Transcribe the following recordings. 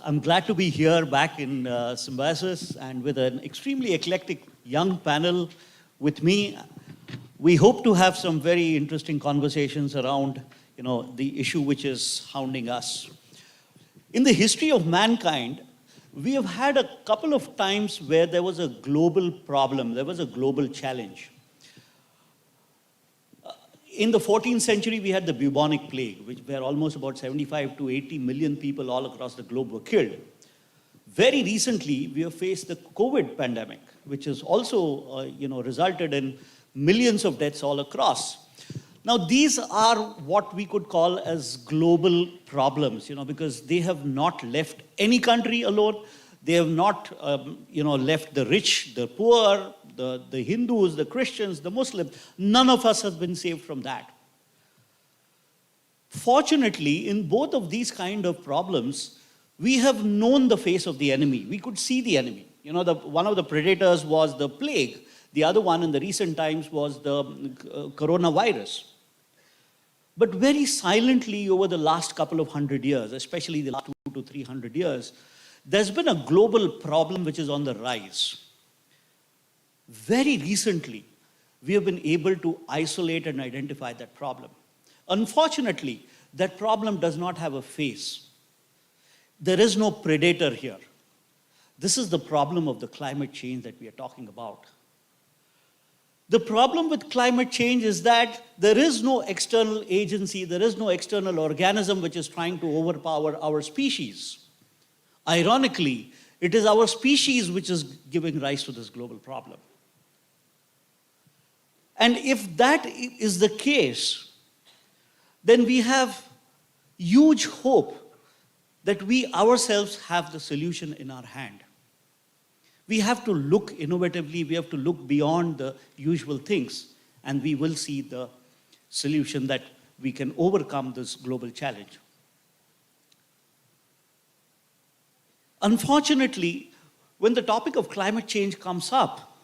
I'm glad to be here back in Symbiosis and with an extremely eclectic young panel with me. We hope to have some very interesting conversations around, the issue which is hounding us. In the history of mankind, we have had a couple of times where there was a global problem, there was a global challenge. In the 14th century, we had the bubonic plague, where almost about 75 to 80 million people all across the globe were killed. Very recently, we have faced the COVID pandemic, which has also, resulted in millions of deaths all across. Now, these are what we could call as global problems, because they have not left any country alone. They have not, left the rich, the poor, the Hindus, the Christians, the Muslims. None of us have been saved from that. Fortunately, in both of these kind of problems, we have known the face of the enemy. We could see the enemy. One of the predators was the plague. The other one in the recent times was the coronavirus. But very silently over the last couple of 100 years, especially the last 200 to 300 years, there's been a global problem which is on the rise. Very recently, we have been able to isolate and identify that problem. Unfortunately, that problem does not have a face. There is no predator here. This is the problem of the climate change that we are talking about. The problem with climate change is that there is no external agency, there is no external organism which is trying to overpower our species. Ironically, it is our species which is giving rise to this global problem. And if that is the case, then we have huge hope that we ourselves have the solution in our hand. We have to look innovatively, we have to look beyond the usual things, and we will see the solution that we can overcome this global challenge. Unfortunately, when the topic of climate change comes up,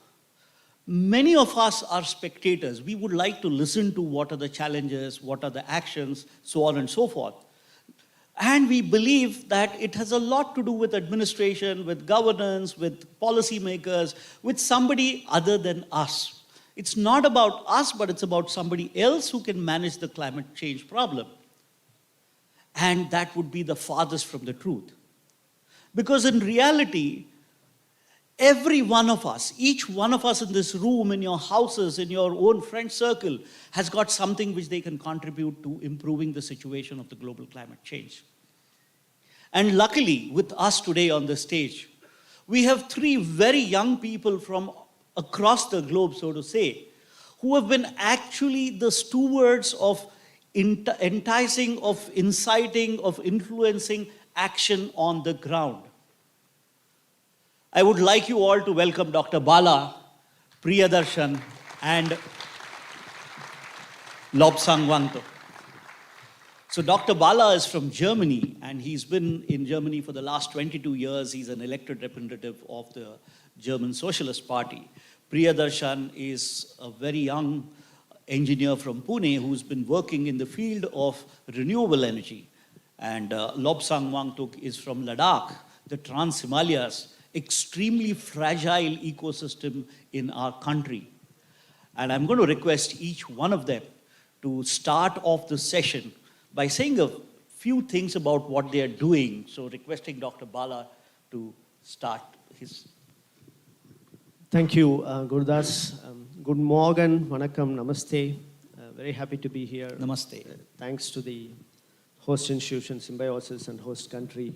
many of us are spectators. We would like to listen to what are the challenges, what are the actions, so on and so forth. And we believe that it has a lot to do with administration, with governance, with policymakers, with somebody other than us. It's not about us, but it's about somebody else who can manage the climate change problem. And that would be the farthest from the truth. Because in reality, every one of us, each one of us in this room, in your houses, in your own friend circle, has got something which they can contribute to improving the situation of the global climate change. And luckily, with us today on the stage, we have three very young people from across the globe, so to say, who have been actually the stewards of enticing, of inciting, of influencing action on the ground. I would like you all to welcome Dr. Bala, Priyadarshan, and Lobsang. So Dr. Bala is from Germany, and he's been in Germany for the last 22 years. He's an elected representative of the German Socialist Party. Priyadarshan is a very young engineer from Pune who's been working in the field of renewable energy. And Lobsang is from Ladakh, the Trans-Himalayas, extremely fragile ecosystem in our country. And I'm going to request each one of them to start off the session by saying a few things about what they are doing. So requesting Dr. Bala to start his. Thank you, Gurdas. Good morning, vanakkam, namaste. Very happy to be here. Namaste. Thanks to the host institution, Symbiosis, and host country,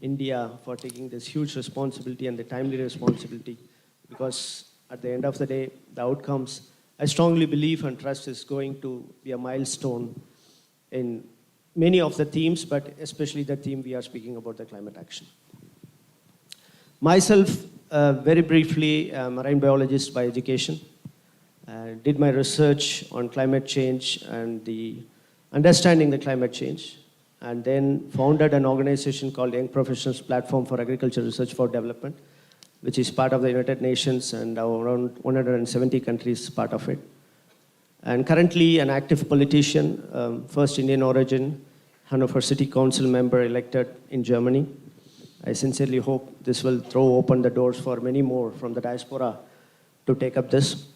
India, for taking this huge responsibility and the timely responsibility, because at the end of the day, the outcomes, I strongly believe and trust, is going to be a milestone in many of the themes, but especially the theme we are speaking about, the climate action. Myself, very briefly, a marine biologist by education. Did my research on climate change and the understanding the climate change, and then founded an organization called Young Professionals Platform for Agriculture Research for Development, which is part of the United Nations, and around 170 countries part of it. And currently an active politician, first Indian origin, Hannover City Council member elected in Germany. I sincerely hope this will throw open the doors for many more from the diaspora to take up this.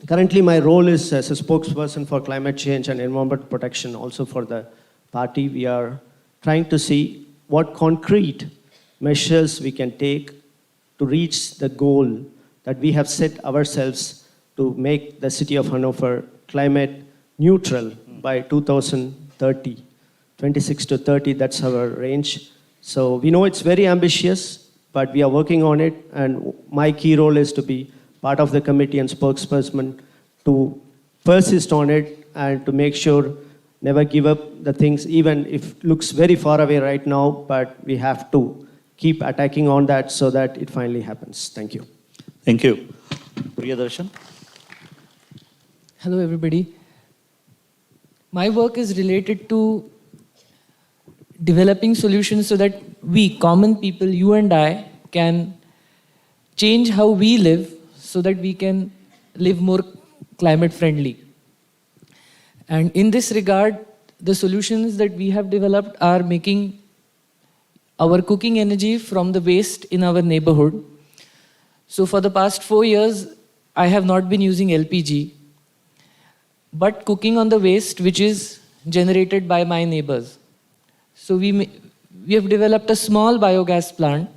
Currently, my role is as a spokesperson for climate change and environment protection, also for the party. We are trying to see what concrete measures we can take to reach the goal that we have set ourselves to make the city of Hannover climate neutral by 2030. 26 to 30, that's our range. So we know it's very ambitious, but we are working on it, and my key role is to be part of the committee and spokesperson to persist on it and to make sure never give up the things, even if it looks very far away right now, but we have to keep attacking on that so that it finally happens. Thank you. Thank you. Priyadarshan. Hello, everybody. My work is related to developing solutions so that we, common people, you and I, can change how we live so that we can live more climate friendly. And in this regard, the solutions that we have developed are making our cooking energy from the waste in our neighborhood. So for the past 4 years, I have not been using LPG, but cooking on the waste which is generated by my neighbors. So we have developed a small biogas plant.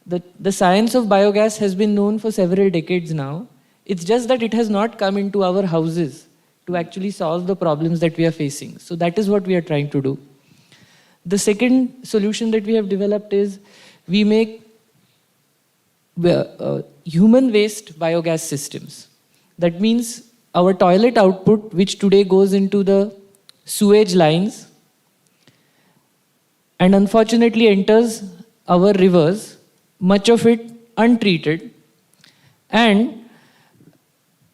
The science of biogas has been known for several decades now. It's just that it has not come into our houses to actually solve the problems that we are facing. So that is what we are trying to do. The second solution that we have developed is we make human waste biogas systems. That means our toilet output, which today goes into the sewage lines and unfortunately enters our rivers, much of it untreated, and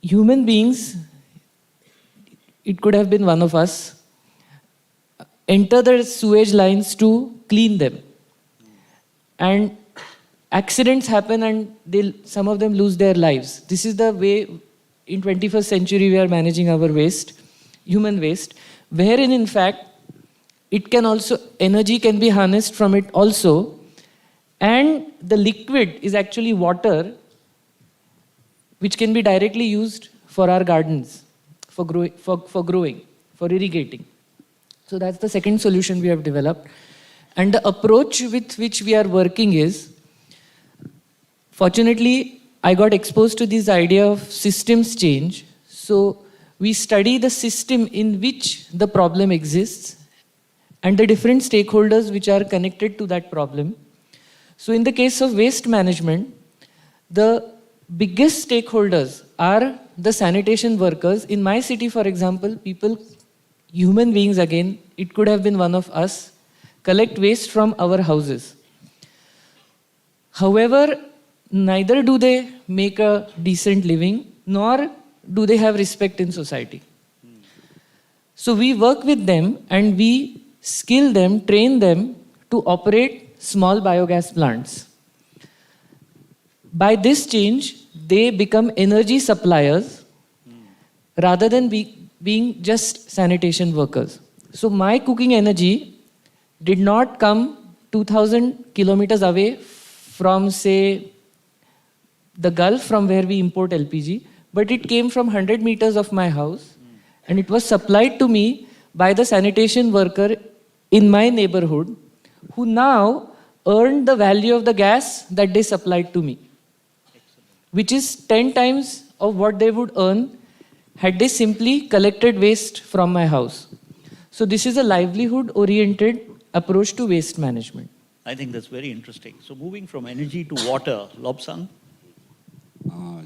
human beings, it could have been one of us, enter the sewage lines to clean them. And accidents happen and some of them lose their lives. This is the way in 21st century we are managing our waste, human waste, wherein in fact it can also, energy can be harnessed from it also, and the liquid is actually water which can be directly used for our gardens, for growing, for irrigating. So that's the second solution we have developed. And the approach with which we are working is, fortunately, I got exposed to this idea of systems change. So we study the system in which the problem exists and the different stakeholders which are connected to that problem. So in the case of waste management, the biggest stakeholders are the sanitation workers. In my city, for example, people, human beings again, it could have been one of us, collect waste from our houses. However, neither do they make a decent living, nor do they have respect in society. So we work with them and we skill them, train them to operate small biogas plants. By this change, they become energy suppliers rather than being just sanitation workers. So my cooking energy did not come 2,000 kilometers away from, say, the Gulf from where we import LPG, but it came from 100 meters of my house and it was supplied to me by the sanitation worker in my neighborhood who now earned the value of the gas that they supplied to me, which is 10 times of what they would earn had they simply collected waste from my house. So this is a livelihood-oriented approach to waste management. I think that's very interesting. So moving from energy to water, Lobsang.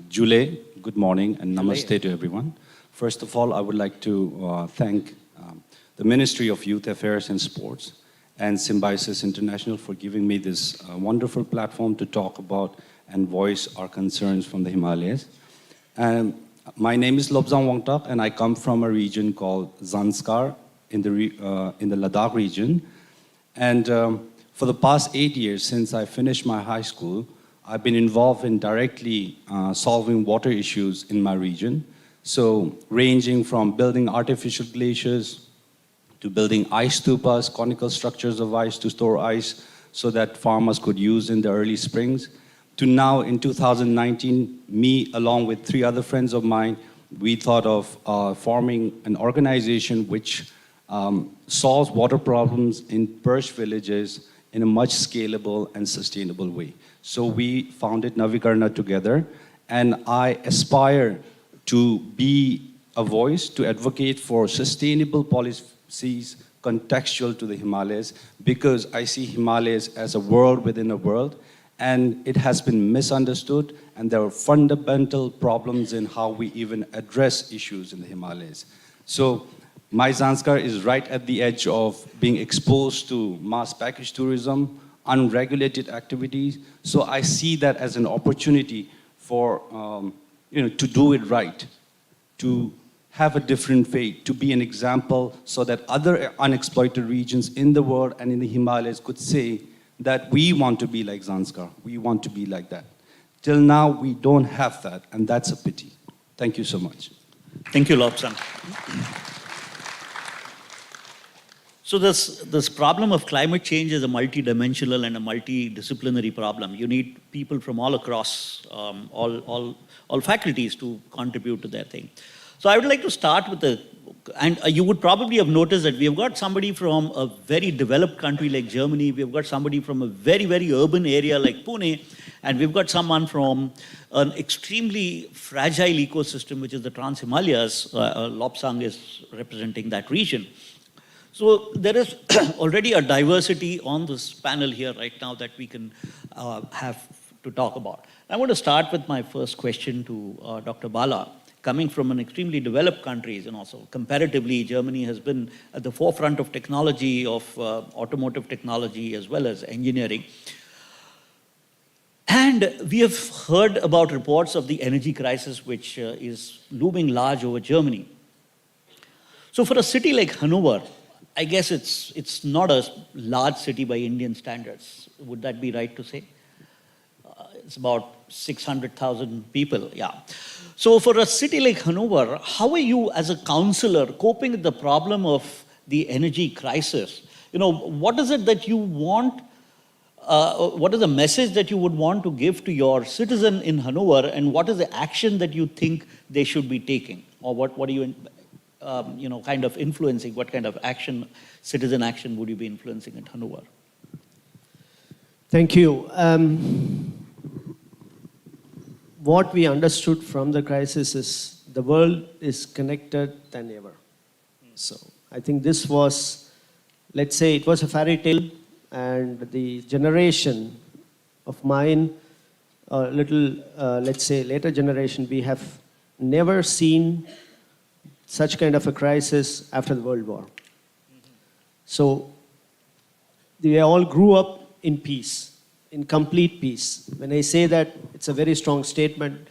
Jule, good morning and namaste to everyone. First of all, I would like to thank the Ministry of Youth Affairs and Sports and Symbiosis International for giving me this wonderful platform to talk about and voice our concerns from the Himalayas. My name is Lobsang Wangtak and I come from a region called Zanskar in the Ladakh region. And for the past 8 years since I finished my high school, I've been involved in directly solving water issues in my region. So ranging from building artificial glaciers to building ice stupas, conical structures of ice to store ice, so that farmers could use in the early springs, to now in 2019, me along with 3 other friends of mine, we thought of forming an organization which solves water problems in perched villages in a much scalable and sustainable way. So we founded Navikarna together, and I aspire to be a voice to advocate for sustainable policies contextual to the Himalayas, because I see Himalayas as a world within a world, and it has been misunderstood, and there are fundamental problems in how we even address issues in the Himalayas. So my Zanskar is right at the edge of being exposed to mass package tourism, unregulated activities. So I see that as an opportunity for, to do it right, to have a different fate, to be an example so that other unexploited regions in the world and in the Himalayas could say that we want to be like Zanskar, we want to be like that. Till now, we don't have that, and that's a pity. Thank you so much. Thank you, Lobsang. So this problem of climate change is a multidimensional and a multidisciplinary problem. You need people from all across, all faculties to contribute to their thing. So I would like to start with and you would probably have noticed that we have got somebody from a very developed country like Germany, we've got somebody from a very, very urban area like Pune, and we've got someone from an extremely fragile ecosystem, which is the Trans-Himalayas. Lobsang is representing that region. So there is already a diversity on this panel here right now that we can have to talk about. I want to start with my first question to Dr. Bala. Coming from an extremely developed countries, and also comparatively, Germany has been at the forefront of technology, of automotive technology, as well as engineering. And we have heard about reports of the energy crisis, which is looming large over Germany. So for a city like Hanover, I guess it's not a large city by Indian standards. Would that be right to say? It's about 600,000 people, yeah. So for a city like Hanover, how are you as a councillor coping with the problem of the energy crisis? What is it that you want, what is the message that you would want to give to your citizen in Hanover, and what is the action that you think they should be taking? Or what are you, kind of influencing? What kind of action, citizen action, would you be influencing at Hanover? Thank you. What we understood from the crisis is the world is connected than ever. So I think this was, let's say, it was a fairy tale, and the generation of mine, let's say, later generation, we have never seen such kind of a crisis after the World War. So they all grew up in peace. In complete peace. When I say that, it's a very strong statement.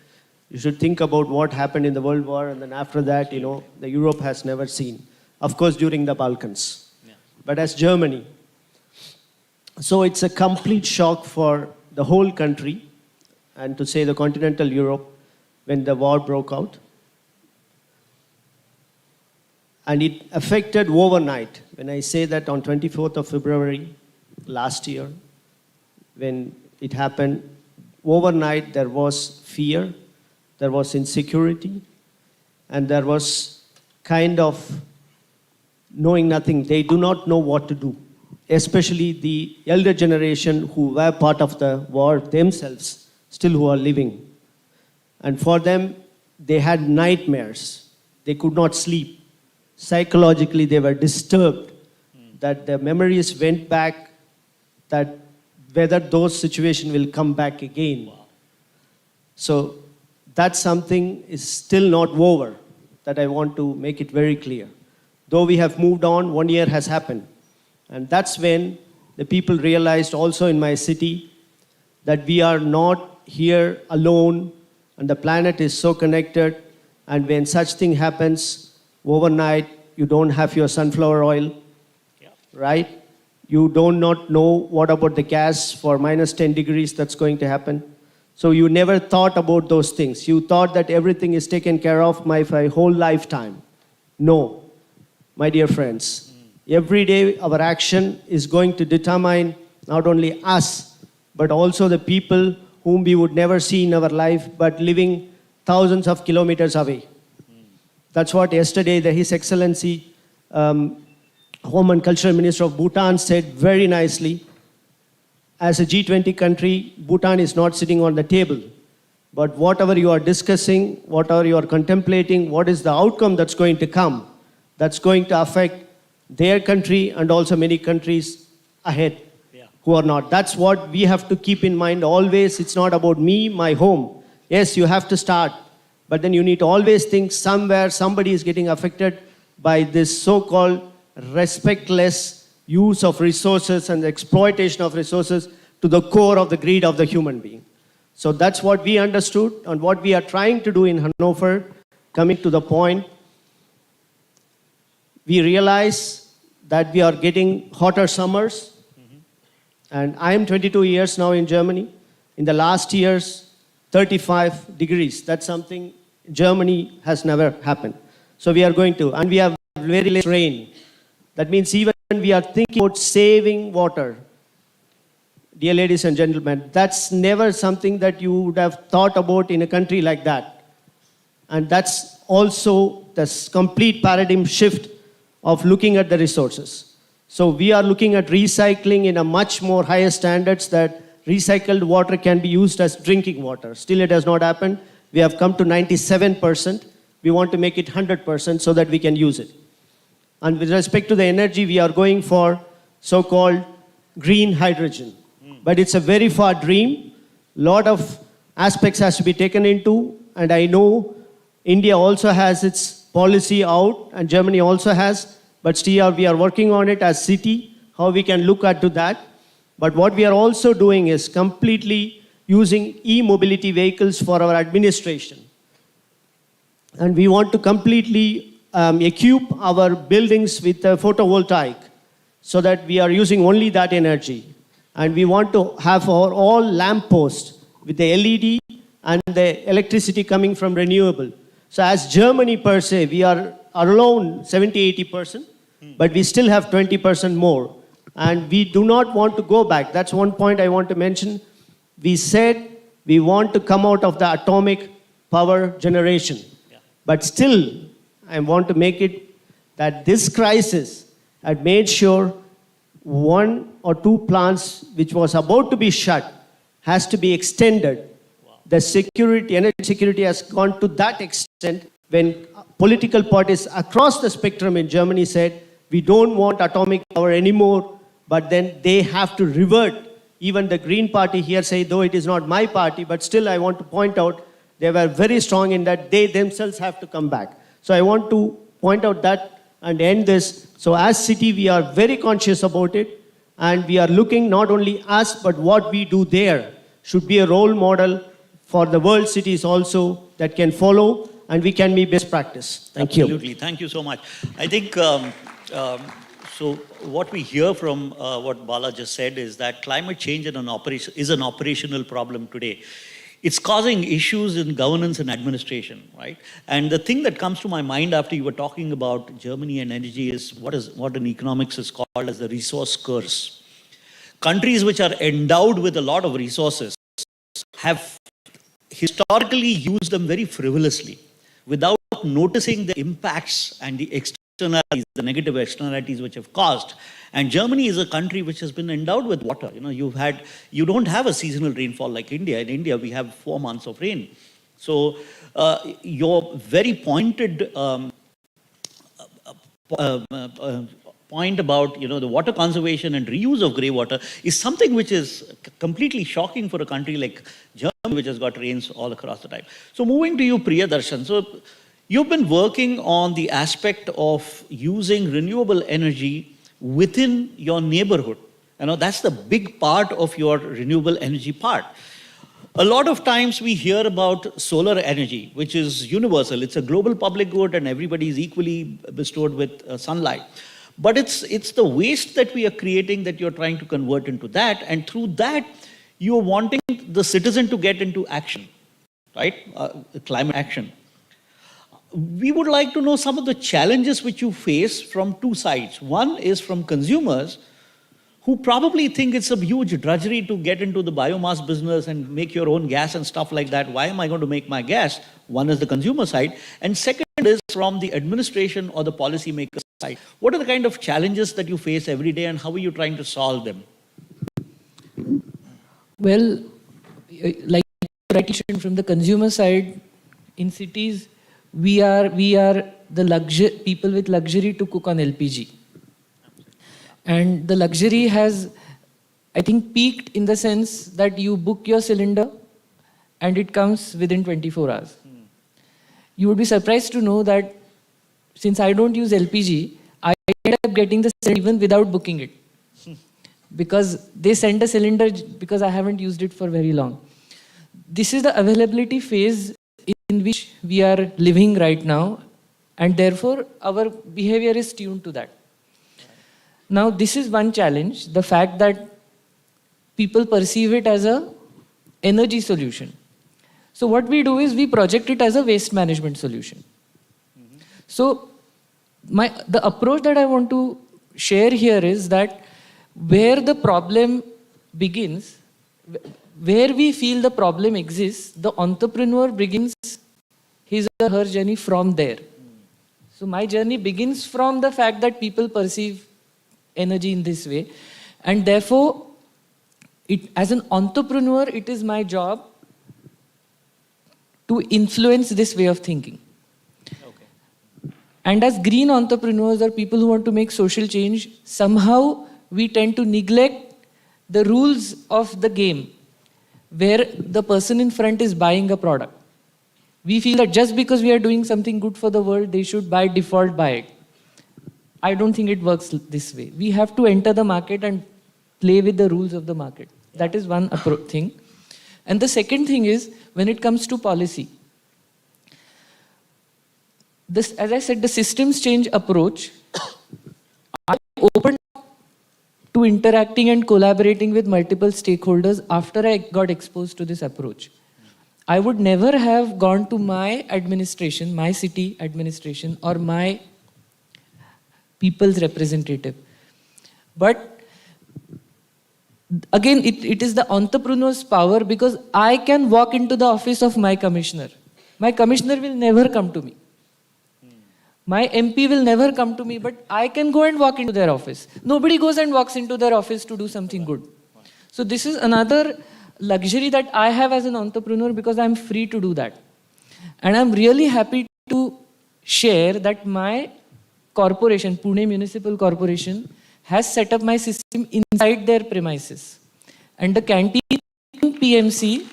You should think about what happened in the World War, and then after that, the Europe has never seen. Of course, during the Balkans. Yeah. But as Germany. So it's a complete shock for the whole country, and to say the continental Europe, when the war broke out. And it affected overnight. When I say that on 24th of February last year, when it happened, overnight there was fear, there was insecurity, and there was kind of knowing nothing. They do not know what to do, especially the elder generation who were part of the war themselves, still who are living. And for them, they had nightmares. They could not sleep. Psychologically, they were disturbed, that their memories went back, that whether those situations will come back again. Wow. So that's something is still not over, that I want to make it very clear. Though we have moved on, 1 year has happened. And that's when the people realized also in my city that we are not here alone, and the planet is so connected, and when such thing happens, overnight, you don't have your sunflower oil, right? You do not know what about the gas for minus 10 degrees that's going to happen. So you never thought about those things. You thought that everything is taken care of my whole lifetime. No, my dear friends. Every day our action is going to determine not only us, but also the people whom we would never see in our life, but living thousands of kilometers away. That's what yesterday His Excellency, Home and Cultural Minister of Bhutan said very nicely. As a G20 country, Bhutan is not sitting on the table. But whatever you are discussing, whatever you are contemplating, what is the outcome that's going to come, that's going to affect their country and also many countries ahead who are not. That's what we have to keep in mind always. It's not about me, my home. Yes, you have to start, but then you need to always think somewhere somebody is getting affected by this so-called respectless use of resources and exploitation of resources to the core of the greed of the human being. So that's what we understood and what we are trying to do in Hannover. Coming to the point, we realize that we are getting hotter summers. And I am 22 years now in Germany. In the last years, 35 degrees. That's something Germany has never happened. So we are going to, and we have very less rain. That means even we are thinking about saving water. Dear ladies and gentlemen, that's never something that you would have thought about in a country like that. And that's also this complete paradigm shift of looking at the resources. So we are looking at recycling in a much more higher standards that recycled water can be used as drinking water. Still it has not happened. We have come to 97%. We want to make it 100% so that we can use it. And with respect to the energy, we are going for so-called green hydrogen. But it's a very far dream. Lot of aspects has to be taken into, and I know India also has its policy out, and Germany also has, but still we are working on it as city, how we can look at to that. But what we are also doing is completely using e-mobility vehicles for our administration. And we want to completely equip our buildings with photovoltaic so that we are using only that energy. And we want to have our all lamp posts with the LED and the electricity coming from renewable. So as Germany per se, we are alone 70-80%, but we still have 20% more. And we do not want to go back. That's one point I want to mention. We said we want to come out of the atomic power generation. Yeah. But still, I want to make it that this crisis had made sure 1 or 2 plants which was about to be shut has to be extended. Wow. The security, energy security has gone to that extent when political parties across the spectrum in Germany said, we don't want atomic power anymore, but then they have to revert. Even the Green Party here say, though it is not my party, but still I want to point out, they were very strong in that they themselves have to come back. So I want to point out that and end this. So as city, we are very conscious about it, and we are looking not only us, but what we do there should be a role model for the world cities also that can follow, and we can be best practice. Thank you. Absolutely. Thank you so much. I think, so what we hear from what Bala just said is that climate change is an operational problem today. It's causing issues in governance and administration, right? And the thing that comes to my mind after you were talking about Germany and energy is what in economics is called as the resource curse. Countries which are endowed with a lot of resources have historically used them very frivolously without noticing the impacts and the externalities, the negative externalities which have caused. And Germany is a country which has been endowed with water. You know, you don't have a seasonal rainfall like India. In India, we have 4 months of rain. So your very pointed point about, you know, the water conservation and reuse of grey water is something which is completely shocking for a country like Germany, which has got rains all across the time. So moving to you, Priyadarshan. So you've been working on the aspect of using renewable energy within your neighborhood. You know, that's the big part of your renewable energy part. A lot of times we hear about solar energy, which is universal. It's a global public good and everybody is equally bestowed with sunlight. But it's the waste that we are creating that you're trying to convert into that. And through that, you're wanting the citizen to get into action, right? Climate action. We would like to know some of the challenges which you face from 2 sides. One is from consumers who probably think it's a huge drudgery to get into the biomass business and make your own gas and stuff like that. Why am I going to make my gas? One is the consumer side, and second is from the administration or the policymaker side. What are the kind of challenges that you face every day, and how are you trying to solve them? Well, like from the consumer side, in cities, we are the people with luxury to cook on LPG. And the luxury has, I think, peaked in the sense that you book your cylinder and it comes within 24 hours. You would be surprised to know that since I don't use LPG, I end up getting the cylinder even without booking it. Because they send a cylinder because I haven't used it for very long. This is the availability phase in which we are living right now, and therefore our behavior is tuned to that. Now, this is one challenge, the fact that people perceive it as an energy solution. So what we do is we project it as a waste management solution. So the approach that I want to share here is that where the problem begins, where we feel the problem exists, the entrepreneur begins his or her journey from there. So my journey begins from the fact that people perceive energy in this way, and therefore as an entrepreneur it is my job to influence this way of thinking. Okay. And as green entrepreneurs or people who want to make social change, somehow we tend to neglect the rules of the game where the person in front is buying a product. We feel that just because we are doing something good for the world, they should by default buy it. I don't think it works this way. We have to enter the market and play with the rules of the market. That is one thing. And the second thing is, when it comes to policy, this, as I said, the systems change approach, I opened to interacting and collaborating with multiple stakeholders after I got exposed to this approach. I would never have gone to my administration, my city administration, or my people's representative. But again, it is the entrepreneur's power, because I can walk into the office of my commissioner. My commissioner will never come to me. My MP will never come to me, but I can go and walk into their office. Nobody goes and walks into their office to do something good. So this is another luxury that I have as an entrepreneur, because I'm free to do that. And I'm really happy to share that my corporation, Pune Municipal Corporation, has set up my system inside their premises. And the canteen PMC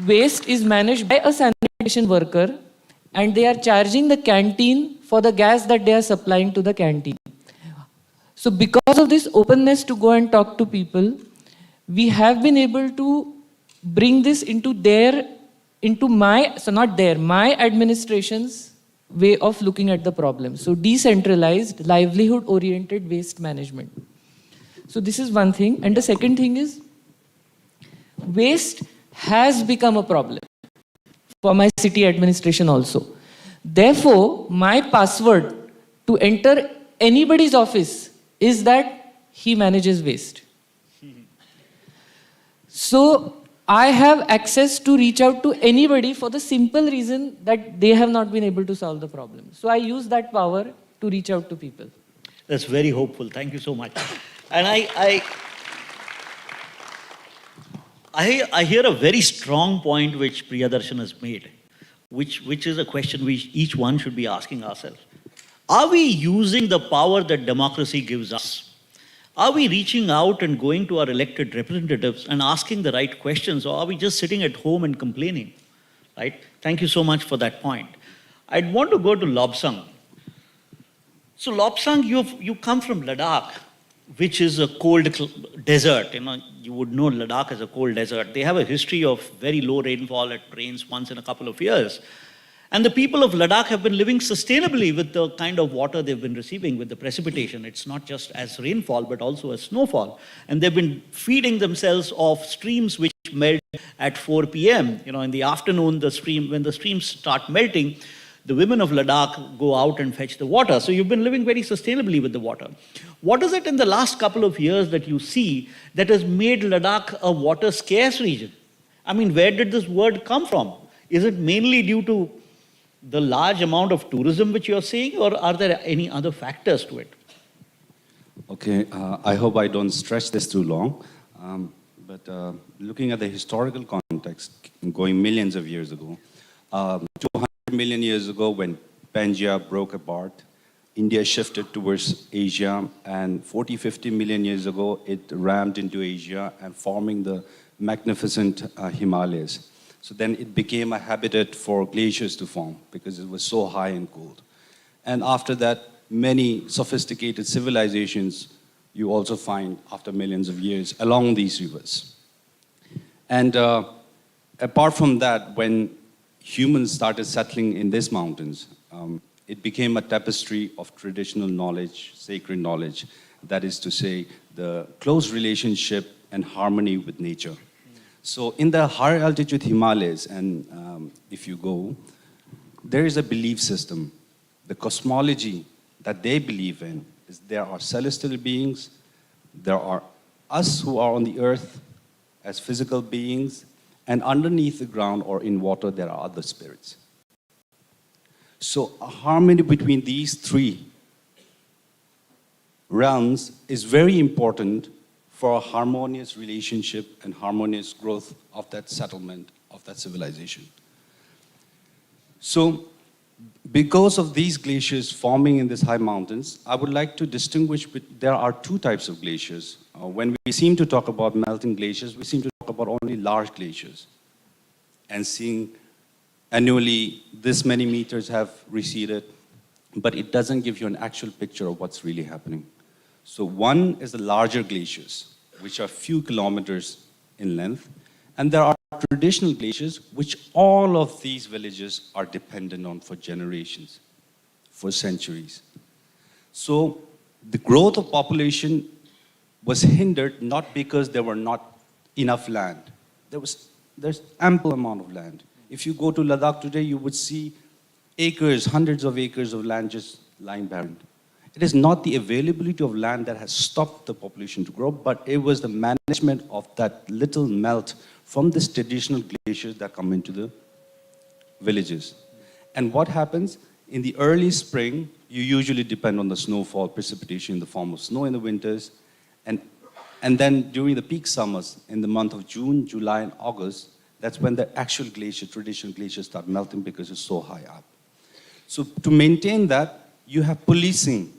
waste is managed by a sanitation worker, and they are charging the canteen for the gas that they are supplying to the canteen. So because of this openness to go and talk to people, we have been able to bring this into my administration's way of looking at the problem. So decentralized, livelihood-oriented waste management. So this is one thing. And the second thing is, waste has become a problem for my city administration also. Therefore, my password to enter anybody's office is that he manages waste. So I have access to reach out to anybody for the simple reason that they have not been able to solve the problem. So I use that power to reach out to people. That's very hopeful. Thank you so much. And I hear a very strong point which Priyadarshan has made, which is a question we each one should be asking ourselves. Are we using the power that democracy gives us? Are we reaching out and going to our elected representatives and asking the right questions, or are we just sitting at home and complaining? Right? Thank you so much for that point. I'd want to go to Lobsang. So Lobsang, you come from Ladakh, which is a cold desert. You would know Ladakh as a cold desert. They have a history of very low rainfall. It rains once in a couple of years. And the people of Ladakh have been living sustainably with the kind of water they've been receiving, with the precipitation. It's not just as rainfall, but also as snowfall. And they've been feeding themselves off streams which melt at 4 p.m. In the afternoon, when the streams start melting, the women of Ladakh go out and fetch the water. So you've been living very sustainably with the water. What is it in the last couple of years that you see that has made Ladakh a water scarce region? I mean, where did this word come from? Is it mainly due to the large amount of tourism which you're seeing, or are there any other factors to it? Okay, I hope I don't stretch this too long. But looking at the historical context, going millions of years ago, 200 million years ago when Pangea broke apart, India shifted towards Asia, and 40, 50 million years ago, it rammed into Asia and forming the magnificent Himalayas. So then it became a habitat for glaciers to form because it was so high and cold. And after that, many sophisticated civilizations you also find after millions of years along these rivers. And apart from that, when humans started settling in these mountains, it became a tapestry of traditional knowledge, sacred knowledge, that is to say, the close relationship and harmony with nature. So in the higher altitude Himalayas, and if you go, there is a belief system. The cosmology that they believe in is there are celestial beings, there are us who are on the earth as physical beings, and underneath the ground or in water there are other spirits. So a harmony between these three realms is very important for a harmonious relationship and harmonious growth of that settlement, of that civilization. So, because of these glaciers forming in these high mountains, I would like to distinguish, there are two types of glaciers. When we seem to talk about melting glaciers, we seem to talk about only large glaciers. And seeing annually this many meters have receded, but it doesn't give you an actual picture of what's really happening. So one is the larger glaciers, which are few kilometers in length, and there are traditional glaciers which all of these villages are dependent on for generations, for centuries. So the growth of population was hindered not because there were not enough land. There's ample amount of land. If you go to Ladakh today, you would see acres, hundreds of acres of land just lying barren. It is not the availability of land that has stopped the population to grow, but it was the management of that little melt from these traditional glaciers that come into the villages. And what happens? In the early spring, you usually depend on the snowfall, precipitation in the form of snow in the winters, and then during the peak summers, in the month of June, July, and August, that's when the actual glacier, traditional glaciers start melting because it's so high up. So to maintain that, you have policing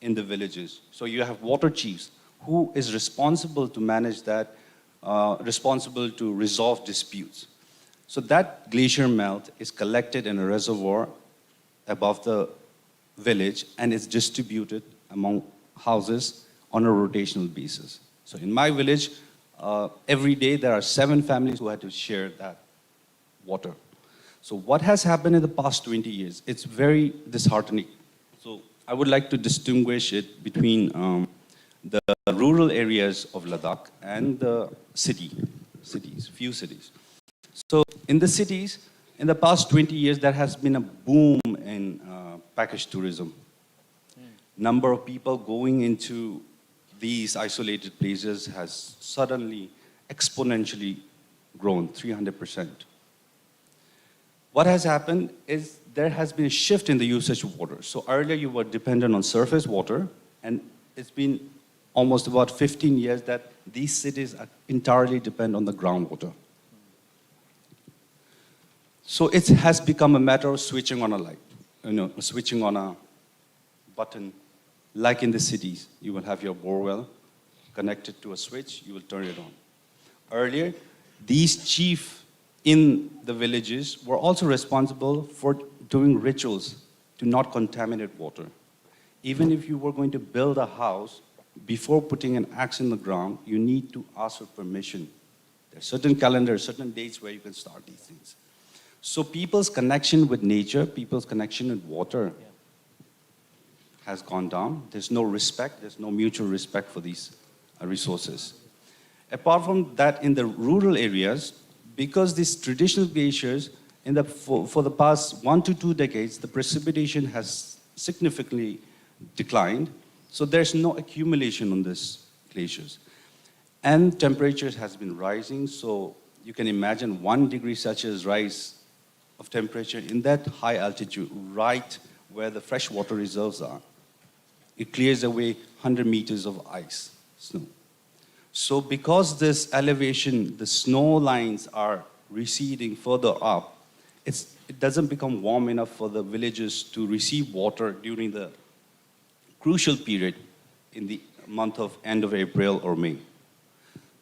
in the villages. So you have water chiefs who is responsible to manage that, responsible to resolve disputes. So that glacier melt is collected in a reservoir above the village and is distributed among houses on a rotational basis. So in my village, every day there are 7 families who had to share that water. So what has happened in the past 20 years? It's very disheartening. So I would like to distinguish it between the rural areas of Ladakh and the cities, few cities. So in the cities, in the past 20 years, there has been a boom in package tourism. Number of people going into these isolated places has suddenly, exponentially grown, 300%. What has happened is there has been a shift in the usage of water. So earlier you were dependent on surface water, and it's been almost about 15 years that these cities are entirely dependent on the groundwater. So it has become a matter of switching on a light, switching on a button. Like in the cities, you will have your borewell connected to a switch, you will turn it on. Earlier, these chiefs in the villages were also responsible for doing rituals to not contaminate water. Even if you were going to build a house, before putting an axe in the ground, you need to ask for permission. There are certain calendars, certain dates where you can start these things. So people's connection with nature, people's connection with water has gone down. There's no respect, there's no mutual respect for these resources. Apart from that, in the rural areas, because these traditional glaciers For the past 1 to 2 decades, the precipitation has significantly declined, so there's no accumulation on these glaciers. And temperatures has been rising, so you can imagine 1 degree Celsius rise of temperature in that high altitude, right where the freshwater reserves are. It clears away 100 meters of ice, snow. So because this elevation, the snow lines are receding further up, it doesn't become warm enough for the villages to receive water during the crucial period in the month of end of April or May.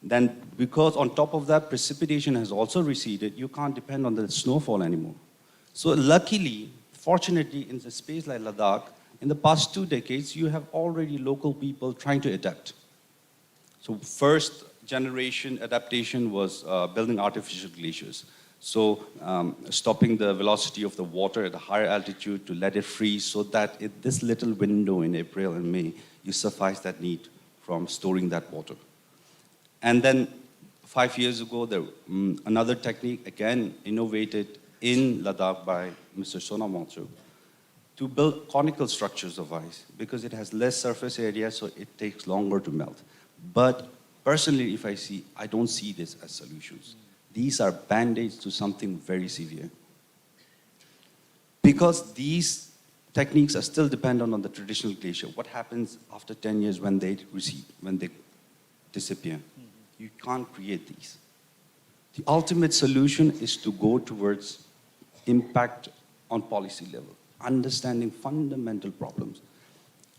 Then because on top of that, precipitation has also receded, you can't depend on the snowfall anymore. So luckily, fortunately, in the space like Ladakh, in the past 2 decades, you have already local people trying to adapt. So first generation adaptation was building artificial glaciers. So stopping the velocity of the water at a higher altitude to let it freeze so that this little window in April and May, you suffice that need from storing that water. And then 5 years ago, another technique, again, innovated in Ladakh by Mr. Sonam to build conical structures of ice because it has less surface area, so it takes longer to melt. But personally, if I don't see this as solutions. These are band-aids to something very severe. Because these techniques are still dependent on the traditional glacier. What happens after 10 years when they recede, when they disappear? You can't create these. The ultimate solution is to go towards impact on policy level, understanding fundamental problems.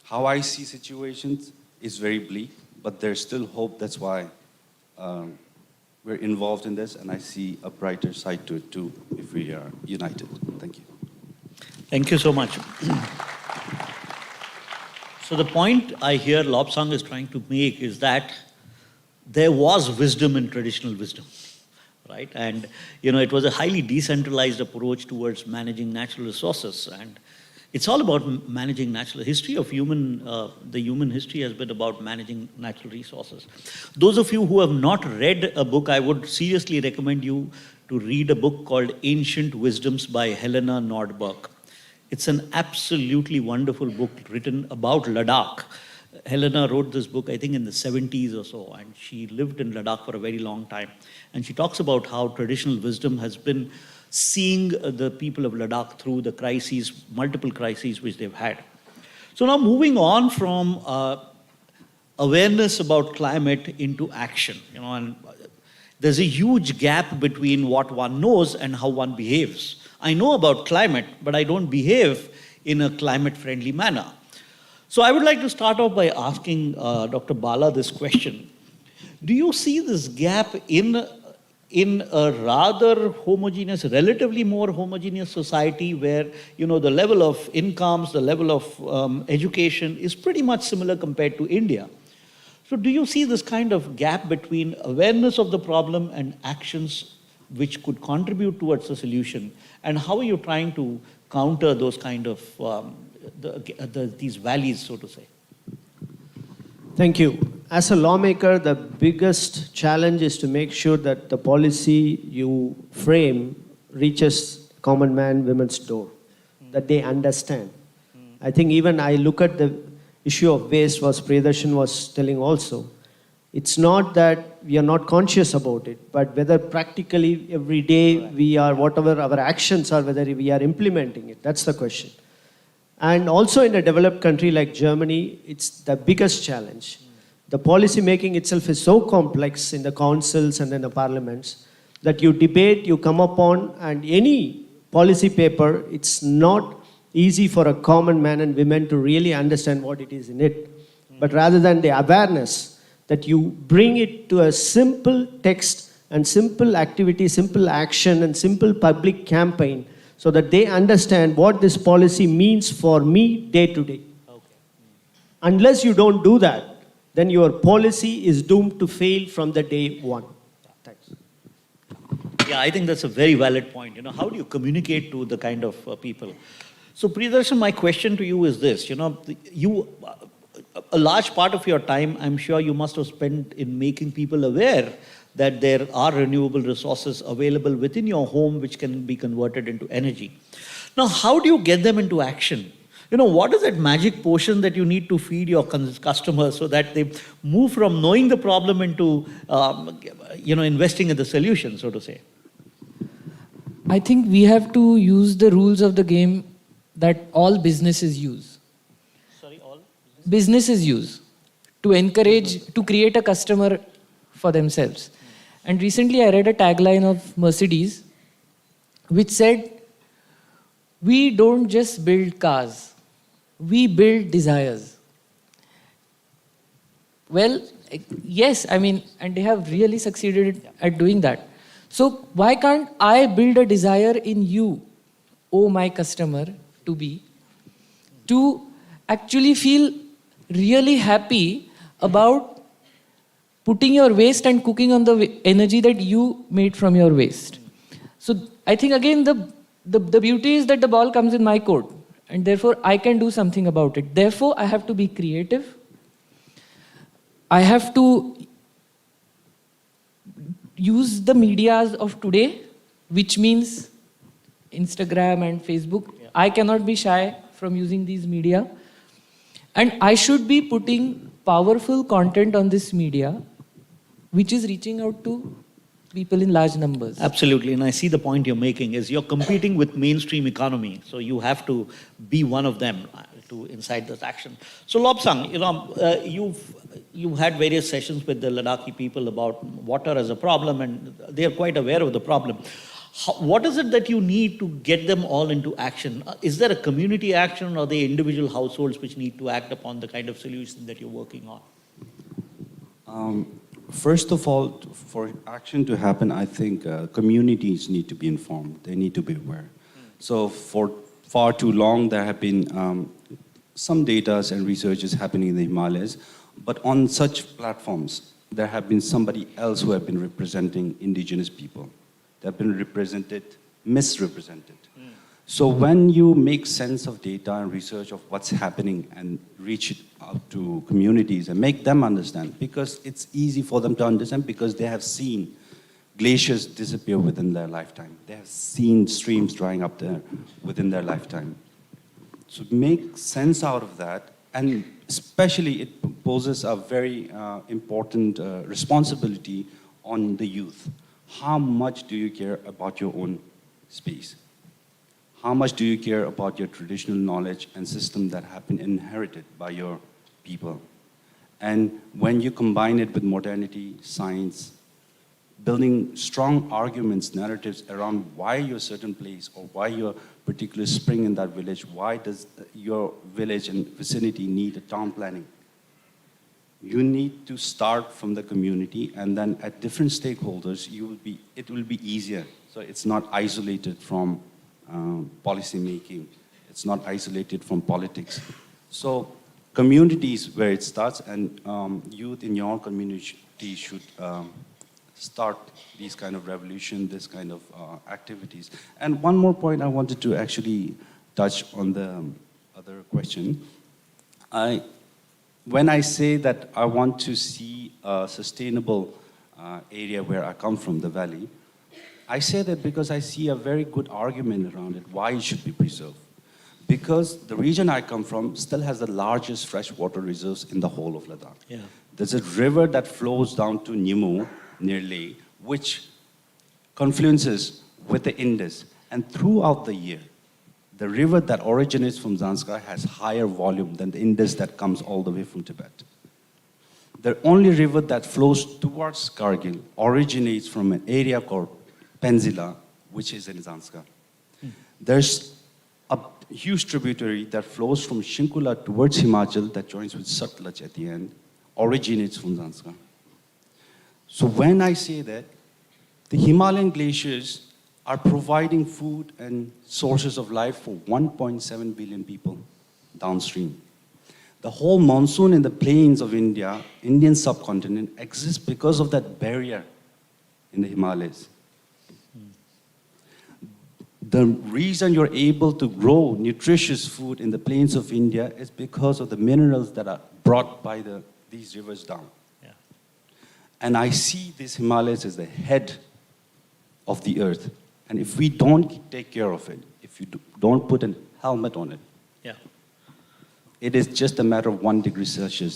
How I see situations is very bleak, but there's still hope. That's why we're involved in this, and I see a brighter side to it too if we are united. Thank you. Thank you so much. So the point I hear Lobsang is trying to make is that there was wisdom in traditional wisdom, right? And it was a highly decentralized approach towards managing natural resources, and it's all about managing natural history of the human history has been about managing natural resources. Those of you who have not read a book, I would seriously recommend you to read a book called Ancient Wisdoms by Helena Nordberg. It's an absolutely wonderful book written about Ladakh. Helena wrote this book, I think, in the 70s or so, and she lived in Ladakh for a very long time. And she talks about how traditional wisdom has been seeing the people of Ladakh through the crises, multiple crises which they've had. So now moving on from awareness about climate into action, and there's a huge gap between what one knows and how one behaves. I know about climate, but I don't behave in a climate-friendly manner. So I would like to start off by asking Dr. Bala this question. Do you see this gap in a rather homogeneous, relatively more homogeneous society where, the level of incomes, the level of education is pretty much similar compared to India? So do you see this kind of gap between awareness of the problem and actions which could contribute towards the solution? And how are you trying to counter those kind of, these valleys, so to say? Thank you. As a lawmaker, the biggest challenge is to make sure that the policy you frame reaches common man, women's door, that they understand. I think even I look at the issue of waste, was Priyadarshan was telling also. It's not that we are not conscious about it, but whether practically every day we are, whatever our actions are, whether we are implementing it. That's the question. And also in a developed country like Germany, it's the biggest challenge. The policy making itself is so complex in the councils and in the parliaments that you debate, you come upon, and any policy paper, it's not easy for a common man and women to really understand what it is in it. But rather than the awareness, that you bring it to a simple text and simple activity, simple action and simple public campaign so that they understand what this policy means for me day to day. Okay. Unless you don't do that, then your policy is doomed to fail from the day one. Thanks. Yeah, I think that's a very valid point. How do you communicate to the kind of people? So Priyadarshan, my question to you is this, a large part of your time, I'm sure you must have spent in making people aware that there are renewable resources available within your home which can be converted into energy. Now, how do you get them into action? What is that magic potion that you need to feed your customers so that they move from knowing the problem into, investing in the solution, so to say? I think we have to use the rules of the game that all businesses use. Sorry, all? Businesses use to encourage, to create a customer for themselves. And recently I read a tagline of Mercedes which said, "We don't just build cars, we build desires." Well, yes, and they have really succeeded at doing that. So why can't I build a desire in you, oh my customer, to actually feel really happy about putting your waste and cooking on the energy that you made from your waste. So I think again the beauty is that the ball comes in my court and therefore I can do something about it. Therefore I have to be creative. I have to use the medias of today, which means Instagram and Facebook. Yeah. I cannot be shy from using these media. And I should be putting powerful content on this media which is reaching out to people in large numbers. Absolutely, and I see the point you're making is you're competing with mainstream economy, so you have to be one of them to incite this action. So Lobsang, you've had various sessions with the Ladakhi people about water as a problem, and they are quite aware of the problem. What is it that you need to get them all into action? Is there a community action or are they individual households which need to act upon the kind of solution that you're working on? First of all, for action to happen, I think communities need to be informed. They need to be aware. So for far too long, there have been some data and research is happening in the Himalayas, but on such platforms, there have been somebody else who have been representing indigenous people. They have been misrepresented. So when you make sense of data and research of what's happening and reach it out to communities and make them understand, because it's easy for them to understand because they have seen glaciers disappear within their lifetime. They have seen streams drying up there within their lifetime. So make sense out of that, and especially it poses a very important responsibility on the youth. How much do you care about your own space? How much do you care about your traditional knowledge and system that have been inherited by your people? And when you combine it with modernity, science, building strong arguments, narratives around why you're a certain place or why you're a particular spring in that village, why does your village and vicinity need a town planning? You need to start from the community, and then at different stakeholders, it will be easier. So it's not isolated from policy making. It's not isolated from politics. So communities where it starts, and youth in your community should start these kind of revolution, this kind of activities. And one more point I wanted to actually touch on the other question. When I say that I want to see a sustainable area where I come from, the valley, I say that because I see a very good argument around it, why it should be preserved. Because the region I come from still has the largest freshwater reserves in the whole of Ladakh. Yeah. There's a river that flows down to Nimu, near Leh, which confluences with the Indus. And throughout the year, the river that originates from Zanskar has higher volume than the Indus that comes all the way from Tibet. The only river that flows towards Kargil originates from an area called Penzila, which is in Zanskar. There's a huge tributary that flows from Shinkula towards Himachal that joins with Satluj at the end, originates from Zanskar. So when I say that, the Himalayan glaciers are providing food and sources of life for 1.7 billion people downstream. The whole monsoon in the plains of India, Indian subcontinent, exists because of that barrier in the Himalayas. The reason you're able to grow nutritious food in the plains of India is because of the minerals that are brought by these rivers down. Yeah. And I see these Himalayas as the head of the earth. And if we don't take care of it, if you don't put a helmet on it, Yeah. it is just a matter of 1 degree Celsius.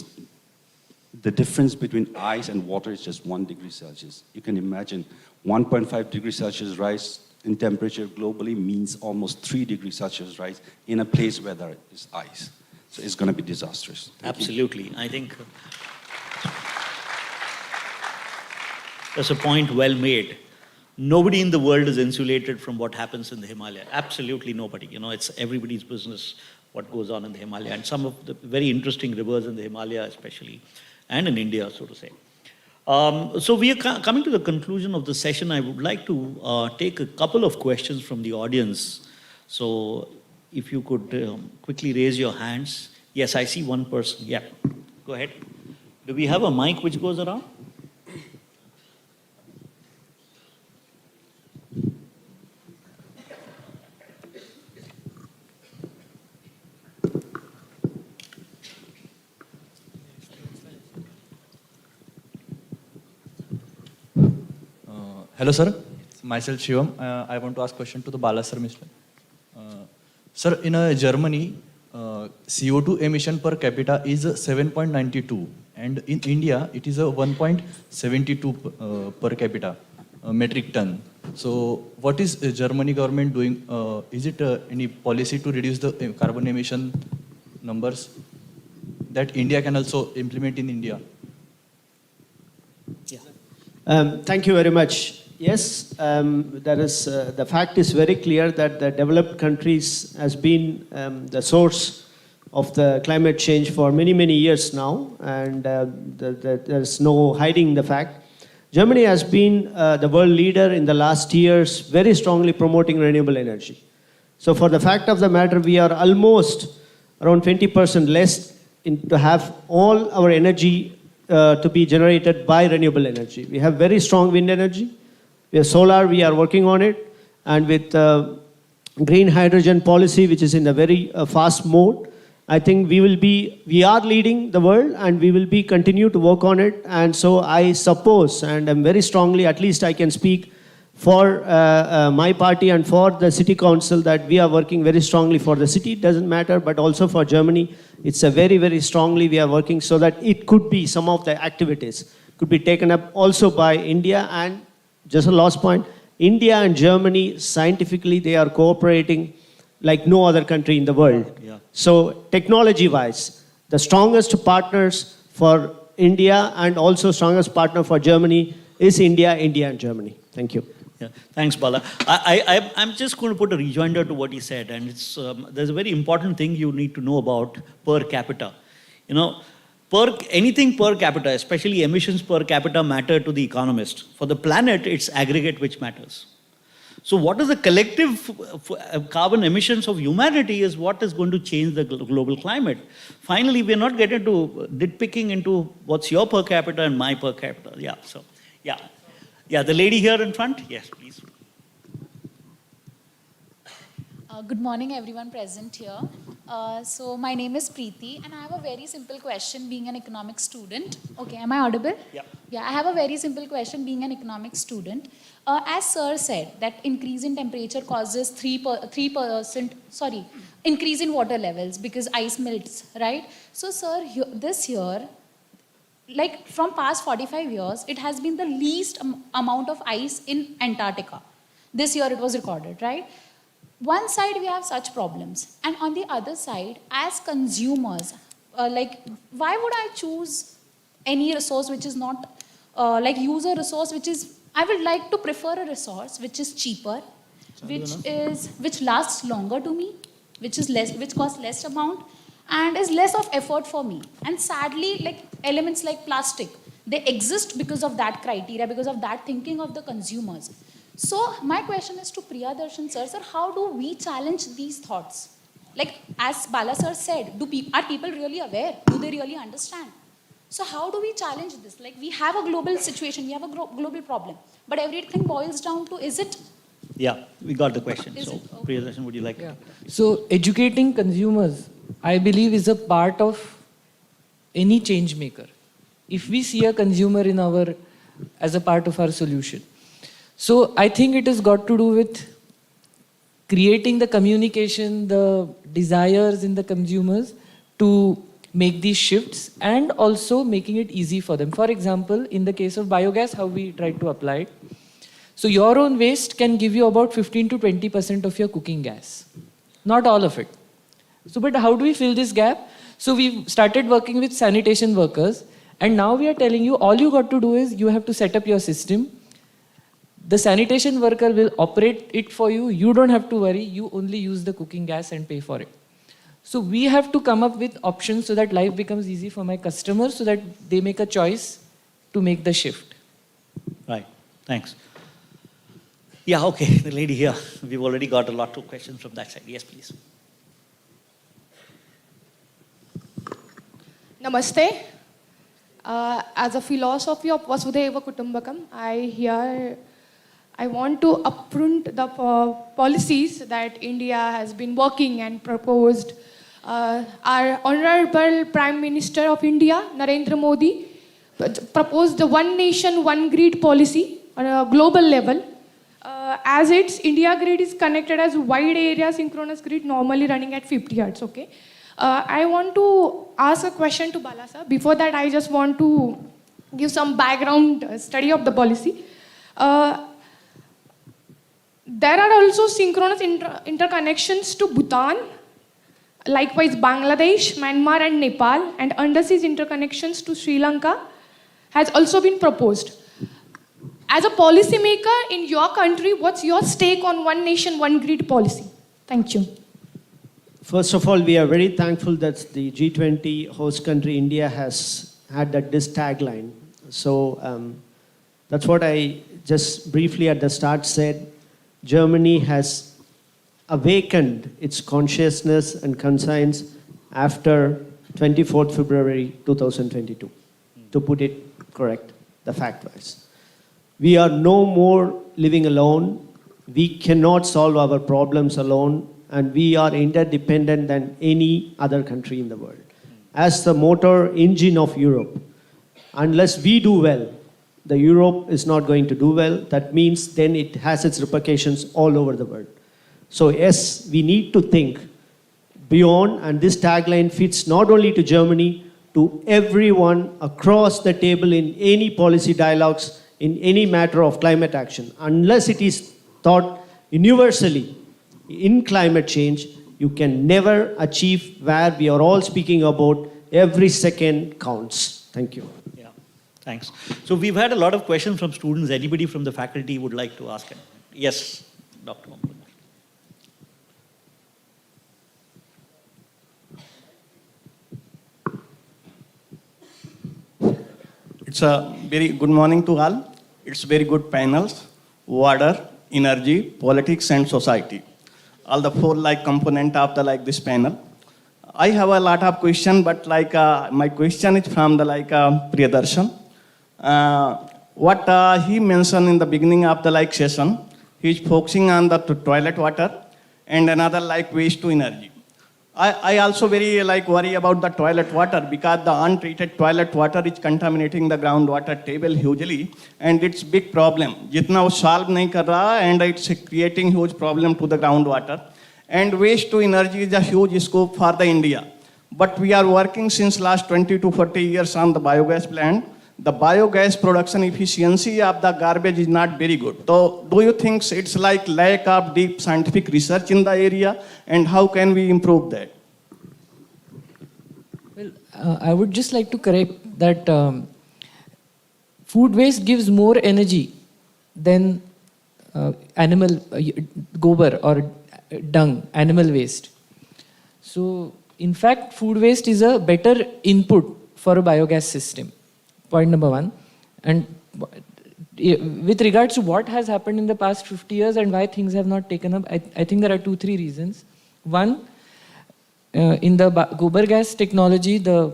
The difference between ice and water is just 1 degree Celsius. You can imagine 1.5 degrees Celsius rise in temperature globally means almost 3 degrees Celsius rise in a place where there is ice. So it's going to be disastrous. Thank you. Absolutely. I think that's a point well made. Nobody in the world is insulated from what happens in the Himalaya. Absolutely nobody. You know, it's everybody's business what goes on in the Himalaya. And some of the very interesting rivers in the Himalaya especially, and in India, so to say. So we are coming to the conclusion of the session. I would like to take a couple of questions from the audience. So if you could quickly raise your hands. Yes, I see one person. Yeah, go ahead. Do we have a mic which goes around? Hello, sir. Myself, Shivam. I want to ask a question to the Bala, sir, Mr. Sir, in Germany, CO2 emission per capita is 7.92, and in India, it is 1.72 per capita metric ton. So, what is Germany government doing? Is it any policy to reduce the carbon emission numbers that India can also implement in India? Yeah. Thank you very much. Yes, there is, the fact is very clear that the developed countries has been the source of the climate change for many, many years now, and there's no hiding the fact. Germany has been the world leader in the last years, very strongly promoting renewable energy. So for the fact of the matter, we are almost around 20% less to have all our energy to be generated by renewable energy. We have very strong wind energy. We have solar, we are working on it. And with green hydrogen policy, which is in a very fast mode, I think we are leading the world, and we will be continue to work on it. And so I suppose, and I'm very strongly, at least I can speak for my party and for the city council, that we are working very strongly for the city. It doesn't matter, but also for Germany. It's a very, very strongly we are working so that it could be some of the activities could be taken up also by India. And just a last point, India and Germany, scientifically, they are cooperating like no other country in the world. Yeah. So technology-wise, the strongest partners for India and also strongest partner for Germany is India, India and Germany. Thank you. Yeah. Thanks, Bala. I'm just going to put a rejoinder to what he said, and it's there's a very important thing you need to know about per capita. You know, anything per capita, especially emissions per capita, matter to the economist. For the planet, it's aggregate which matters. So what is the collective carbon emissions of humanity is what is going to change the global climate. Finally, we're not getting to nitpicking into what's your per capita and my per capita. Yeah, so, yeah. Yeah, the lady here in front. Yes, please. Good morning, everyone present here. So my name is Preeti, and I have a very simple question being an economics student. Okay, am I audible? Yeah. Yeah, I have a very simple question being an economics student. As sir said, that increase in temperature causes 3%, increase in water levels because ice melts, right? So sir, this year, like from past 45 years, it has been the least amount of ice in Antarctica. This year it was recorded, right? One side we have such problems, and on the other side, as consumers, why would I choose any resource which is not, use a resource which is, I would like to prefer a resource which is cheaper, which lasts longer to me, which costs less amount, and is less of effort for me. And sadly, like elements like plastic, they exist because of that criteria, because of that thinking of the consumers. So my question is to Priyadarshan sir, how do we challenge these thoughts? Like as Bala sir said, are people really aware? Do they really understand? So how do we challenge this? Like we have a global situation, we have a global problem, but everything boils down to, is it? Yeah, we got the question. Is so it? Okay. Priyadarshan, would you like to? So educating consumers, I believe, is a part of any change maker. If we see a consumer in as a part of our solution. So I think it has got to do with creating the communication, the desires in the consumers to make these shifts and also making it easy for them. For example, in the case of biogas, how we try to apply it. So your own waste can give you about 15 to 20% of your cooking gas. Not all of it. So, but how do we fill this gap? So we started working with sanitation workers, and now we are telling you, all you got to do is you have to set up your system. The sanitation worker will operate it for you. You don't have to worry. You only use the cooking gas and pay for it. So we have to come up with options so that life becomes easy for my customers, so that they make a choice to make the shift. Right, thanks. Yeah, okay, the lady here. We've already got a lot of questions from that side. Yes, please. Namaste. As a philosophy of Vasudhaiva Kutumbakam, I want to uproot the policies that India has been working and proposed. Our Honorable Prime Minister of India, Narendra Modi, proposed the one nation, one grid policy on a global level. As its India grid is connected as wide area synchronous grid, normally running at 50 Hz, okay? I want to ask a question to Bala sir. Before that, I just want to give some background study of the policy. There are also synchronous interconnections to Bhutan, likewise Bangladesh, Myanmar and Nepal, and underseas interconnections to Sri Lanka has also been proposed. As a policy maker in your country, what's your stake on one nation, one grid policy? Thank you. First of all, we are very thankful that the G20 host country, India, has had this tagline. So that's what I just briefly at the start said. Germany has awakened its consciousness and conscience after 24th February 2022, to put it correct, the fact-wise. We are no more living alone. We cannot solve our problems alone, and we are interdependent than any other country in the world. As the motor engine of Europe, unless we do well, the Europe is not going to do well. That means then it has its repercussions all over the world. So yes, we need to think beyond, and this tagline fits not only to Germany, to everyone across the table in any policy dialogues, in any matter of climate action. Unless it is thought universally in climate change, you can never achieve where we are all speaking about every second counts. Thank you. Yeah, thanks. So we've had a lot of questions from students. Anybody from the faculty would like to ask him? Yes, Dr. Hon'ble. It's a very good morning to all. It's very good panels, water, energy, politics and society. All the four component of this panel. I have a lot of question, but my question is from the Priyadarshan. What he mentioned in the beginning of the session, he is focusing on the toilet water and another waste to energy. I also very worry about the toilet water, because the untreated toilet water is contaminating the groundwater table hugely, and it's big problem. Jitna wo solve nahi kar raha, and it's creating huge problem to the groundwater. And waste to energy is a huge scope for the India. But we are working since last 20 to 40 years on the biogas plant. The biogas production efficiency of the garbage is not very good. So do you think it's lack of deep scientific research in the area, and how can we improve that? Well, I would just like to correct that food waste gives more energy than animal gobar or dung, animal waste. So in fact, food waste is a better input for a biogas system. Point number one. And with regards to what has happened in the past 50 years and why things have not taken up, I think there are 2-3 reasons. One, in the gobar gas technology, the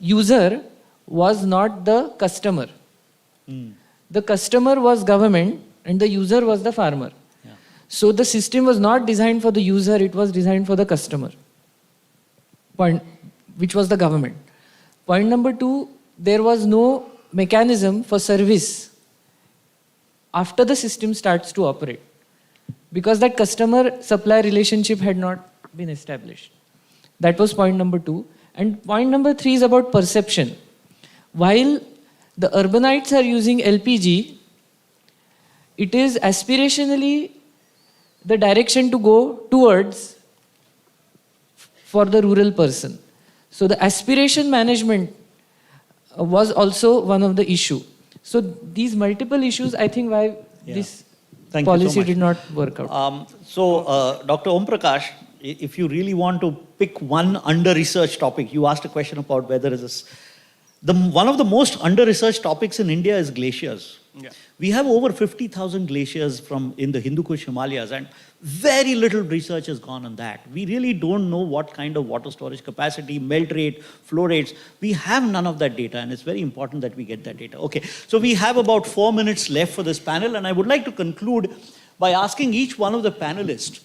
user was not the customer. The customer was government and the user was the farmer. Yeah. So the system was not designed for the user, it was designed for the customer. Point, which was the government. Point number 2, there was no mechanism for service after the system starts to operate, because that customer-supply relationship had not been established. That was point number 2. And point number 3 is about perception. While the urbanites are using LPG, it is aspirationally the direction to go towards for the rural person. So the aspiration management was also one of the issue. So these multiple issues, I think, why this Thank you so policy much. did not work out. Dr. Om Prakash, if you really want to pick one under-researched topic, you asked a question about whether it is one of the most under-researched topics in India is glaciers. Yeah. We have over 50,000 glaciers in the Hindu Kush Himalayas, and very little research has gone on that. We really don't know what kind of water storage capacity, melt rate, flow rates. We have none of that data, and it's very important that we get that data. Okay, so we have about 4 minutes left for this panel, and I would like to conclude by asking each one of the panelists,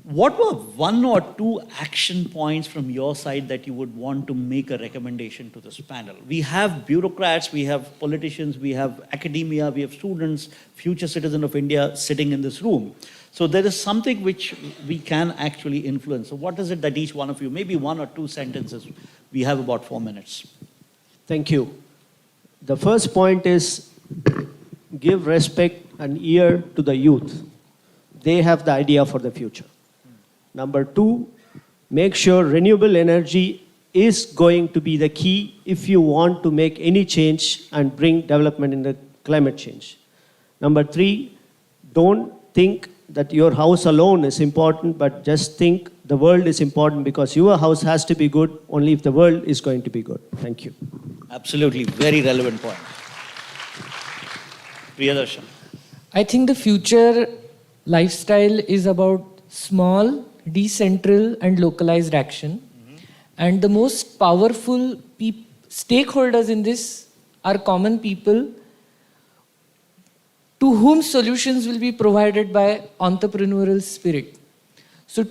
what were 1 or 2 action points from your side that you would want to make a recommendation to this panel? We have bureaucrats, we have politicians, we have academia, we have students, future citizens of India sitting in this room. So there is something which we can actually influence. So what is it that each one of you, maybe 1 or 2 sentences, we have about 4 minutes. Thank you. The first point is give respect and ear to the youth. They have the idea for the future. Number 2, make sure renewable energy is going to be the key if you want to make any change and bring development in the climate change. Number 3, don't think that your house alone is important, but just think the world is important, because your house has to be good only if the world is going to be good. Thank you. Absolutely, very relevant point. Priyadarshan. I think the future lifestyle is about small, decentral and localized action. And the most powerful stakeholders in this are common people to whom solutions will be provided by entrepreneurial spirit. So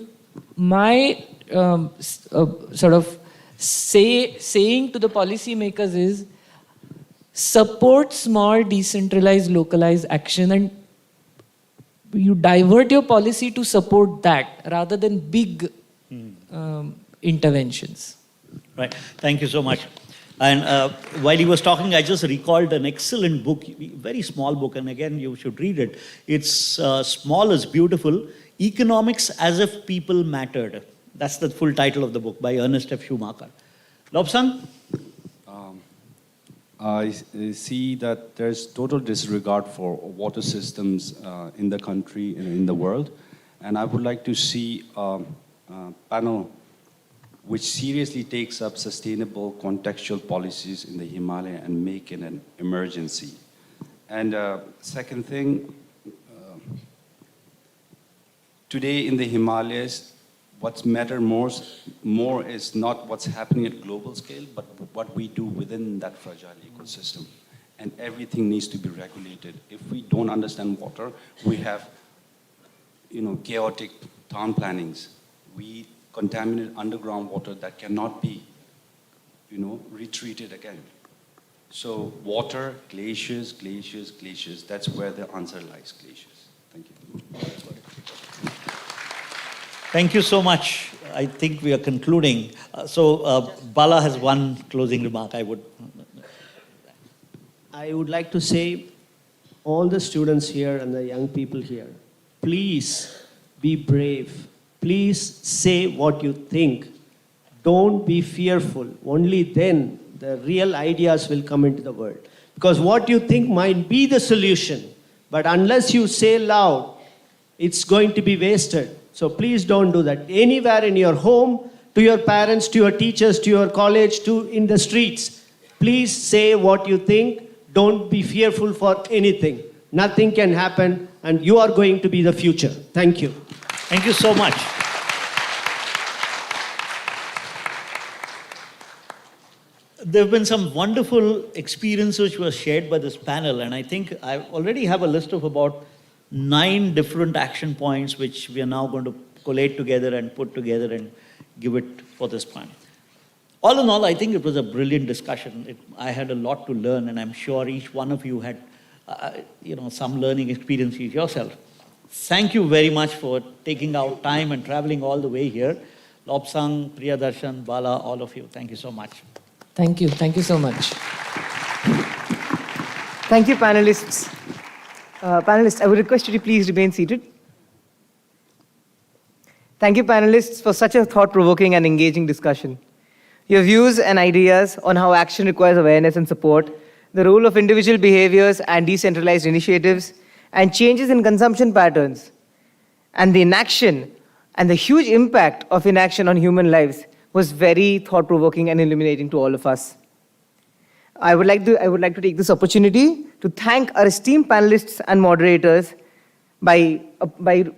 my sort of saying to the policymakers is support small, decentralized, localized action, and you divert your policy to support that rather than big interventions. Right. Thank you so much. And while he was talking, I just recalled an excellent book, very small book, and again, you should read it. It's Small is Beautiful, Economics as If People Mattered. That's the full title of the book by Ernest F. Schumacher. Lobsang? I see that there's total disregard for water systems in the country and in the world. And I would like to see a panel which seriously takes up sustainable contextual policies in the Himalaya and make it an emergency. And second thing, today in the Himalayas, what's matter more is not what's happening at global scale, but what we do within that fragile ecosystem. And everything needs to be regulated. If we don't understand water, we have, chaotic town plannings. We contaminate underground water that cannot be, retreated again. So water, glaciers, glaciers, glaciers. That's where the answer lies, glaciers. Thank you. Thank you so much. I think we are concluding. Bala has one closing remark I would like to say, all the students here and the young people here, please be brave. Please say what you think. Don't be fearful. Only then the real ideas will come into the world. Because what you think might be the solution, but unless you say loud, it's going to be wasted. So please don't do that. Anywhere in your home, to your parents, to your teachers, to your college, in the streets, please say what you think. Don't be fearful for anything. Nothing can happen, and you are going to be the future. Thank you. Thank you so much. There have been some wonderful experiences which were shared by this panel, and I think I already have a list of about 9 different action points which we are now going to collate together and put together and give it for this point. All in all, I think it was a brilliant discussion. I had a lot to learn, and I'm sure each one of you had some learning experiences yourself. Thank you very much for taking out time and traveling all the way here. Lobsang, Priyadarshan, Bala, all of you, thank you so much. Thank you. Thank you so much. Thank you, panelists. Panelists, I would request you to please remain seated. Thank you, panelists, for such a thought-provoking and engaging discussion. Your views and ideas on how action requires awareness and support, the role of individual behaviors and decentralized initiatives, and changes in consumption patterns, and the inaction and the huge impact of inaction on human lives was very thought-provoking and illuminating to all of us. I would like to take this opportunity to thank our esteemed panelists and moderators by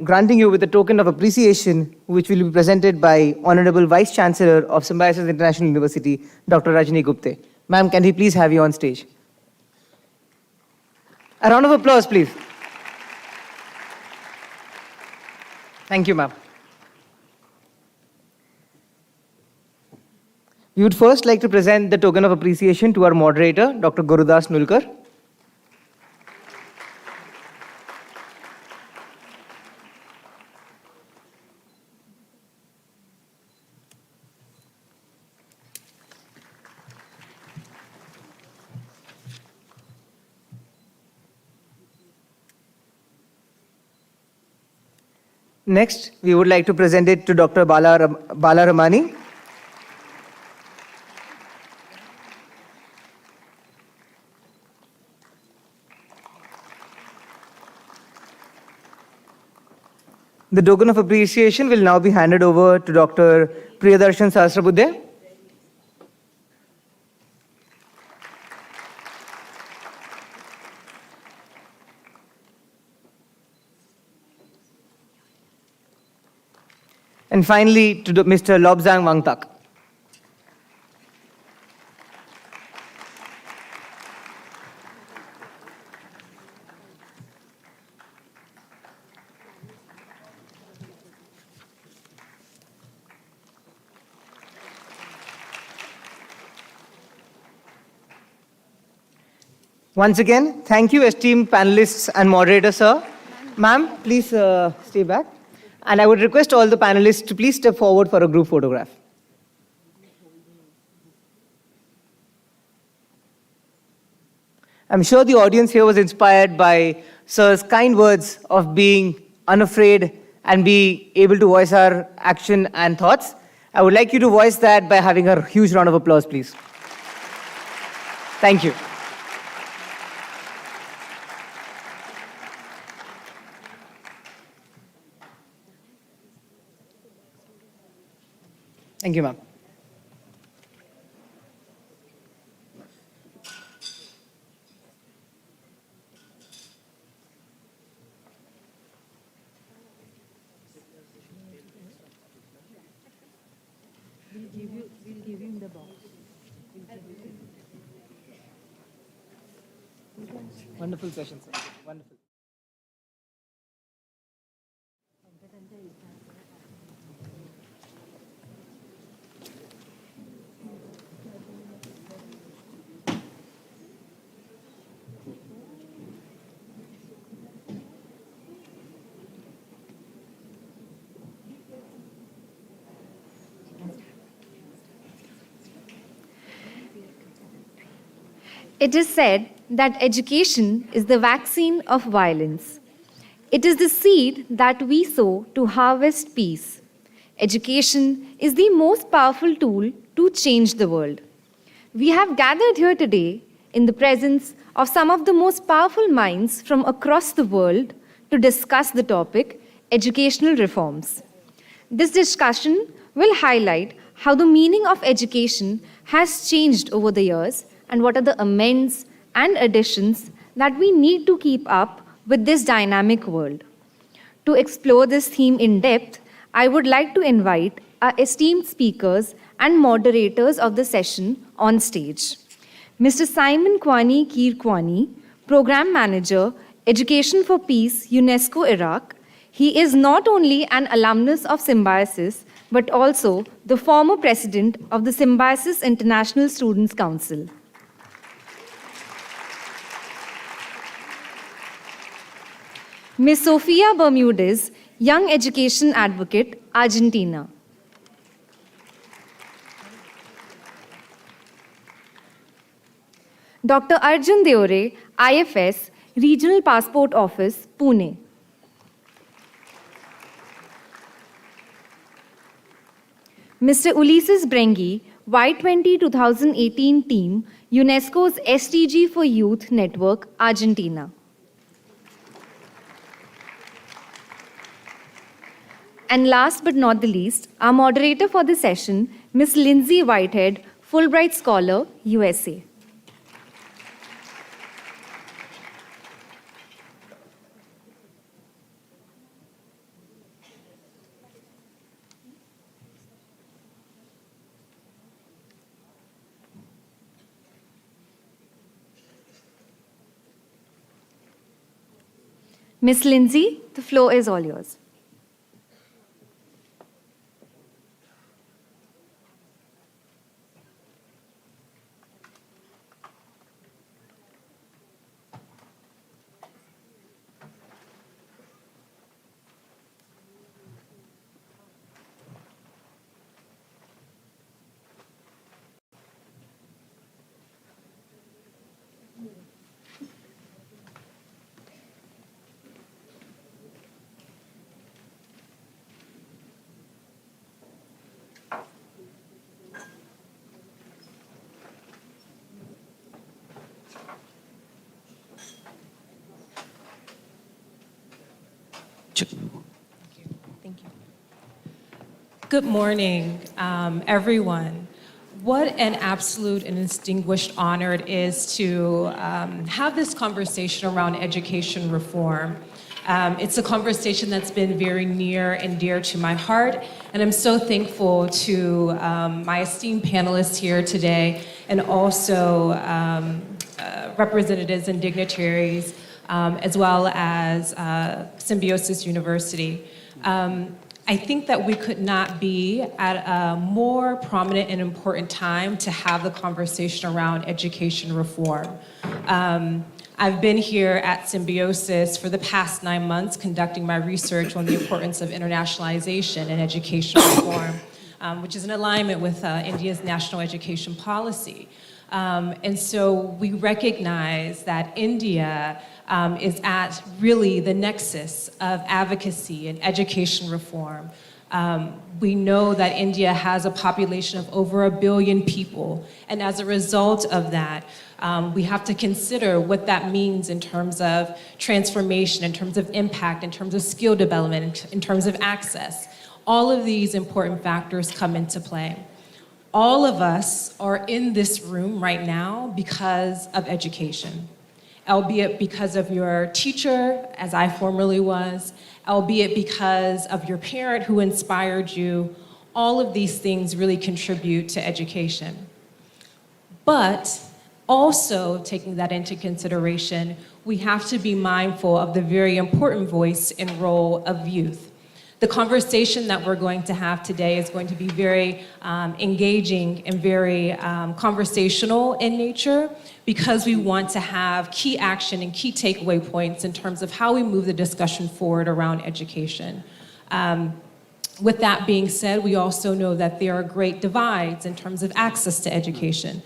granting you with a token of appreciation, which will be presented by Honorable Vice Chancellor of Symbiosis International University, Dr. Rajni Gupte. Ma'am, can we please have you on stage? A round of applause, please. Thank you, ma'am. We would first like to present the token of appreciation to our moderator, Dr. Gurudas Nulkar. Next, we would like to present it to Dr. Bala Ramani. The token of appreciation will now be handed over to Dr. Priyadarshan Sahasrabudhe. And finally, to Mr. Lobsang Wangtak. Once again, thank you, esteemed panelists and moderator, sir. Ma'am, please stay back. And I would request all the panelists to please step forward for a group photograph. I'm sure the audience here was inspired by sir's kind words of being unafraid and be able to voice our action and thoughts. I would like you to voice that by having a huge round of applause, please. Thank you. Thank you, ma'am. We'll give him the box. Wonderful session, sir. Wonderful. It is said that education is the vaccine of violence. It is the seed that we sow to harvest peace. Education is the most powerful tool to change the world. We have gathered here today in the presence of some of the most powerful minds from across the world to discuss the topic, educational reforms. This discussion will highlight how the meaning of education has changed over the years and what are the amends and additions that we need to keep up with this dynamic world. To explore this theme in depth, I would like to invite our esteemed speakers and moderators of the session on stage. Mr. Simon Kwani Kirkwani, Program Manager, Education for Peace, UNESCO Iraq. He is not only an alumnus of Symbiosis, but also the former president of the Symbiosis International Students Council. Ms. Sofia Bermudez, Young Education Advocate, Argentina. Dr. Arjun Deore, IFS, Regional Passport Office, Pune. Mr. Ulysses Brengi, Y20 2018 Team, UNESCO's SDG for Youth Network, Argentina. And last but not the least, our moderator for the session, Ms. Lindsay Whitehead, Fulbright Scholar, USA. Ms. Lindsay, the floor is all yours. Thank you. Good morning, everyone. What an absolute and distinguished honor it is to have this conversation around education reform. It's a conversation that's been very near and dear to my heart, and I'm so thankful to my esteemed panelists here today, and also representatives and dignitaries, as well as Symbiosis University. I think that we could not be at a more prominent and important time to have the conversation around education reform. I've been here at Symbiosis for the past 9 months conducting my research on the importance of internationalization and education reform, which is in alignment with India's national education policy. And so we recognize that India is at really the nexus of advocacy and education reform. We know that India has a population of over 1 billion people, and as a result of that, we have to consider what that means in terms of transformation, in terms of impact, in terms of skill development, in terms of access. All of these important factors come into play. All of us are in this room right now because of education, albeit because of your teacher, as I formerly was, albeit because of your parent who inspired you. All of these things really contribute to education. But also, taking that into consideration, we have to be mindful of the very important voice and role of youth. The conversation that we're going to have today is going to be very engaging and very conversational in nature, because we want to have key action and key takeaway points in terms of how we move the discussion forward around education. With that being said, we also know that there are great divides in terms of access to education.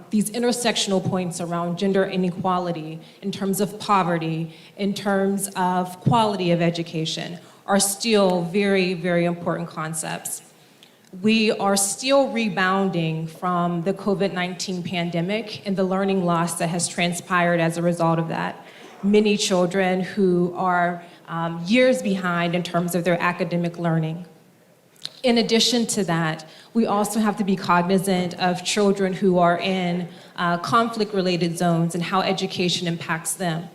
These intersectional points around gender inequality, in terms of poverty, in terms of quality of education, are still very, very important concepts. We are still rebounding from the COVID-19 pandemic and the learning loss that has transpired as a result of that. Many children who are years behind in terms of their academic learning. In addition to that, we also have to be cognizant of children who are in conflict-related zones and how education impacts them.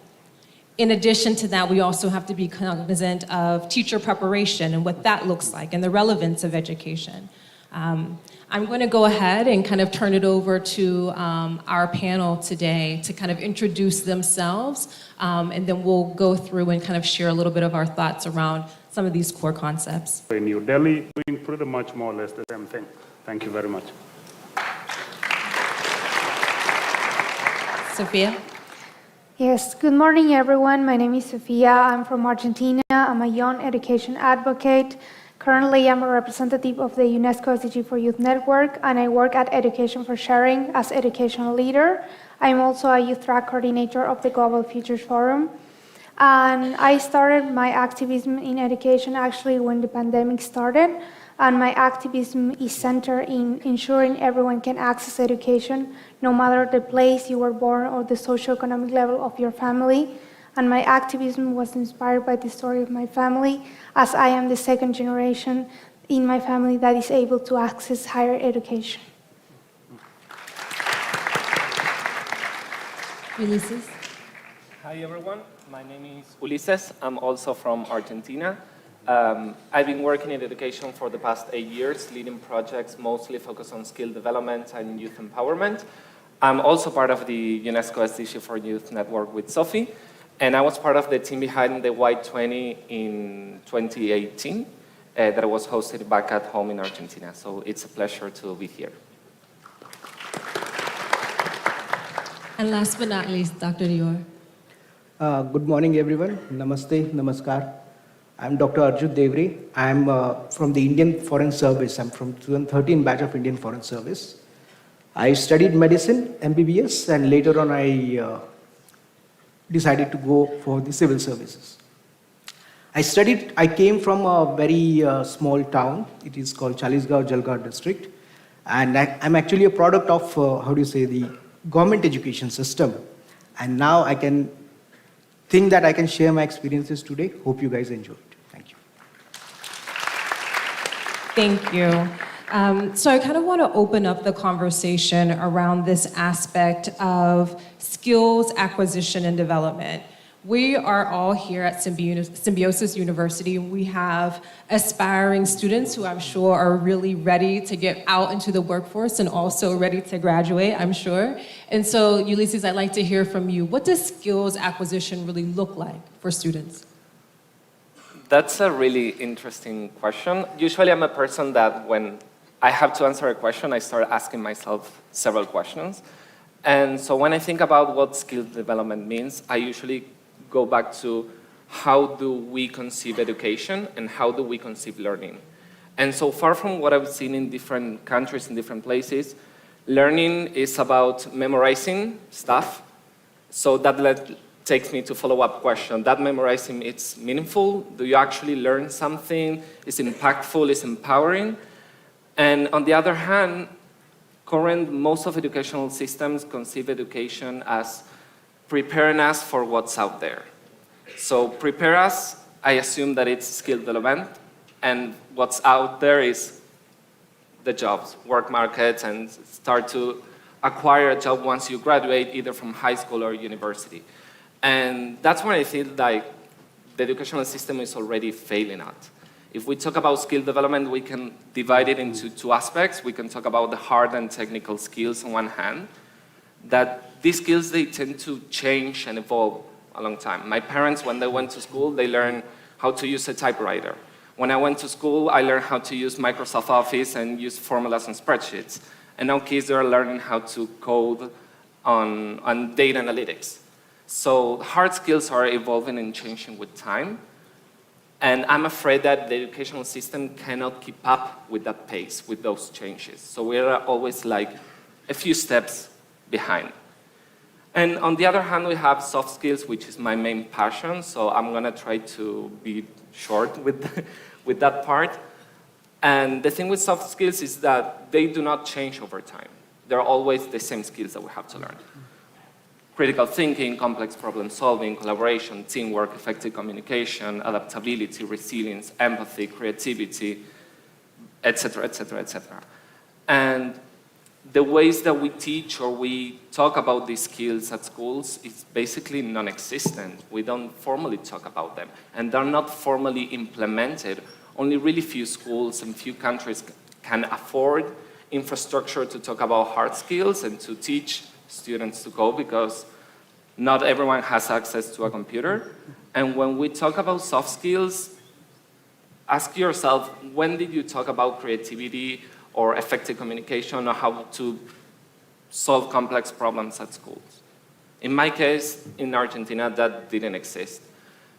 In addition to that, we also have to be cognizant of teacher preparation and what that looks like and the relevance of education. I'm going to go ahead and kind of turn it over to our panel today to kind of introduce themselves, and then we'll go through and kind of share a little bit of our thoughts around some of these core concepts. In New Delhi, doing pretty much more or less the same thing. Thank you very much. Sophia? Yes, good morning, everyone. My name is Sophia. I'm from Argentina. I'm a young education advocate. Currently, I'm a representative of the UNESCO SDG for Youth Network, and I work at Education for Sharing as educational leader. I'm also a youth track coordinator of the Global Futures Forum. And I started my activism in education actually when the pandemic started. And my activism is centered in ensuring everyone can access education, no matter the place you were born or the socioeconomic level of your family. And my activism was inspired by the story of my family, as I am the second generation in my family that is able to access higher education. Ulysses? Hi, everyone. My name is Ulises. I'm also from Argentina. I've been working in education for the past 8 years, leading projects mostly focused on skill development and youth empowerment. I'm also part of the UNESCO SDG for Youth Network with Sophie, and I was part of the team behind the Y20 in 2018 that was hosted back at home in Argentina. So it's a pleasure to be here. And last but not least, Dr. Dior. Good morning, everyone. Namaste, namaskar. I'm Dr. Arjun Devri. I'm from the Indian Foreign Service. I'm from 2013 batch of Indian Foreign Service. I studied medicine, MBBS, and later on I decided to go for the civil services. I came from a very small town. It is called Chalisgaon, Jalgaon district. And I'm actually a product of, the government education system. And now I can think that I can share my experiences today. Hope you guys enjoy it. Thank you. Thank you. So I kind of want to open up the conversation around this aspect of skills acquisition and development. We are all here at Symbiosis University. We have aspiring students who I'm sure are really ready to get out into the workforce and also ready to graduate, I'm sure. And so, Ulysses, I'd like to hear from you. What does skills acquisition really look like for students? That's a really interesting question. Usually I'm a person that when I have to answer a question, I start asking myself several questions. And so when I think about what skill development means, I usually go back to how do we conceive education and how do we conceive learning. And so far from what I've seen in different countries, in different places, learning is about memorizing stuff. So that takes me to follow-up question. That memorizing, it's meaningful? Do you actually learn something? Is it impactful? Is it empowering? And on the other hand, most of educational systems conceive education as preparing us for what's out there. So prepare us, I assume that it's skill development, and what's out there is the jobs, work markets, and start to acquire a job once you graduate, either from high school or university. And that's when I feel like the educational system is already failing at. If we talk about skill development, we can divide it into two aspects. We can talk about the hard and technical skills on one hand, that these skills, they tend to change and evolve a long time. My parents, when they went to school, they learned how to use a typewriter. When I went to school, I learned how to use Microsoft Office and use formulas and spreadsheets. And now kids are learning how to code on data analytics. So hard skills are evolving and changing with time. And I'm afraid that the educational system cannot keep up with that pace, with those changes. So we're always like a few steps behind. And on the other hand, we have soft skills, which is my main passion. So I'm going to try to be short with that part. And the thing with soft skills is that they do not change over time. They're always the same skills that we have to learn. Critical thinking, complex problem solving, collaboration, teamwork, effective communication, adaptability, resilience, empathy, creativity, etc., etc., etc. And the ways that we teach or we talk about these skills at schools is basically non-existent. We don't formally talk about them, and they're not formally implemented. Only really few schools and few countries can afford infrastructure to talk about hard skills and to teach students to code, because not everyone has access to a computer. And when we talk about soft skills, ask yourself, when did you talk about creativity or effective communication or how to solve complex problems at schools? In my case, in Argentina, that didn't exist.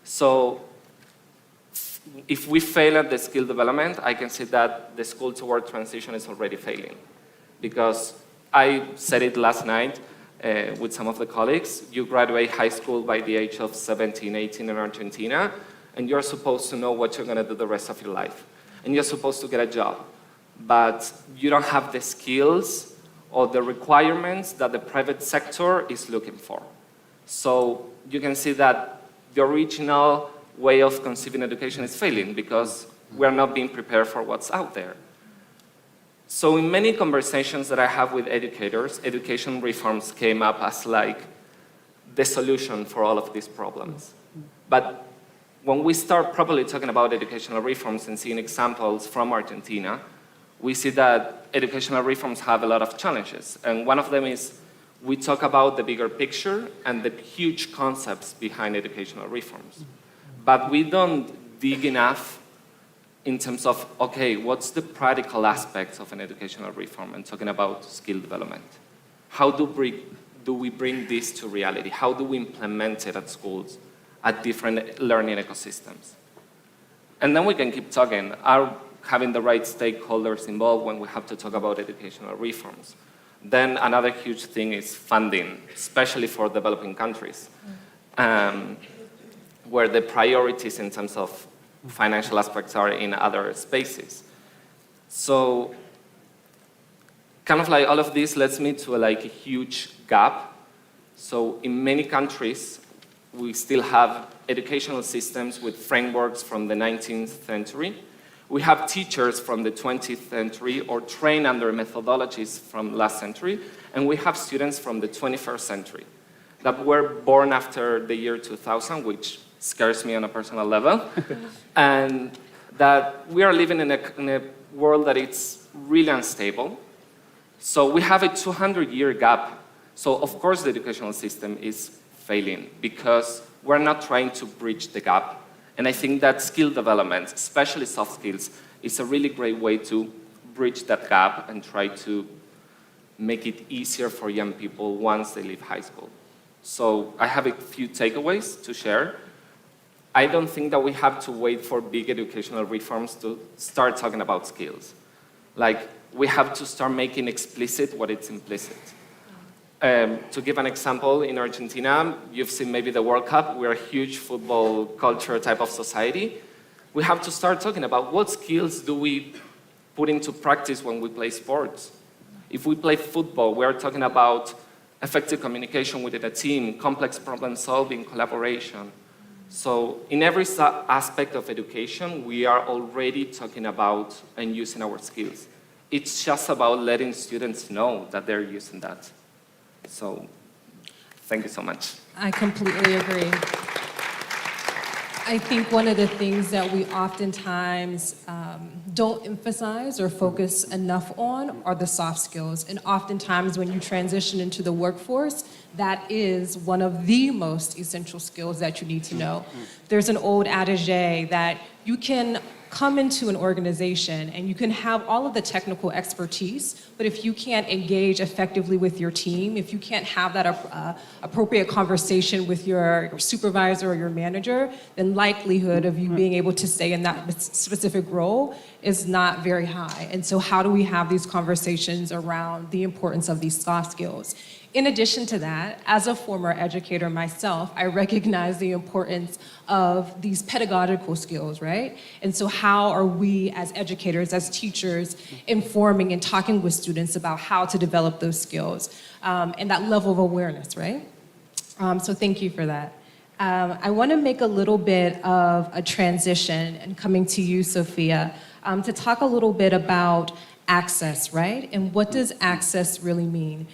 So if we fail at the skill development, I can say that the school toward transition is already failing. Because I said it last night with some of the colleagues, you graduate high school by the age of 17, 18 in Argentina, and you're supposed to know what you're going to do the rest of your life. And you're supposed to get a job. But you don't have the skills or the requirements that the private sector is looking for. So you can see that the original way of conceiving education is failing because we're not being prepared for what's out there. So in many conversations that I have with educators, education reforms came up as like the solution for all of these problems. But when we start properly talking about educational reforms and seeing examples from Argentina, we see that educational reforms have a lot of challenges. And one of them is we talk about the bigger picture and the huge concepts behind educational reforms. But we don't dig enough in terms of, okay, what's the practical aspects of an educational reform and talking about skill development? How do we bring this to reality? How do we implement it at schools, at different learning ecosystems? And then we can keep talking. Are having the right stakeholders involved when we have to talk about educational reforms? Then another huge thing is funding, especially for developing countries, where the priorities in terms of financial aspects are in other spaces. So kind of like all of this leads me to like a huge gap. So in many countries, we still have educational systems with frameworks from the 19th century. We have teachers from the 20th century or trained under methodologies from last century, and we have students from the 21st century that were born after the year 2000, which scares me on a personal level, and that we are living in a world that it's really unstable. So we have a 200-year gap. So of course the educational system is failing because we're not trying to bridge the gap. And I think that skill development, especially soft skills, is a really great way to bridge that gap and try to make it easier for young people once they leave high school. So I have a few takeaways to share. I don't think that we have to wait for big educational reforms to start talking about skills. Like, we have to start making explicit what is implicit. To give an example, in Argentina, you've seen maybe the World Cup. We're a huge football culture type of society. We have to start talking about what skills do we put into practice when we play sports. If we play football, we're talking about effective communication within a team, complex problem solving, collaboration. So in every aspect of education, we are already talking about and using our skills. It's just about letting students know that they're using that. So, thank you so much. I completely agree. I think one of the things that we oftentimes don't emphasize or focus enough on are the soft skills. And oftentimes when you transition into the workforce, that is one of the most essential skills that you need to know. There's an old adage that you can come into an organization and you can have all of the technical expertise, but if you can't engage effectively with your team, if you can't have that appropriate conversation with your supervisor or your manager, then likelihood of you being able to stay in that specific role is not very high. And so how do we have these conversations around the importance of these soft skills? In addition to that, as a former educator myself, I recognize the importance of these pedagogical skills, right? And so how are we as educators, as teachers, informing and talking with students about how to develop those skills and that level of awareness, right? So thank you for that. I want to make a little bit of a transition and coming to you, Sophia, to talk a little bit about access, right? And what does access really mean?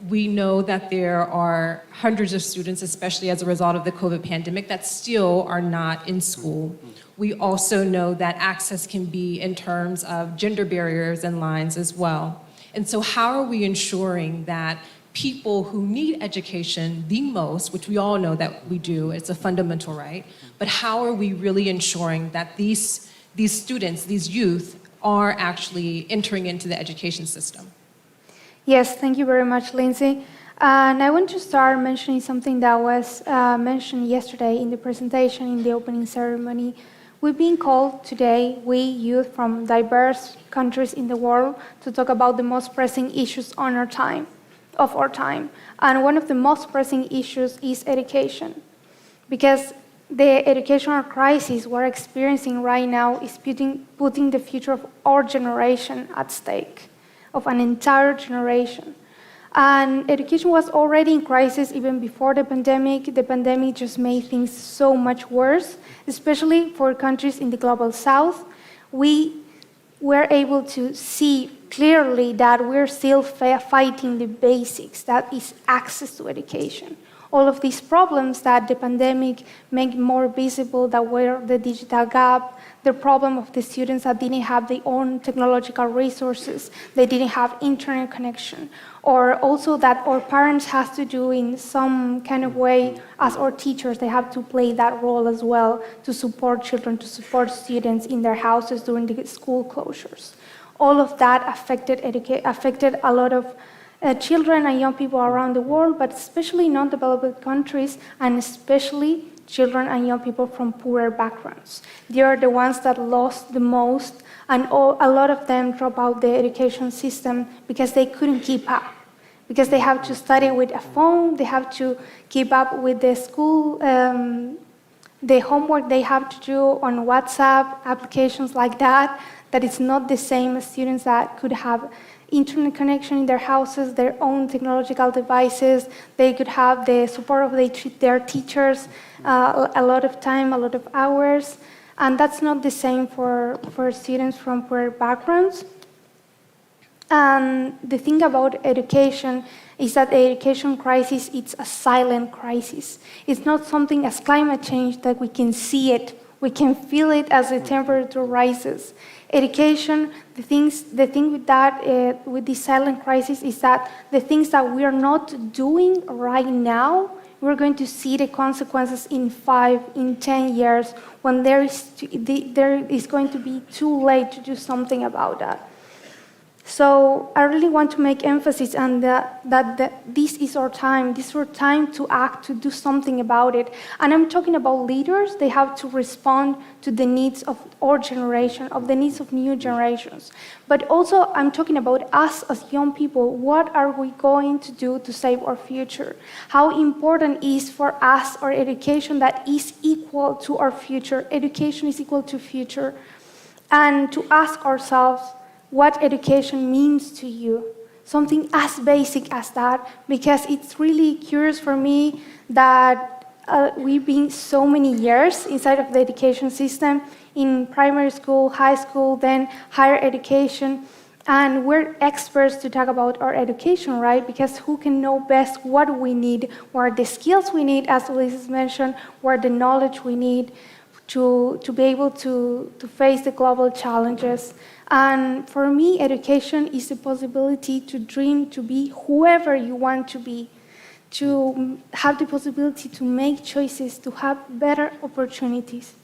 We know that there are hundreds of students, especially as a result of the COVID pandemic, that still are not in school. We also know that access can be in terms of gender barriers and lines as well. And so how are we ensuring that people who need education the most, which we all know that we do, it's a fundamental right, but how are we really ensuring that these students, these youth, are actually entering into the education system? Yes, thank you very much, Lindsay. And I want to start mentioning something that was mentioned yesterday in the presentation, in the opening ceremony. We've been called today, we youth from diverse countries in the world, to talk about the most pressing issues of our time. And one of the most pressing issues is education. Because the educational crisis we're experiencing right now is putting the future of our generation at stake, of an entire generation. And education was already in crisis even before the pandemic. The pandemic just made things so much worse, especially for countries in the global south. We were able to see clearly that we're still fighting the basics, that is access to education. All of these problems that the pandemic made more visible, that were the digital gap, the problem of the students that didn't have their own technological resources, they didn't have internet connection, or also that our parents have to do in some kind of way, as our teachers, they have to play that role as well to support children, to support students in their houses during the school closures. All of that affected a lot of children and young people around the world, but especially non-developed countries, and especially children and young people from poorer backgrounds. They are the ones that lost the most, and a lot of them drop out the education system because they couldn't keep up. Because they have to study with a phone, they have to keep up with the school, the homework they have to do on WhatsApp, applications like that, that it's not the same as students that could have internet connection in their houses, their own technological devices. They could have the support of their teachers a lot of time, a lot of hours. And that's not the same for students from poor backgrounds. And the thing about education is that the education crisis, it's a silent crisis. It's not something as climate change that we can see it, we can feel it as the temperature rises. Education, the thing with that, with this silent crisis, is that the things that we are not doing right now, we're going to see the consequences in 5, in 10 years, when there is going to be too late to do something about that. So I really want to make emphasis on that this is our time. This is our time to act, to do something about it. And I'm talking about leaders. They have to respond to the needs of our generation, of the needs of new generations. But also I'm talking about us as young people. What are we going to do to save our future? How important is for us our education that is equal to our future? Education is equal to future. And to ask ourselves, what education means to you. Something as basic as that, because it's really curious for me that we've been so many years inside of the education system, in primary school, high school, then higher education, and we're experts to talk about our education, right? Because who can know best what we need, what are the skills we need, as Ulysses mentioned, what are the knowledge we need to be able to face the global challenges. And for me, education is the possibility to dream, to be whoever you want to be, to have the possibility to make choices, to have better opportunities.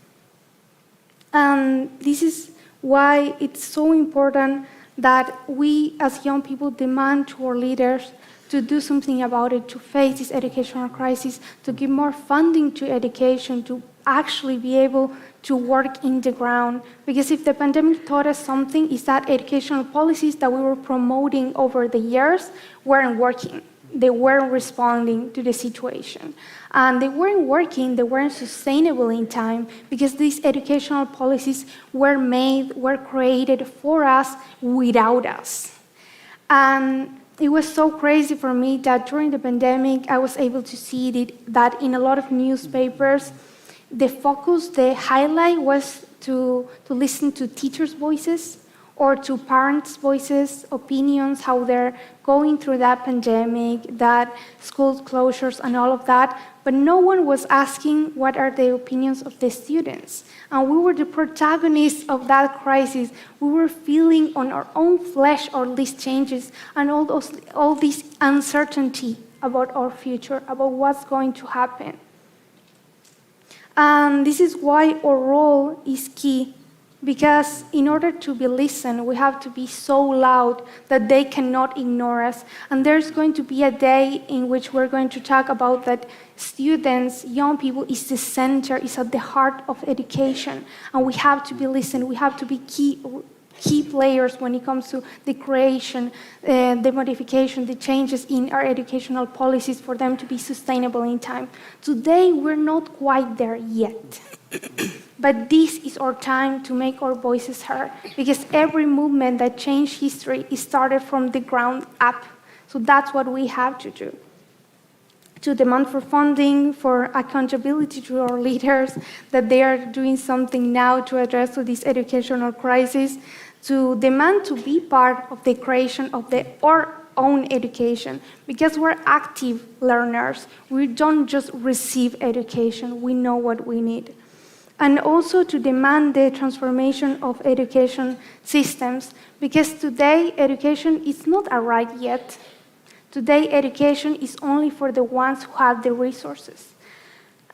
And this is why it's so important that we as young people demand to our leaders to do something about it, to face this educational crisis, to give more funding to education, to actually be able to work in the ground. Because if the pandemic taught us something, is that educational policies that we were promoting over the years weren't working. They weren't responding to the situation. And they weren't working, they weren't sustainable in time, because these educational policies were created for us without us. And it was so crazy for me that during the pandemic, I was able to see that in a lot of newspapers, the focus, the highlight was to listen to teachers' voices, or to parents' voices, opinions, how they're going through that pandemic, that school closures and all of that, but no one was asking what are the opinions of the students. And we were the protagonists of that crisis. We were feeling on our own flesh all these changes and all this uncertainty about our future, about what's going to happen. And this is why our role is key, because in order to be listened, we have to be so loud that they cannot ignore us. And there's going to be a day in which we're going to talk about that students, young people, is the center, is at the heart of education. And we have to be listened. We have to be key players when it comes to the creation, the modification, the changes in our educational policies for them to be sustainable in time. Today, we're not quite there yet. But this is our time to make our voices heard, because every movement that changed history is started from the ground up. So that's what we have to do. To demand for funding, for accountability to our leaders, that they are doing something now to address this educational crisis, to demand to be part of the creation of our own education, because we're active learners. We don't just receive education, we know what we need. And also to demand the transformation of education systems, because today education is not a right yet. Today education is only for the ones who have the resources.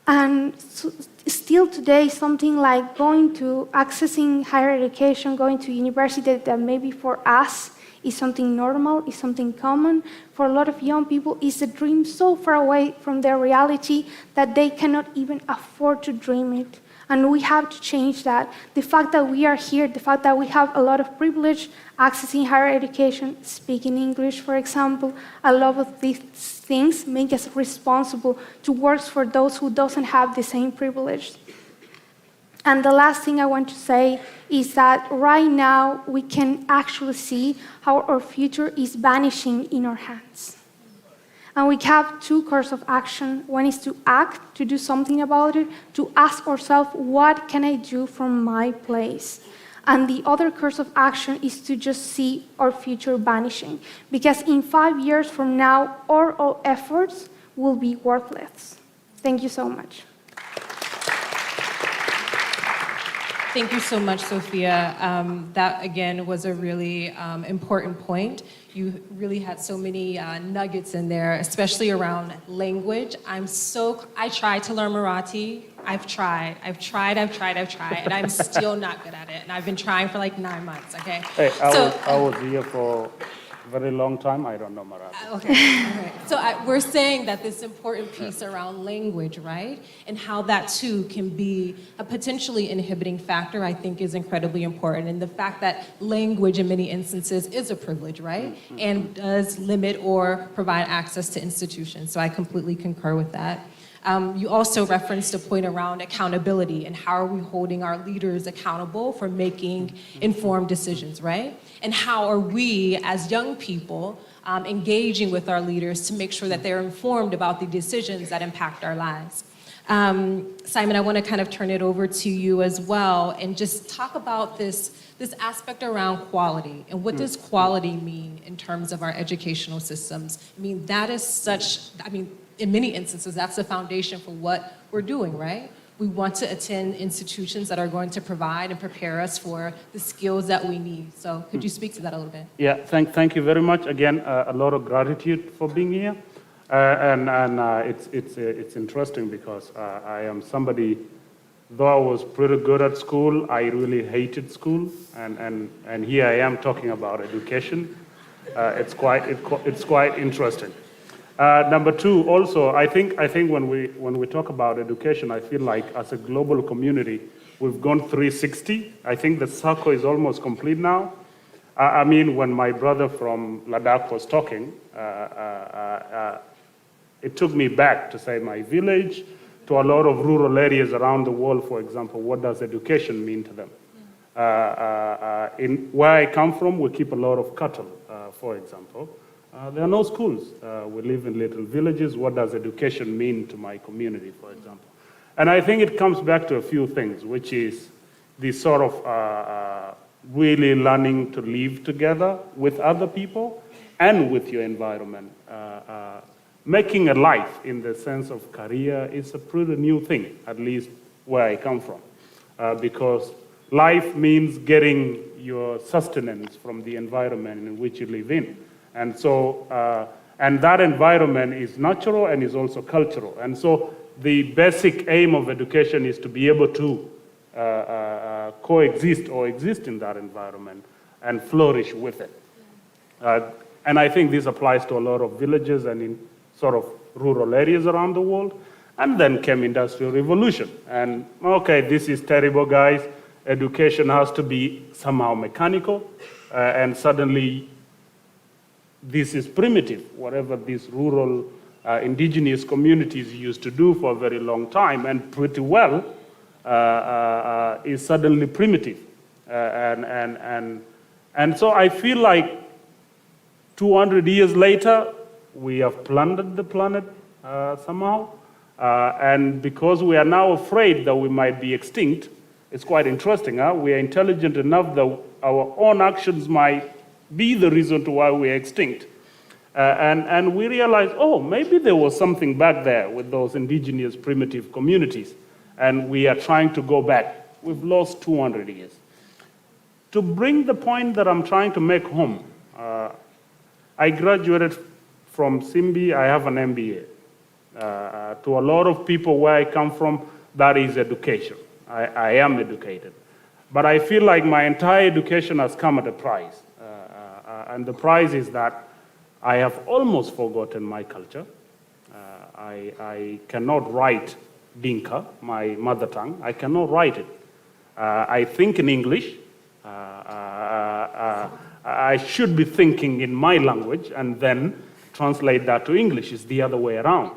And so still today, something like accessing higher education, going to university, that maybe for us is something normal, is something common. For a lot of young people, is a dream so far away from their reality that they cannot even afford to dream it. And we have to change that. The fact that we are here, the fact that we have a lot of privilege accessing higher education, speaking English, for example, a lot of these things make us responsible to work for those who doesn't have the same privilege. And the last thing I want to say is that right now we can actually see how our future is vanishing in our hands. And we have two courses of action. One is to act, to do something about it, to ask ourselves, what can I do from my place? And the other course of action is to just see our future vanishing. Because in 5 years from now, all our efforts will be worthless. Thank you so much. Thank you so much, Sophia. That, again, was a really important point. You really had so many nuggets in there, especially around language. I tried to learn Marathi. I've tried, and I'm still not good at it. And I've been trying for like 9 months, okay? Hey, I was here for a very long time. I don't know Marathi. Okay, all right. So we're saying that this important piece around language, right? And how that too can be a potentially inhibiting factor, I think is incredibly important. And the fact that language in many instances is a privilege, right? And does limit or provide access to institutions. So I completely concur with that. You also referenced a point around accountability and how are we holding our leaders accountable for making informed decisions, right? And how are we as young people engaging with our leaders to make sure that they're informed about the decisions that impact our lives. Simon, I want to kind of turn it over to you as well and just talk about this aspect around quality and what does quality mean in terms of our educational systems? I mean, that is in many instances, that's the foundation for what we're doing, right? We want to attend institutions that are going to provide and prepare us for the skills that we need. So could you speak to that a little bit? Yeah, thank you very much. Again, a lot of gratitude for being here. It's interesting because I am somebody, though I was pretty good at school, I really hated school. And here I am talking about education. It's quite interesting. Number two, also, I think when we talk about education, I feel like as a global community, we've gone 360. I think the circle is almost complete now. I mean, when my brother from Ladakh was talking, it took me back to say my village, to a lot of rural areas around the world, for example. What does education mean to them? In where I come from, we keep a lot of cattle, for example. There are no schools. We live in little villages. What does education mean to my community, for example? And I think it comes back to a few things, which is the sort of really learning to live together with other people and with your environment. Making a life in the sense of career is a pretty new thing, at least where I come from, because life means getting your sustenance from the environment in which you live in. And so, and that environment is natural and is also cultural. And so the basic aim of education is to be able to coexist or exist in that environment and flourish with it. And I think this applies to a lot of villages and in sort of rural areas around the world. And then came Industrial Revolution. And okay, this is terrible, guys. Education has to be somehow mechanical. And suddenly, this is primitive. Whatever these rural indigenous communities used to do for a very long time and pretty well is suddenly primitive. And so I feel like 200 years later, we have plundered the planet somehow. And because we are now afraid that we might be extinct, it's quite interesting. We are intelligent enough that our own actions might be the reason to why we are extinct. And we realize, oh, maybe there was something back there with those indigenous primitive communities. And we are trying to go back. We've lost 200 years. To bring the point that I'm trying to make home, I graduated from Simbi, I have an MBA. To a lot of people where I come from, that is education. I am educated. But I feel like my entire education has come at a price. And the price is that I have almost forgotten my culture. I cannot write Dinka, my mother tongue. I cannot write it. I think in English. I should be thinking in my language and then translate that to English. It's the other way around.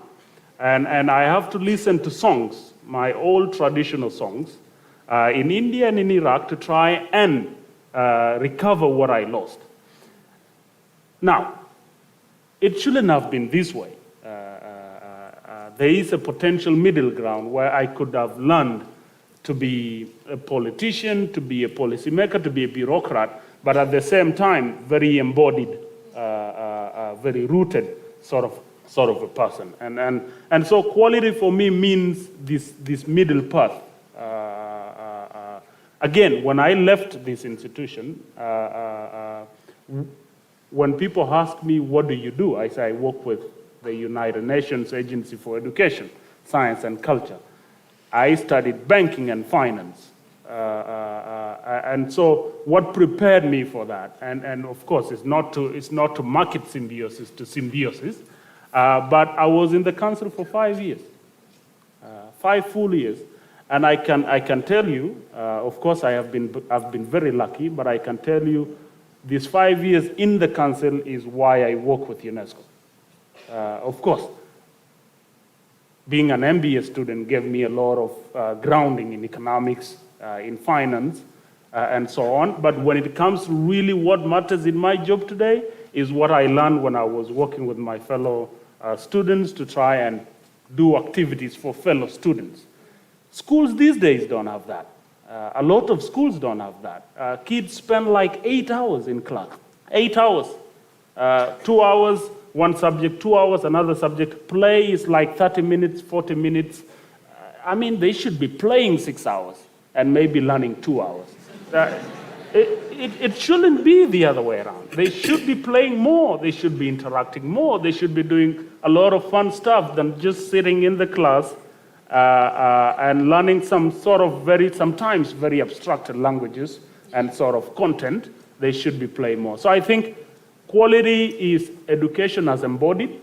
And I have to listen to songs, my old traditional songs, in India and in Iraq to try and recover what I lost. Now, it shouldn't have been this way. There is a potential middle ground where I could have learned to be a politician, to be a policymaker, to be a bureaucrat, but at the same time, very embodied, very rooted sort of a person. And so quality for me means this middle path. Again, when I left this institution, when people ask me, what do you do? I say, I work with the United Nations Agency for Education, Science and Culture. I studied banking and finance. And so what prepared me for that, and of course, it's not to market Symbiosis to Symbiosis, but I was in the council for 5 years, 5 full years. And I can tell you, of course, I've been very lucky, but I can tell you, these 5 years in the council is why I work with UNESCO. Of course, being an MBA student gave me a lot of grounding in economics, in finance, and so on. But when it comes to really what matters in my job today is what I learned when I was working with my fellow students to try and do activities for fellow students. Schools these days don't have that. A lot of schools don't have that. Kids spend like 8 hours in class. 8 hours. 2 hours, one subject, 2 hours, another subject. Play is like 30 minutes, 40 minutes. I mean, they should be playing 6 hours and maybe learning 2 hours. It shouldn't be the other way around. They should be playing more. They should be interacting more. They should be doing a lot of fun stuff than just sitting in the class and learning some sort of sometimes very abstracted languages and sort of content. They should be playing more. So I think quality is education as embodied,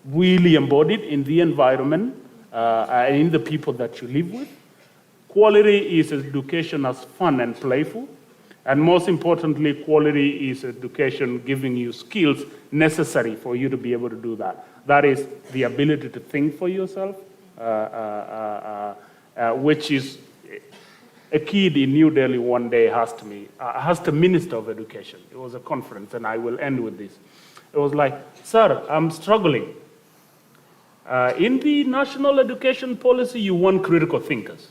really embodied in the environment and in the people that you live with. Quality is education as fun and playful. And most importantly, quality is education giving you skills necessary for you to be able to do that. That is the ability to think for yourself, which is a kid in New Delhi one day asked the Minister of Education. It was a conference, and I will end with this. It was like, sir, I'm struggling. In the national education policy, you want critical thinkers,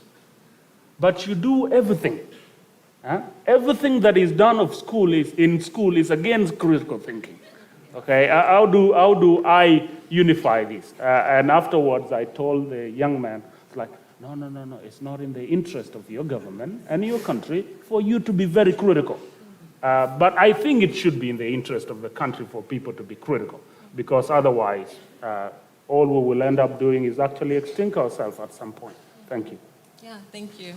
but you do everything Everything that is done in school is against critical thinking. Okay, how do I unify this? And afterwards, I told the young man, it's like, no, it's not in the interest of your government and your country for you to be very critical. But I think it should be in the interest of the country for people to be critical, because otherwise, all we will end up doing is actually extinct ourselves at some point. Thank you. Yeah, thank you.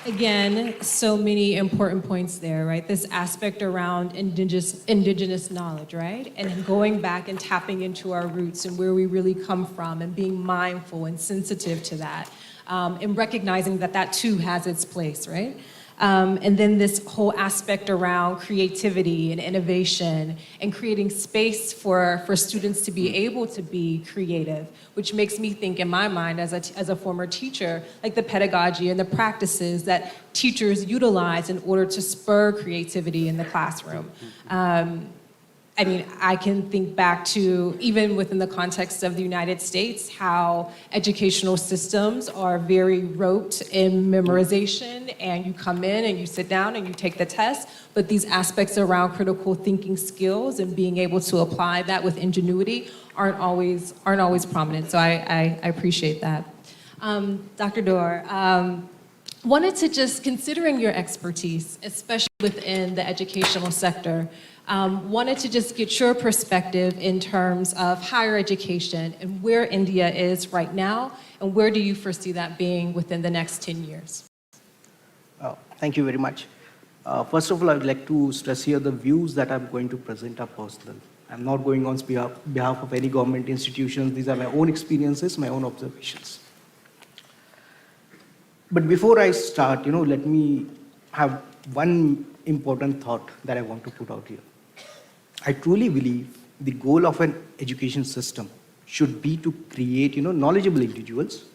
Again, so many important points there, right? This aspect around indigenous knowledge, right? And going back and tapping into our roots and where we really come from and being mindful and sensitive to that, and recognizing that that too has its place, right? And then this whole aspect around creativity and innovation and creating space for students to be able to be creative, which makes me think in my mind as a former teacher, like the pedagogy and the practices that teachers utilize in order to spur creativity in the classroom. I mean, I can think back to, even within the context of the United States, how educational systems are very rote in memorization, and you come in and you sit down and you take the test, but these aspects around critical thinking skills and being able to apply that with ingenuity aren't always prominent. So I appreciate that. Dr. Dor, wanted to just, considering your expertise, especially within the educational sector, wanted to just get your perspective in terms of higher education and where India is right now, and where do you foresee that being within the next 10 years? Thank you very much. First of all, I would like to stress here the views that I'm going to present are personal. I'm not going on behalf of any government institutions. These are my own experiences, my own observations. But before I start, let me have one important thought that I want to put out here. I truly believe the goal of an education system should be to create, knowledgeable individuals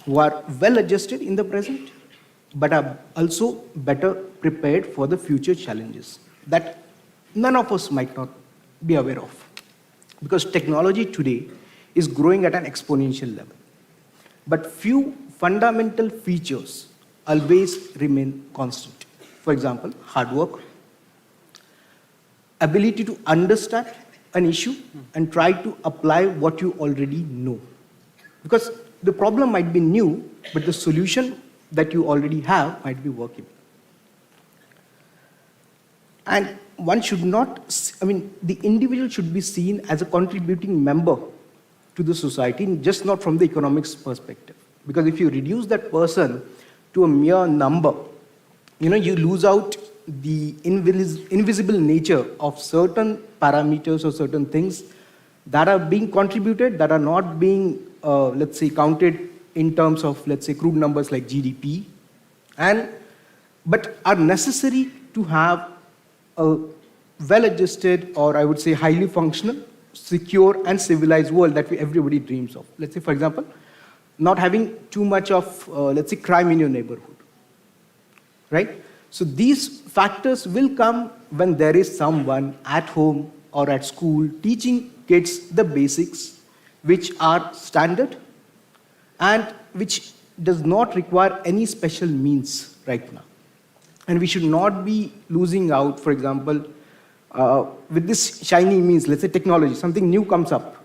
who are well adjusted in the present, but are also better prepared for the future challenges that none of us might not be aware of. Because technology today is growing at an exponential level. But few fundamental features always remain constant. For example, hard work, ability to understand an issue and try to apply what you already know. Because the problem might be new, but the solution that you already have might be working. And one should not, the individual should be seen as a contributing member to the society, just not from the economics perspective. Because if you reduce that person to a mere number, you lose out the invisible nature of certain parameters or certain things that are being contributed, that are not being, counted in terms of, crude numbers like GDP, but are necessary to have a well-adjusted, or I would say highly functional, secure and civilized world that everybody dreams of. Let's say, for example, not having too much of, crime in your neighborhood, right? So these factors will come when there is someone at home or at school teaching kids the basics, which are standard and which does not require any special means right now. And we should not be losing out, for example, with this shiny means, let's say technology, something new comes up.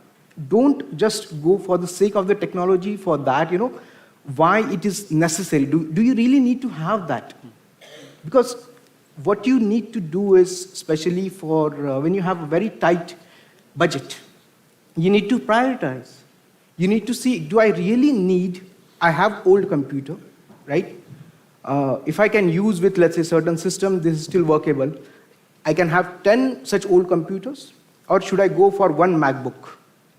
Don't just go for the sake of the technology for that, why it is necessary. Do you really need to have that? Because what you need to do is, especially for when you have a very tight budget, you need to prioritize. You need to see, do I really need, I have old computer, right? If I can use with, let's say, certain system, this is still workable. I can have 10 such old computers, or should I go for one MacBook?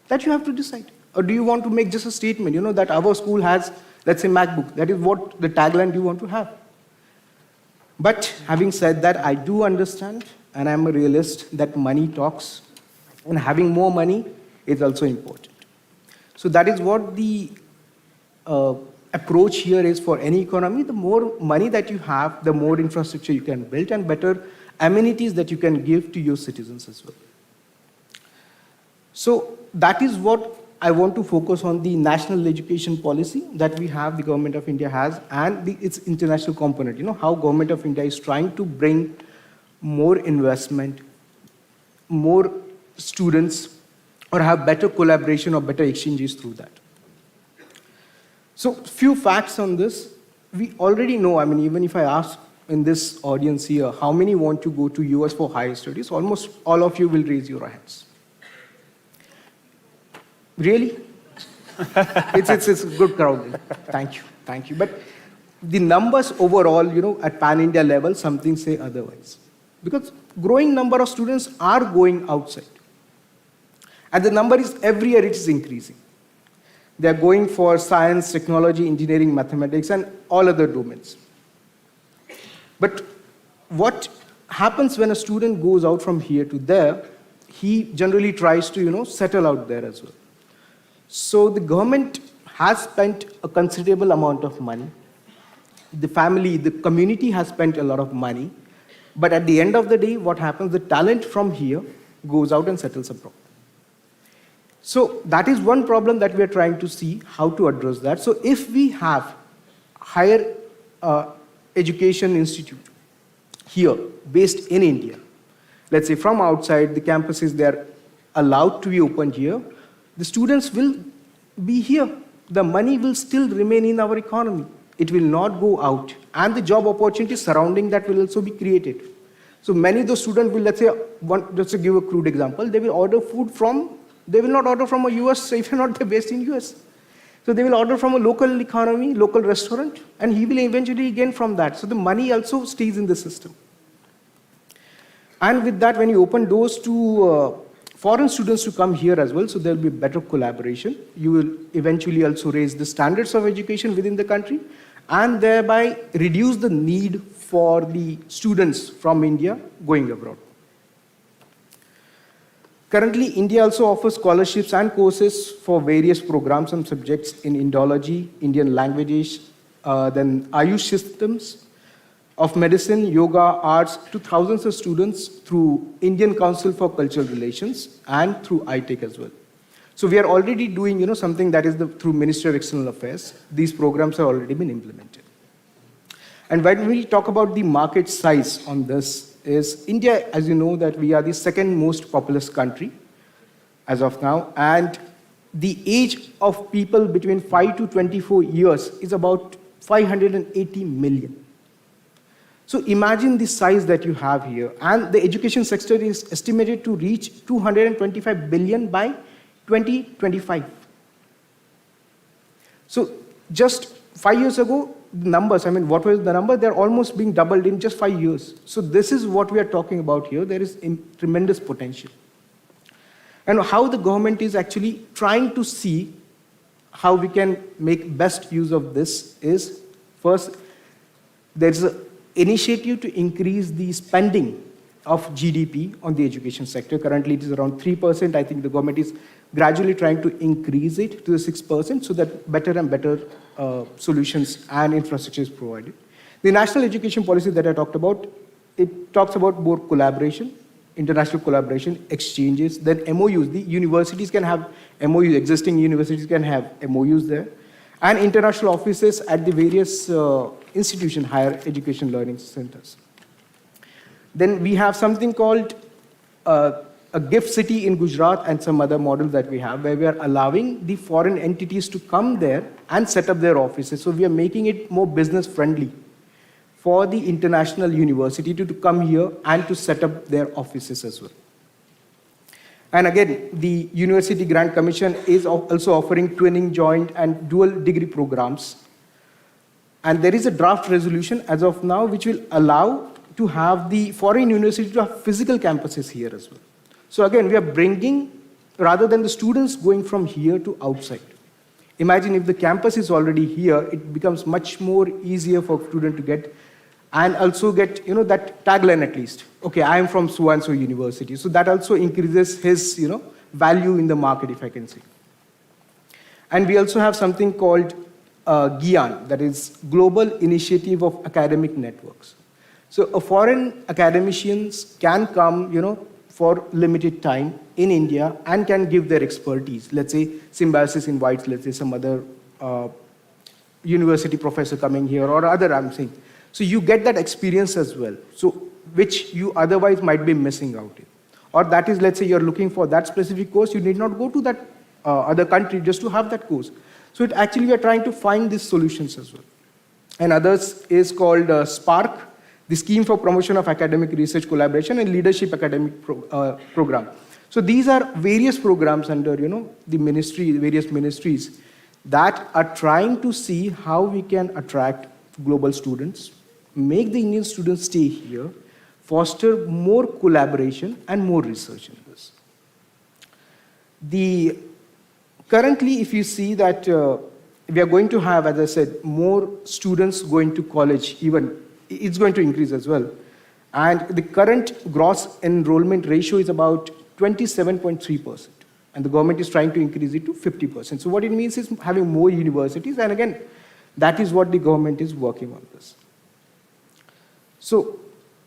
That you have to decide. Or do you want to make just a statement, that our school has, let's say, MacBook. That is what the tagline you want to have. But having said that, I do understand, and I'm a realist, that money talks, and having more money is also important. So that is what the approach here is for any economy. The more money that you have, the more infrastructure you can build and better amenities that you can give to your citizens as well. So that is what I want to focus on the national education policy that we have, the Government of India has, and its international component. How Government of India is trying to bring more investment, more students, or have better collaboration or better exchanges through that. So, few facts on this. We already know, even if I ask in this audience here, how many want to go to US for higher studies, almost all of you will raise your hands. Really? It's a good crowd. Thank you. But the numbers overall, at pan-India level, something say otherwise. Because growing number of students are going outside. And the number is, every year it is increasing. They are going for science, technology, engineering, mathematics, and all other domains. But what happens when a student goes out from here to there, he generally tries to, settle out there as well. So the government has spent a considerable amount of money. The family, the community has spent a lot of money. But at the end of the day, what happens? The talent from here goes out and settles abroad. So that is one problem that we are trying to see how to address that. So if we have higher education institute here, based in India, let's say from outside, the campuses, they are allowed to be opened here, the students will be here. The money will still remain in our economy. It will not go out. And the job opportunities surrounding that will also be created. So many of those students will, let's say, just to give a crude example, they will order food they will not order from a US if you're not based in US. So they will order from a local economy, local restaurant, and he will eventually gain from that. So the money also stays in the system. And with that, when you open doors to foreign students to come here as well, so there will be better collaboration. You will eventually also raise the standards of education within the country, and thereby reduce the need for the students from India going abroad. Currently, India also offers scholarships and courses for various programs and subjects in Indology, Indian languages, then Ayush systems of medicine, yoga, arts to thousands of students through Indian Council for Cultural Relations and through ITech as well. So we are already doing something that is through Ministry of External Affairs. These programs have already been implemented. And when we talk about the market size on this, is India, as you know, that we are the second most populous country as of now, and the age of people between 5 to 24 years is about 580 million. So imagine the size that you have here, and the education sector is estimated to reach 225 billion by 2025. So just 5 years ago, the numbers, what was the number? They're almost being doubled in just 5 years. So this is what we are talking about here. There is tremendous potential. And how the government is actually trying to see how we can make best use of this is, first, there's an initiative to increase the spending of GDP on the education sector. Currently, it is around 3%. I think the government is gradually trying to increase it to the 6% so that better and better solutions and infrastructure is provided. The national education policy that I talked about, it talks about more collaboration, international collaboration, exchanges, then MOUs. The universities can have MOUs, existing universities can have MOUs there, and international offices at the various institutions, higher education learning centers. Then we have something called a gift city in Gujarat and some other models that we have, where we are allowing the foreign entities to come there and set up their offices. So we are making it more business friendly for the international university to come here and to set up their offices as well. And again, the University Grant Commission is also offering twinning, joint and dual degree programs. And there is a draft resolution as of now which will allow to have the foreign university to have physical campuses here as well. So again, we are bringing, rather than the students going from here to outside. Imagine if the campus is already here, it becomes much more easier for a student to get, and also get, that tagline at least. Okay, I am from so-and-so university. So that also increases his, value in the market, if I can say. And we also have something called GIAN, that is Global Initiative of Academic Networks. So a foreign academicians can come, for limited time in India and can give their expertise. Let's say Symbiosis invites, let's say, some other university professor coming here or other, I'm saying. So you get that experience as well, so which you otherwise might be missing out in. Or that is, let's say you're looking for that specific course, you need not go to that other country just to have that course. So it actually, we are trying to find these solutions as well. And others is called SPARK, the Scheme for Promotion of Academic Research Collaboration and Leadership Academic Program. So these are various programs under, the ministry, various ministries that are trying to see how we can attract global students, make the Indian students stay here, foster more collaboration and more research in this. Currently, if you see that we are going to have, as I said, more students going to college, even it's going to increase as well. And the current gross enrollment ratio is about 27.3%. And the government is trying to increase it to 50%. So what it means is having more universities. And again, that is what the government is working on this. So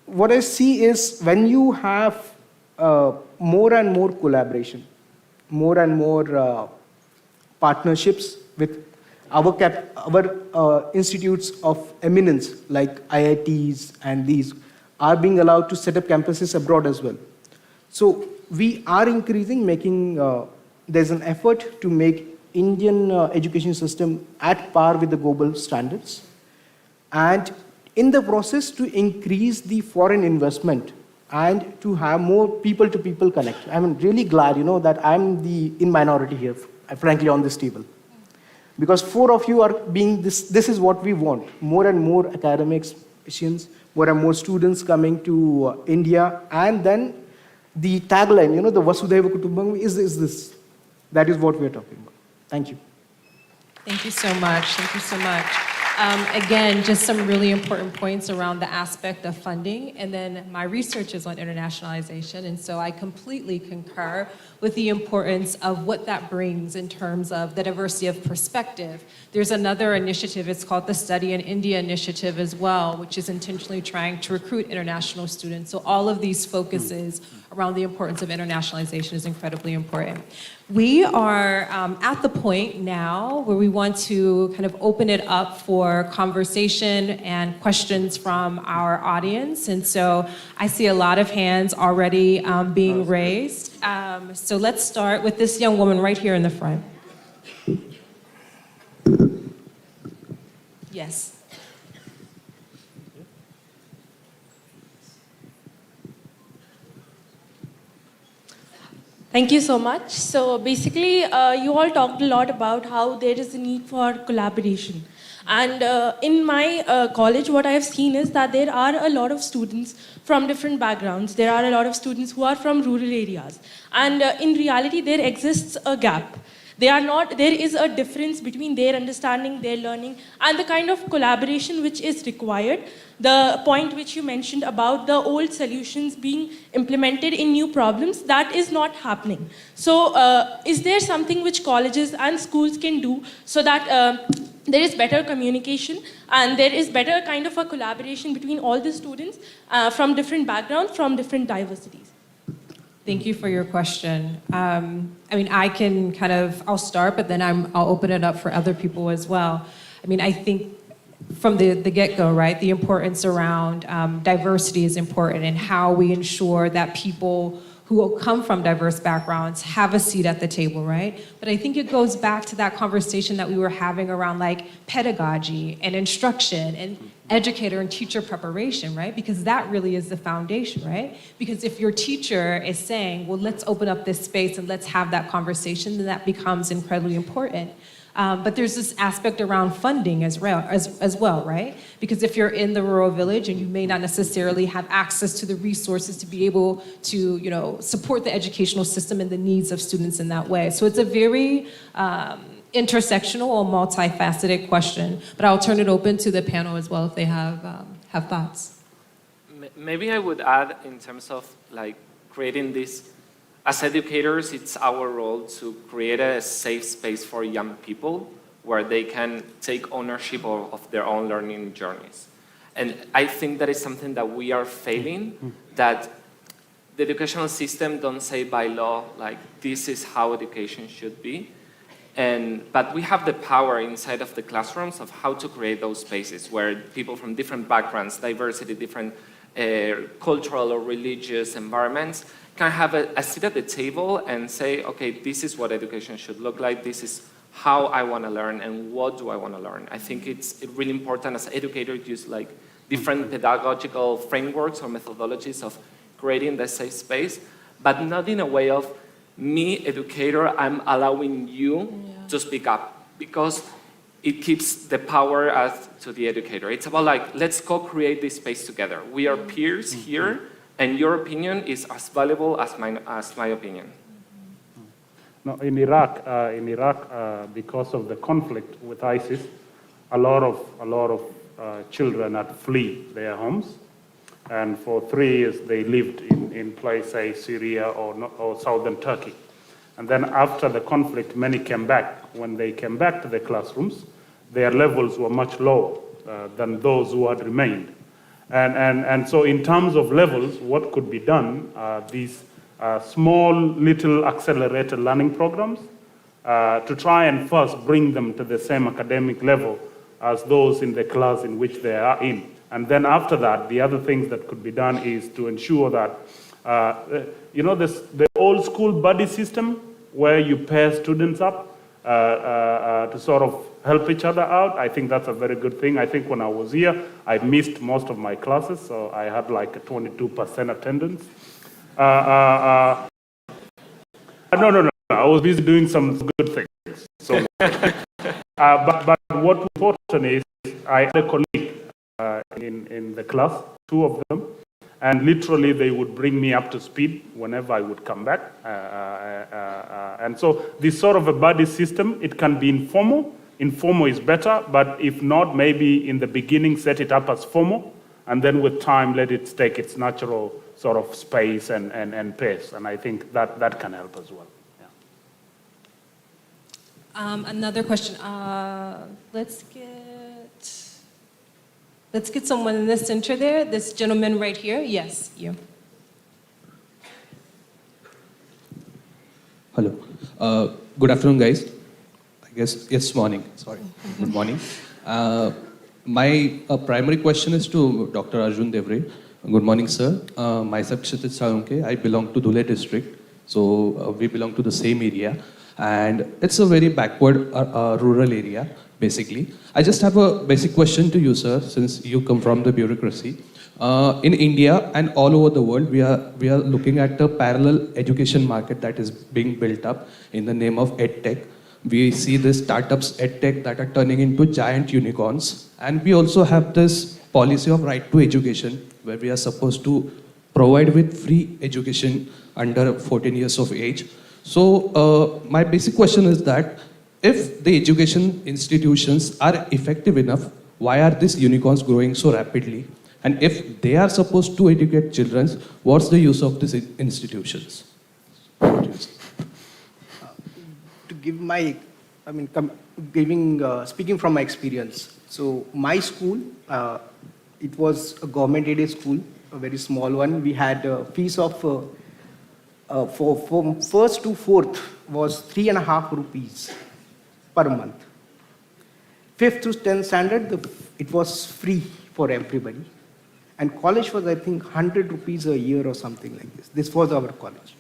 what I see is when you have more and more collaboration, more and more partnerships with our institutes of eminence like IITs and these are being allowed to set up campuses abroad as well. So we are increasing, there's an effort to make Indian education system at par with the global standards, and in the process to increase the foreign investment and to have more people-to-people connect. I'm really glad, that I'm in minority here, frankly, on this table. Because 4 of you are being this is what we want. More and more academics, more and more students coming to India, and then the tagline, the Vasudhaiva Kutumbakam is this. That is what we're talking about. Thank you. Thank you so much. Thank you so much. Again, just some really important points around the aspect of funding. And then my research is on internationalization. And so I completely concur with the importance of what that brings in terms of the diversity of perspective. There's another initiative, it's called the Study in India Initiative as well, which is intentionally trying to recruit international students. So all of these focuses around the importance of internationalization is incredibly important. We are at the point now where we want to kind of open it up for conversation and questions from our audience. And so I see a lot of hands already being raised. So let's start with this young woman right here in the front. Yes. Thank you so much. So basically, you all talked a lot about how there is a need for collaboration. And in my college, what I have seen is that there are a lot of students from different backgrounds. There are a lot of students who are from rural areas. And in reality, there exists a gap. There is a difference between their understanding, their learning, and the kind of collaboration which is required. The point which you mentioned about the old solutions being implemented in new problems, that is not happening. So is there something which colleges and schools can do so that there is better communication and there is better kind of a collaboration between all the students from different backgrounds, from different diversities? Thank you for your question. I mean, I'll start, but then I'll open it up for other people as well. I mean, I think from the get-go, right, the importance around diversity is important and how we ensure that people who come from diverse backgrounds have a seat at the table, right? But I think it goes back to that conversation that we were having around like pedagogy and instruction and educator and teacher preparation, right? Because that really is the foundation, right? Because if your teacher is saying, well, let's open up this space and let's have that conversation, then that becomes incredibly important. But there's this aspect around funding as well, right? Because if you're in the rural village and you may not necessarily have access to the resources to be able to, support the educational system and the needs of students in that way. So it's a very intersectional or multifaceted question. But I'll turn it open to the panel as well if they have thoughts. Maybe I would add in terms of like creating this. As educators, it's our role to create a safe space for young people where they can take ownership of their own learning journeys. And I think that is something that we are failing, that the educational system don't say by law, like, this is how education should be. But we have the power inside of the classrooms of how to create those spaces where people from different backgrounds, diversity, different cultural or religious environments can have a seat at the table and say, okay, this is what education should look like, this is how I want to learn and what do I want to learn. I think it's really important as educators to use like different pedagogical frameworks or methodologies of creating the safe space, but not in a way of me, educator, I'm allowing you to speak up, because it keeps the power as to the educator. It's about like, let's co-create this space together. We are peers here, and your opinion is as valuable as my opinion. No, in Iraq, because of the conflict with ISIS, a lot of children had flee their homes, and for 3 years they lived in place, say Syria or southern Turkey. And then after the conflict, many came back. When they came back to the classrooms, their levels were much lower than those who had remained. And so in terms of levels, what could be done, these small little accelerated learning programs to try and first bring them to the same academic level as those in the class in which they are in. And then after that, the other things that could be done is to ensure that, the old school buddy system where you pair students up to sort of help each other out. I think that's a very good thing. I think when I was here, I missed most of my classes, so I had like a 22% attendance. No. I was busy doing some good things. So, but what's important is I had a colleague in the class, 2 of them, and literally they would bring me up to speed whenever I would come back. And so this sort of a buddy system, it can be informal. Informal is better, but if not, maybe in the beginning set it up as formal, and then with time let it take its natural sort of space and pace. And I think that can help as well. Yeah. Another question. Let's get someone in the center there. This gentleman right here. Yes, you. Hello. Good afternoon, guys. I guess it's morning. Sorry. Good morning. My primary question is to Dr. Arjun Devre. Good morning, sir. Myself, Kshitij Salunke. I belong to Dhule district. So we belong to the same area. And it's a very backward rural area, basically. I just have a basic question to you, sir, since you come from the bureaucracy. In India and all over the world, we are looking at a parallel education market that is being built up in the name of EdTech. We see the startups EdTech that are turning into giant unicorns. And we also have this policy of right to education, where we are supposed to provide with free education under 14 years of age. So my basic question is that if the education institutions are effective enough, why are these unicorns growing so rapidly? And if they are supposed to educate children, what's the use of these institutions? To give my, speaking from my experience. So my school, it was a government aided school, a very small one. We had a fees of, from first to fourth was 3.5 rupees per month. 5th to 10th standard, it was free for everybody. And college was, I think, 100 rupees a year or something like this. This was our college.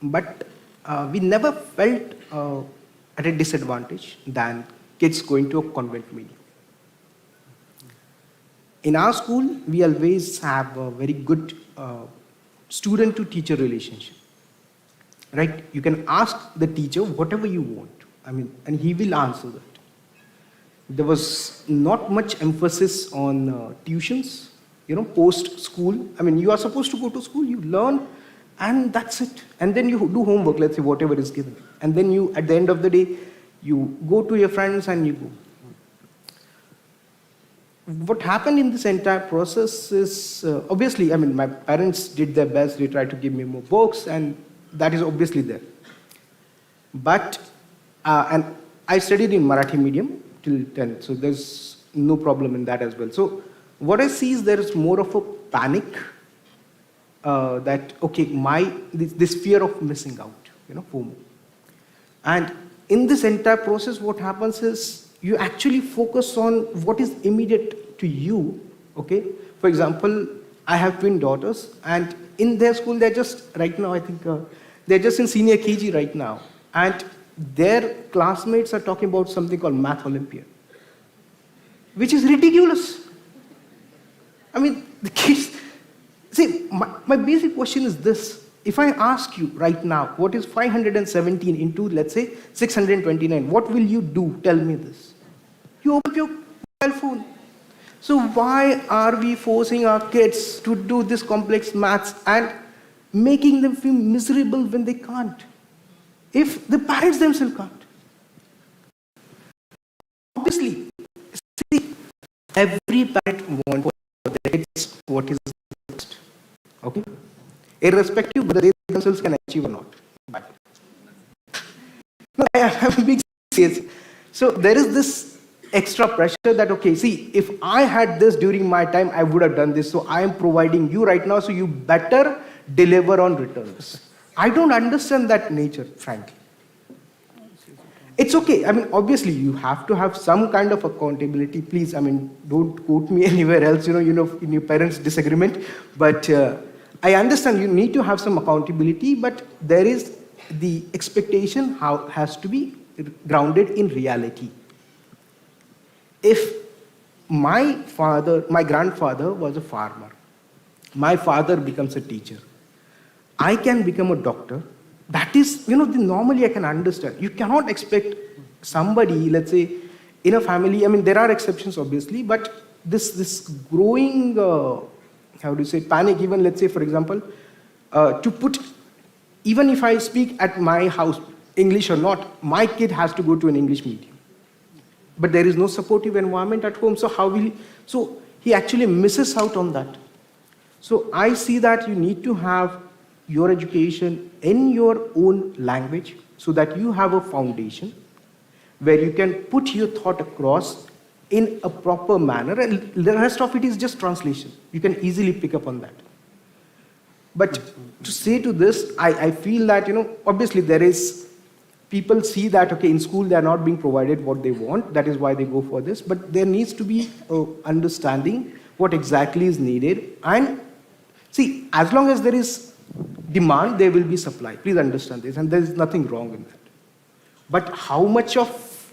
But we never felt at a disadvantage than kids going to a convent medium. In our school, we always have a very good student-to-teacher relationship. Right? You can ask the teacher whatever you want. And he will answer that. There was not much emphasis on tuitions, post-school. You are supposed to go to school, you learn, and that's it. And then you do homework, let's say, whatever is given. And then you, at the end of the day, you go to your friends and you go. What happened in this entire process is, obviously, my parents did their best. They tried to give me more books, and that is obviously there. But, and I studied in Marathi medium till 10th, so there's no problem in that as well. So what I see is there is more of a panic that, okay, this fear of missing out, FOMO. And in this entire process, what happens is you actually focus on what is immediate to you, okay? For example, I have twin daughters, and in their school, they're just, right now, I think, they're just in senior KG right now. And their classmates are talking about something called Math Olympiad, which is ridiculous. I mean, the kids, see, my basic question is this. If I ask you right now, what is 517 into, let's say, 629, what will you do? Tell me this. You open your mobile phone. So why are we forcing our kids to do this complex maths and making them feel miserable when they can't? If the parents themselves can't. Obviously, see, every parent wants for their kids what is best. Okay? Irrespective whether they themselves can achieve or not. No, I have a big serious. So there is this extra pressure that, okay, see, if I had this during my time, I would have done this. So I am providing you right now, so you better deliver on returns. I don't understand that nature, frankly. It's okay. I mean, obviously, you have to have some kind of accountability. Please, I mean, don't quote me anywhere else, in your parents' disagreement. But I understand you need to have some accountability, but there is the expectation has to be grounded in reality. If my grandfather was a farmer, my father becomes a teacher, I can become a doctor. That is, normally I can understand. You cannot expect somebody, let's say, in a family, I mean, there are exceptions, obviously, but this growing, panic, even, let's say, for example, to put, even if I speak at my house, English or not, my kid has to go to an English medium. But there is no supportive environment at home, so he actually misses out on that. So I see that you need to have your education in your own language so that you have a foundation where you can put your thought across in a proper manner, and the rest of it is just translation. You can easily pick up on that. But to say to this, I feel that, obviously there is, people see that, okay, in school they are not being provided what they want, that is why they go for this, but there needs to be understanding what exactly is needed. And see, as long as there is demand, there will be supply. Please understand this, and there is nothing wrong in that. But how much of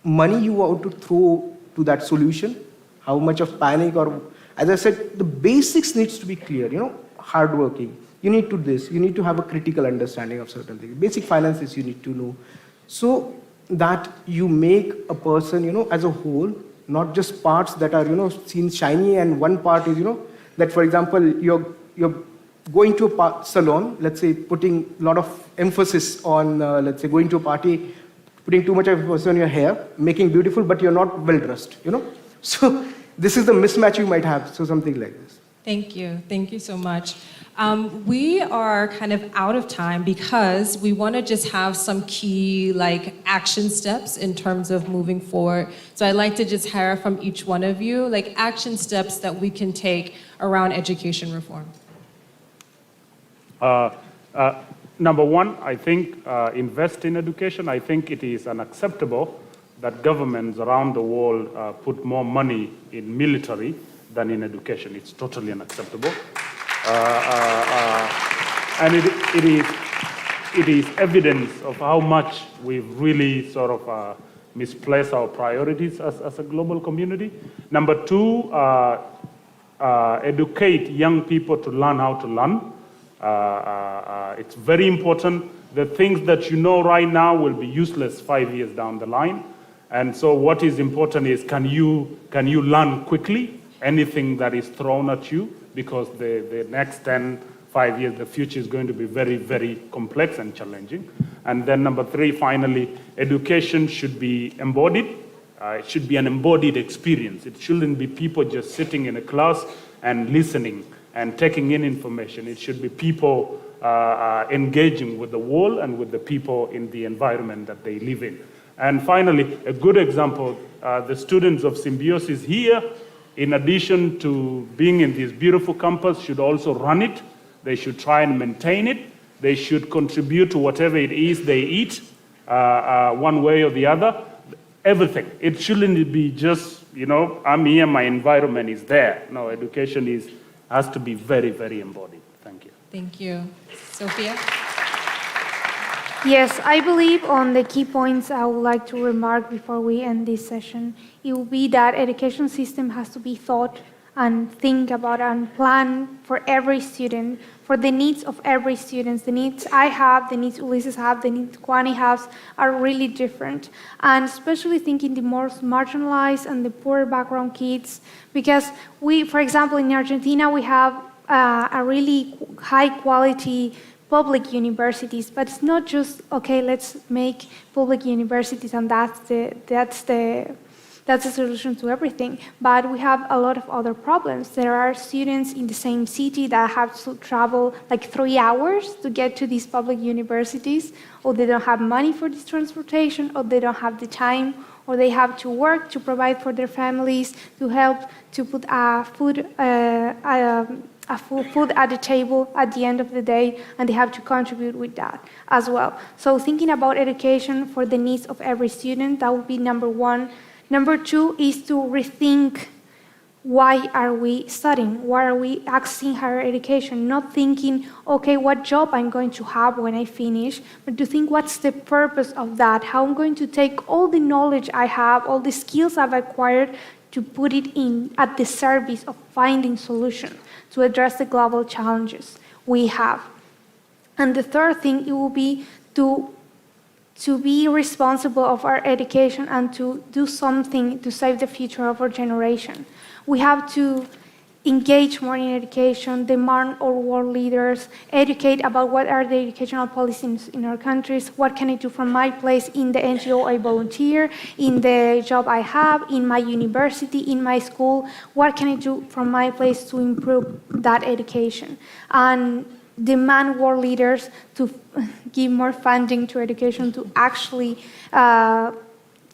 money you want to throw to that solution, how much of panic, or, as I said, the basics needs to be clear, hardworking. You need to this, you need to have a critical understanding of certain things. Basic finances you need to know. So that you make a person, as a whole, not just parts that are, seen shiny, and one part is, that, for example, you're going to a salon, let's say, putting a lot of emphasis on, let's say, going to a party, putting too much emphasis on your hair, making beautiful, but you're not well dressed, So this is the mismatch you might have, so something like this. Thank you so much. We are kind of out of time because we want to just have some key action steps in terms of moving forward. So I'd like to just hear from each one of you, action steps that we can take around education reform. Number one, I think invest in education. I think it is unacceptable that governments around the world put more money in military than in education. It's totally unacceptable. And it is evidence of how much we've really sort of misplaced our priorities as a global community. Number two, educate young people to learn how to learn. It's very important. The things that you know right now will be useless 5 years down the line. And so what is important is, can you learn quickly anything that is thrown at you? Because the next 5 years, the future is going to be very, very complex and challenging. And then number three, finally, education should be embodied. It should be an embodied experience. It shouldn't be people just sitting in a class and listening and taking in information. It should be people engaging with the world and with the people in the environment that they live in. And finally, a good example, the students of Symbiosis here in addition to being in this beautiful campus, should also run it. They should try and maintain it. They should contribute to whatever it is they eat, one way or the other. Everything. It shouldn't be just, I'm here, my environment is there. No, education has to be very, very embodied. Thank you. Thank you. Sophia? Yes, I believe on the key points I would like to remark before we end this session. It will be that education system has to be thought and think about and plan for every student, for the needs of every student. The needs I have, the needs Ulysses have, the needs Kwani has are really different. And especially thinking the most marginalized and the poor background kids, because we, for example, in Argentina, we have a really high quality public universities, but it's not just, okay, let's make public universities and that's the solution to everything. But we have a lot of other problems. There are students in the same city that have to travel like 3 hours to get to these public universities, or they don't have money for this transportation, or they don't have the time, or they have to work to provide for their families, to help to put food at the table at the end of the day, and they have to contribute with that as well. So thinking about education for the needs of every student, that would be number one. Number two is to rethink why are we studying? Why are we accessing higher education? Not thinking, okay, what job I'm going to have when I finish, but to think what's the purpose of that? How I'm going to take all the knowledge I have, all the skills I've acquired, to put it in at the service of finding solutions to address the global challenges we have. And the third thing, it will be to be responsible of our education and to do something to save the future of our generation. We have to engage more in education, demand our world leaders, educate about what are the educational policies in our countries, what can I do from my place in the NGO I volunteer, in the job I have, in my university, in my school, what can I do from my place to improve that education. And demand world leaders to give more funding to education to actually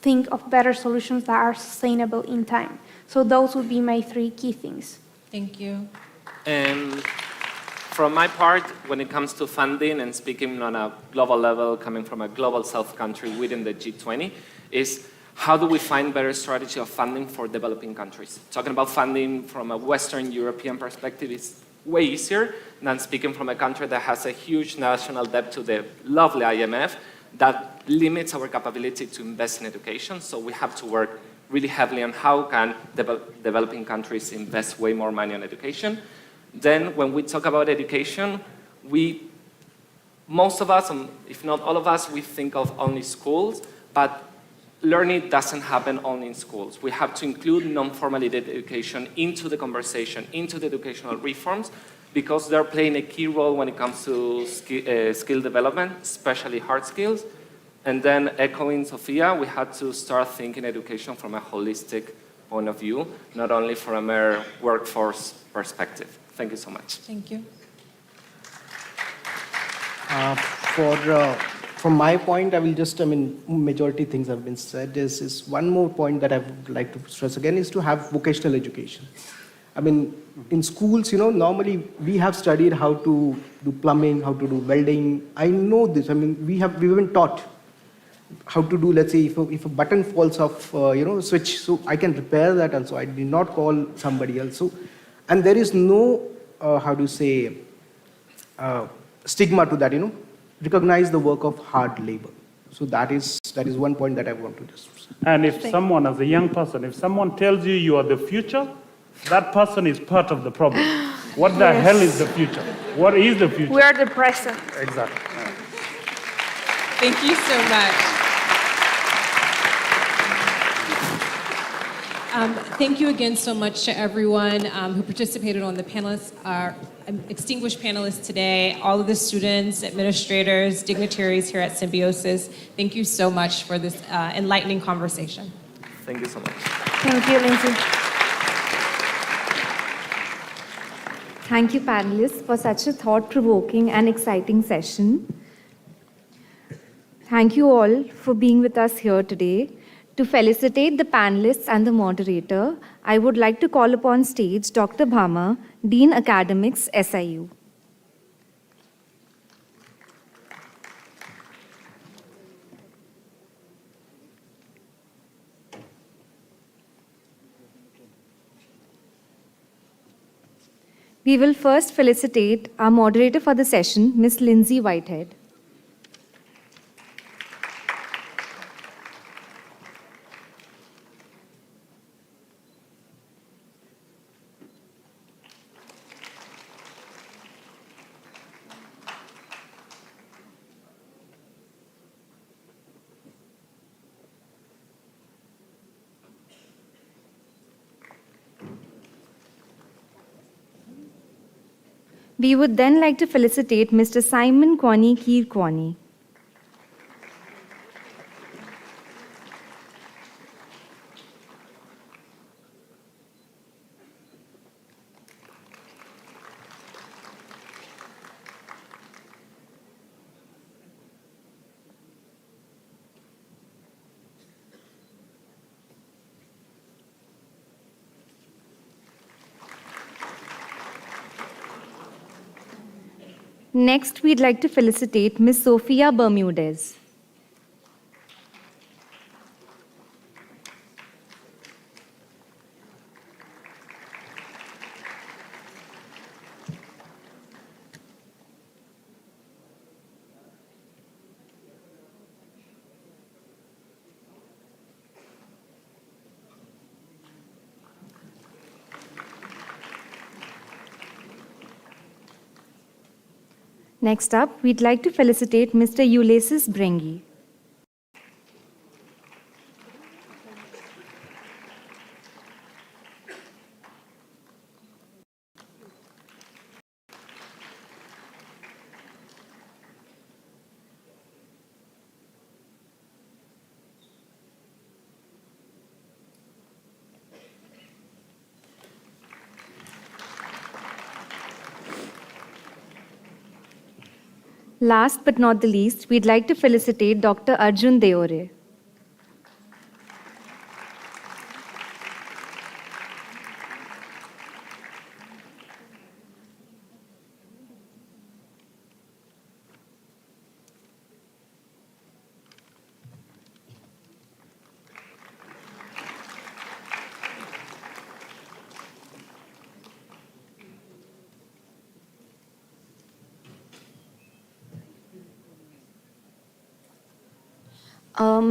think of better solutions that are sustainable in time. So those would be my 3 key things. Thank you. And from my part, when it comes to funding and speaking on a global level, coming from a global south country within the G20, is how do we find better strategy of funding for developing countries? Talking about funding from a Western European perspective is way easier than speaking from a country that has a huge national debt to the lovely IMF that limits our capability to invest in education. So we have to work really heavily on how can developing countries invest way more money on education. Then when we talk about education, most of us, if not all of us, we think of only schools, but learning doesn't happen only in schools. We have to include non-formal education into the conversation, into the educational reforms, because they're playing a key role when it comes to skill development, especially hard skills. And then echoing Sophia, we had to start thinking education from a holistic point of view, not only from a mere workforce perspective. Thank you so much. Thank you. From my point, I will just, majority things have been said. Is one more point that I would like to stress again is to have vocational education. In schools, normally we have studied how to do plumbing, how to do welding. I know this. We've been taught how to do, let's say, if a button falls off, switch, so I can repair that also. I did not call somebody else. So, and there is no, stigma to that, recognize the work of hard labor. So that is one point that I want to just. And if someone, as a young person, if someone tells you you are the future, that person is part of the problem. What the hell is the future? What is the future? We are the present. Exactly. Yeah. Thank you so much. Thank you again so much to everyone who participated on the panelists, our extinguished panelists today, all of the students, administrators, dignitaries here at Symbiosis. Thank you so much for this enlightening conversation. Thank you so much. Thank you, Lindsay. Thank you, panelists, for such a thought-provoking and exciting session. Thank you all for being with us here today To felicitate the panelists and the moderator, I would like to call upon stage Dr. Bhama, Dean Academics, SIU. We will first felicitate our moderator for the session, Ms. Lindsay Whitehead. We would then like to felicitate Mr. Simon Kwani Keir Kwani. Next, we'd like to felicitate Ms. Sophia Bermudez. Next up, we'd like to felicitate Mr. Ulysses Brengi. Last but not the least, we'd like to felicitate Dr. Arjun Deore.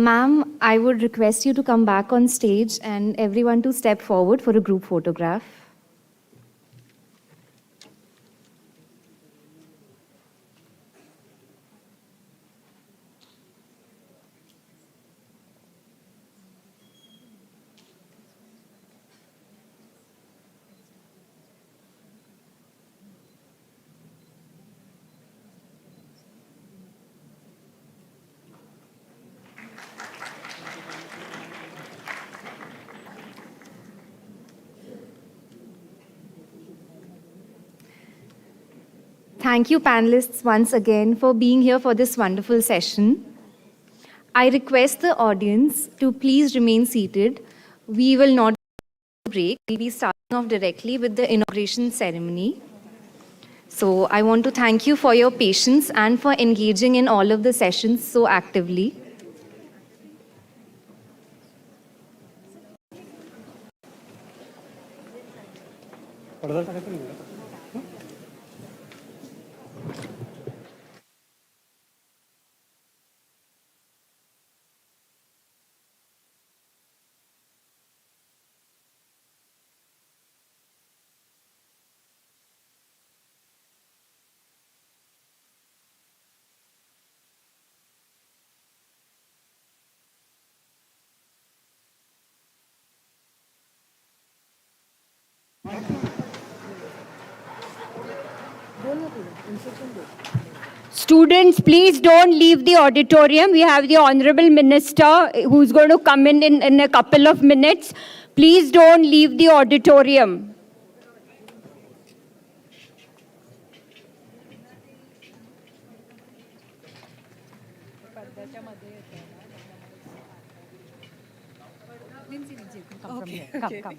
Ma'am, I would request you to come back on stage and everyone to step forward for a group photograph. Thank you, panelists, once again for being here for this wonderful session. I request the audience to please remain seated. We will not break. We'll be starting off directly with the inauguration ceremony. So I want to thank you for your patience and for engaging in all of the sessions so actively. Students, please don't leave the auditorium. We have the Honorable Minister who's going to come in a couple of minutes. Please don't leave the auditorium. Come from here. Come.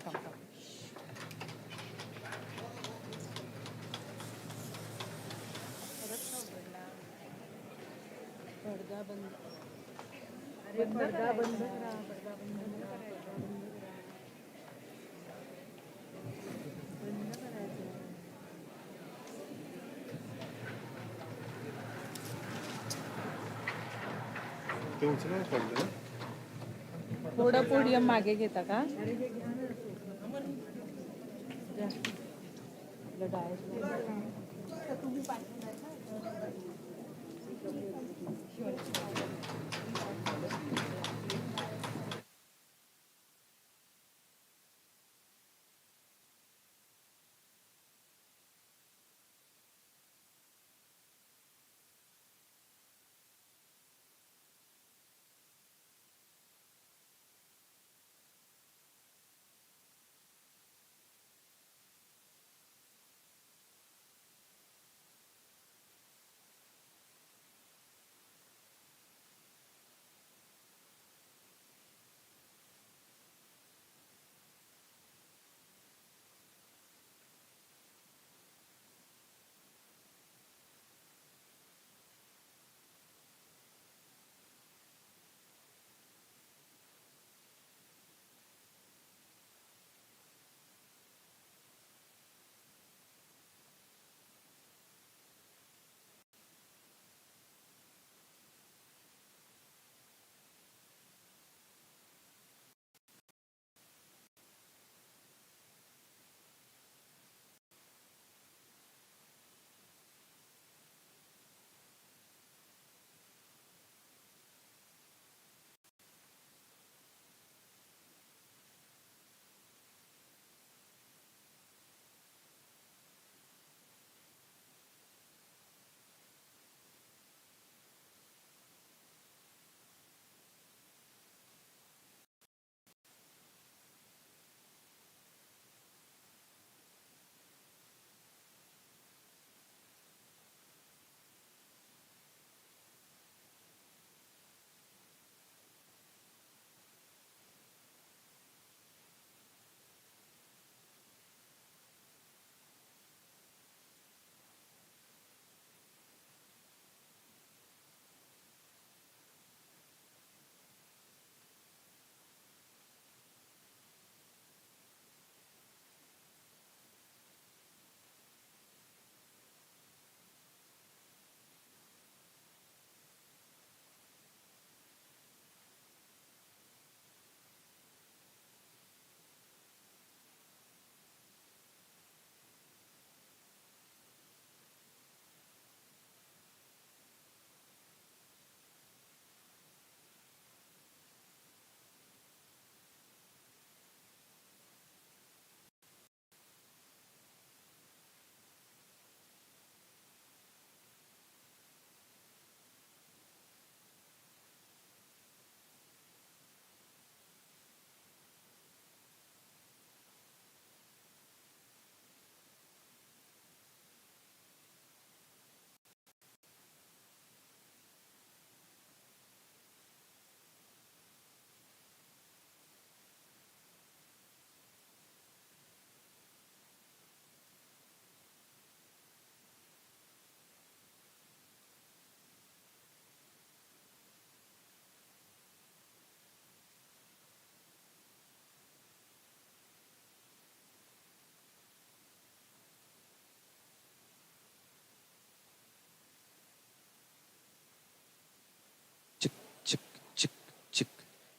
थोडं podium मागे घेता का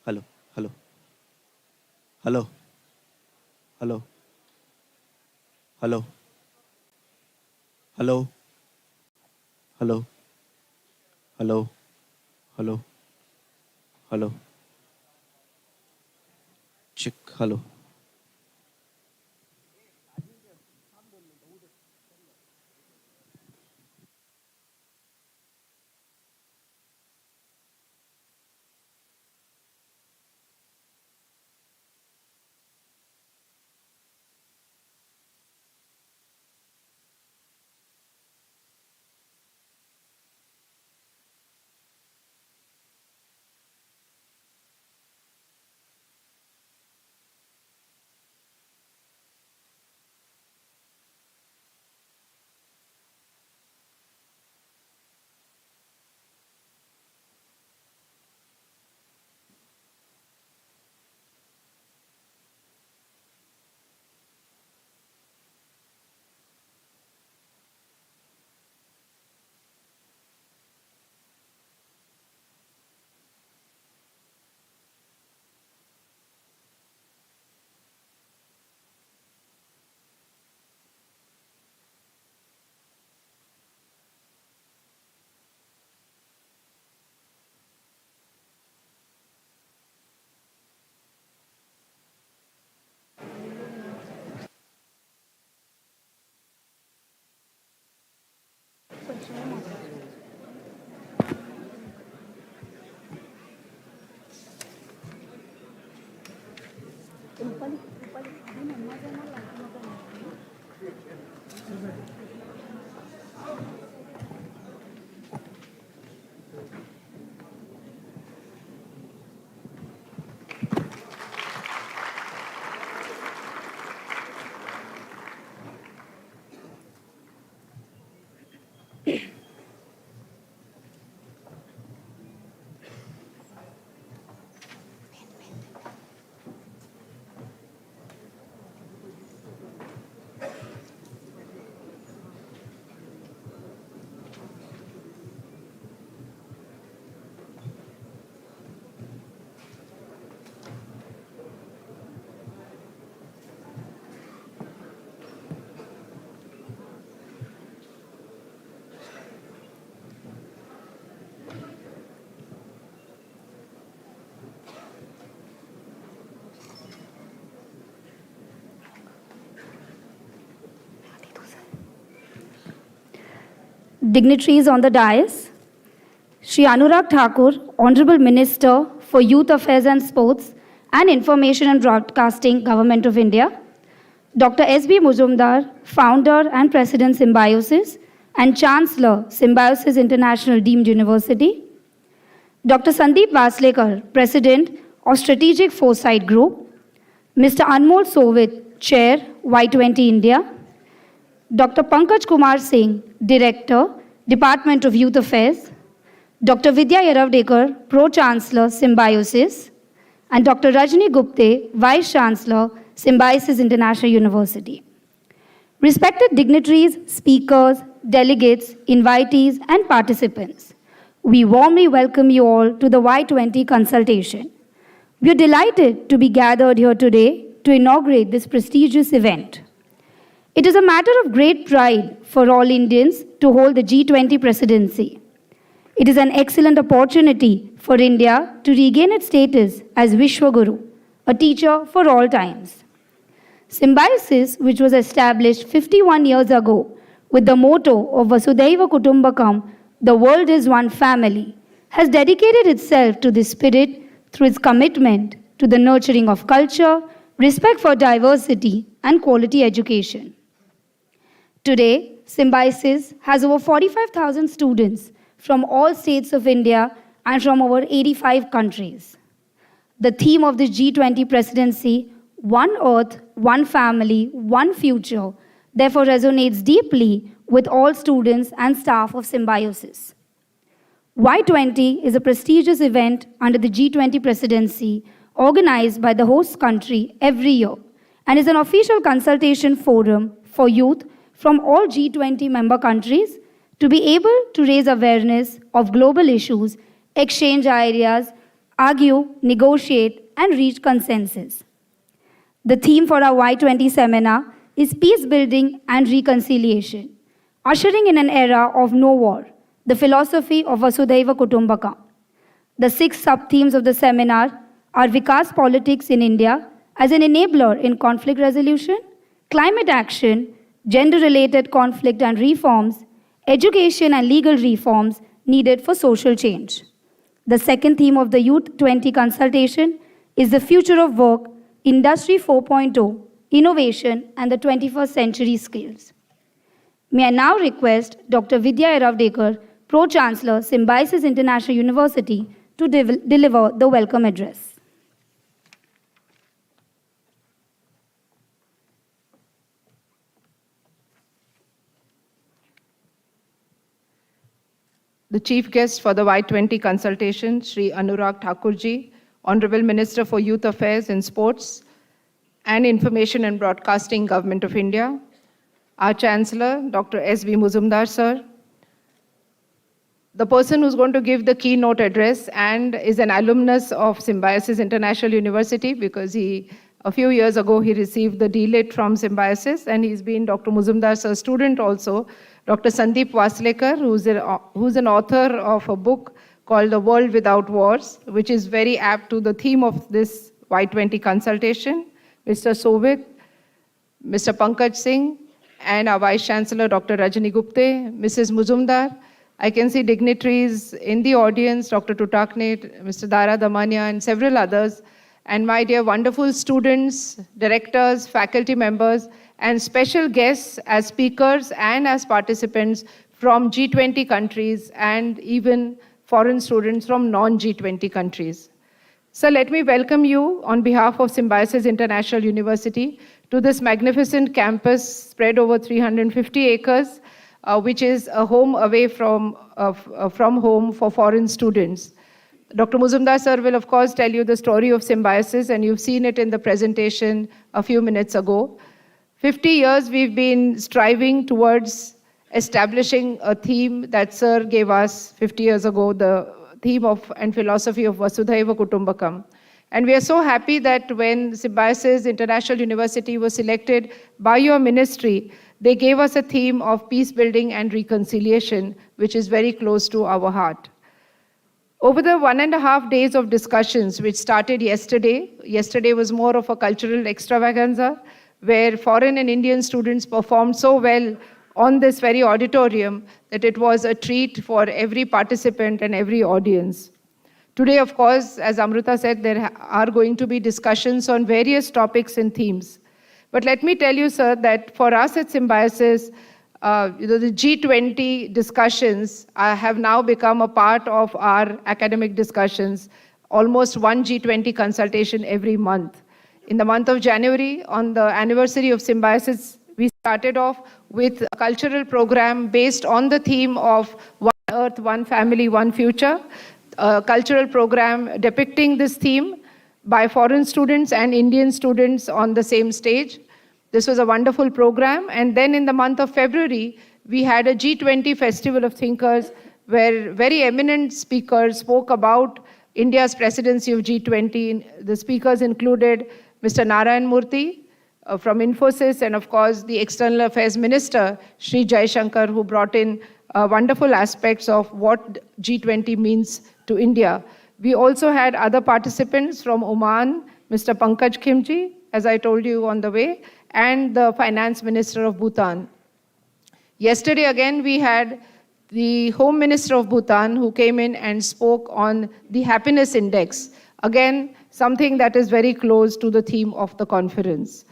Hello, hello, hello, hello, hello, hello, hello, hello, hello, hello, chick, hello. dignitaries on the dais, Shri Anurag Thakur, Honorable Minister for Youth Affairs and Sports and Information and Broadcasting, Government of India, Dr. S.B. Muzumdar, Founder and President, Symbiosis, and Chancellor, Symbiosis International Deemed University, Dr. Sundeep Waslekar, President of Strategic Foresight Group, Mr. Anmol Sovit, Chair, Y20 India, Dr. Pankaj Kumar Singh, Director, Department of Youth Affairs, Dr. Vidya Yeravdekar, Pro-Chancellor, Symbiosis, and Dr. Rajni Gupte, Vice Chancellor, Symbiosis International University. Respected dignitaries, speakers, delegates, invitees, and participants, we warmly welcome you all to the Y20 Consultation. We are delighted to be gathered here today to inaugurate this prestigious event. It is a matter of great pride for all Indians to hold the G20 presidency. It is an excellent opportunity for India to regain its status as Vishwaguru, a teacher for all times. Symbiosis, which was established 51 years ago with the motto of Vasudhaiva Kutumbakam, the world is one family, has dedicated itself to this spirit through its commitment to the nurturing of culture, respect for diversity, and quality education. Today, Symbiosis has over 45,000 students from all states of India and from over 85 countries. The theme of the G20 presidency, One Earth, One Family, One Future, therefore resonates deeply with all students and staff of Symbiosis. Y20 is a prestigious event under the G20 presidency organized by the host country every year and is an official consultation forum for youth from all G20 member countries to be able to raise awareness of global issues, exchange ideas, argue, negotiate, and reach consensus. The theme for our Y20 seminar is Peacebuilding and Reconciliation, ushering in an era of no war, the philosophy of Vasudhaiva Kutumbakam. The 6 sub-themes of the seminar are Vikas politics in India as an enabler in conflict resolution, climate action, gender-related conflict and reforms, education and legal reforms needed for social change. The second theme of the Youth 20 consultation is the future of work, Industry 4.0, innovation, and the 21st century skills. May I now request Dr. Vidya Yeravdekar, Pro-Chancellor, Symbiosis International University, to deliver the welcome address. The chief guest for the Y20 consultation, Shri Anurag Thakurji, Honorable Minister for Youth Affairs and Sports and Information and Broadcasting, Government of India, our Chancellor, Dr. S.B. Muzumdar, sir, the person who's going to give the keynote address and is an alumnus of Symbiosis International University because a few years ago, he received the D.Lit from Symbiosis, and he's been Dr. Muzumdar sir's student also, Dr. Sundeep Waslekar, who's an author of a book called The World Without Wars, which is very apt to the theme of this Y20 consultation, Mr. Sovit, Mr. Pankaj Singh, and our Vice Chancellor, Dr. Rajni Gupte, Mrs. Muzumdar. I can see dignitaries in the audience, Dr. Tutakne, Mr. Dara Damania, and several others, and my dear wonderful students, directors, faculty members, and special guests as speakers and as participants from G20 countries and even foreign students from non-G20 countries. So let me welcome you on behalf of Symbiosis International University to this magnificent campus spread over 350 acres, which is a home away from home for foreign students. Dr. Muzumdar sir will of course tell you the story of Symbiosis, and you've seen it in the presentation a few minutes ago. 50 years we've been striving towards establishing a theme that sir gave us 50 years ago, the theme of and philosophy of Vasudhaiva Kutumbakam. And we are so happy that when Symbiosis International University was selected by your ministry, they gave us a theme of peace building and reconciliation, which is very close to our heart. Over the 1.5 days of discussions, which started yesterday was more of a cultural extravaganza, where foreign and Indian students performed so well on this very auditorium that it was a treat for every participant and every audience. Today, of course, as Amrita said, there are going to be discussions on various topics and themes. But let me tell you, sir, that for us at Symbiosis, the G20 discussions have now become a part of our academic discussions, almost one G20 consultation every month. In the month of January, on the anniversary of Symbiosis, we started off with a cultural program based on the theme of One Earth, One Family, One Future, a cultural program depicting this theme by foreign students and Indian students on the same stage. This was a wonderful program. And then in the month of February, we had a G20 Festival of Thinkers where very eminent speakers spoke about India's presidency of G20. The speakers included Mr. Narayan Murthy from Infosys, and of course the External Affairs Minister, Shri Jaishankar, who brought in wonderful aspects of what G20 means to India. We also had other participants from Oman, Mr. Pankaj Khimji, as I told you on the way, and the Finance Minister of Bhutan. Yesterday again we had the Home Minister of Bhutan who came in and spoke on the Happiness Index. Again, something that is very close to the theme of the conference.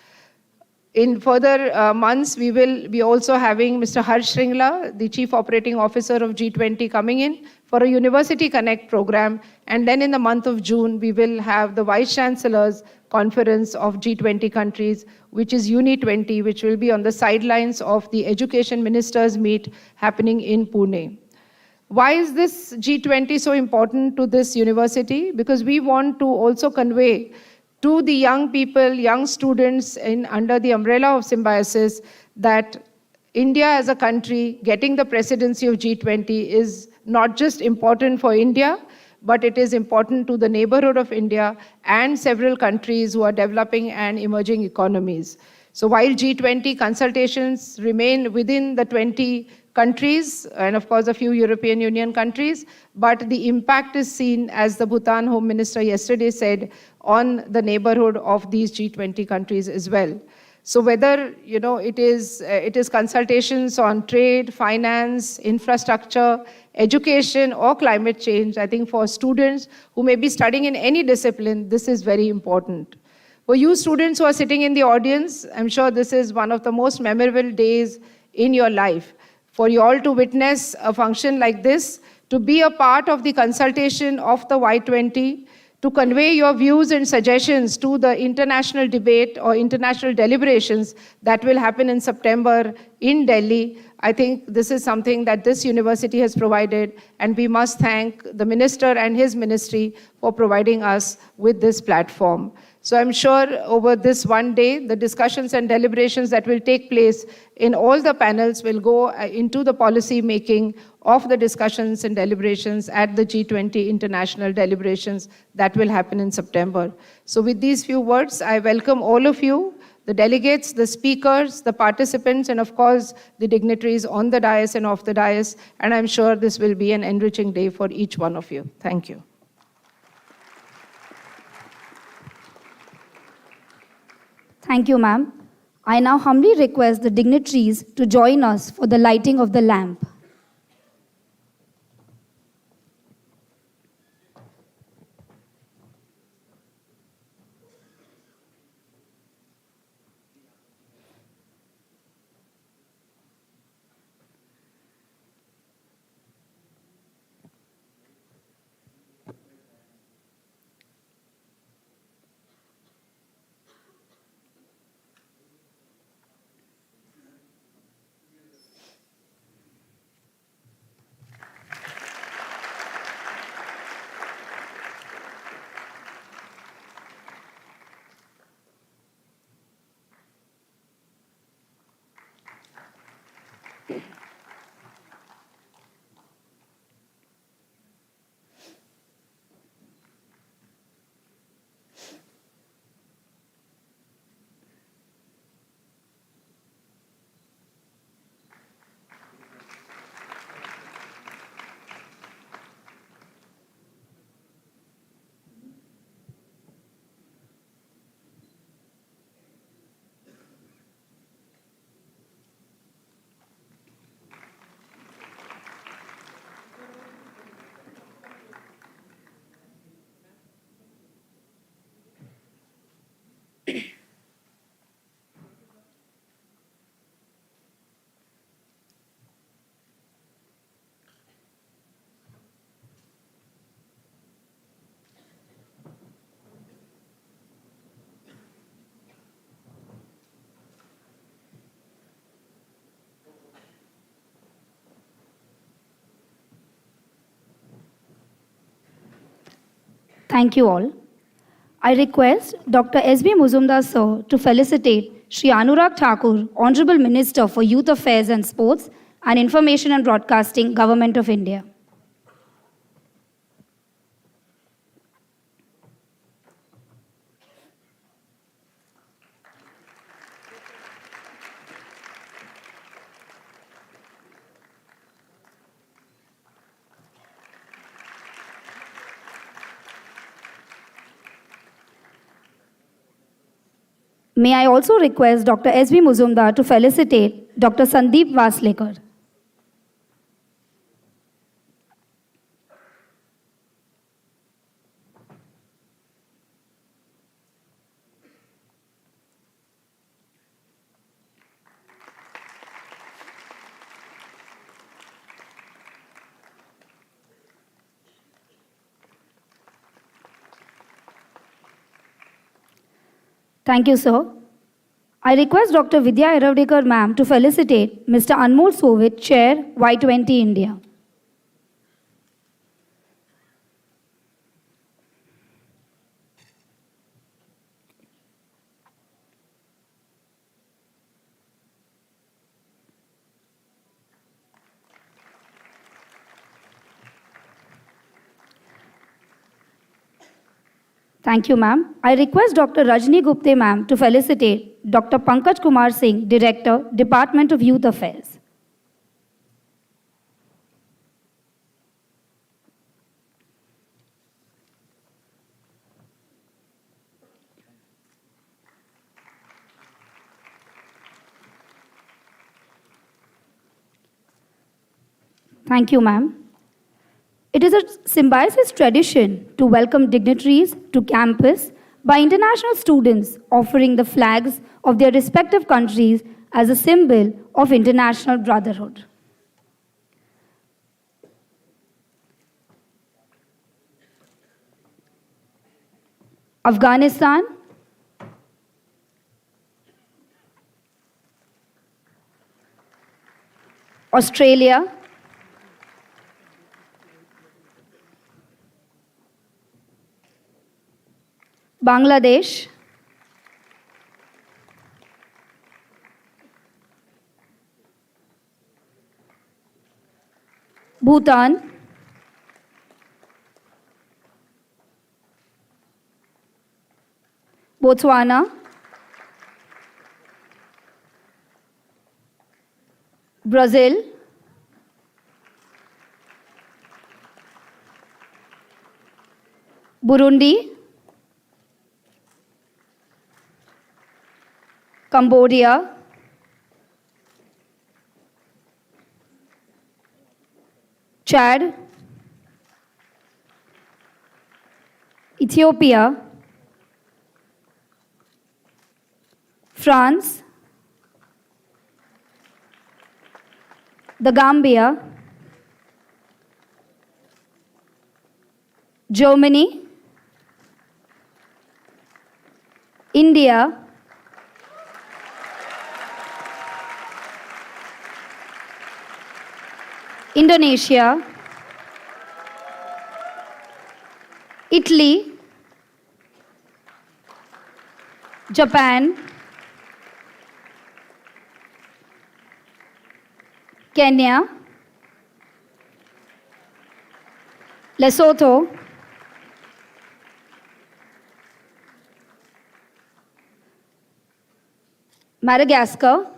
In further months, we will be also having Mr. Harsh Shringla, the Chief Operating Officer of G20, coming in for a University Connect program. And then in the month of June, we will have the Vice Chancellors Conference of G20 countries, which is Uni20, which will be on the sidelines of the Education Ministers' meet happening in Pune. Why is this G20 so important to this university? Because we want to also convey to the young people, young students under the umbrella of Symbiosis, that India as a country getting the presidency of G20 is not just important for India, but it is important to the neighborhood of India and several countries who are developing and emerging economies. So while G20 consultations remain within the 20 countries, and of course a few European Union countries, but the impact is seen, as the Bhutan Home Minister yesterday said, on the neighborhood of these G20 countries as well. So whether it is consultations on trade, finance, infrastructure, education, or climate change, I think for students who may be studying in any discipline, this is very important. For you students who are sitting in the audience, I'm sure this is one of the most memorable days in your life. For you all to witness a function like this, to be a part of the consultation of the Y20, to convey your views and suggestions to the international debate or international deliberations that will happen in September in Delhi. I think this is something that this university has provided, and we must thank the minister and his ministry for providing us with this platform. So I'm sure over this one day, the discussions and deliberations that will take place in all the panels will go into the policy making of the discussions and deliberations at the G20 international deliberations that will happen in September. So with these few words, I welcome all of you, the delegates, the speakers, the participants, and of course, the dignitaries on the dais and off the dais. And I'm sure this will be an enriching day for each one of you. Thank you. Thank you, ma'am. I now humbly request the dignitaries to join us for the lighting of the lamp. Thank you all. I request Dr. S.B. Muzumdar sir to felicitate Shri Anurag Thakur, Honorable Minister for Youth Affairs and Sports and Information and Broadcasting, Government of India. May I also request Dr. S.B. Muzumdar to felicitate Dr. Sundeep Waslekar. Thank you, sir. I request Dr. Vidya Yeravdekar ma'am to felicitate Mr. Anmol Sovit, Chair, Y20 India. Thank you, ma'am. I request Dr. Rajni Gupte ma'am to felicitate Dr. Pankaj Kumar Singh, Director, Department of Youth Affairs. Thank you, ma'am. It is a Symbiosis tradition to welcome dignitaries to campus by international students offering the flags of their respective countries as a symbol of international brotherhood. Afghanistan, Australia, Bangladesh, Bhutan, Botswana, Brazil, Burundi, Cambodia, Chad, Ethiopia, France, the Gambia, Germany, India, Indonesia, Italy, Japan, Kenya, Lesotho, Madagascar,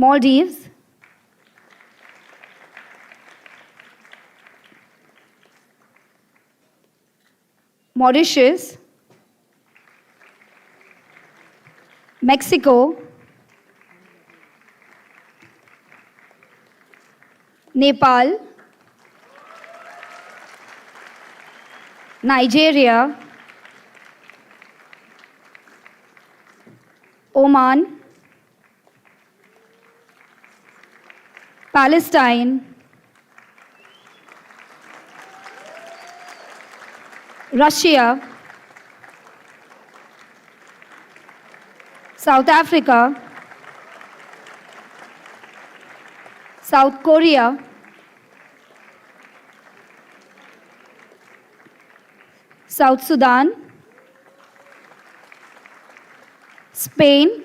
Maldives, Mauritius, Mexico, Nepal, Nigeria, Oman, Palestine, Russia, South Africa, South Korea, South Sudan, Spain,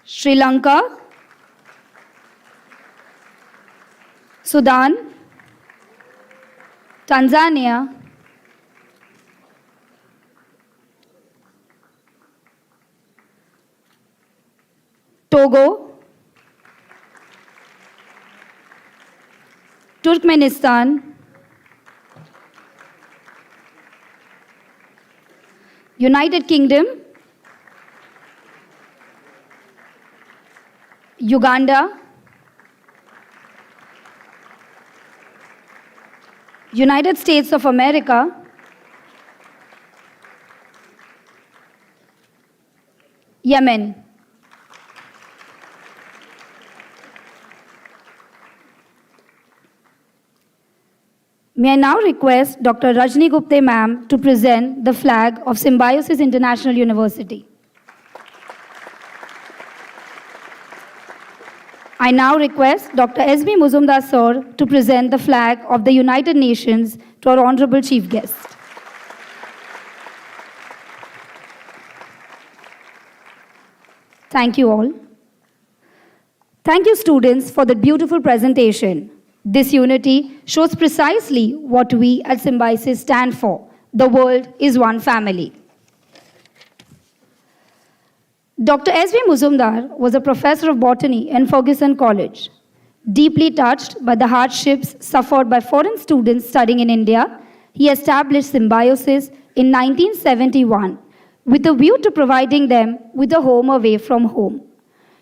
Sri Lanka, Sudan, Tanzania, Togo, Turkmenistan, United Kingdom, Uganda, United States of America, Yemen. May I now request Dr. Rajni Gupte ma'am to present the flag of Symbiosis International University. I now request Dr. S.B. Muzumdar sir to present the flag of the United Nations to our honorable chief guest. Thank you all. Thank you students for that beautiful presentation. This unity shows precisely what we at Symbiosis stand for. The world is one family. Dr. S.B. Muzumdar was a professor of botany in Fergusson College. Deeply touched by the hardships suffered by foreign students studying in India, he established Symbiosis in 1971 with a view to providing them with a home away from home.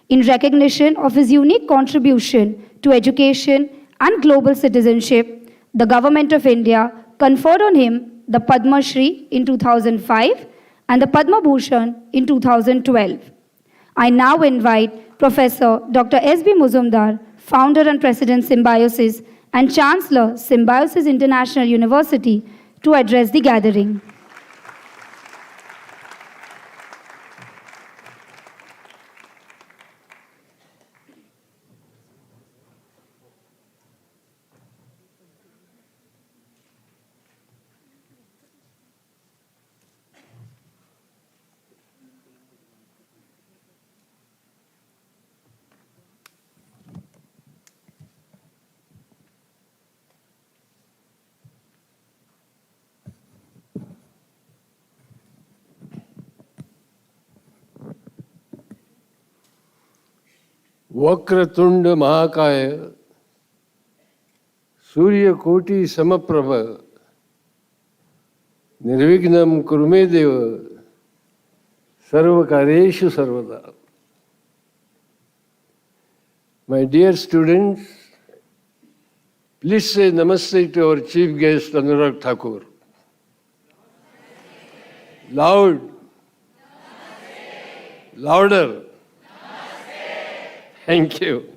In recognition of his unique contribution to education and global citizenship, the Government of India conferred on him the Padma Shri in 2005 and the Padma Bhushan in 2012. I now invite Professor Dr. S.B. Muzumdar, founder and president Symbiosis and Chancellor Symbiosis International University, to address the gathering. Vakratunda महाकाय सूर्यकोटि समप्रभ निर्विघ्नं कुरु मे देव सर्वकार्येषु सर्वदा. My dear students, please say namaste to our chief guest Anurag Thakur. Loud. Louder. Thank you.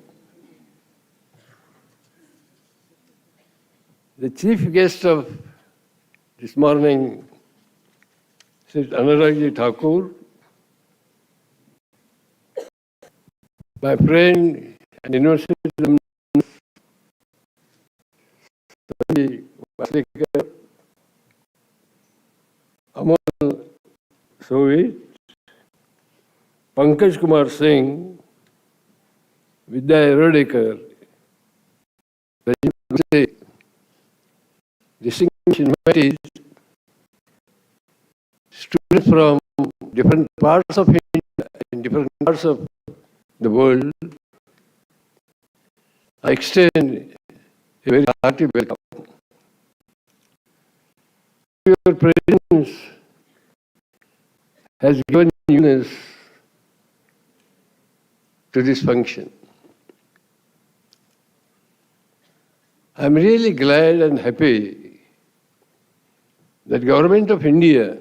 The chief guest of this morning is Anurag Thakur, my friend and university alumnus, Sundeep Waslekar, Amol Soviet, Pankaj Kumar Singh, Vidya Yeravdekar, distinguished invitees, students from different parts of India and different parts of the world, I extend a very hearty welcome. Your presence has given uniqueness to this function. I'm really glad and happy that Government of India,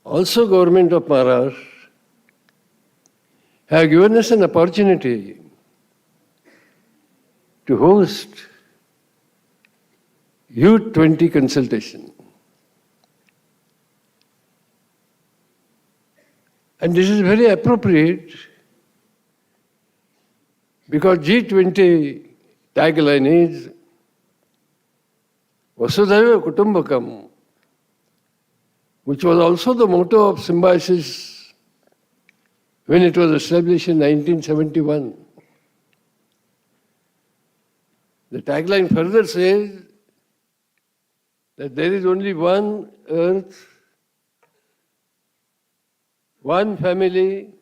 also Government of Maharashtra, have given us an opportunity to host Y20 Consultation. And this is very appropriate because G20 tagline is Vasudhaiva Kutumbakam, which was also the motto of Symbiosis when it was established in 1971. The tagline further says that there is only one earth, one family,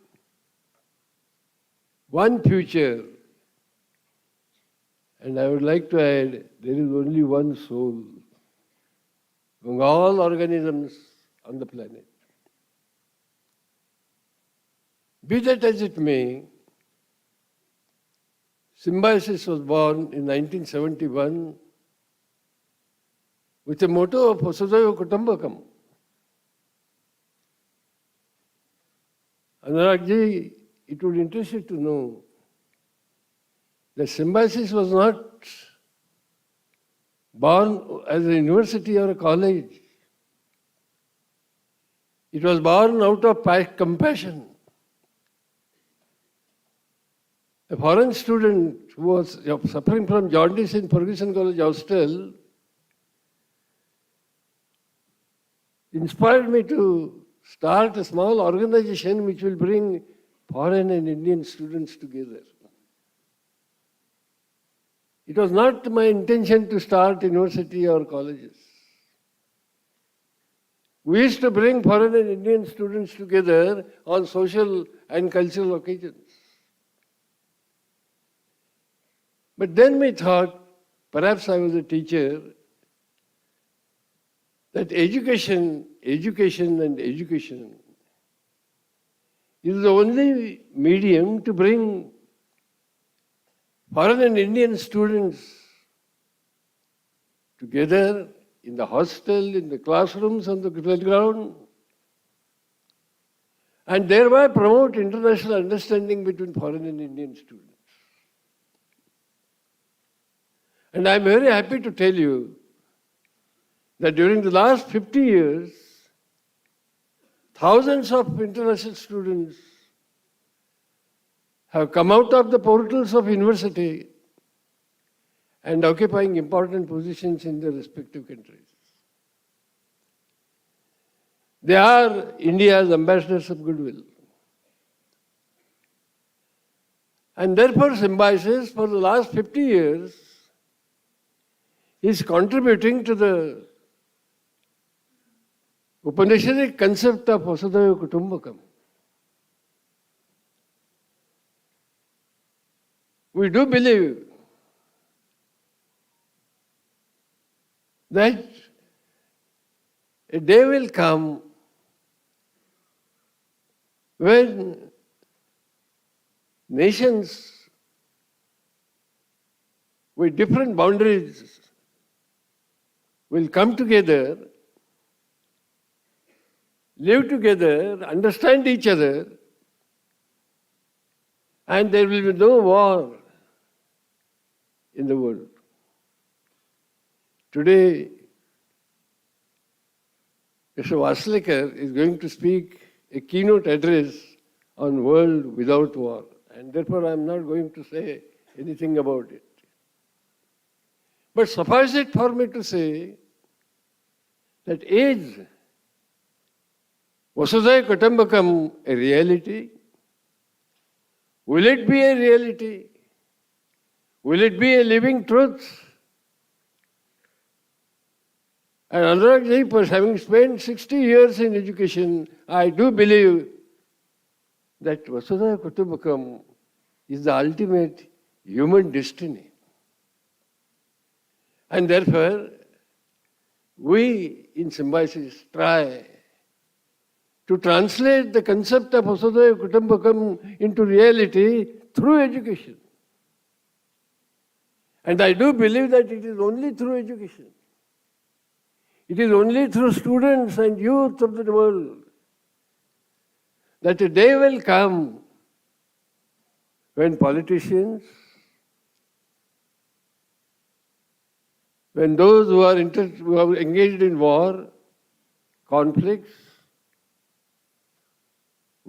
one future. And I would like to add, there is only one soul among all organisms on the planet. Be that as it may, Symbiosis was born in 1971 with the motto of Vasudhaiva Kutumbakam. Anurag ji, it would interest you to know that Symbiosis was not born as a university or a college. It was born out of compassion. A foreign student who was suffering from jaundice in Ferguson College Hostel inspired me to start a small organization which will bring foreign and Indian students together. It was not my intention to start university or colleges. We used to bring foreign and Indian students together on social and cultural occasions. But then we thought, perhaps I was a teacher, that education is the only medium to bring foreign and Indian students together in the hostel, in the classrooms, on the playground, and thereby promote international understanding between foreign and Indian students. And I'm very happy to tell you that during the last 50 years, thousands of international students have come out of the portals of university and occupying important positions in their respective countries. They are India's ambassadors of goodwill. And therefore, Symbiosis for the last 50 years is contributing to the Upanishadic concept of Vasudhaiva Kutumbakam. We do believe that a day will come when nations with different boundaries will come together, live together, understand each other, and there will be no war in the world. Today, Mr. Waslekar is going to speak a keynote address on World Without War, and therefore I am not going to say anything about it. But suffice it for me to say that is Vasudhaiva Kutumbakam a reality? Will it be a reality? Will it be a living truth? And Anurag ji, having spent 60 years in education, I do believe that Vasudhaiva Kutumbakam is the ultimate human destiny. And therefore, we in Symbiosis try to translate the concept of Vasudhaiva Kutumbakam into reality through education. And I do believe that it is only through education. It is only through students and youth of the world that a day will come when politicians, when those who are engaged in war, conflicts,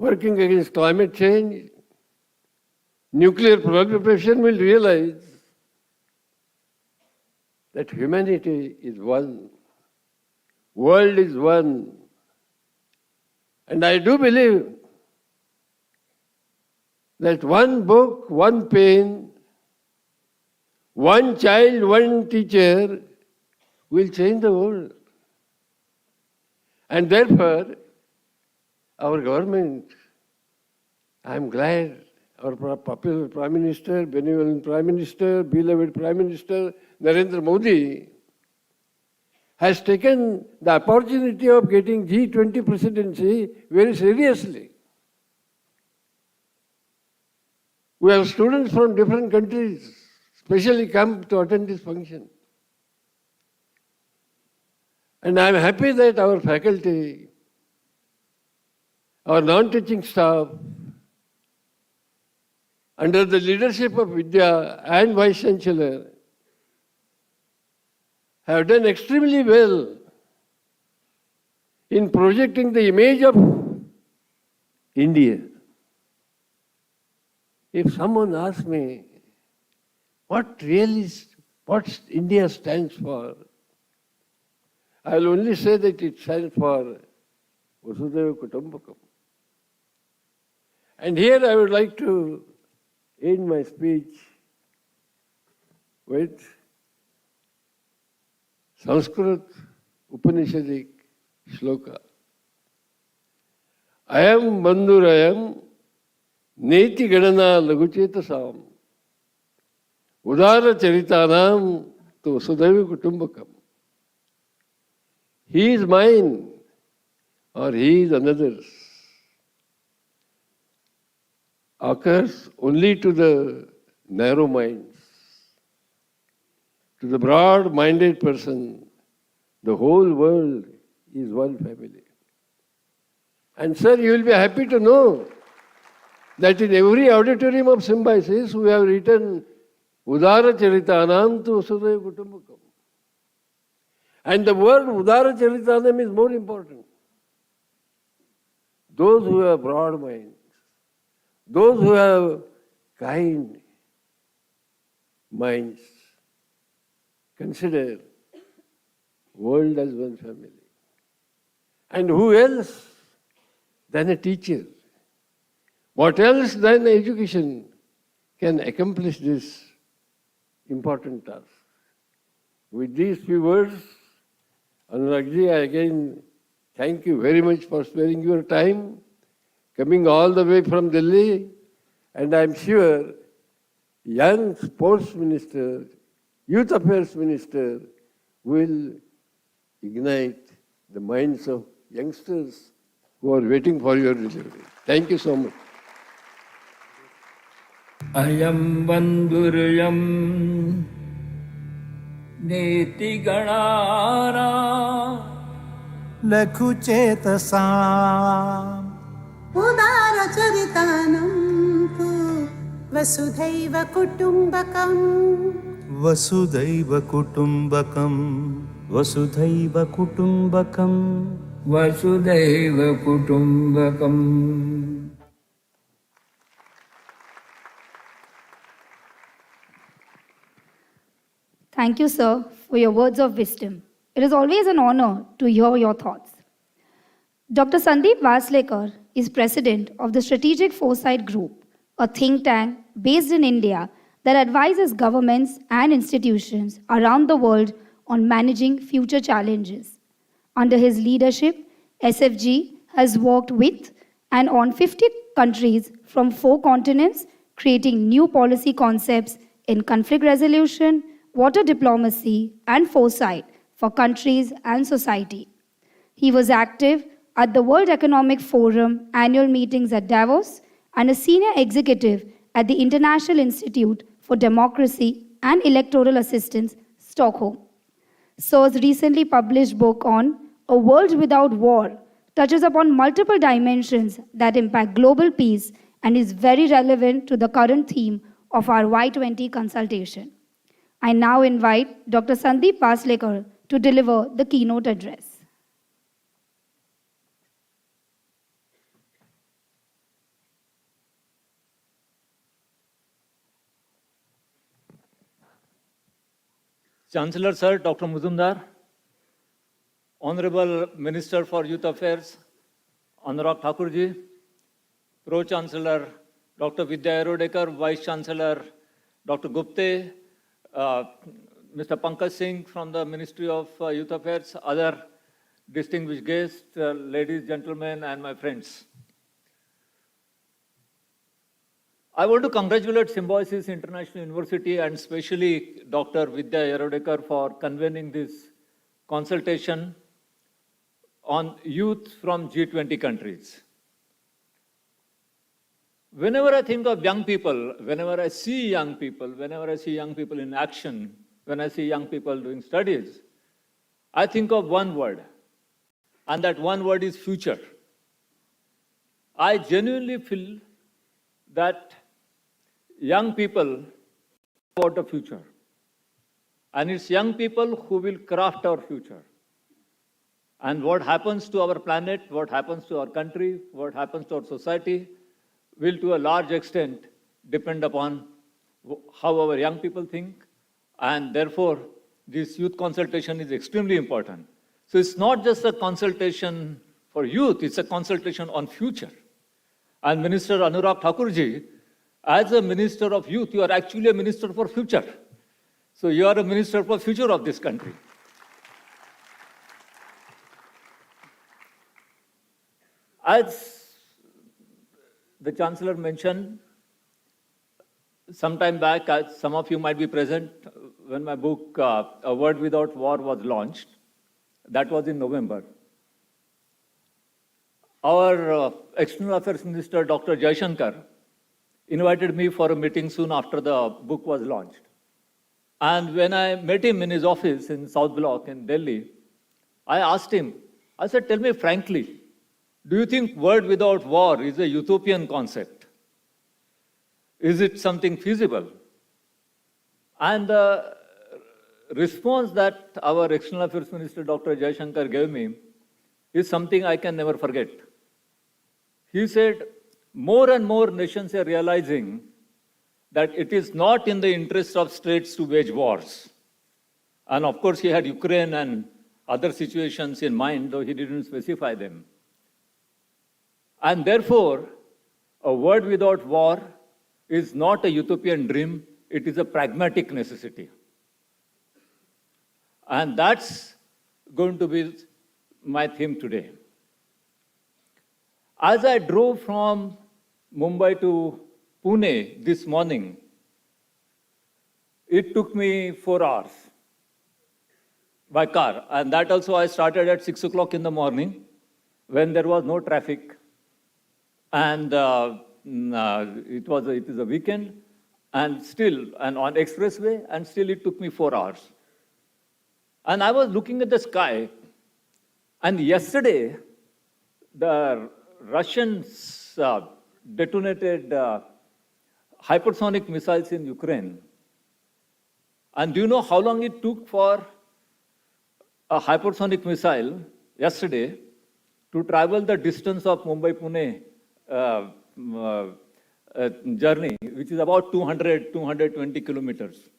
working against climate change, nuclear proliferation will realize that humanity is one, world is one. And I do believe that one book, one pen, one child, one teacher will change the world. And therefore, our government, I am glad our popular Prime Minister, benevolent Prime Minister, beloved Prime Minister, Narendra Modi, has taken the opportunity of getting G20 presidency very seriously. We have students from different countries specially come to attend this function. And I am happy that our faculty, our non-teaching staff, under the leadership of Vidya and Vice Chancellor, have done extremely well in projecting the image of India. If someone asks me what India stands for, I will only say that it stands for Vasudhaiva Kutumbakam. And here I would like to end my speech with Sanskrit Upanishadic shloka. Ayam bandhurayam neti ganana laguchetasam udara charitanam to Vasudhaiva Kutumbakam. He is mine or he is another's occurs only to the narrow minds. To the broad-minded person, the whole world is one family. And sir, you will be happy to know that in every auditorium of Symbiosis, we have written Udara Charitanam to Vasudhaiva Kutumbakam. And the word Udara Charitanam is more important. Those who have broad minds, those who have kind minds, consider world as one family. And who else than a teacher? What else than education can accomplish this important task? With these few words, Anuragji, I again thank you very much for sparing your time, coming all the way from Delhi, and I'm sure young sports minister, youth affairs minister will ignite the minds of youngsters who are waiting for your delivery. Thank you so much. Ayam bandhuryam neti ganara लघुचेतसाम् उदारचरितानं तु वसुधैव कुटुम्बकम् वसुधैव कुटुम्बकम् वसुधैव कुटुम्बकम् वसुधैव कुटुम्बकम्. Thank you, sir, for your words of wisdom. It is always an honor to hear your thoughts. Dr. Sundeep Waslekar is president of the Strategic Foresight Group, a think tank based in India that advises governments and institutions around the world on managing future challenges. Under his leadership, SFG has worked with and on 50 countries from 4 continents, creating new policy concepts in conflict resolution, water diplomacy, and foresight for countries and society. He was active at the World Economic Forum annual meetings at Davos and a senior executive at the International Institute for Democracy and Electoral Assistance, Stockholm. Sir's recently published book on A World Without War touches upon multiple dimensions that impact global peace and is very relevant to the current theme of our Y20 consultation. I now invite Dr. Sundeep Waslekar to deliver the keynote address. Chancellor Sir, Dr. Muzumdar, Honorable Minister for Youth Affairs, Anurag Thakurji, Pro-Chancellor Dr. Vidya Yeravdekar, Vice Chancellor Dr. Govt, Mr. Pankaj Singh from the Ministry of Youth Affairs, other distinguished guests, ladies, gentlemen, and my friends. I want to congratulate Symbiosis International University and especially Dr. Vidya Yeravdekar for convening this consultation on youth from G20 countries. Whenever I think of young people, whenever I see young people, whenever I see young people in action, when I see young people doing studies, I think of one word, and that one word is future. I genuinely feel that young people about the future. And it's young people who will craft our future. And what happens to our planet, what happens to our country, what happens to our society will to a large extent depend upon how our young people think. And therefore, this youth consultation is extremely important. So it's not just a consultation for youth, it's a consultation on future. And Minister Anurag Thakurji, as a Minister of Youth, you are actually a Minister for Future. So you are a Minister for Future of this country. As the Chancellor mentioned, some time back, as some of you might be present, when my book, A World Without War, was launched. That was in November. Our External Affairs Minister, Dr. Jaishankar, invited me for a meeting soon after the book was launched. And when I met him in his office in South Block in Delhi, I asked him, I said, tell me frankly, do you think world without war is a utopian concept? Is it something feasible? And the response that our External Affairs Minister, Dr. Jaishankar, gave me is something I can never forget. He said, more and more nations are realizing that it is not in the interest of states to wage wars. And of course, he had Ukraine and other situations in mind, though he didn't specify them. And therefore, a world without war is not a utopian dream, it is a pragmatic necessity. And that's going to be my theme today. As I drove from Mumbai to Pune this morning, it took me 4 hours by car. And that also I started at 6 o'clock in the morning when there was no traffic. And it is a weekend and on expressway, and still it took me 4 hours. And I was looking at the sky, and yesterday the Russians detonated hypersonic missiles in Ukraine. And do you know how long it took for a hypersonic missile yesterday to travel the distance of Mumbai-Pune journey, which is about 220 kilometers.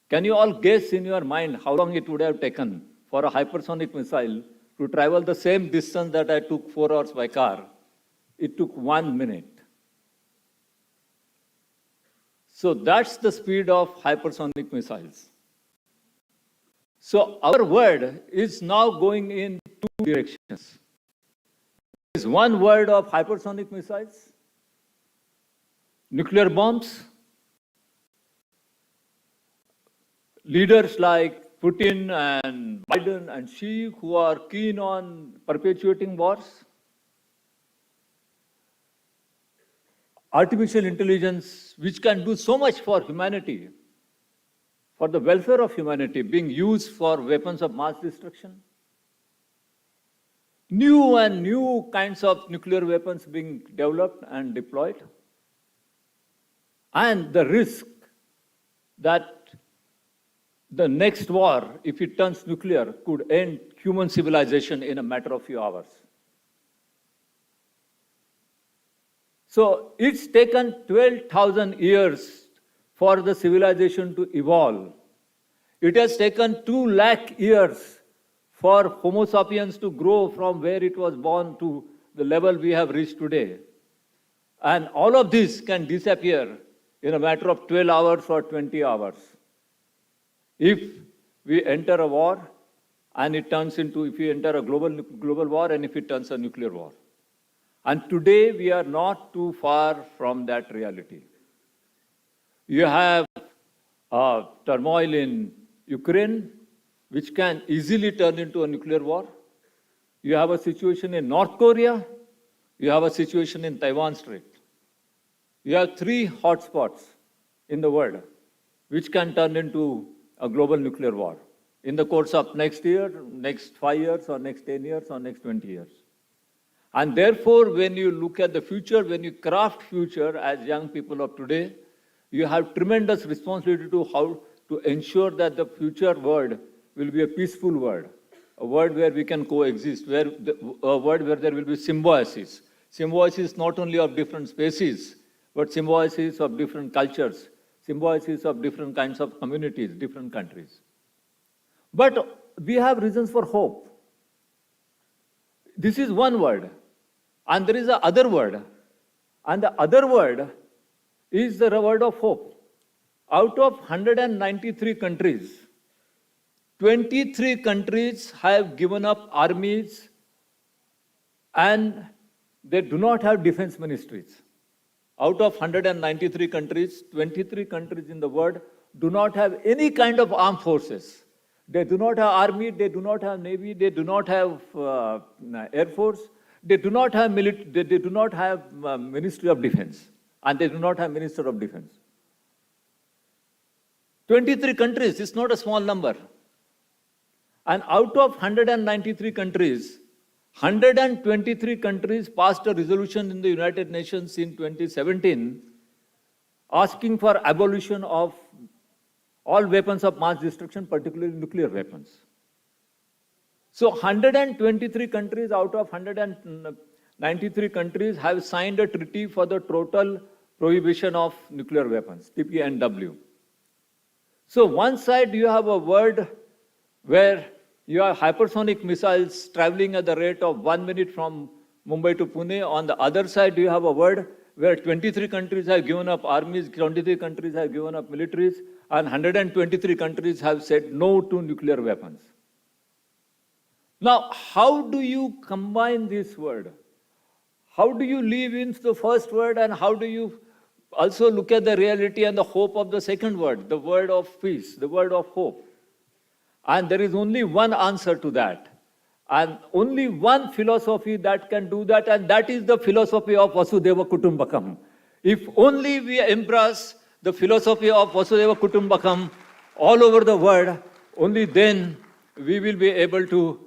Can you all guess in your mind how long it would have taken for a hypersonic missile to travel the same distance that I took 4 hours by car? It took 1 minute. So that's the speed of hypersonic missiles. So our world is now going in 2 directions. There is one world of hypersonic missiles, nuclear bombs. Leaders like Putin and Biden and Xi, who are keen on perpetuating wars. Artificial intelligence, which can do so much for humanity, for the welfare of humanity, being used for weapons of mass destruction. New and new kinds of nuclear weapons being developed and deployed. And the risk that the next war, if it turns nuclear, could end human civilization in a matter of few hours. So it's taken 12,000 years for the civilization to evolve. It has taken 2 lakh years for Homo sapiens to grow from where it was born to the level we have reached today. And all of this can disappear in a matter of 12 hours or 20 hours. If we enter a war and it turns into, if we enter a global war and if it turns a nuclear war. And today we are not too far from that reality. You have turmoil in Ukraine, which can easily turn into a nuclear war. You have a situation in North Korea. You have a situation in Taiwan Strait. You have 3 hotspots in the world, which can turn into a global nuclear war in the course of next year, next 5 years, or next 10 years, or next 20 years. And therefore, when you look at the future, when you craft future as young people of today, you have tremendous responsibility to how to ensure that the future world will be a peaceful world, a world where we can coexist, a world where there will be symbiosis. Symbiosis not only of different species, but symbiosis of different cultures, symbiosis of different kinds of communities, different countries. But we have reasons for hope. This is one word, and there is the other word. And the other word is the word of hope. Out of 193 countries, 23 countries have given up armies and they do not have defense ministries. Out of 193 countries, 23 countries in the world do not have any kind of armed forces. They do not have army, they do not have navy, they do not have air force, they do not have they do not have Ministry of Defense, and they do not have Minister of Defense. 23 countries is not a small number. And out of 193 countries, 123 countries passed a resolution in the United Nations in 2017 asking for abolition of all weapons of mass destruction, particularly nuclear weapons. So 123 countries out of 193 countries have signed a treaty for the total prohibition of nuclear weapons, TPNW. So one side you have a world where you have hypersonic missiles traveling at the rate of 1 minute from Mumbai to Pune. On the other side, you have a world where 23 countries have given up armies, 23 countries have given up militaries, and 123 countries have said no to nuclear weapons. Now, how do you combine this word? How do you live in the first word, and how do you also look at the reality and the hope of the second word, the word of peace, the word of hope? And there is only one answer to that, and only one philosophy that can do that, and that is the philosophy of Vasudhaiva Kutumbakam. If only we embrace the philosophy of Vasudhaiva Kutumbakam all over the world, only then we will be able to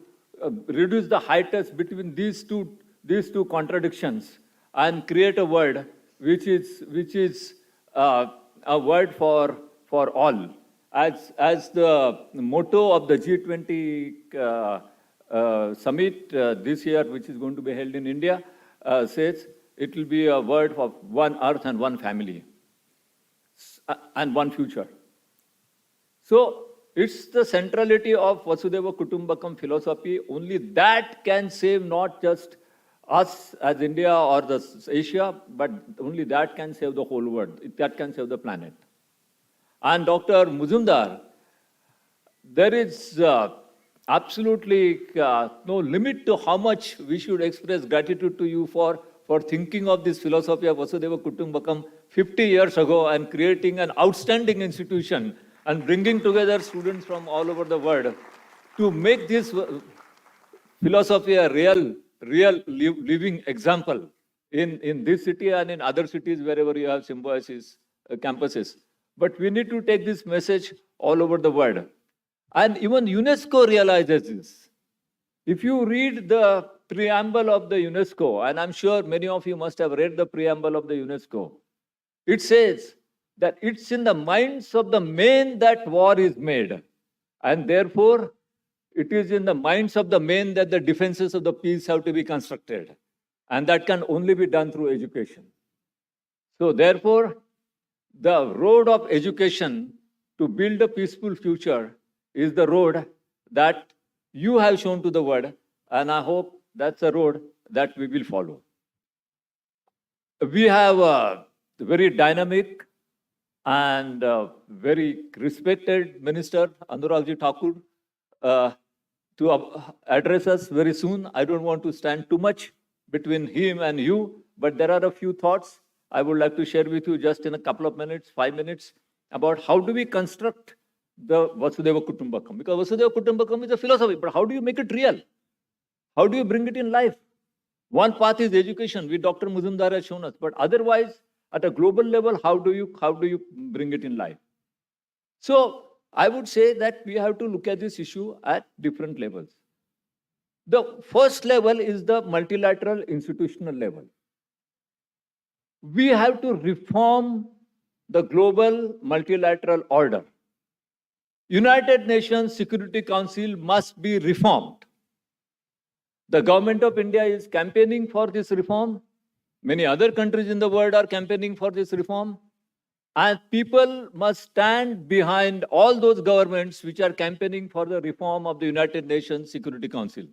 reduce the height between these two contradictions and create a word which is a word for all. As the motto of the G20 summit this year, which is going to be held in India, says it will be a word of one earth and one family and one future. So it's the centrality of Vasudhaiva Kutumbakam philosophy. Only that can save not just us as India or Asia, but only that can save the whole world. That can save the planet. And Dr. Muzumdar, there is absolutely no limit to how much we should express gratitude to you for thinking of this philosophy of Vasudhaiva Kutumbakam 50 years ago and creating an outstanding institution and bringing together students from all over the world to make this philosophy a real living example in this city and in other cities wherever you have Symbiosis campuses. But we need to take this message all over the world. And even UNESCO realizes this. If you read the preamble of the UNESCO, and I'm sure many of you must have read the preamble of the UNESCO, it says that it's in the minds of the men that war is made. And therefore, it is in the minds of the men that the defenses of the peace have to be constructed. And that can only be done through education. So therefore, the road of education to build a peaceful future is the road that you have shown to the world, and I hope that's a road that we will follow. We have a very dynamic and very respected Minister, Anurag Thakur, to address us very soon. I don't want to stand too much between him and you, but there are a few thoughts I would like to share with you just in a couple of minutes, 5 minutes, about how do we construct the Vasudhaiva Kutumbakam. Because Vasudhaiva Kutumbakam is a philosophy, but how do you make it real? How do you bring it in life? One path is education, which Dr. Muzumdar has shown us, but otherwise, at a global level, how do you bring it in life? So I would say that we have to look at this issue at different levels. The first level is the multilateral institutional level. We have to reform the global multilateral order. United Nations Security Council must be reformed. The government of India is campaigning for this reform. Many other countries in the world are campaigning for this reform. And people must stand behind all those governments which are campaigning for the reform of the United Nations Security Council.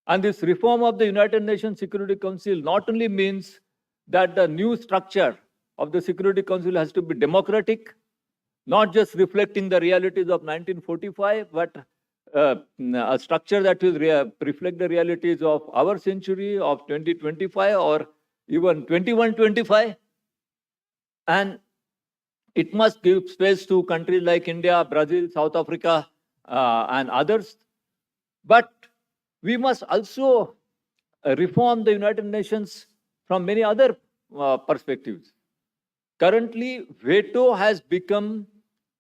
And this reform of the United Nations Security Council not only means that the new structure of the Security Council has to be democratic, not just reflecting the realities of 1945, but a structure that will reflect the realities of our century, of 2025, or even 2125. And it must give space to countries like India, Brazil, South Africa, and others. But we must also reform the United Nations from many other perspectives. Currently, veto has become,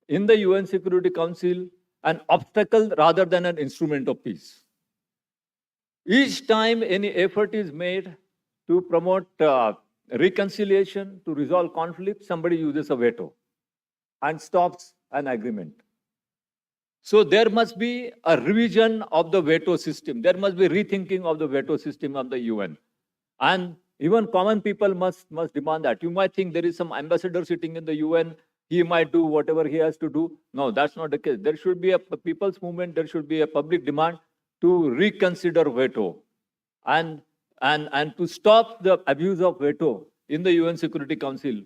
in the UN Security Council, an obstacle rather than an instrument of peace. Each time any effort is made to promote reconciliation, to resolve conflict, somebody uses a veto and stops an agreement. So there must be a revision of the veto system. There must be rethinking of the veto system of the UN. And even common people must demand that. You might think there is some ambassador sitting in the UN, he might do whatever he has to do. No, that's not the case. There should be a people's movement, there should be a public demand to reconsider veto and to stop the abuse of veto in the UN Security Council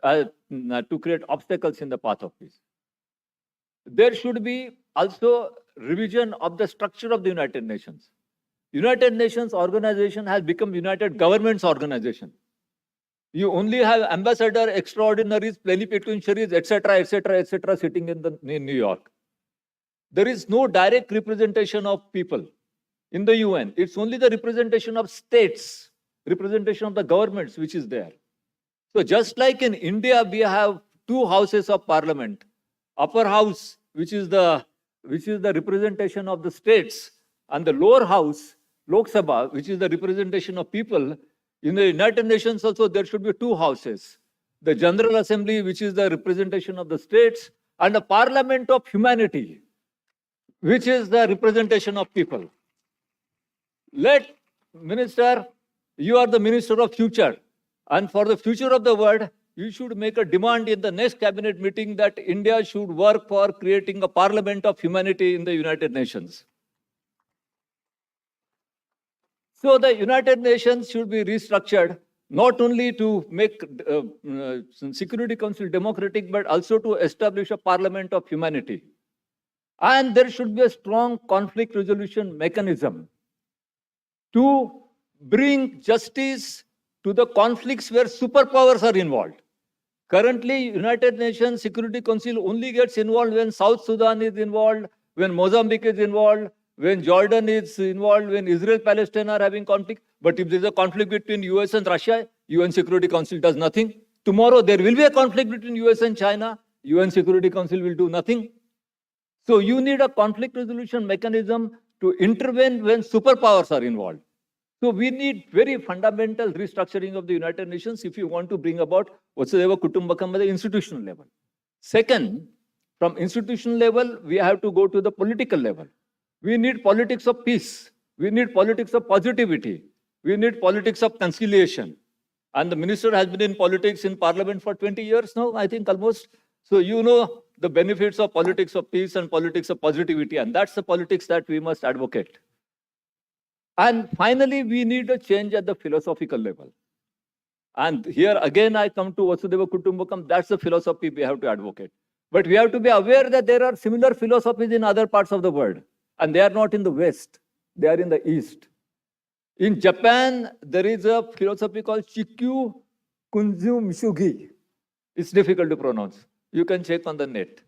to create obstacles in the path of peace. There should be also revision of the structure of the United Nations. United Nations organization has become United Governments Organization. You only have ambassador, extraordinaries, plenipotentiaries, etc., etc., etc., sitting in New York. There is no direct representation of people in the UN. It's only the representation of states, representation of the governments which is there. So just like in India, we have two houses of parliament. Upper house, which is the representation of the states, and the lower house, Lok Sabha, which is the representation of people. In the United Nations also, there should be two houses. The General Assembly, which is the representation of the states, and the Parliament of Humanity, which is the representation of people. Minister, you are the Minister of Future. And for the future of the world, you should make a demand in the next cabinet meeting that India should work for creating a Parliament of Humanity in the United Nations. So the United Nations should be restructured, not only to make Security Council democratic, but also to establish a Parliament of Humanity. And there should be a strong conflict resolution mechanism to bring justice to the conflicts where superpowers are involved. Currently, United Nations Security Council only gets involved when South Sudan is involved, when Mozambique is involved, when Jordan is involved, when Israel-Palestine are having conflict. But if there is a conflict between US and Russia, UN Security Council does nothing. Tomorrow there will be a conflict between US and China, UN Security Council will do nothing. So you need a conflict resolution mechanism to intervene when superpowers are involved. So we need very fundamental restructuring of the United Nations if you want to bring about Vasudhaiva Kutumbakam at the institutional level. Second, from institutional level, we have to go to the political level. We need politics of peace. We need politics of positivity. We need politics of conciliation. And the minister has been in politics in parliament for 20 years now, I think almost. So you know the benefits of politics of peace and politics of positivity, and that's the politics that we must advocate. And finally, we need a change at the philosophical level. And here again, I come to Vasudhaiva Kutumbakam, that's the philosophy we have to advocate. But we have to be aware that there are similar philosophies in other parts of the world, and they are not in the West, they are in the East. In Japan, there is a philosophy called Chikyu Kunzu Mishugi. It's difficult to pronounce. You can check on the net.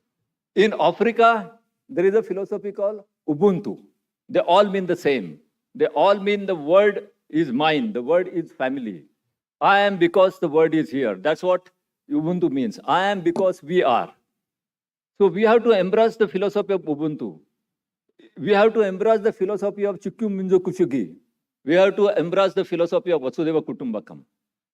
In Africa, there is a philosophy called Ubuntu. They all mean the same. They all mean the word is mine, the word is family. I am because the word is here. That's what Ubuntu means. I am because we are. So we have to embrace the philosophy of Ubuntu. We have to embrace the philosophy of Chikyu Minjo Kushugi. We have to embrace the philosophy of Vasudhaiva Kutumbakam.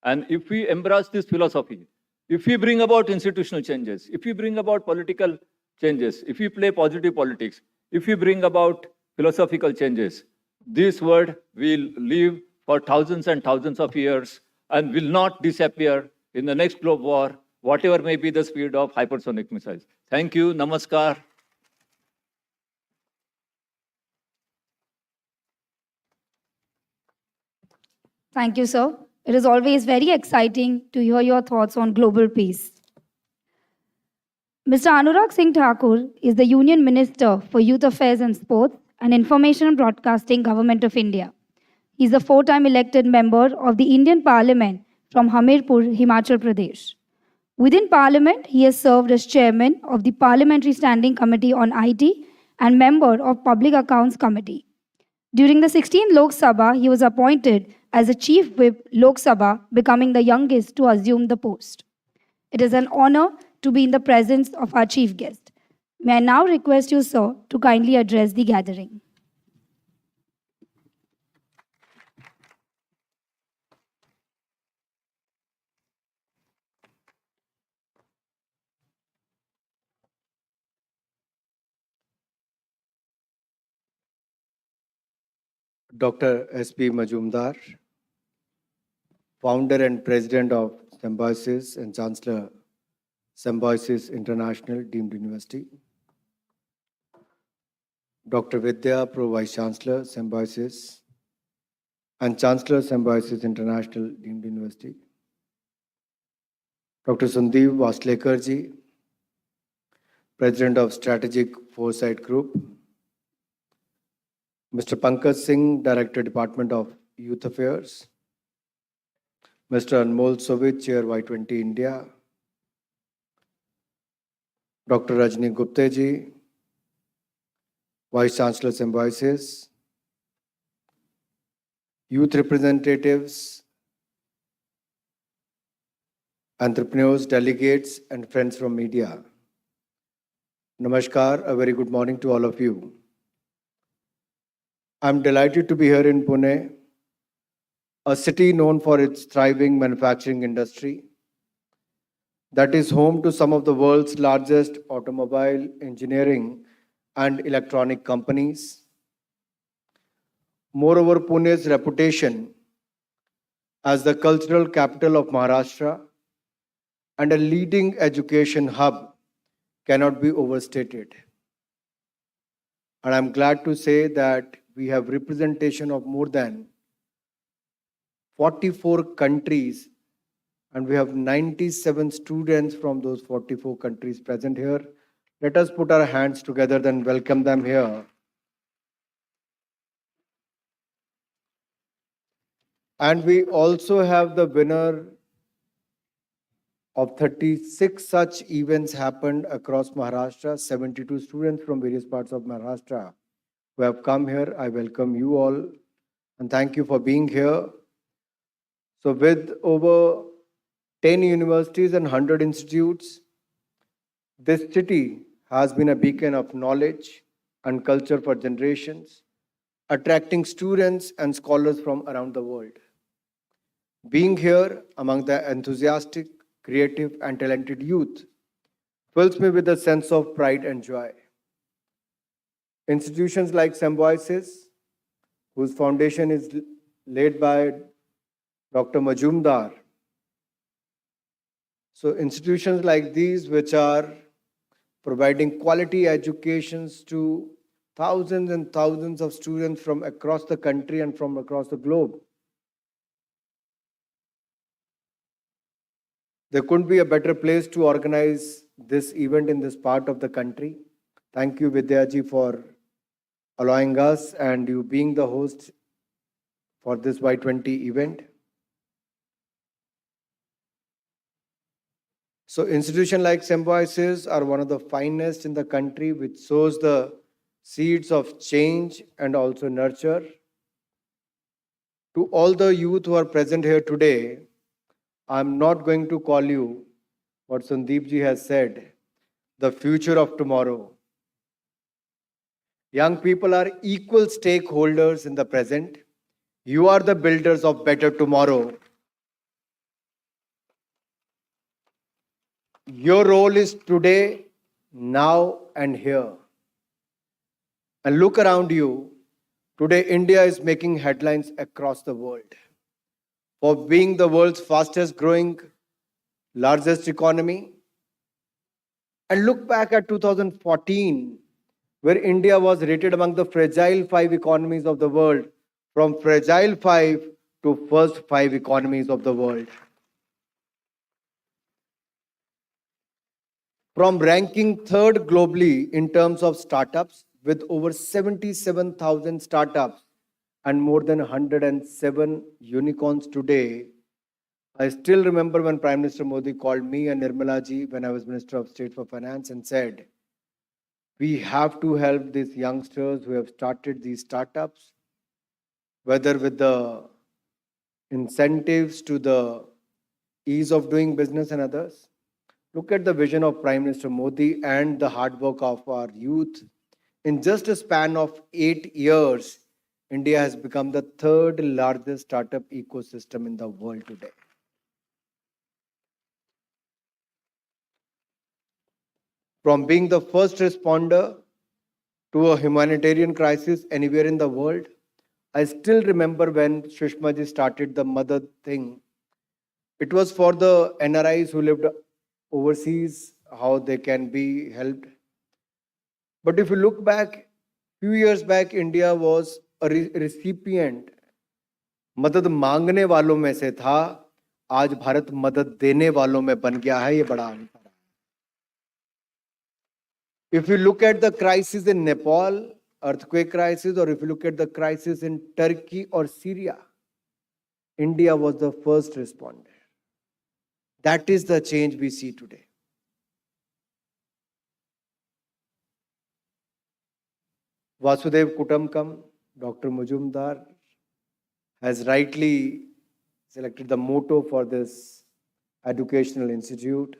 And if we embrace this philosophy, if we bring about institutional changes, if we bring about political changes, if we play positive politics, if we bring about philosophical changes, this world will live for thousands and thousands of years and will not disappear in the next globe war, whatever may be the speed of hypersonic missiles. Thank you. Namaskar. Thank you, sir. It is always very exciting to hear your thoughts on global peace. Mr. Anurag Singh Thakur is the Union Minister for Youth Affairs and Sports and Information and Broadcasting, Government of India. He is a 4-time elected member of the Indian Parliament from Hamirpur, Himachal Pradesh. Within Parliament, he has served as chairman of the Parliamentary Standing Committee on IT and member of Public Accounts Committee. During the 16th Lok Sabha, he was appointed as a Chief Whip Lok Sabha, becoming the youngest to assume the post. It is an honor to be in the presence of our chief guest. May I now request you, sir, to kindly address the gathering. Dr. S.P. Muzumdar, founder and president of Symbiosis and Chancellor Symbiosis International deemed University. Dr. Vidya, Pro Vice Chancellor, Symbiosis and Chancellor Symbiosis International deemed University. Dr. Sundeep Waslekar ji, President of Strategic Foresight Group. Mr. Pankaj Singh, Director, Department of Youth Affairs. Mr. Anmol, Chair, Y20 India. Dr. Rajni Gupta ji, Vice Chancellor, Symbiosis. Youth representatives, entrepreneurs, delegates, and friends from media. Namaskar, a very good morning to all of you. I'm delighted to be here in Pune, a city known for its thriving manufacturing industry that is home to some of the world's largest automobile, engineering, and electronic companies. Moreover, Pune's reputation as the cultural capital of Maharashtra and a leading education hub cannot be overstated. And I'm glad to say that we have representation of more than 44 countries, and we have 97 students from those 44 countries present here. Let us put our hands together and welcome them here. And we also have the winner of 36 such events happened across Maharashtra, 72 students from various parts of Maharashtra who have come here. I welcome you all and thank you for being here. So with over 10 universities and 100 institutes, this city has been a beacon of knowledge and culture for generations, attracting students and scholars from around the world. Being here among the enthusiastic, creative, and talented youth fills me with a sense of pride and joy. Institutions like Symbiosis, whose foundation is laid by Dr. Muzumdar. So institutions like these, which are providing quality educations to thousands and thousands of students from across the country and from across the globe. There couldn't be a better place to organize this event in this part of the country. Thank you, Vidya ji, for allowing us and you being the host for this Y20 event. So institutions like Symbiosis are one of the finest in the country, which sows the seeds of change and also nurture. To all the youth who are present here today, I'm not going to call you what Sundeep ji has said, the future of tomorrow. Young people are equal stakeholders in the present. You are the builders of better tomorrow. Your role is today, now and here. And look around you. Today, India is making headlines across the world for being the world's fastest growing, largest economy. And look back at 2014, where India was rated among the fragile 5 economies of the world, from fragile 5 to first 5 economies of the world. From ranking 3rd globally in terms of startups, with over 77,000 startups and more than 107 unicorns today. I still remember when Prime Minister Modi called me and Nirmala ji when I was Minister of State for Finance and said, we have to help these youngsters who have started these startups, whether with the incentives to the ease of doing business and others. Look at the vision of Prime Minister Modi and the hard work of our youth. In just a span of 8 years, India has become the 3rd largest startup ecosystem in the world today. From being the first responder to a humanitarian crisis anywhere in the world, I still remember when Sushma ji started the mother thing. It was for the NRIs who lived overseas, how they can be helped. But if you look back, few years back, India was a recipient. मदद मांगने वालों में से था, आज भारत मदद देने वालों में बन गया है, ये बड़ा अंतर है. If you look at the crisis in Nepal, earthquake crisis, or if you look at the crisis in Turkey or Syria, India was the first responder. That is the change we see today. Vasudev Kutumbakam, Dr. Muzumdar, has rightly selected the motto for this educational institute.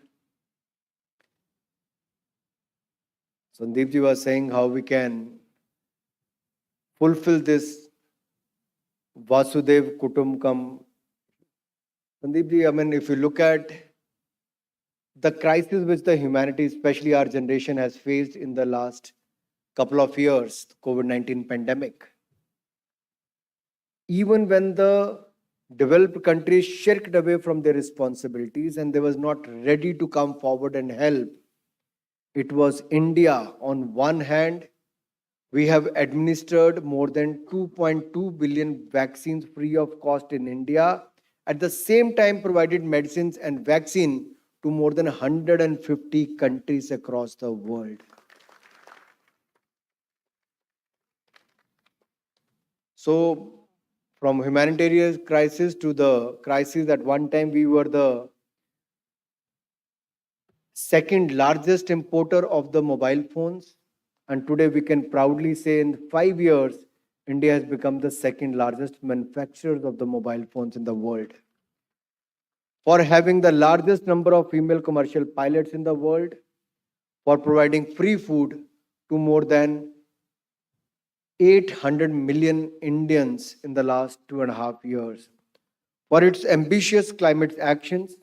Sundeep ji was saying how we can fulfill this Vasudev Kutumbakam. Sundeep ji, I mean, if you look at the crisis which the humanity, especially our generation, has faced in the last couple of years, COVID-19 pandemic. Even when the developed countries shirked away from their responsibilities and they was not ready to come forward and help, it was India. On one hand, we have administered more than 2.2 billion vaccines free of cost in India. At the same time, provided medicines and vaccine to more than 150 countries across the world. So, from humanitarian crisis to the crisis, at one time we were the 2nd largest importer of the mobile phones. And today we can proudly say in 5 years, India has become the 2nd largest manufacturer of the mobile phones in the world. For having the largest number of female commercial pilots in the world, for providing free food to more than 800 million Indians in the last 2.5 years, for its ambitious climate actions,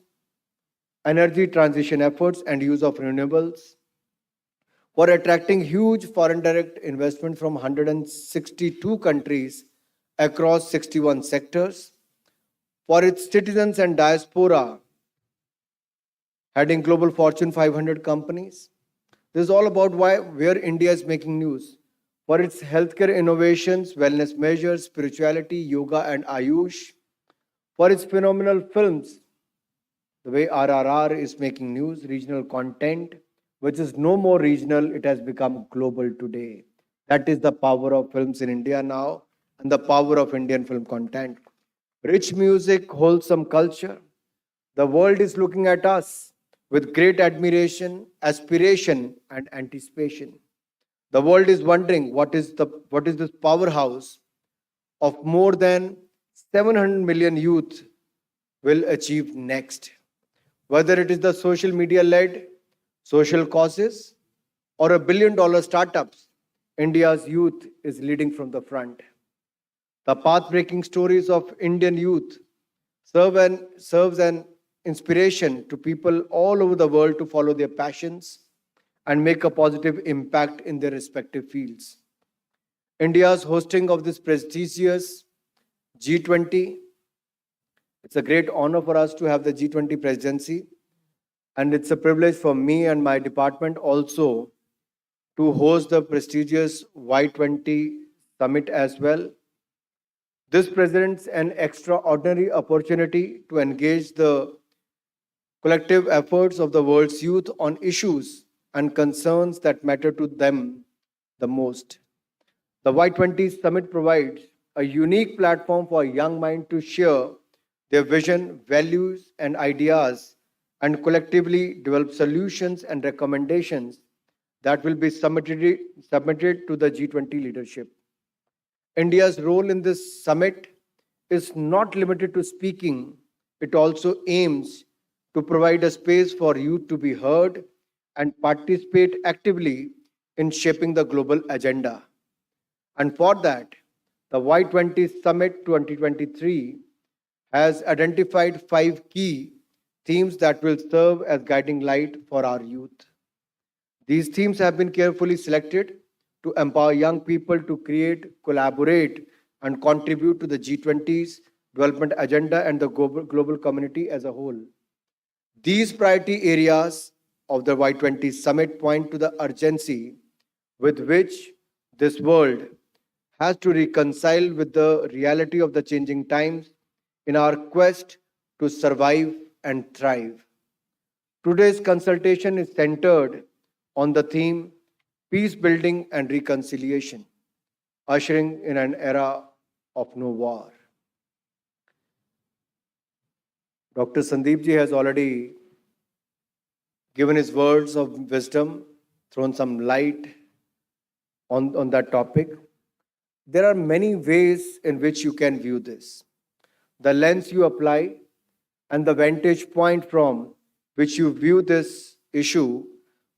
energy transition efforts and use of renewables, for attracting huge foreign direct investment from 162 countries across 61 sectors, for its citizens and diaspora, heading global Fortune 500 companies, This is all about where India is making news. For its healthcare innovations, wellness measures, spirituality, yoga, and Ayush. For its phenomenal films, the way RRR is making news, regional content, which is no more regional, it has become global today. That is the power of films in India now and the power of Indian film content. Rich music, wholesome culture. The world is looking at us with great admiration, aspiration, and anticipation. The world is wondering what is this powerhouse of more than 700 million youth will achieve next. Whether it is the social media-led social causes or $1 billion startups, India's youth is leading from the front. The path-breaking stories of Indian youth serves an inspiration to people all over the world to follow their passions and make a positive impact in their respective fields. India's hosting of this prestigious G20, it's a great honor for us to have the G20 presidency, and it's a privilege for me and my department also to host the prestigious Y20 summit as well. This presents an extraordinary opportunity to engage the collective efforts of the world's youth on issues and concerns that matter to them the most. The Y20 summit provides a unique platform for young minds to share their vision, values, and ideas, and collectively develop solutions and recommendations that will be submitted to the G20 leadership. India's role in this summit is not limited to speaking. It also aims to provide a space for youth to be heard and participate actively in shaping the global agenda. And for that, the Y20 Summit 2023 has identified 5 key themes that will serve as guiding light for our youth. These themes have been carefully selected to empower young people to create, collaborate, and contribute to the G20's development agenda and the global community as a whole. These priority areas of the Y20 Summit point to the urgency with which this world has to reconcile with the reality of the changing times in our quest to survive and thrive. Today's consultation is centered on the theme Peacebuilding and Reconciliation, ushering in an era of no war. Dr. Sundeep ji has already given his words of wisdom, thrown some light on that topic. There are many ways in which you can view this. The lens you apply and the vantage point from which you view this issue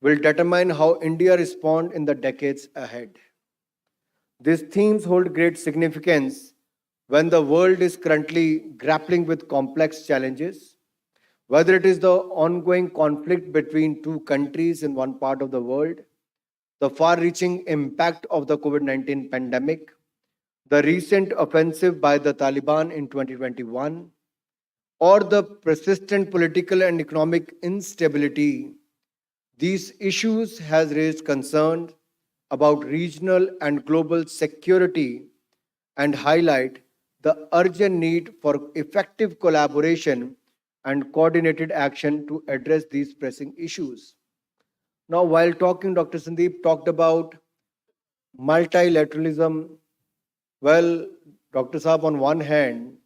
will determine how India responds in the decades ahead. These themes hold great significance when the world is currently grappling with complex challenges, whether it is the ongoing conflict between two countries in one part of the world, the far-reaching impact of the COVID-19 pandemic, the recent offensive by the Taliban in 2021, or the persistent political and economic instability. These issues has raised concerns about regional and global security and highlight the urgent need for effective collaboration and coordinated action to address these pressing issues. Now, while talking, Dr. Sundeep talked about multilateralism. Well, Dr. Saab, on one hand,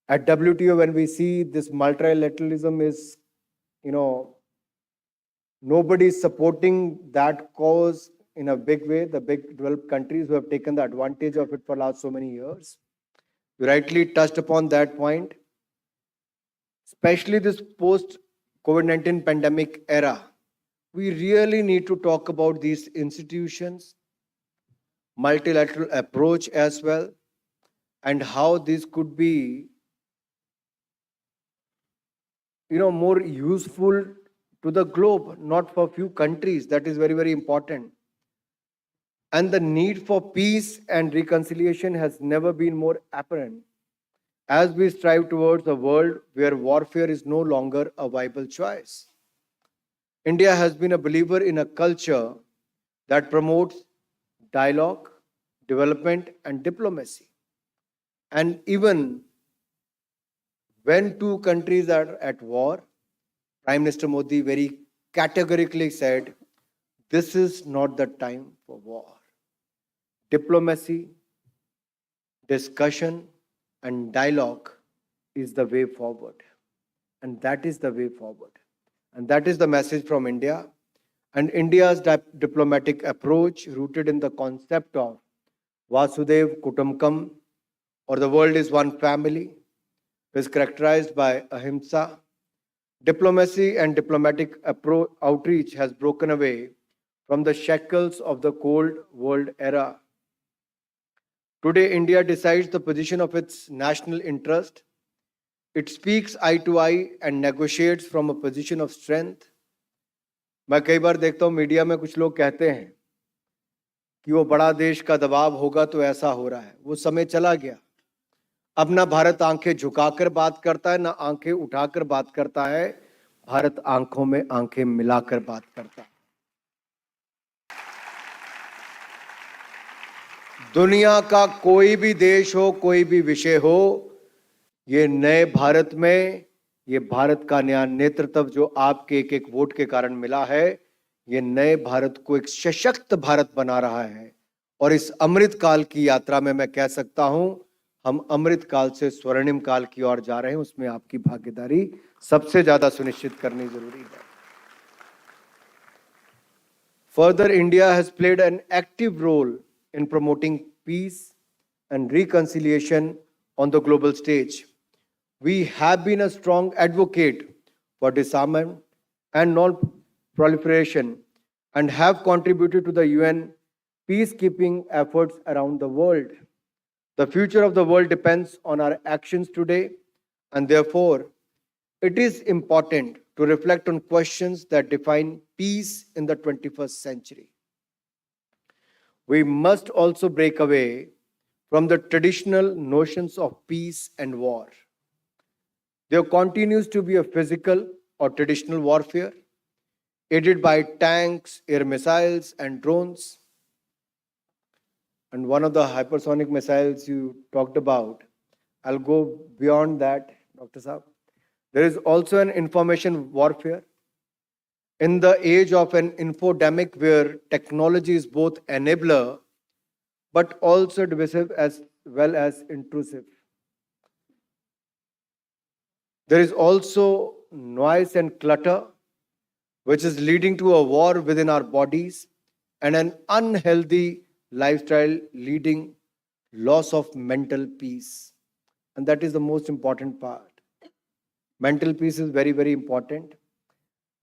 at WTO, when we see this multilateralism is, nobody is supporting that cause in a big way, the big developed countries who have taken the advantage of it for the last so many years. You rightly touched upon that point, especially this post-COVID-19 pandemic era. We really need to talk about these institutions, multilateral approach as well, and how this could be more useful to the globe, not for few countries. That is very, very important. And the need for peace and reconciliation has never been more apparent as we strive towards a world where warfare is no longer a viable choice. India has been a believer in a culture that promotes dialogue, development, and diplomacy. And even when two countries are at war, Prime Minister Modi very categorically said, this is not the time for war. Diplomacy, discussion, and dialogue is the way forward. And that is the way forward. And that is the message from India. And India's diplomatic approach, rooted in the concept of Vasudev Kutumbakam, or the world is one family, is characterized by ahimsa. Diplomacy and diplomatic outreach has broken away from the shackles of the Cold War era. Today, India decides the position of its national interest. It speaks eye to eye and negotiates from a position of strength. मैं कई बार देखता हूँ media में कुछ लोग कहते हैं कि वो बड़ा देश का दबाव होगा तो ऐसा हो रहा है. वो समय चला गया. अब ना भारत आंखें झुकाकर बात करता है, ना आंखें उठाकर बात करता है. भारत आंखों में आंखें मिलाकर बात करता है. दुनिया का कोई भी देश हो, कोई भी विषय हो, ये नए भारत में ये भारत का नया नेतृत्व जो आपके एक एक वोट के कारण मिला है, ये नए भारत को एक सशक्त भारत बना रहा है. और इस अमृत काल की यात्रा में मैं कह सकता हूं, हम अमृत काल से स्वर्णिम काल की ओर जा रहे हैं. उसमें आपकी भागीदारी सबसे ज्यादा सुनिश्चित करनी जरूरी है. Further, India has played an active role in promoting peace and reconciliation on the global stage. We have been a strong advocate for disarmament and non-proliferation and have contributed to the UN peacekeeping efforts around the world. The future of the world depends on our actions today, and therefore, it is important to reflect on questions that define peace in the 21st century. We must also break away from the traditional notions of peace and war. There continues to be a physical or traditional warfare, aided by tanks, air missiles, and drones. And one of the hypersonic missiles you talked about, I'll go beyond that, Dr. Saab. There is also an information warfare. In the age of an infodemic where technology is both enabler but also divisive as well as intrusive. There is also noise and clutter, which is leading to a war within our bodies and an unhealthy lifestyle leading loss of mental peace. And that is the most important part. Mental peace is very, very important.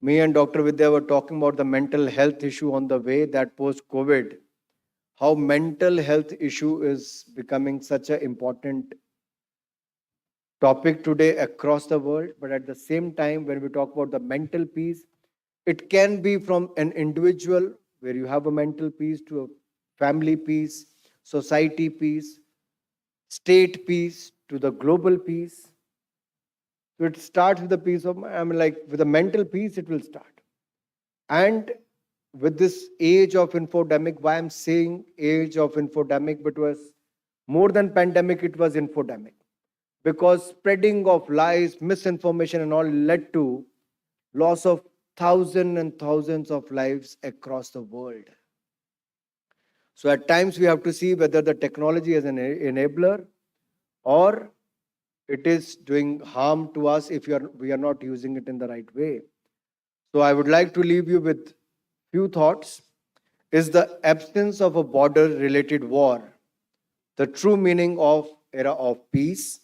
Me and Dr. Vidya were talking about the mental health issue on the way, that post-COVID, how mental health issue is becoming such an important topic today across the world. But at the same time, when we talk about the mental peace, it can be from an individual where you have a mental peace to a family peace, society peace, state peace, to the global peace. So it starts with the peace of, with the mental peace, it will start. And with this age of infodemic, why I'm saying age of infodemic, but it was more than pandemic, it was infodemic. Because spreading of lies, misinformation and all led to loss of thousands and thousands of lives across the world. So at times we have to see whether the technology is an enabler or it is doing harm to us if we are not using it in the right way. So I would like to leave you with few thoughts. Is the absence of a border-related war the true meaning of era of peace,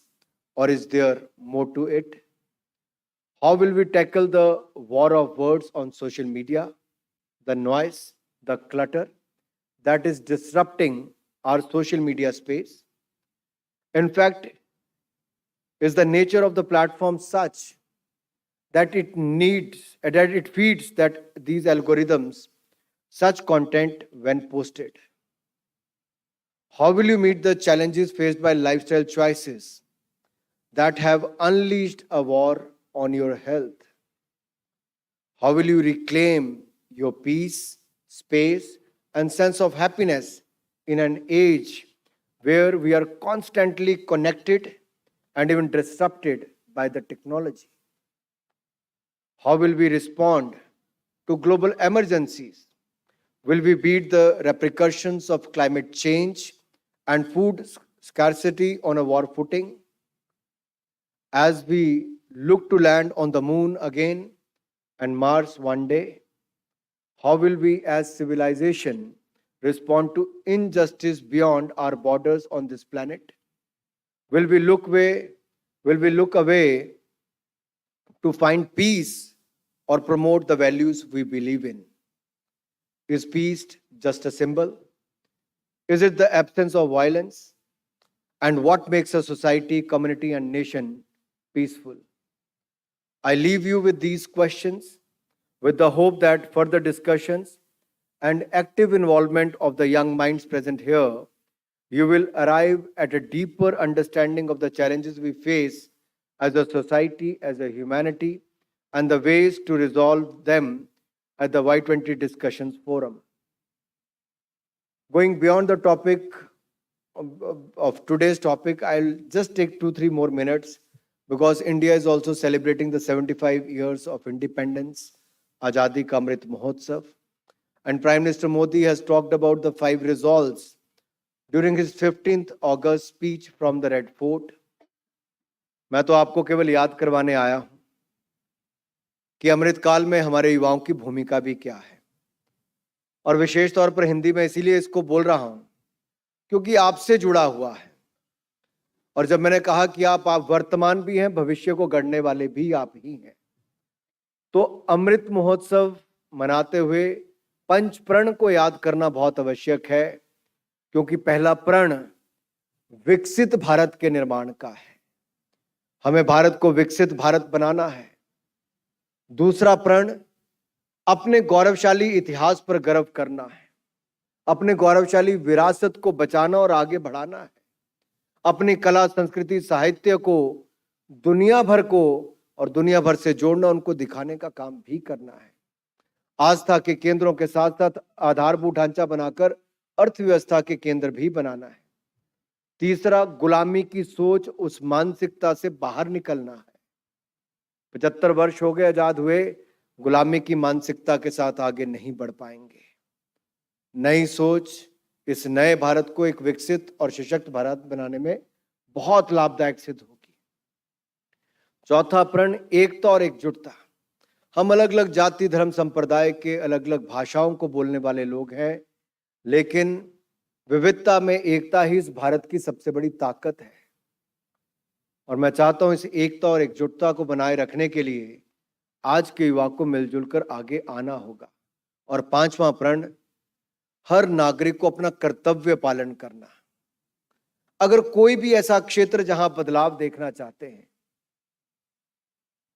or is there more to it? How will we tackle the war of words on social media, the noise, the clutter that is disrupting our social media space? In fact, is the nature of the platform such that it feeds these algorithms such content when posted? How will you meet the challenges faced by lifestyle choices that have unleashed a war on your health? How will you reclaim your peace, space, and sense of happiness in an age where we are constantly connected and even disrupted by the technology? How will we respond to global emergencies? Will we beat the repercussions of climate change and food scarcity on a war footing? As we look to land on the moon again and Mars one day, how will we as civilization respond to injustice beyond our borders on this planet? Will we look away to find peace or promote the values we believe in? Is peace just a symbol? Is it the absence of violence? And what makes a society, community, and nation peaceful? I leave you with these questions with the hope that further discussions and active involvement of the young minds present here, you will arrive at a deeper understanding of the challenges we face as a society, as a humanity, and the ways to resolve them at the Y20 Discussions Forum. Going beyond the topic of today's topic, I'll just take 2-3 more minutes because India is also celebrating the 75 years of independence, Azadi Ka Amrit Mahotsav. And Prime Minister Modi has talked about the 5 resolves during his 15th August speech from the Red Fort. मैं तो आपको केवल याद करवाने आया हूं कि अमृतकाल में हमारे युवाओं की भूमिका भी क्या है, और विशेष तौर पर हिंदी में इसीलिए इसको बोल रहा हूं क्योंकि आपसे जुड़ा हुआ है। और जब मैंने कहा कि आप वर्तमान भी हैं, भविष्य को गढ़ने वाले भी आप ही हैं, तो अमृत महोत्सव मनाते हुए पंच प्रण को याद करना बहुत आवश्यक है, क्योंकि पहला प्रण विकसित भारत के निर्माण का है। हमें भारत को विकसित भारत बनाना है। दूसरा प्रण अपने गौरवशाली इतिहास पर गर्व करना है, अपने गौरवशाली विरासत को बचाना और आगे बढ़ाना है, अपनी कला, संस्कृति, साहित्य को दुनिया भर को और दुनिया भर से जोड़ना, उनको दिखाने का काम भी करना है। आस्था के केंद्रों के साथ साथ आधारभूत ढांचा बनाकर अर्थव्यवस्था के केंद्र भी बनाना है। तीसरा, गुलामी की सोच, उस मानसिकता से बाहर निकलना है। 75 वर्ष हो गए आजाद हुए, गुलामी की मानसिकता के साथ आगे नहीं बढ़ पाएंगे। नई सोच इस नए भारत को एक विकसित और सशक्त भारत बनाने में बहुत लाभदायक सिद्ध होगी। चौथा प्रण एकता और एकजुटता। हम अलग अलग जाति, धर्म, संप्रदाय के अलग अलग भाषाओं को बोलने वाले लोग हैं, लेकिन विविधता में एकता ही इस भारत की सबसे बड़ी ताकत है। और मैं चाहता हूं इस एकता और एकजुटता को बनाए रखने के लिए आज के युवा को मिलजुल कर आगे आना होगा। और पांचवा प्रण, हर नागरिक को अपना कर्तव्य पालन करना। अगर कोई भी ऐसा क्षेत्र जहां बदलाव देखना चाहते हैं,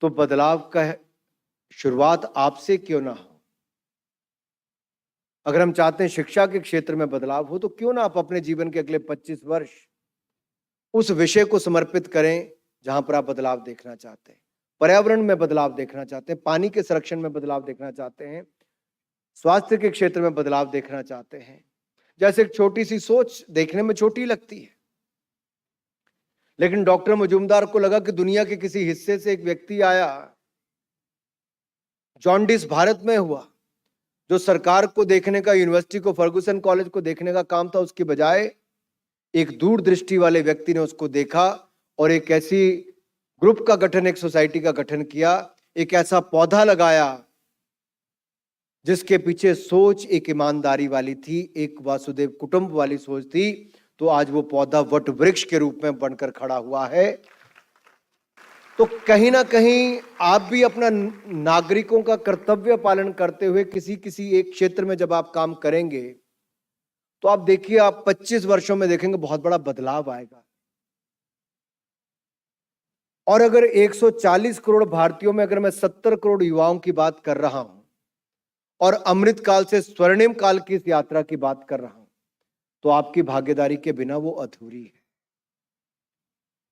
तो बदलाव का शुरुआत आपसे क्यों ना हो। अगर हम चाहते हैं शिक्षा के क्षेत्र में बदलाव हो, तो क्यों ना आप अपने जीवन के अगले 25 वर्ष उस विषय को समर्पित करें जहां पर आप बदलाव देखना चाहते हैं। पर्यावरण में बदलाव देखना चाहते हैं, पानी के संरक्षण में बदलाव देखना चाहते हैं, स्वास्थ्य के क्षेत्र में बदलाव देखना चाहते हैं। जैसे एक छोटी सी सोच देखने में छोटी लगती है, लेकिन डॉक्टर मुजुमदार को लगा कि दुनिया के किसी हिस्से से एक व्यक्ति आया, जॉन्डिस भारत में हुआ, जो सरकार को देखने का, यूनिवर्सिटी को, फर्गुसन कॉलेज को देखने का काम था, उसकी बजाय एक दूरदृष्टि वाले व्यक्ति ने उसको देखा और एक ऐसी ग्रुप का गठन, एक सोसाइटी का गठन किया, एक ऐसा पौधा लगाया जिसके पीछे सोच एक ईमानदारी वाली थी, एक वासुदेव कुटुंब वाली सोच थी। तो आज वो पौधा वट वृक्ष के रूप में बनकर खड़ा हुआ है। तो कहीं ना कहीं आप भी अपना नागरिकों का कर्तव्य पालन करते हुए किसी एक क्षेत्र में जब आप काम करेंगे, तो आप देखिए, आप 25 वर्षों में देखेंगे बहुत बड़ा बदलाव आएगा। और अगर 140 करोड़ भारतीयों में अगर मैं 70 करोड़ युवाओं की बात कर रहा हूं और अमृत काल से स्वर्णिम काल की इस यात्रा की बात कर रहा हूं, तो आपकी भागीदारी के बिना वो अधूरी है।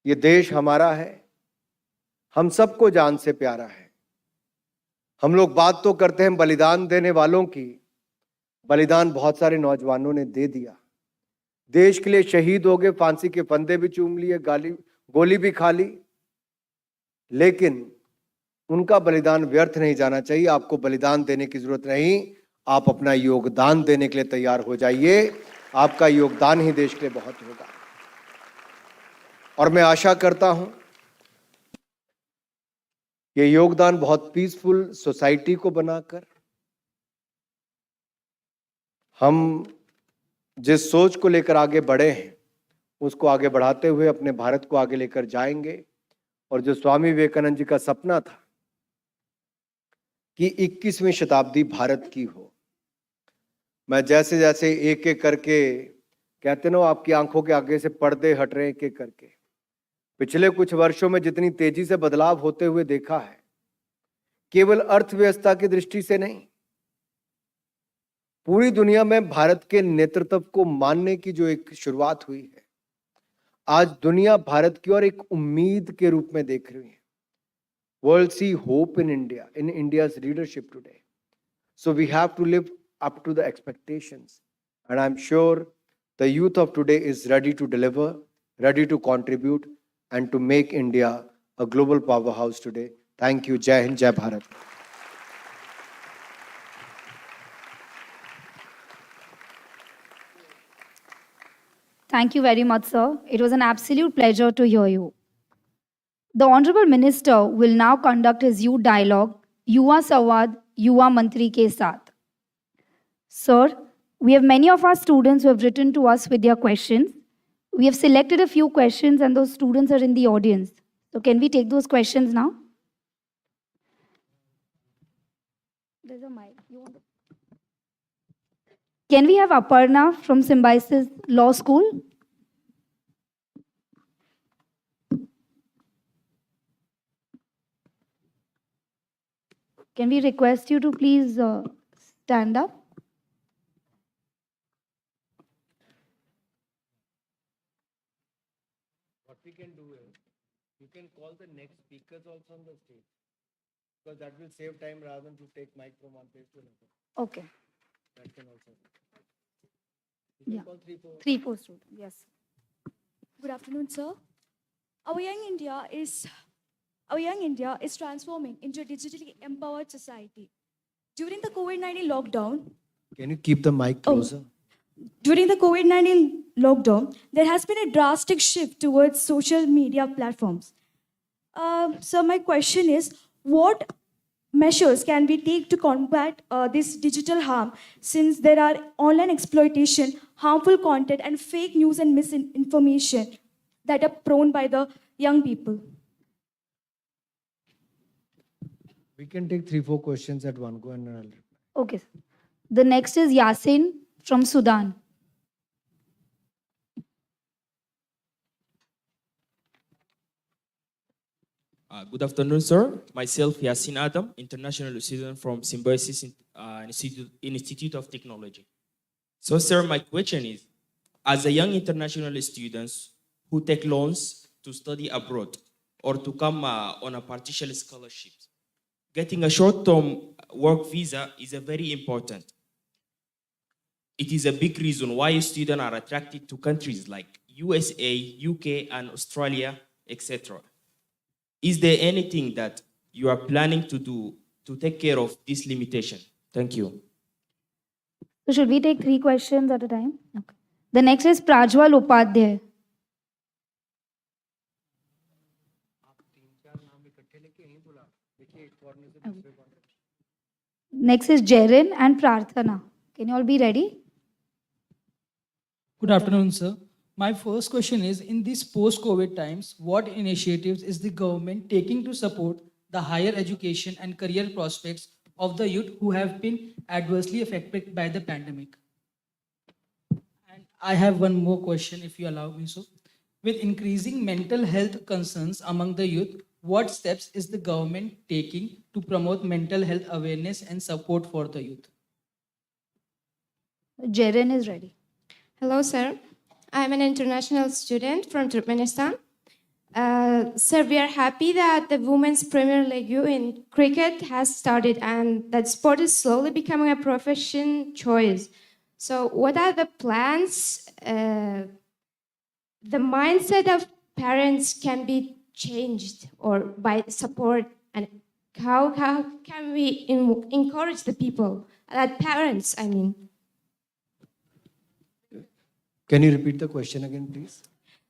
ये देश हमारा है, हम सबको जान से प्यारा है। हम लोग बात तो करते हैं बलिदान देने वालों की, बलिदान बहुत सारे नौजवानों ने दे दिया, देश के लिए शहीद हो गए, फांसी के फंदे भी चूम लिए, गोली भी खा ली, लेकिन उनका बलिदान व्यर्थ नहीं जाना चाहिए। आपको बलिदान देने की जरूरत नहीं, आप अपना योगदान देने के लिए तैयार हो जाइए। आपका योगदान ही देश के लिए बहुत होगा। और मैं आशा करता हूं ये योगदान बहुत पीसफुल सोसाइटी को बनाकर, हम जिस सोच को लेकर आगे बढ़े हैं उसको आगे बढ़ाते हुए अपने भारत को आगे लेकर जाएंगे। और जो स्वामी विवेकानंद जी का सपना था कि 21वीं शताब्दी भारत की हो, मैं जैसे जैसे एक एक करके, कहते ना आपकी आंखों के आगे से पर्दे हट रहे हैं एक एक करके, पिछले कुछ वर्षों में जितनी तेजी से बदलाव होते हुए देखा है, केवल अर्थव्यवस्था की दृष्टि से नहीं, पूरी दुनिया में भारत के नेतृत्व को मानने की जो एक शुरुआत हुई है, आज दुनिया भारत की ओर एक उम्मीद के रूप में देख रही है। World see hope in India, in India's leadership today. So we have to live up to the expectations. And I'm sure the youth of today is ready to deliver, ready to contribute, and to make India a global powerhouse today. Thank you. Jai Hind, Jai Bharat. Thank you very much, sir. It was an absolute pleasure to hear you. The Honorable Minister will now conduct his youth dialogue, Yuva Sanwad, Yuva Mantri ke saath. Sir, we have many of our students who have written to us with their questions. We have selected a few questions and those students are in the audience. So can we take those questions now? There's a mic. Can we have Aparna from Symbiosis Law School? Can we request you to please stand up? What we can do is, you can call the next speakers also on the stage, because that will save time rather than to take mic from one place to another. Okay. That can also be. You can Yeah. call Three, four students. Yes. Good afternoon, sir. Our young India is transforming into a digitally empowered society. During the COVID-19 lockdown, Can you keep the mic closer? during the COVID-19 lockdown, there has been a drastic shift towards social media platforms. So my question is, what measures can we take to combat this digital harm, since there are online exploitation, harmful content, and fake news and misinformation that are prone by the young people? We can take 3-4 questions at one go and I'll... Okay. The next is Yasin from Sudan. Good afternoon, sir. Myself, Yasin Adam, international student from Symbiosis Institute of Technology. So, sir, my question is, as a young international students who take loans to study abroad or to come on a partial scholarship, getting a short-term work visa is a very important. It is a big reason why students are attracted to countries like USA, UK, and Australia, etc. Is there anything that you are planning to do to take care of this limitation? Thank you. So should we take 3 questions at a time? Okay. The next is Prajwal Upadhyay. Next is Jerin and Prarthana. Can you all be ready? Good afternoon, sir. My first question is, in these post-COVID times, what initiatives is the government taking to support the higher education and career prospects of the youth who have been adversely affected by the pandemic? And I have one more question, if you allow me so. With increasing mental health concerns among the youth, what steps is the government taking to promote mental health awareness and support for the youth? Jerin is ready. Hello, sir. I'm an international student from Turkmenistan. Sir, we are happy that the Women's Premier League in cricket has started and that sport is slowly becoming a profession choice. So, what are the plans? The mindset of parents can be changed or by support, and how can we encourage the people, that parents, I mean? Can you repeat the question again, please?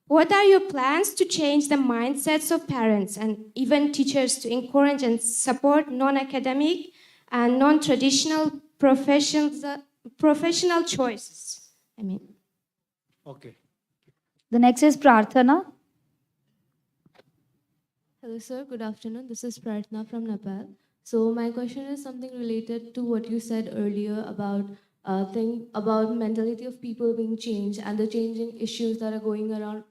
What are your plans to change the mindsets of parents and even teachers to encourage and support non-academic and non-traditional professional choices? I mean. Okay. The next is Prarthana. Hello, sir. Good afternoon. This is Prarthana from Nepal. So my question is something related to what you said earlier about about mentality of people being changed and the changing issues that are going around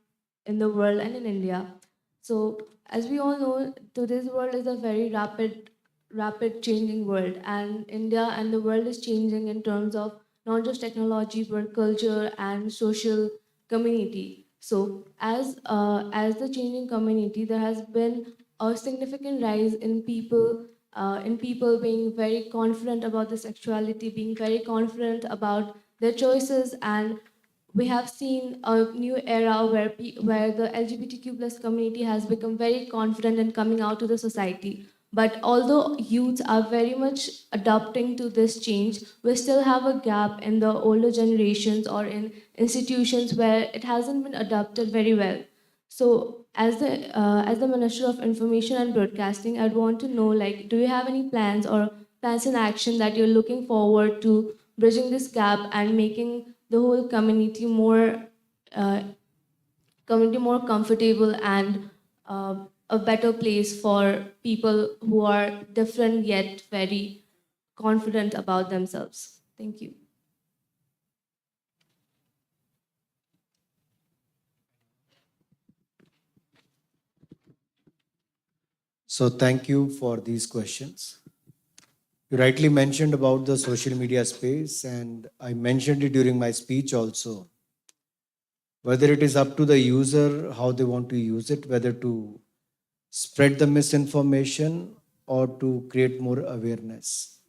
in the world and in India. So as we all know, today's world is a very rapid changing world, and India and the world is changing in terms of not just technology but culture and social community. So as the changing community, there has been a significant rise in people being very confident about their sexuality, being very confident about their choices, and we have seen a new era where the LGBTQ plus community has become very confident in coming out to the society. But although youths are very much adapting to this change, we still have a gap in the older generations or in institutions where it hasn't been adapted very well. So as the Minister of Information and Broadcasting, I'd want to know, like, do you have any plans or plans in action that you're looking forward to bridging this gap and making the whole community more comfortable and a better place for people who are different yet very confident about themselves? Thank you. So thank you for these questions. You rightly mentioned about the social media space, and I mentioned it during my speech also. Whether it is up to the user, how they want to use it, whether to spread the misinformation or to create more awareness.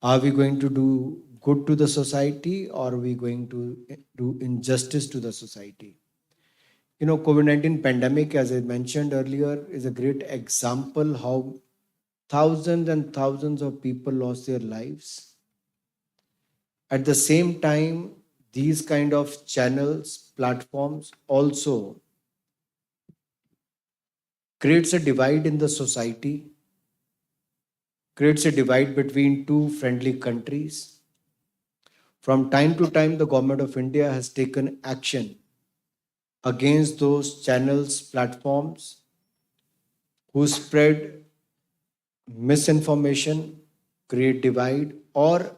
Are we going to do good to the society, or are we going to do injustice to the society? You know, COVID-19 pandemic, as I mentioned earlier, is a great example how thousands and thousands of people lost their lives. At the same time, these kind of channels, platforms also creates a divide in the society, creates a divide between two friendly countries. From time to time, the Government of India has taken action against those channels, platforms who spread misinformation, create divide, or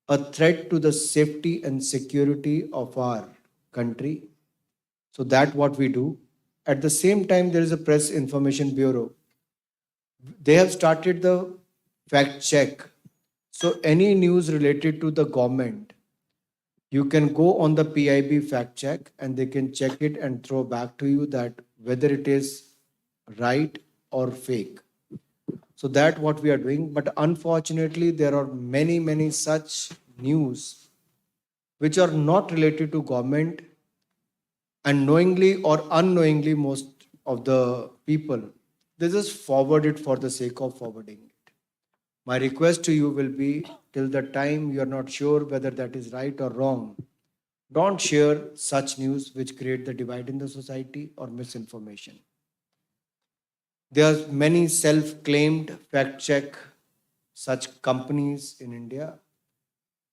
a threat to the safety and security of our country. So that's what we do. At the same time, there is a Press Information Bureau. They have started the fact check. So any news related to the government, you can go on the PIB fact check and they can check it and throw back to you that whether it is right or fake. So that's what we are doing. But unfortunately, there are many such news which are not related to government, and knowingly or unknowingly, most of the people, they just forward it for the sake of forwarding it. My request to you will be, till the time you are not sure whether that is right or wrong, don't share such news which create the divide in the society or misinformation. There are many self-claimed fact-check such companies in India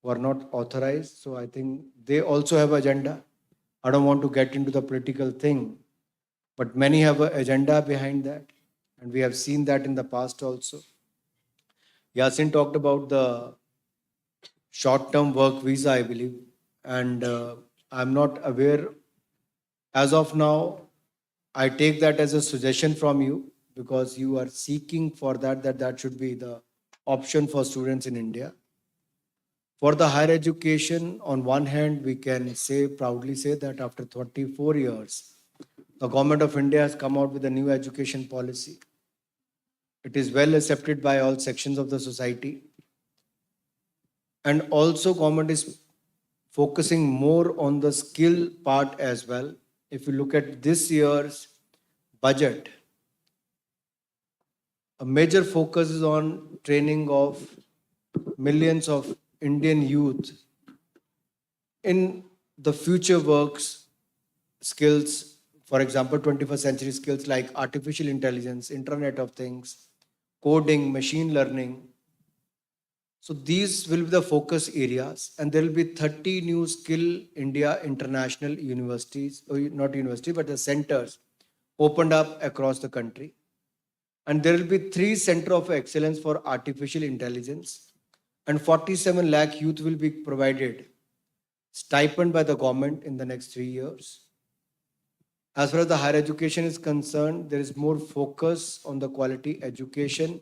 who are not authorized. So I think they also have agenda. I don't want to get into the political thing, but many have an agenda behind that. And we have seen that in the past also. Yasin talked about the short-term work visa, I believe. And I'm not aware. As of now, I take that as a suggestion from you, because you are seeking for that should be the option for students in India. For the higher education, on one hand, we can proudly say that after 34 years, The Government of India has come out with a new education policy. It is well accepted by all sections of the society. And also government is focusing more on the skill part as well. If you look at this year's budget, a major focus is on training of millions of Indian youth in the future works skills, for example, 21st century skills like artificial intelligence, Internet of Things, coding, machine learning. So these will be the focus areas, and there will be 30 new Skill India International Universities, or not university, but the centers opened up across the country. And there will be 3 centers of excellence for artificial intelligence, and 47 lakh youth will be provided stipend by the government in the next 3 years. As far as the higher education is concerned, there is more focus on the quality education.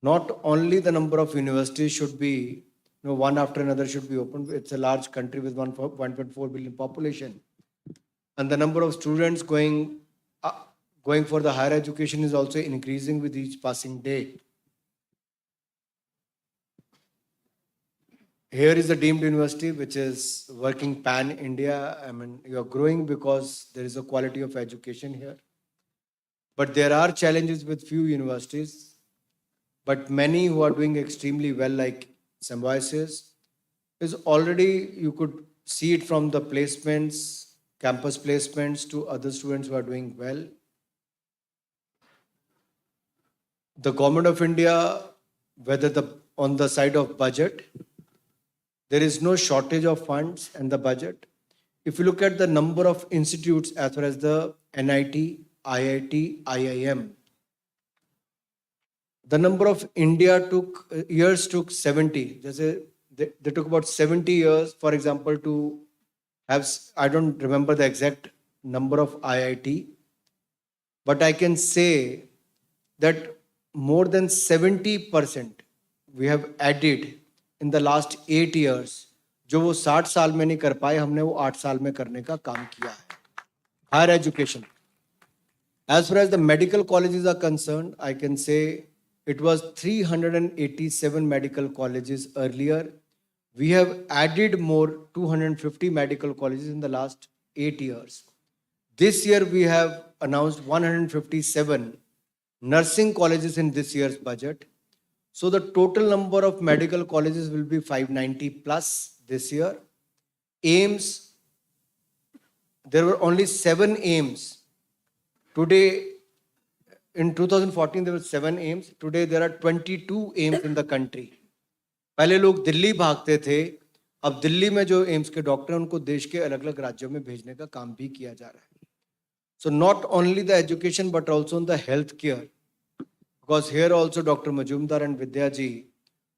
Not only the number of universities should be, one after another should be opened. It's a large country with 1.4 billion population. And the number of students going for the higher education is also increasing with each passing day. Here is the deemed university, which is working pan-India. I mean, you are growing because there is a quality of education here. But there are challenges with few universities, but many who are doing extremely well, like Symbiosis, is already, you could see it from the placements, campus placements to other students who are doing well. The Government of India, whether on the side of budget, there is no shortage of funds in the budget. If you look at the number of institutes as far as the NIT, IIT, IIM, the number of India took 70. They took about 70 years, for example, to have, I don't remember the exact number of IIT, but I can say that more than 70% we have added in the last 8 years. जो वो 60 साल में नहीं कर पाए, हमने वो 8 साल में करने का काम किया है. Higher education. As far as the medical colleges are concerned, I can say it was 387 medical colleges earlier. We have added more 250 medical colleges in the last 8 years. This year we have announced 157 nursing colleges in this year's budget. So the total number of medical colleges will be 590 plus this year. AIMS, there were only 7 AIMS. Today, in 2014, there were 7 AIMS. Today, there are 22 AIMS in the country. पहले लोग दिल्ली भागते थे, अब दिल्ली में जो AIIMS के doctor हैं उनको देश के अलग अलग राज्यों में भेजने का काम भी किया जा रहा है. So not only the education but also in the health care. Because here also Dr. Muzumdar and Vidya ji,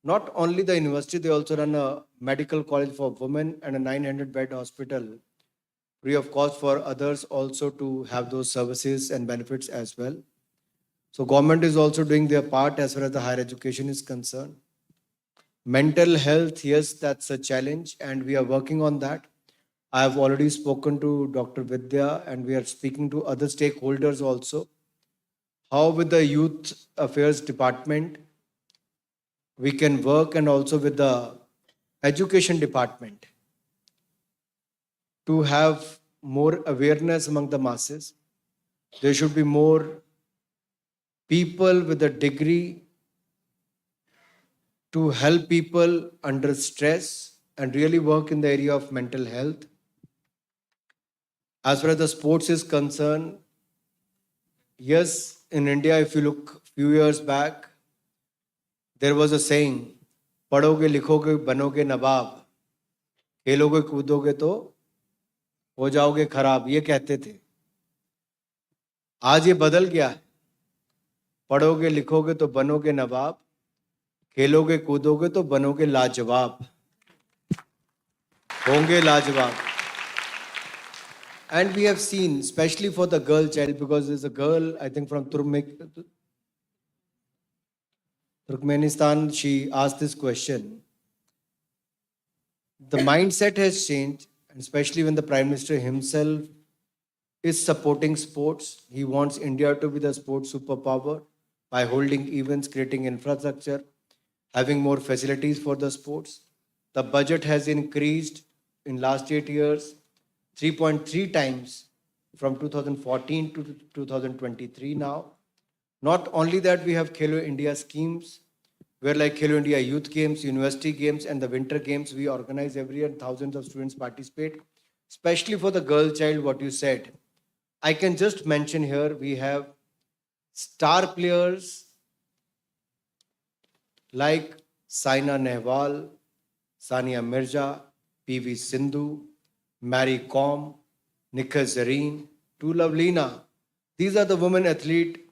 not only the university, they also run a medical college for women and a 900-bed hospital, free of cost for others also to have those services and benefits as well. So government is also doing their part as far as the higher education is concerned. Mental health, yes, that's a challenge and we are working on that. I have already spoken to Dr. Vidya and we are speaking to other stakeholders also. How with the Youth Affairs Department, we can work and also with the Education Department to have more awareness among the masses. There should be more people with a degree to help people under stress and really work in the area of mental health. As far as the sports is concerned, yes, in India, if you look few years back, there was a saying, पढ़ोगे लिखोगे बनोगे नवाब, खेलोगे कूदोगे तो हो जाओगे खराब, ये कहते थे. आज ये बदल गया है. पढ़ोगे लिखोगे तो बनोगे नवाब, खेलोगे कूदोगे तो बनोगे लाजवाब, होंगे लाजवाब. And we have seen, especially for the girl child, because there's a girl, I think from Turkmenistan, she asked this question. The mindset has changed, and especially when the Prime Minister himself is supporting sports. He wants India to be the sports superpower by holding events, creating infrastructure, having more facilities for the sports. The budget has increased in last 8 years 3.3 times from 2014 to 2023 now. Not only that, we have Khelo India schemes, where like Khelo India Youth Games, University Games, and the Winter Games we organize every year. Thousands of students participate, especially for the girl child, what you said. I can just mention here, we have star players like Saina Nehwal, Sania Mirza, PV Sindhu, Mary Kom, Nikhil Zareen, to Lavlina. These are the women athlete,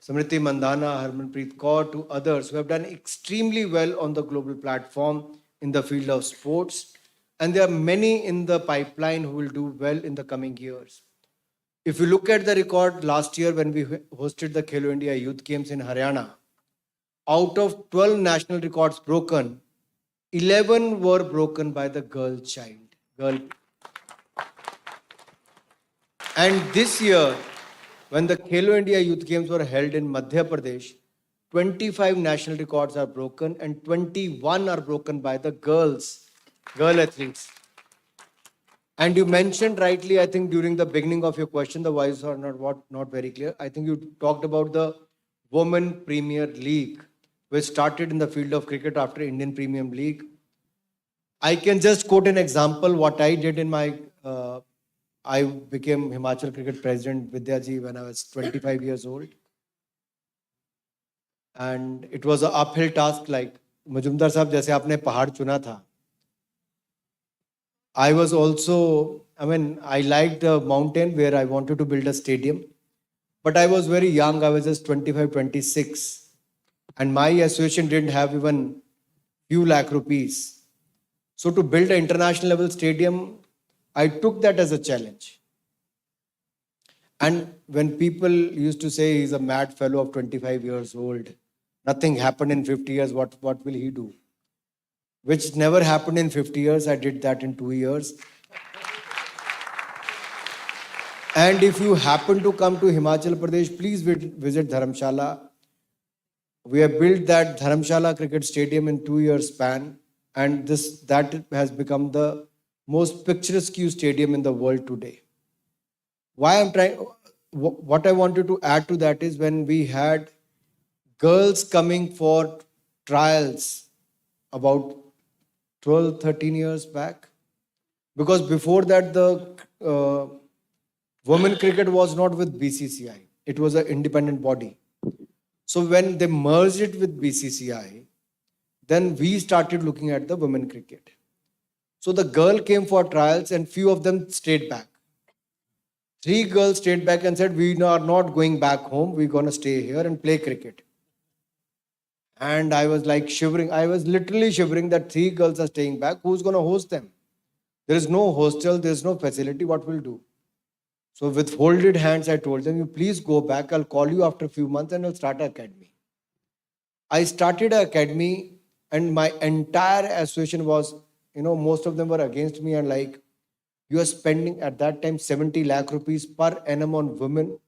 Smriti Mandhana, Harmanpreet Kaur, to others who have done extremely well on the global platform in the field of sports. And there are many in the pipeline who will do well in the coming years. If you look at the record last year when we hosted the Khelo India Youth Games in Haryana, out of 12 national records broken, 11 were broken by the girl child. And this year, when the Khelo India Youth Games were held in Madhya Pradesh, 25 national records are broken and 21 are broken by the girl athletes. And you mentioned rightly, I think during the beginning of your question, the voice are not very clear. I think you talked about the Women Premier League, which started in the field of cricket after Indian Premium League. I can just quote an example, what I did in my, I became Himachal Cricket President, Vidya ji, when I was 25 years old. And it was an uphill task, like Muzumdar sahab, jaise aapne pahad chuna tha. I was also, I liked the mountain where I wanted to build a stadium. But I was very young, I was just 25, 26. And my association didn't have even few lakh rupees. So to build an international level stadium, I took that as a challenge. And when people used to say he's a mad fellow of 25 years old, nothing happened in 50 years, what will he do? Which never happened in 50 years, I did that in 2 years. And if you happen to come to Himachal Pradesh, please visit Dharamshala. We have built that Dharamshala cricket stadium in 2 years span, and that has become the most picturesque stadium in the world today. What I wanted to add to that is when we had girls coming for trials about 12, 13 years back, because before that the women cricket was not with BCCI. It was an independent body. So when they merged it with BCCI, then we started looking at the women cricket. So the girl came for trials and few of them stayed back. 3 girls stayed back and said, we are not going back home. We're going to stay here and play cricket. And I was like shivering. I was literally shivering that 3 girls are staying back. Who's going to host them? There is no hostel. There is no facility. What will do? So with folded hands, I told them, you please go back. I'll call you after a few months and I'll start an academy. I started an academy and my entire association was, most of them were against me and like, you are spending at that time 70 lakh rupees per annum on women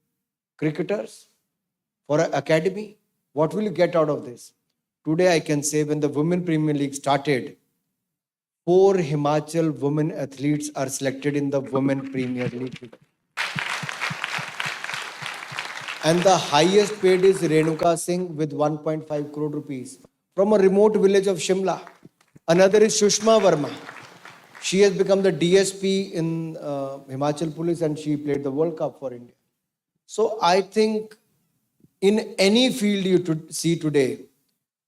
cricketers for an academy. What will you get out of this? Today I can say when the Women Premier League started, 4 Himachal women athletes are selected in the Women Premier League. And the highest paid is Renuka Singh with 1.5 crore rupees from a remote village of Shimla. Another is Shushma Verma. She has become the DSP in Himachal Police and she played the World Cup for India. So I think in any field you see today,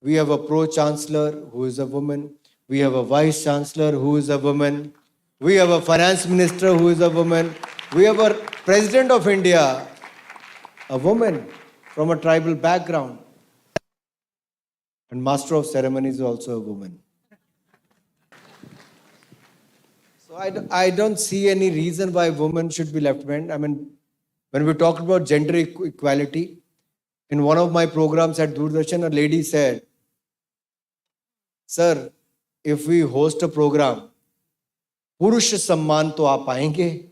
we have a Pro-Chancellor who is a woman. We have a Vice-Chancellor who is a woman. We have a Finance Minister who is a woman. We have a President of India, a woman from a tribal background. And Master of Ceremonies is also a woman. So I don't see any reason why women should be left behind. When we talked about gender equality, in one of my programs at Doordarshan, a lady said, Sir, if we host a program, Purush Samman to aap aayenge?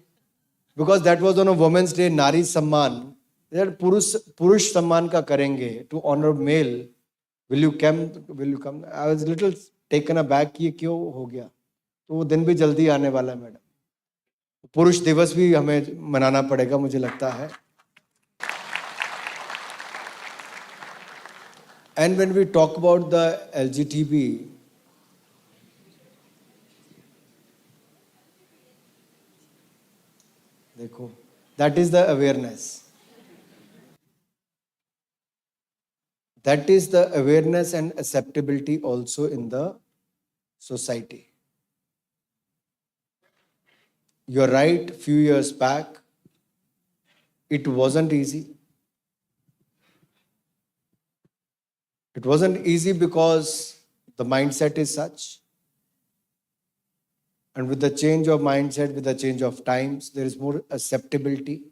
because that was on a Women's Day, Nari Samman. That Purush Samman ka karenge to honor male. Will you come? Will you come? I was little taken aback कि ये क्यों हो गया. तो वो दिन भी जल्दी आने वाला है मैडम. पुरुष दिवस भी हमें मनाना पड़ेगा मुझे लगता है. And when we talk about the LGTB, देखो, that is the awareness. That is the awareness and acceptability also in the society. You're right, few years back, it wasn't easy. It wasn't easy because the mindset is such. And with the change of mindset, with the change of times, there is more acceptability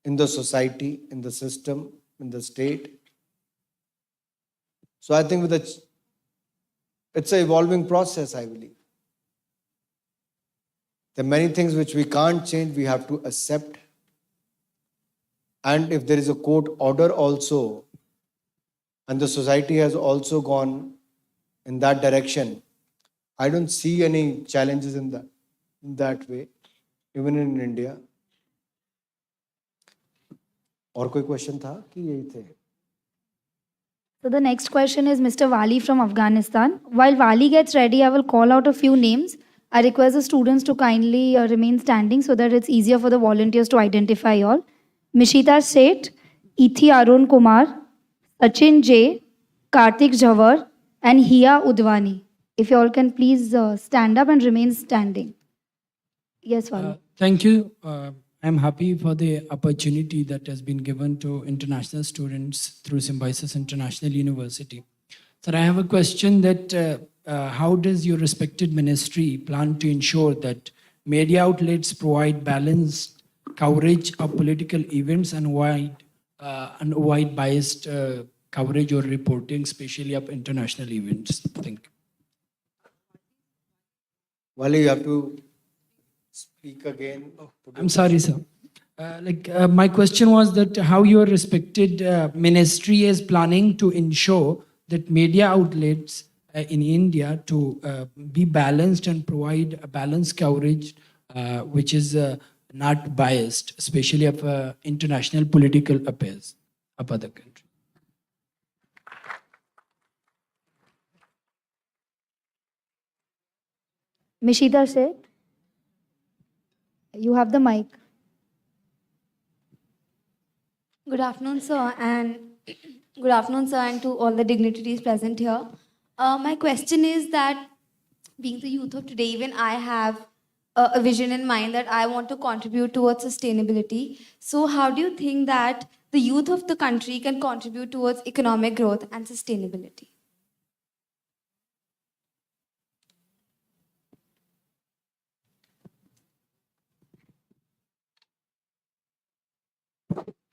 in the society, in the system, in the state. So I think it's an evolving process, I believe. There are many things which we can't change, we have to accept. And if there is a court order also, and the society has also gone in that direction, I don't see any challenges in that way, even in India. और कोई question था कि यही थे? So the next question is Mr. Wali from Afghanistan. While Wali gets ready, I will call out a few names. I request the students to kindly remain standing so that it's easier for the volunteers to identify you all. Mishita Seth, Ithi Arun Kumar, Sachin J, Karthik Jhawar, and Hiya Udvani. If you all can please stand up and remain standing. Yes, Wali. Thank you. I'm happy for the opportunity that has been given to international students through Symbiosis International University. Sir, I have a question that how does your respected ministry plan to ensure that media outlets provide balanced coverage of political events and avoid biased coverage or reporting, especially of international events? Thank you. Wali, you have to speak again. I'm sorry, sir. My question was that how your respected ministry is planning to ensure that media outlets in India to be balanced and provide a balanced coverage which is not biased, especially of international political affairs of other countries. Mishita Seth, you have the mic. Good afternoon, sir, and to all the dignitaries present here. My question is that, being the youth of today, even I have a vision in mind that I want to contribute towards sustainability. So, how do you think that the youth of the country can contribute towards economic growth and sustainability?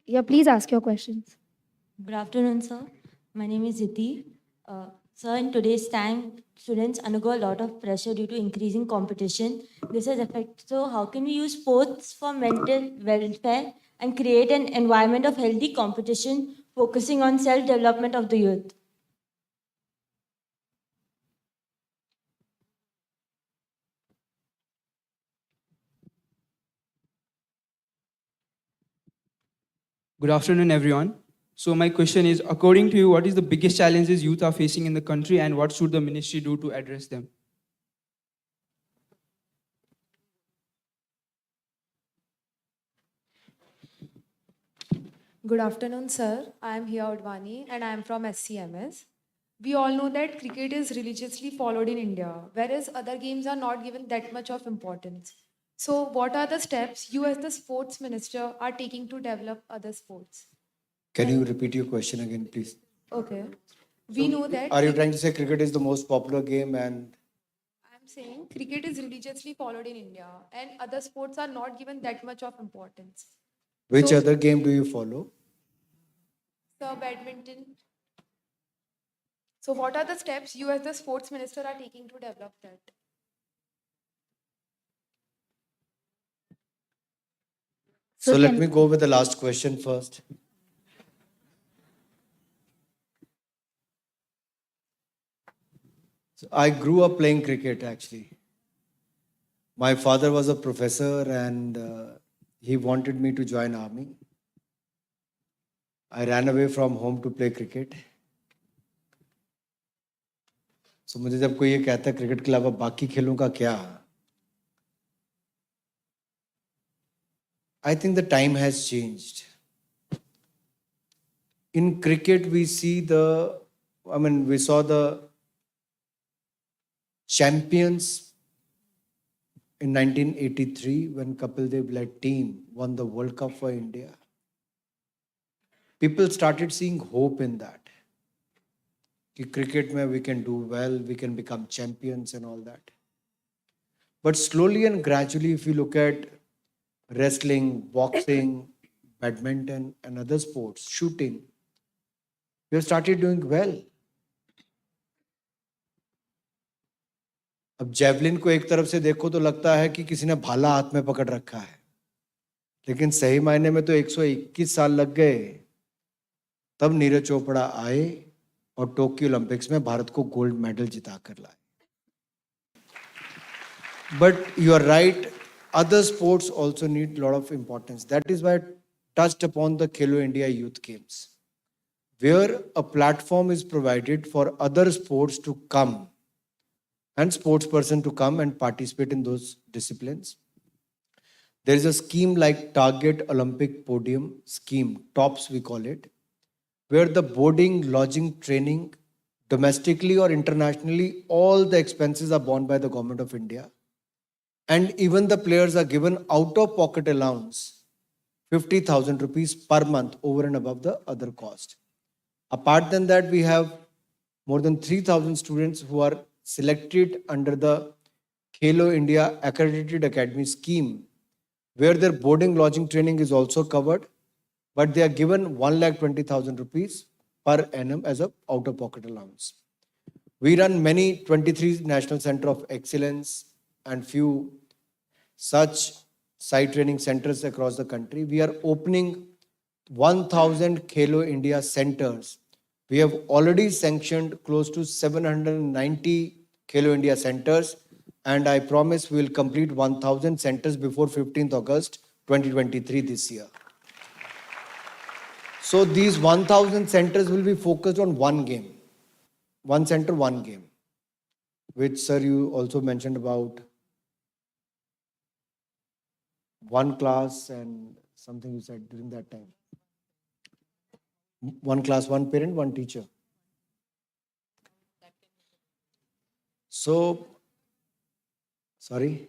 Yeah, please ask your questions. Good afternoon, sir. My name is Iti. Sir, in today's time, students undergo a lot of pressure due to increasing competition. This has affected, so how can we use sports for mental welfare and create an environment of healthy competition, focusing on self-development of the youth? Good afternoon, everyone. So my question is, according to you, what is the biggest challenges youth are facing in the country and what should the ministry do to address them? Good afternoon, sir. I am Hiya Udvani and I am from SCMS. We all know that cricket is religiously followed in India, whereas other games are not given that much of importance. So what are the steps you as the sports minister are taking to develop other sports? Can you repeat your question again, please? Okay. We know that... Are you trying to say cricket is the most popular game and... I'm saying cricket is religiously followed in India and other sports are not given that much of importance. Which other game do you follow? So badminton. So what are the steps you as the sports minister are taking to develop that? So let me go with the last question first. So I grew up playing cricket actually. My father was a professor and he wanted me to join army. I ran away from home to play cricket. So मुझे जब कोई ये कहता है cricket के अलावा बाकी खेलों का क्या, I think the time has changed. In cricket, we saw the champions in 1983 when Kapil Dev-led team won the World Cup for India. People started seeing hope in that. कि cricket में we can do well, we can become champions and all that. But slowly and gradually, if you look at wrestling, boxing, badminton and other sports, shooting, we have started doing well. अब javelin को एक तरफ से देखो तो लगता है कि किसी ने भाला हाथ में पकड़ रखा है, लेकिन सही मायने में तो 121 साल लग गए, तब नीरज चोपड़ा आए और टोक्यो ओलंपिक्स में भारत को गोल्ड मेडल जिता कर लाए. But you are right, other sports also need a lot of importance. That is why I touched upon the Khelo India Youth Games, where a platform is provided for other sports to come and sportsperson to come and participate in those disciplines. There is a scheme like Target Olympic Podium Scheme, TOPS we call it, where the boarding, lodging, training, domestically or internationally, all the expenses are borne by the Government of India. And even the players are given out-of-pocket allowance, 50,000 rupees per month over and above the other cost. Apart than that, we have more than 3,000 students who are selected under the Khelo India Accredited Academy scheme, where their boarding, lodging, training is also covered, but they are given 1,20,000 rupees per annum as a out-of-pocket allowance. We run many 23 National Center of Excellence and few such site training centers across the country. We are opening 1,000 Khelo India centers. We have already sanctioned close to 790 Khelo India centers, and I promise we will complete 1,000 centers before 15th August 2023 this year. So these 1,000 centers will be focused on one game. One center, one game. Which, sir, you also mentioned about one class and something you said during that time. One class, one parent, one teacher. So, sorry.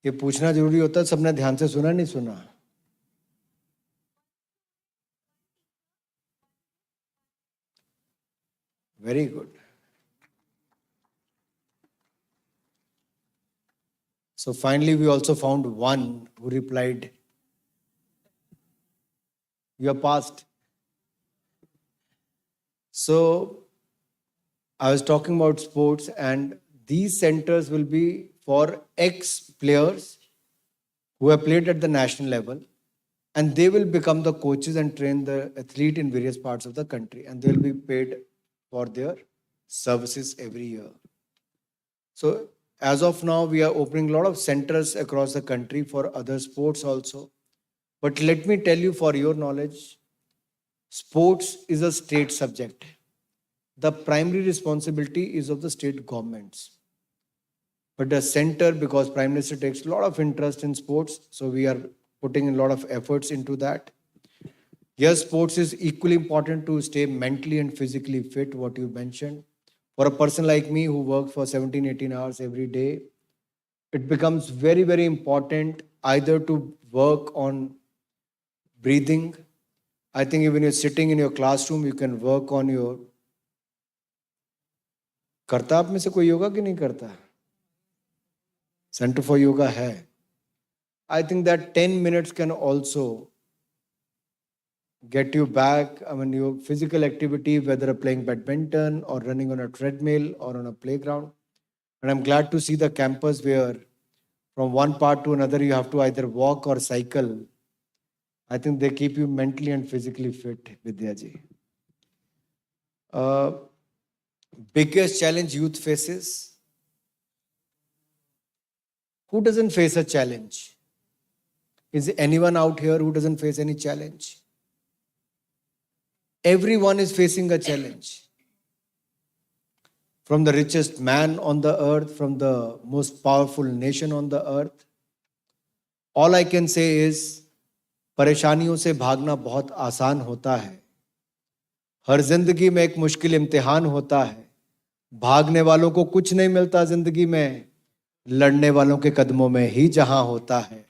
ये पूछना जरूरी होता है, सबने ध्यान से सुना नहीं सुना? Very good. So finally, we also found one who replied, "You are passed." So I was talking about sports, and these centers will be for ex-players who have played at the national level, and they will become the coaches and train the athlete in various parts of the country, and they will be paid for their services every year. So as of now, we are opening a lot of centers across the country for other sports also. But let me tell you, for your knowledge, sports is a state subject. The primary responsibility is of the state governments. But the center, because Prime Minister takes a lot of interest in sports, so we are putting in a lot of efforts into that. Yes, sports is equally important to stay mentally and physically fit, what you mentioned. For a person like me who works for 17, 18 hours every day, it becomes very, very important either to work on breathing. I think even you're sitting in your classroom, you can work on your... करता आप में से कोई योगा कि नहीं करता? Center for Yoga है. I think that 10 minutes can also get you back. I mean, your physical activity, whether playing badminton or running on a treadmill or on a playground. And I'm glad to see the campus where from one part to another, you have to either walk or cycle. I think they keep you mentally and physically fit, Vidya ji. Biggest challenge youth faces? Who doesn't face a challenge? Is there anyone out here who doesn't face any challenge? Everyone is facing a challenge. From the richest man on the earth, from the most powerful nation on the earth. All I can say is, परेशानियों से भागना बहुत आसान होता है. हर जिंदगी में एक मुश्किल इम्तिहान होता है. भागने वालों को कुछ नहीं मिलता जिंदगी में, लड़ने वालों के कदमों में ही जहां होता है.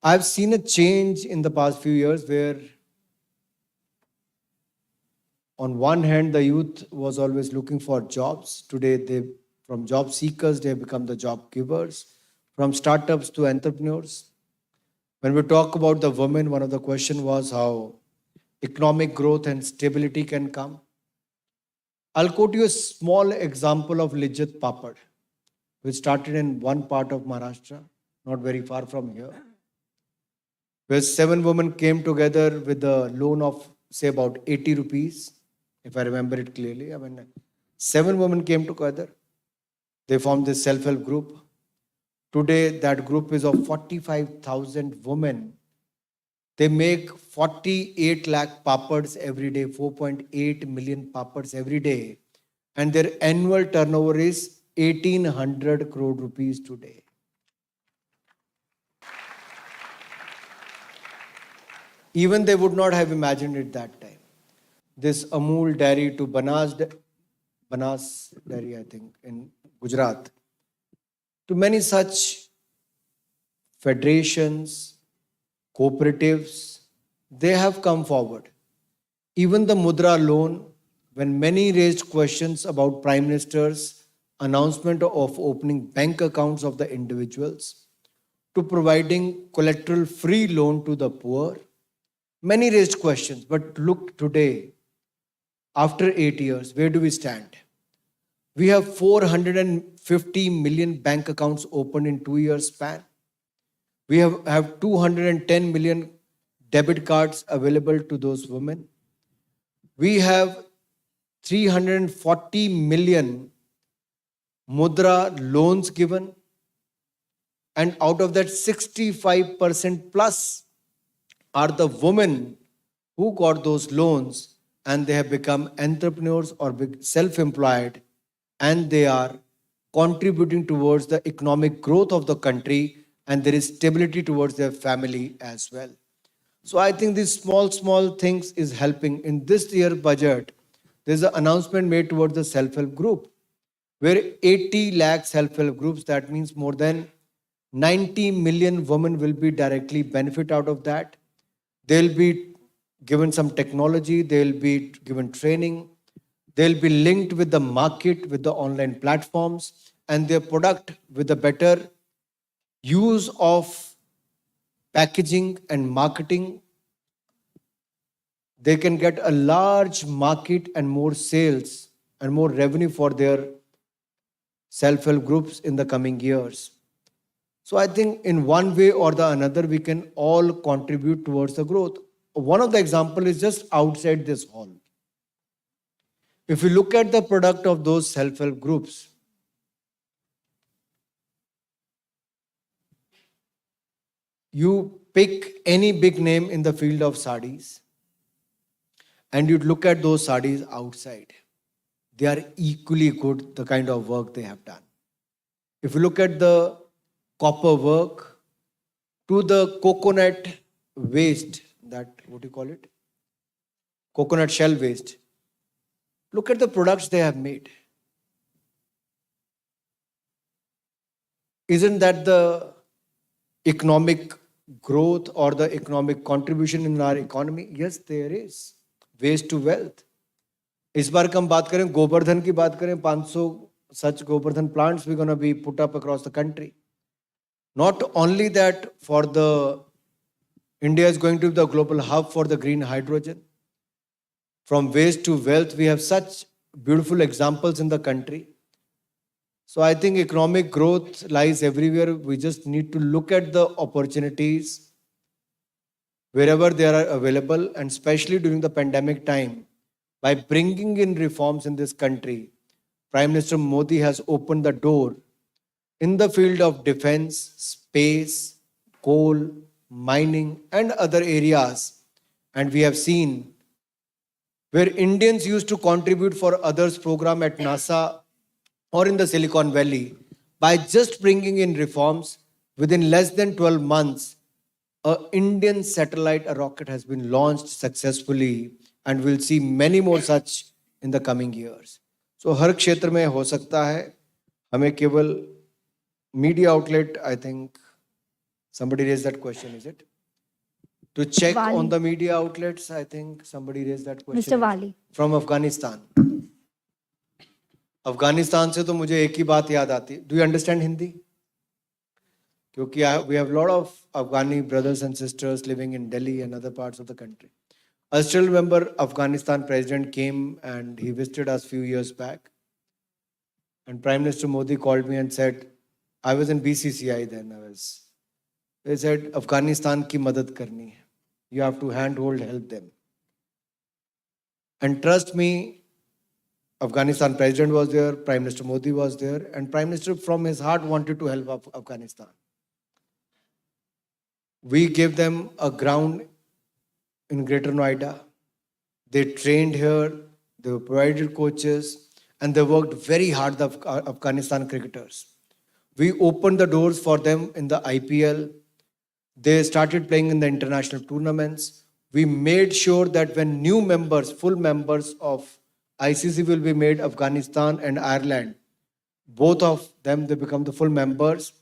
I've seen a change in the past few years where on one hand, the youth was always looking for jobs. Today, from job seekers, they have become the job givers. From startups to entrepreneurs. When we talk about the women, one of the questions was how economic growth and stability can come. I'll quote you a small example of Lijjat Papad, which started in one part of Maharashtra, not very far from here, where 7 women came together with a loan of, say, about 80 rupees, if I remember it clearly. 7 women came together. They formed this self-help group. Today, that group is of 45,000 women. They make 48 lakh papads every day, 4.8 million papads every day. And their annual turnover is 1,800 crore rupees today. Even they would not have imagined it that time. This Amul dairy to Banas dairy, I think, in Gujarat. To many such federations, cooperatives, they have come forward. Even the Mudra loan, when many raised questions about Prime Minister's announcement of opening bank accounts of the individuals to providing collateral-free loan to the poor, many raised questions. But look today, after 8 years, where do we stand? We have 450 million bank accounts opened in 2 years span. We have 210 million debit cards available to those women. We have 340 million Mudra loans given. And out of that, 65% plus are the women who got those loans and they have become entrepreneurs or self-employed, and they are contributing towards the economic growth of the country, and there is stability towards their family as well. So I think these small things is helping. In this year budget, there's an announcement made towards the self-help group, where 80 lakh self-help groups, that means more than 90 million women will be directly benefit out of that. They'll be given some technology, they'll be given training, they'll be linked with the market, with the online platforms, and their product with a better use of packaging and marketing. They can get a large market and more sales and more revenue for their self-help groups in the coming years. So I think in one way or the another, we can all contribute towards the growth. One of the examples is just outside this hall. If you look at the product of those self-help groups, you pick any big name in the field of sarees and you look at those sarees outside. They are equally good, the kind of work they have done. If you look at the copper work to the coconut waste, that, what do you call it? Coconut shell waste. Look at the products they have made. Isn't that the economic growth or the economic contribution in our economy? Yes, there is. Waste to wealth. इस बार हम बात करें गोवर्धन की बात करें, 500 such Govardhan plants we're going to be put up across the country. Not only that, for the India is going to be the global hub for the green hydrogen. From waste to wealth, we have such beautiful examples in the country. So I think economic growth lies everywhere. We just need to look at the opportunities wherever they are available, and especially during the pandemic time. By bringing in reforms in this country, Prime Minister Modi has opened the door in the field of defense, space, coal, mining, and other areas. And we have seen where Indians used to contribute for others' program at NASA or in the Silicon Valley, by just bringing in reforms, within less than 12 months, an Indian satellite, a rocket, has been launched successfully, and we'll see many more such in the coming years. So हर क्षेत्र में हो सकता है. हमें केवल media outlet, I think somebody raised that question, is it? To check Wali. on the media outlets, I think somebody raised that question. Mr. Wali. From Afghanistan. Afghanistan से तो मुझे एक ही बात याद आती. Do you understand Hindi? क्योंकि we have a lot of Afghani brothers and sisters living in Delhi and other parts of the country. I still remember Afghanistan president came and he visited us a few years back. And Prime Minister Modi called me and said, I was in BCCI then. They said, Afghanistan ki madad karni hai. You have to handhold, help them. And trust me, Afghanistan president was there, Prime Minister Modi was there, and Prime Minister from his heart wanted to help Afghanistan. We gave them a ground in Greater Noida. They trained here, they provided coaches, and they worked very hard, the Afghanistan cricketers. We opened the doors for them in the IPL. They started playing in the international tournaments. We made sure that when new members, full members of ICC will be made, Afghanistan and Ireland, both of them, they become the full members.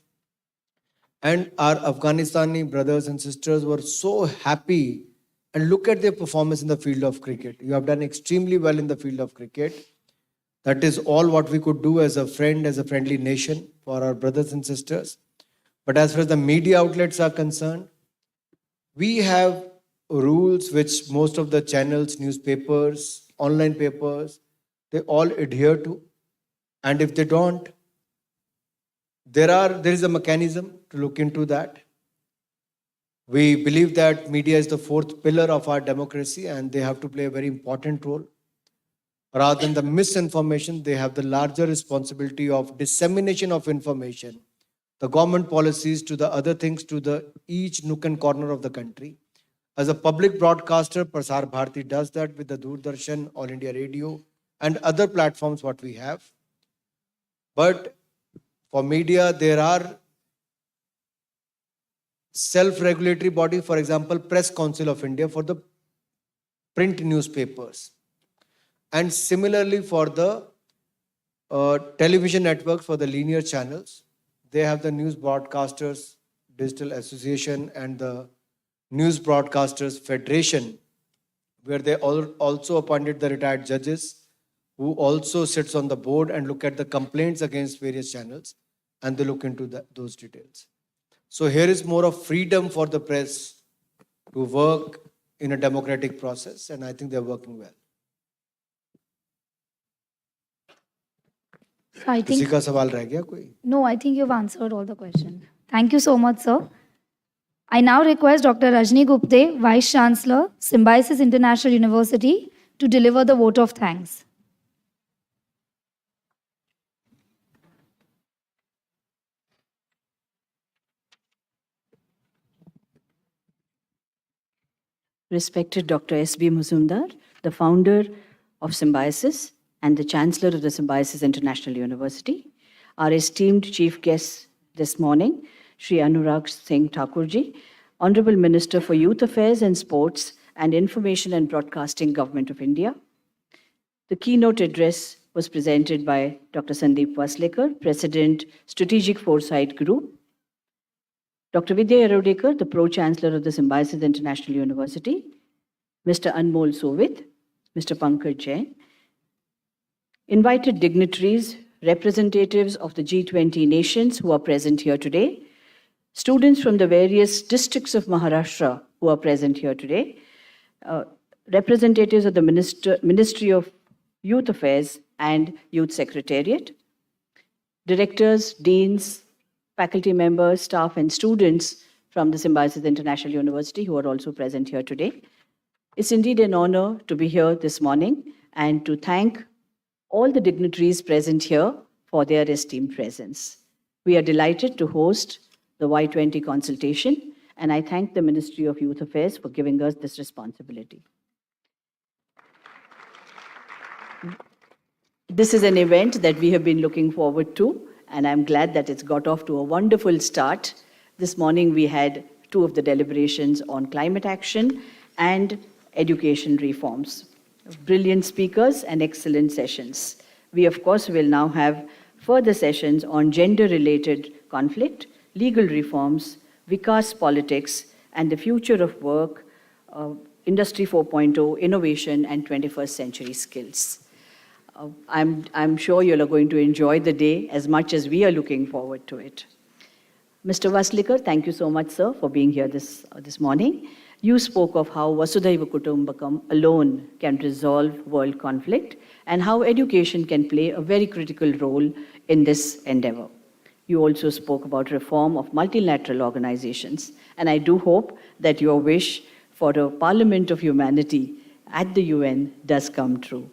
And our Afghanistani brothers and sisters were so happy. And look at their performance in the field of cricket. You have done extremely well in the field of cricket. That is all what we could do as a friend, as a friendly nation for our brothers and sisters. But as far as the media outlets are concerned, we have rules which most of the channels, newspapers, online papers, they all adhere to. And if they don't, there is a mechanism to look into that. We believe that media is the fourth pillar of our democracy and they have to play a very important role. Rather than the misinformation, they have the larger responsibility of dissemination of information, the government policies to the other things, to the each nook and corner of the country. As a public broadcaster, Prasar Bharati does that with the Doordarshan, All India Radio, and other platforms what we have. But for media, there are self-regulatory body, for example, Press Council of India for the print newspapers. And similarly for the television networks, for the linear channels, they have the News Broadcasters Digital Association and the News Broadcasters Federation, where they also appointed the retired judges who also sits on the board and look at the complaints against various channels and they look into those details. So here is more of freedom for the press to work in a democratic process, and I think they're working well. So I think, किसी का सवाल रह गया कोई? no, I think you've answered all the questions. Thank you so much, sir. I now request Dr. Rajni Gupte, Vice Chancellor, Symbiosis International University, to deliver the vote of thanks. Respected Dr. S.B. Muzumdar, the founder of Symbiosis and the Chancellor of the Symbiosis International University, our esteemed chief guests this morning, Shri Anurag Singh Thakurji, Hon'ble Minister for Youth Affairs and Sports and Information and Broadcasting, Govt of India. The keynote address was presented by Dr. Sundeep Waslekar, President, Strategic Foresight Group, Dr. Vidya Yeravdekar, the Pro-Chancellor of the Symbiosis International University, Mr. Anmol Sovit, Mr. Pankaj Jain, invited dignitaries, representatives of the G20 nations who are present here today, students from the various districts of Maharashtra who are present here today, representatives of the Ministry of Youth Affairs and Youth Secretariat, directors, deans, faculty members, staff, and students from the Symbiosis International University who are also present here today. It's indeed an honor to be here this morning and to thank all the dignitaries present here for their esteemed presence. We are delighted to host the Y20 Consultation, and I thank the Ministry of Youth Affairs for giving us this responsibility. This is an event that we have been looking forward to, and I'm glad that it's got off to a wonderful start. This morning we had two of the deliberations on climate action and education reforms. Brilliant speakers and excellent sessions. We, of course, will now have further sessions on gender-related conflict, legal reforms, Vikas politics, and the future of work, Industry 4.0, innovation, and 21st century skills. I'm sure you're going to enjoy the day as much as we are looking forward to it. Mr. Waslekar, thank you so much, sir, for being here this morning. You spoke of how Vasudhaiva Kutumbakam alone can resolve world conflict and how education can play a very critical role in this endeavor. You also spoke about reform of multilateral organizations, and I do hope that your wish for a Parliament of Humanity at the UN does come true.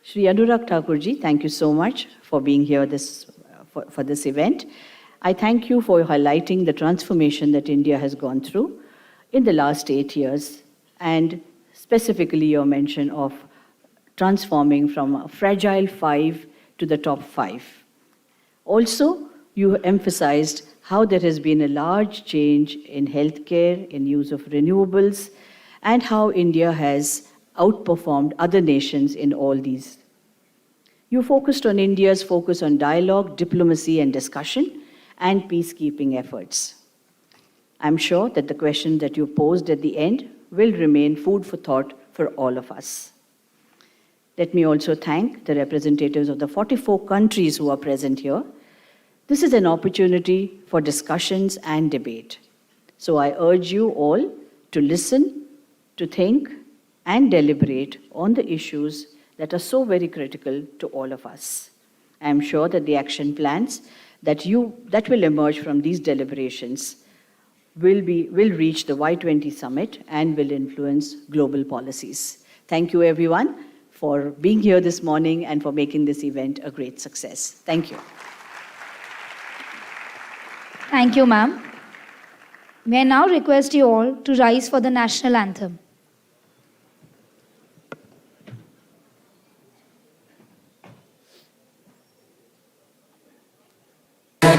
Shri Anurag Thakurji, thank you so much for being here for this event. I thank you for highlighting the transformation that India has gone through in the last 8 years, and specifically your mention of transforming from a fragile 5 to the top 5. Also, you emphasized how there has been a large change in healthcare, in use of renewables, and how India has outperformed other nations in all these. You focused on India's focus on dialogue, diplomacy, and discussion, and peacekeeping efforts. I'm sure that the question that you posed at the end will remain food for thought for all of us. Let me also thank the representatives of the 44 countries who are present here. This is an opportunity for discussions and debate. So I urge you all to listen, to think, and deliberate on the issues that are so very critical to all of us. I am sure that the action plans that will emerge from these deliberations will reach the Y20 summit and will influence global policies. Thank you, everyone, for being here this morning and for making this event a great success. Thank you. Thank you, ma'am. May I now request you all to rise for the national anthem.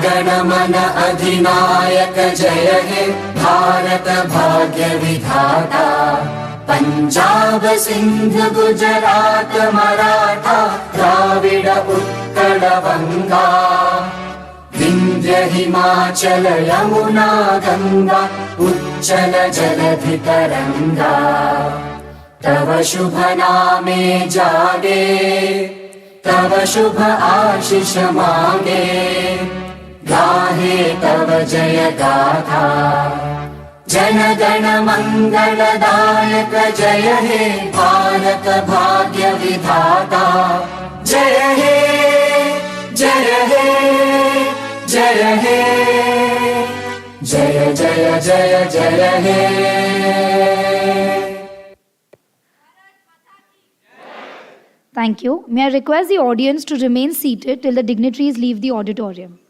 गणमन अधिनायक जय हे भारत भाग्य विधाता पंजाब सिंध गुजरात मराठा द्राविड उत्कल बंगा विंध्य हिमाचल यमुना गंगा उच्चल जलधि तरंगा तव शुभ नामे जागे तव शुभ आशीष मांगे गाहे तव जय गाथा जन गण मंगलदायक जय हे भारत भाग्य विधाता जय हे जय हे जय हे जय जय जय जय हे Thank you. May I request the audience to remain seated till the dignitaries leave the auditorium.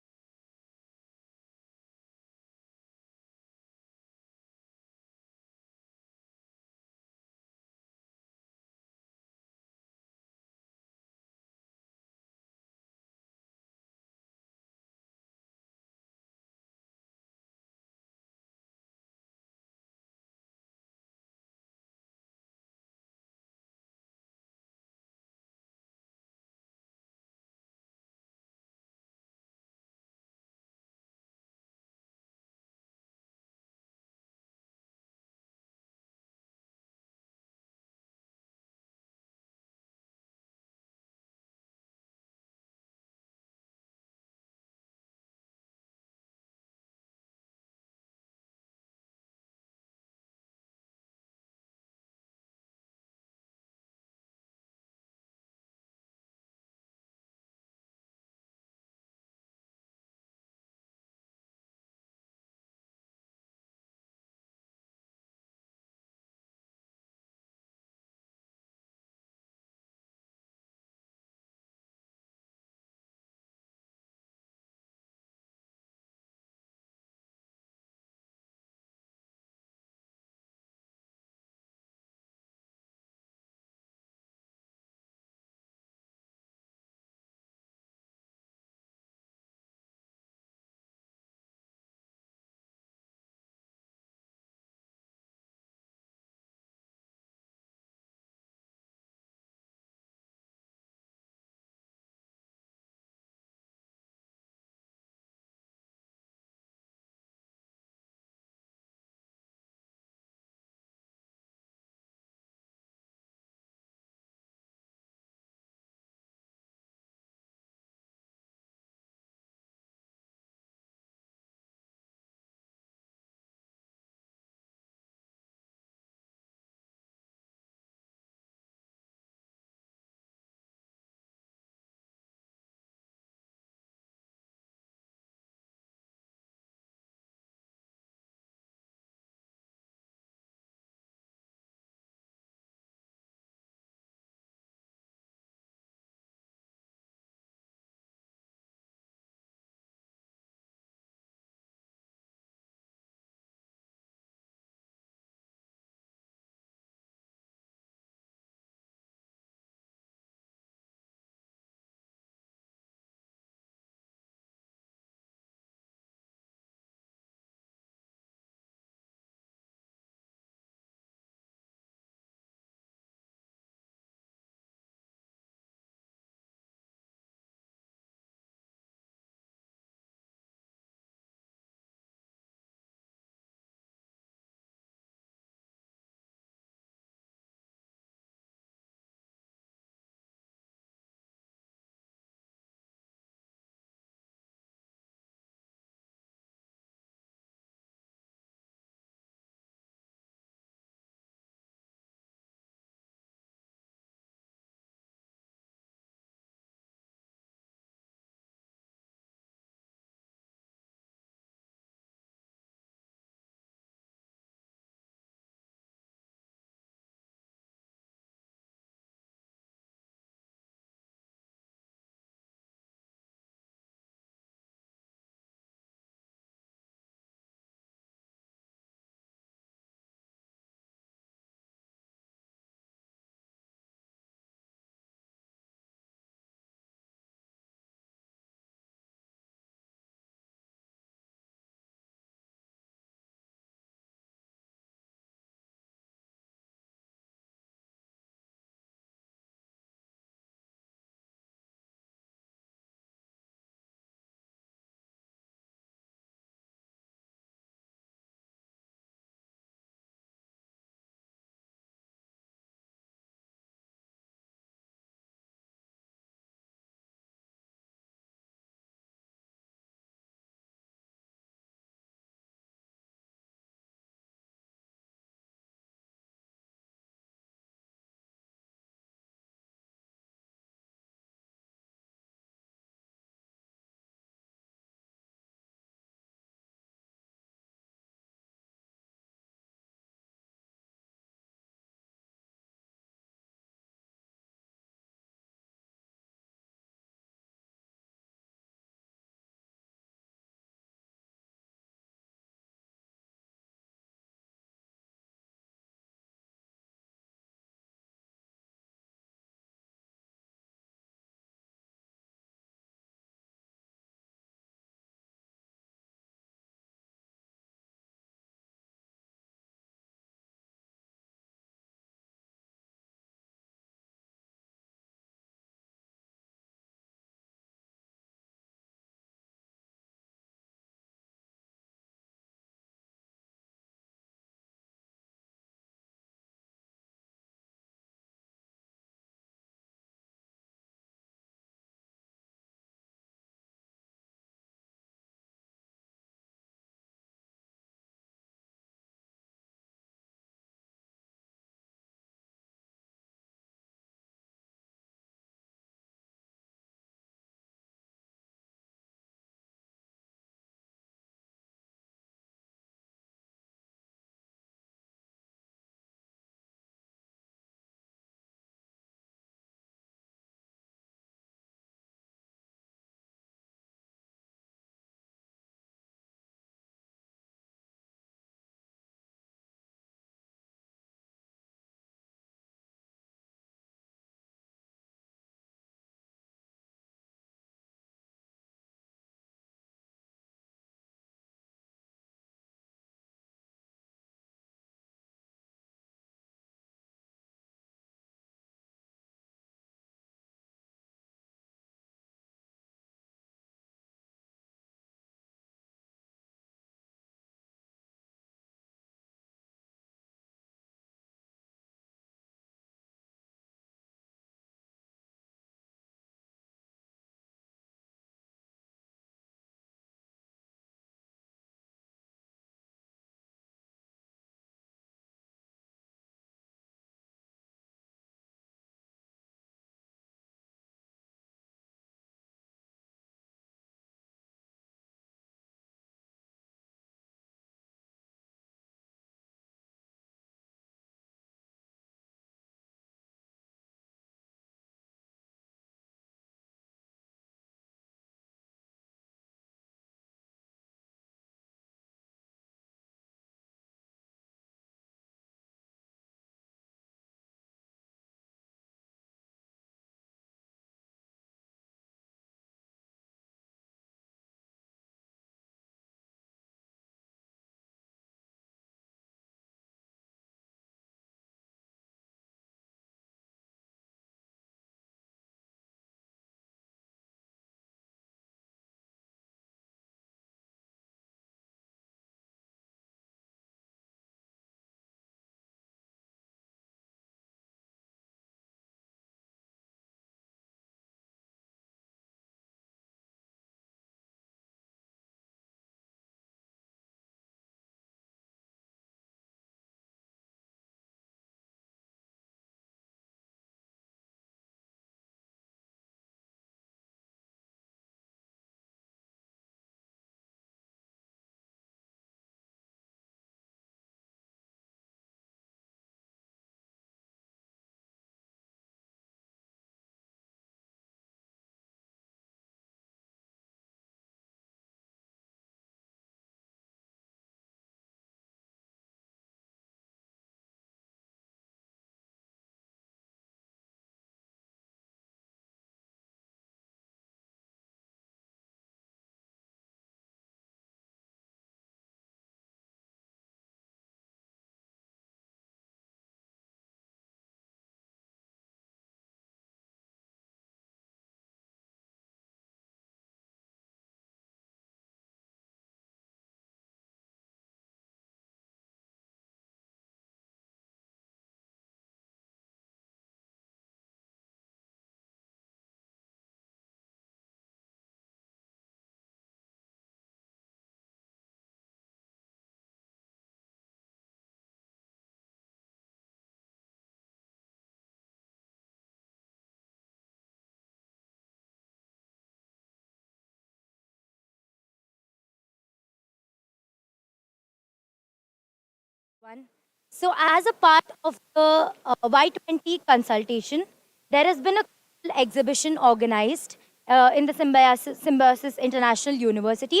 One. So, as a part of the Y20 consultation, there has been a exhibition organized in the Symbiosis International University.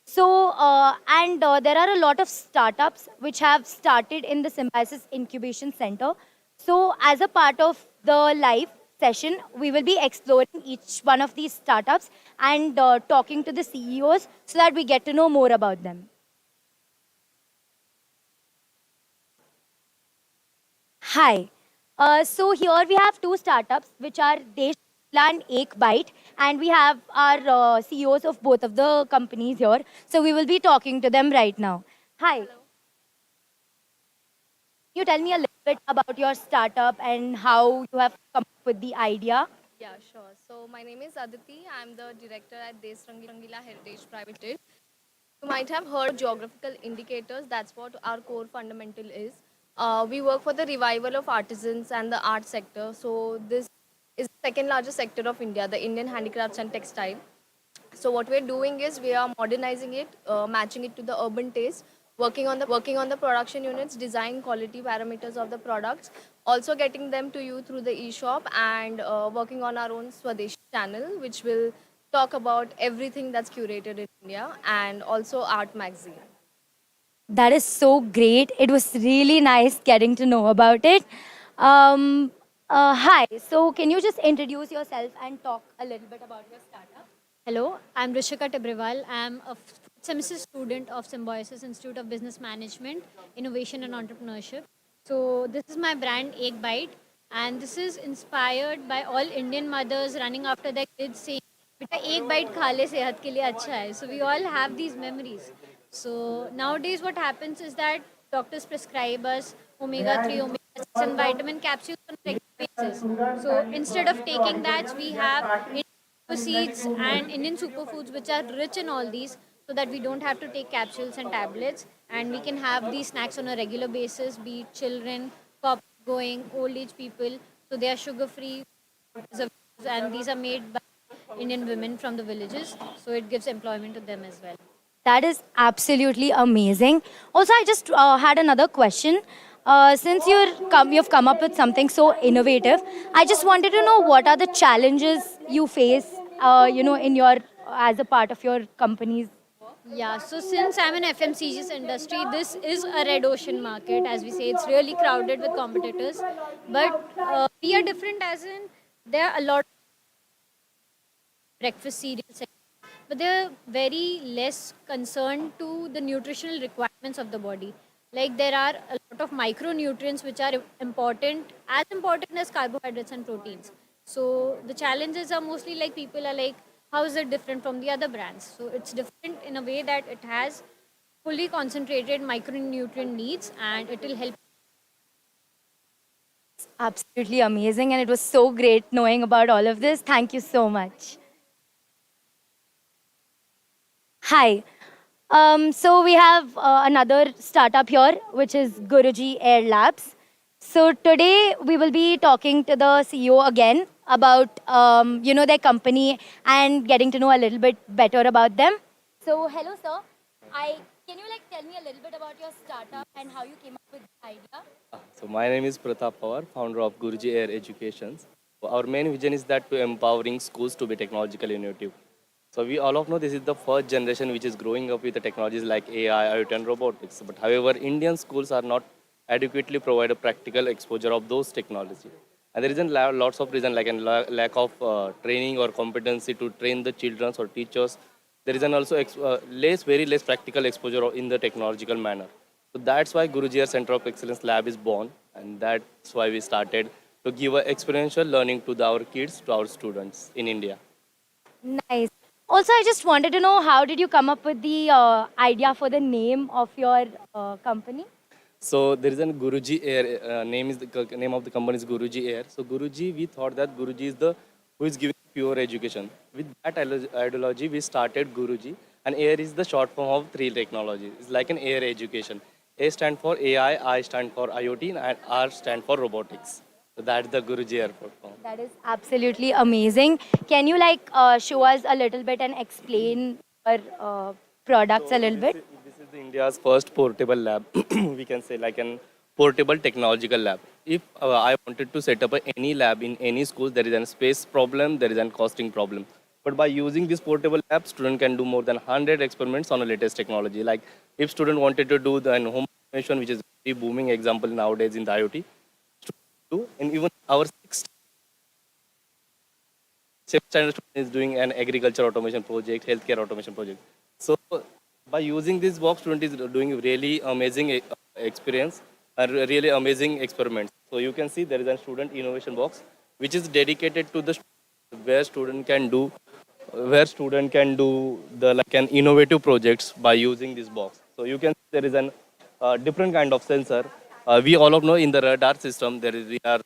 So, there are a lot of startups which have started in the Symbiosis Incubation Center. So, as a part of the live session, we will be exploring each one of these startups and talking to the CEOs so that we get to know more about them. Hi. So here we have two startups which are Desh and Ek Byte, and we have our CEOs of both of the companies here. So we will be talking to them right now. Hi. Can you tell me a little bit about your startup and how you have come up with the idea? Yeah, sure. So my name is Aditi. I'm the director at Desh Rangila Heritage Private Limited. You might have heard geographical indicators. That's what our core fundamental is. We work for the revival of artisans and the art sector. So this is the second largest sector of India, the Indian handicrafts and textile. So what we're doing is we are modernizing it, matching it to the urban taste, working on the production units, design quality parameters of the products, also getting them to you through the e-shop, and working on our own Swadeshi channel, which will talk about everything that's curated in India, and also art magazine. That is so great. It was really nice getting to know about it. Hi. So can you just introduce yourself and talk a little bit about your startup? Hello, I'm Rishika Tibriwal. I'm a semester student of Symbiosis Institute of Business Management, Innovation and Entrepreneurship. So this is my brand Ek Byte, and this is inspired by all Indian mothers running after their kids saying, "Beta ek bite kha le, sehat ke liye acha hai." So we all have these memories. So nowadays what happens is that doctors prescribe us omega-3, omega-6 and vitamin capsules on a regular basis. So instead of taking that, we have seeds and Indian superfoods which are rich in all these, so that we don't have to take capsules and tablets, and we can have these snacks on a regular basis, be it children, going, old age people. So they are sugar free, and these are made by Indian women from the villages, so it gives employment to them as well. That is absolutely amazing. Also, I just had another question. Since you've come up with something so innovative, I just wanted to know what are the challenges you face, in your as a part of your company's. Yeah, so since I'm in FMCG's industry, this is a red ocean market. As we say, it's really crowded with competitors. But we are different as in there are a lot of breakfast cereals, but they're very less concerned to the nutritional requirements of the body. Like there are a lot of micronutrients which are important as carbohydrates and proteins. So the challenges are mostly like people are like, how is it different from the other brands? So it's different in a way that it has fully concentrated micronutrient needs, and it will help. Absolutely amazing, and it was so great knowing about all of this. Thank you so much. Hi. So we have another startup here, which is Guruji Air Labs. So today we will be talking to the CEO again about their company and getting to know a little bit better about them. So hello, sir. Can you tell me a little bit about your startup and how you came up with the idea? So my name is Pratap Pawar, founder of Guruji Air Education. So our main vision is that to empowering schools to be technologically innovative. So we all of know this is the first generation which is growing up with the technologies like AI, IoT and robotics. But however, Indian schools are not adequately provide a practical exposure of those technologies. And there is lots of reasons like a lack of training or competency to train the children or teachers. There is also very less practical exposure in the technological manner. So that's why Guruji Air Center of Excellence Lab is born, and that's why we started to give experiential learning to our kids, to our students in India. Nice. Also, I just wanted to know, how did you come up with the idea for the name of your company? So there is a Guruji Air, name of the company is Guruji Air. So Guruji, we thought that Guruji is who is giving pure education. With that ideology, we started Guruji, and Air is the short form of three technologies. It's like an air education. A stand for AI, I stand for IoT, and R stand for robotics. So that's the Guruji Air platform. That is absolutely amazing. Can you show us a little bit and explain our products a little bit? This is the India's first portable lab, we can say like an portable technological lab. If I wanted to set up any lab in any school, there is a space problem, there is a costing problem. But by using this portable lab, student can do more than 100 experiments on the latest technology. Like if student wanted to do the home automation, which is a very booming example nowadays in the IoT, student do, and even our sixth standard student is doing an agriculture automation project, healthcare automation project. So by using this box, student is doing really amazing experience and really amazing experiments. So you can see there is a student innovation box, which is dedicated to the where student can do the like an innovative projects by using this box. So you can see there is an different kind of sensor. We all of know in the radar system there is we are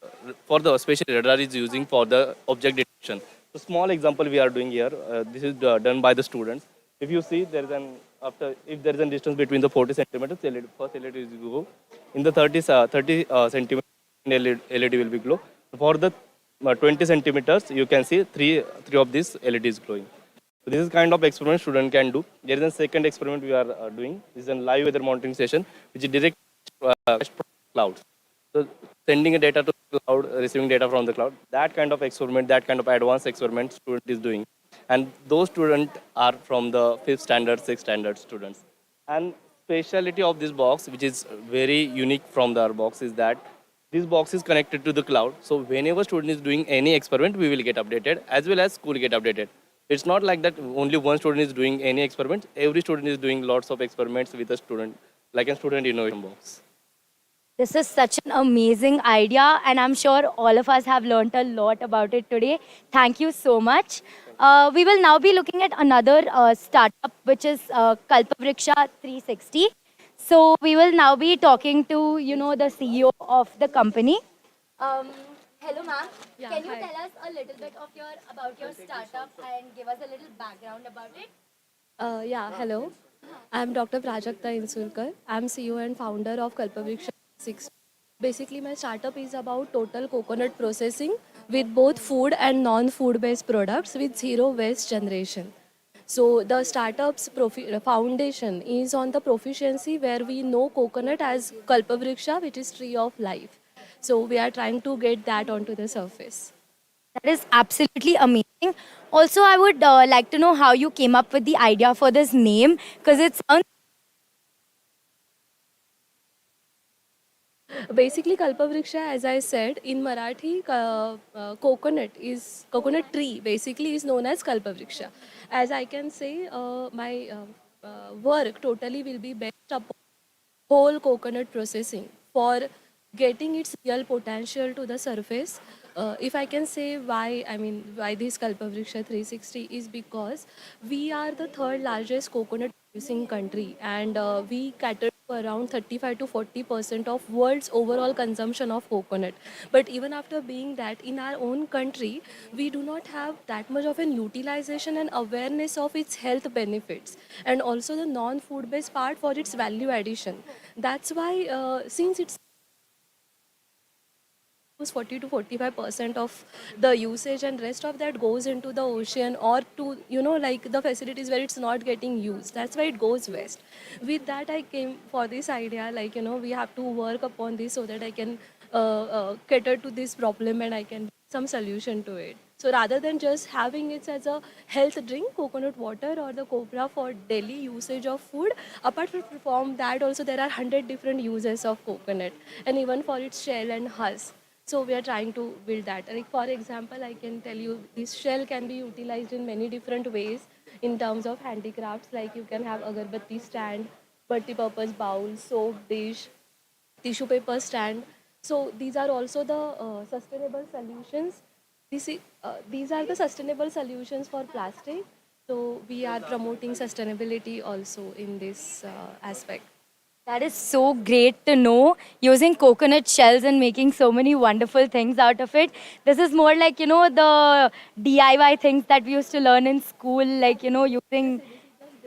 for the especially radar is using for the object detection. So small example we are doing here. This is done by the students. If you see there is an if there is a distance between the 40 centimeters, first LED is go in the 30 centimeters LED will be glow. For the 20 centimeters, you can see three of these LEDs glowing. So this is kind of experiment student can do. There is a second experiment we are doing. This is a live weather monitoring station, which is direct clouds. So sending a data to the cloud, receiving data from the cloud. That kind of experiment, that kind of advanced experiment student is doing. And those students are from the 5th standard, 6th standard students. And speciality of this box, which is very unique from the other box, is that this box is connected to the cloud. So whenever student is doing any experiment, we will get updated as well as school get updated. It's not like that only one student is doing any experiment. Every student is doing lots of experiments with a student, like a student innovation box. This is such an amazing idea, and I'm sure all of us have learnt a lot about it today. Thank you so much. We will now be looking at another startup, which is Kalpavriksha 360. So we will now be talking to, the CEO of the company. Hello, ma'am. Yeah, Can you hi. tell us a little bit about your startup and give us a little background about it? Hello. I'm Dr. Prajakta Insulkar. I'm CEO and founder of Kalpavriksha 6. Basically, my startup is about total coconut processing with both food and non-food based products with zero waste generation. So the startup's foundation is on the proficiency where we know coconut as Kalpavriksha, which is tree of life. So we are trying to get that onto the surface. That is absolutely amazing. Also, I would like to know how you came up with the idea for this name, because it sounds Basically, Kalpavriksha, as I said, in Marathi, coconut tree basically is known as Kalpavriksha. As I can say, my work totally will be based upon whole coconut processing for getting its real potential to the surface. If I can say why this Kalpavriksha 360 is because we are the third largest coconut producing country, and we cater to around 35 to 40% of world's overall consumption of coconut. But even after being that, in our own country, we do not have that much of an utilization and awareness of its health benefits, and also the non-food based part for its value addition. That's why since it's 40 to 45% of the usage, and rest of that goes into the ocean or to like the facilities where it's not getting used. That's why it goes west. With that, I came for this idea, we have to work upon this so that I can cater to this problem and I can some solution to it. So rather than just having it as a health drink, coconut water or the copra for daily usage of food, apart from that also there are 100 different uses of coconut, and even for its shell and husk. So we are trying to build that. Like for example, I can tell you this shell can be utilized in many different ways in terms of handicrafts. Like you can have agarbatti stand, multi-purpose bowl, soap dish, tissue paper stand. So these are also the sustainable solutions. These are the sustainable solutions for plastic. So we are promoting sustainability also in this aspect. That is so great to know, using coconut shells and making so many wonderful things out of it. This is more like, the DIY things that we used to learn in school, like, using...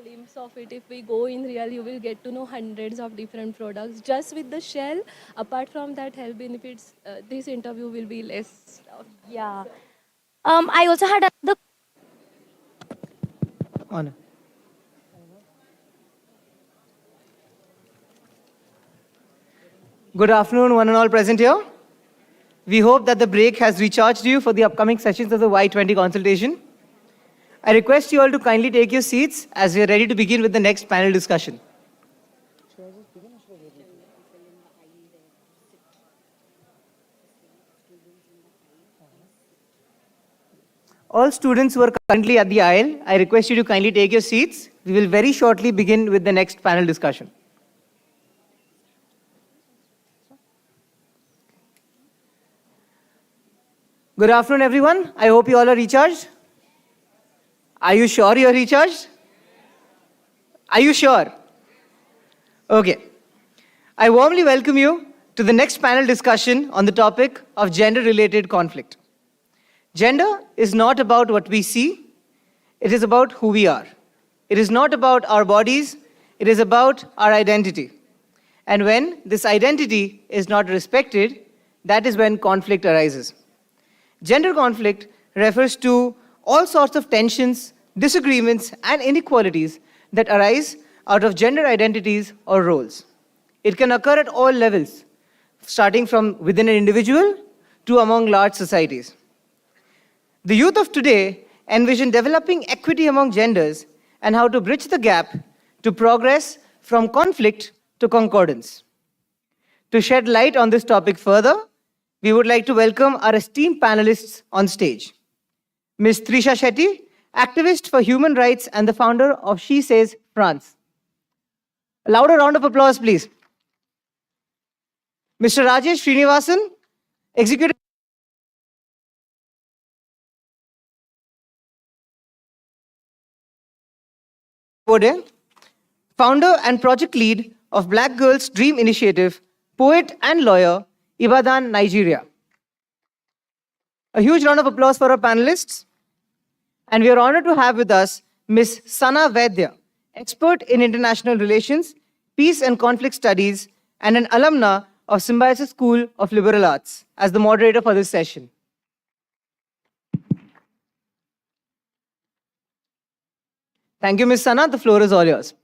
Glimpse of it. If we go in real, you will get to know hundreds of different products just with the shell. Apart from that health benefits, this interview will be less. Yeah. I also had another... Good afternoon, one and all present here. We hope that the break has recharged you for the upcoming sessions of the Y20 Consultation. I request you all to kindly take your seats as we are ready to begin with the next panel discussion. All students who are currently at the aisle, I request you to kindly take your seats. We will very shortly begin with the next panel discussion. Good afternoon, everyone. I hope you all are recharged. Are you sure you're recharged? Are you sure? Okay. I warmly welcome you to the next panel discussion on the topic of gender-related conflict. Gender is not about what we see, it is about who we are. It is not about our bodies, it is about our identity. And when this identity is not respected, that is when conflict arises. Gender conflict refers to all sorts of tensions, disagreements, and inequalities that arise out of gender identities or roles. It can occur at all levels, starting from within an individual to among large societies. The youth of today envision developing equity among genders and how to bridge the gap to progress from conflict to concordance. To shed light on this topic further, we would like to welcome our esteemed panelists on stage. Ms. Trisha Shetty, activist for human rights and the founder of She Says France. A louder round of applause, please. Mr. Rajesh Srinivasan, executive founder and project lead of Black Girls Dream Initiative, poet and lawyer, Ibadan, Nigeria. A huge round of applause for our panelists. And we are honored to have with us Ms. Sana Vaidya, expert in international relations, peace and conflict studies, and an alumna of Symbiosis School of Liberal Arts, as the moderator for this session. Thank you, Ms. Sana. The floor is all yours.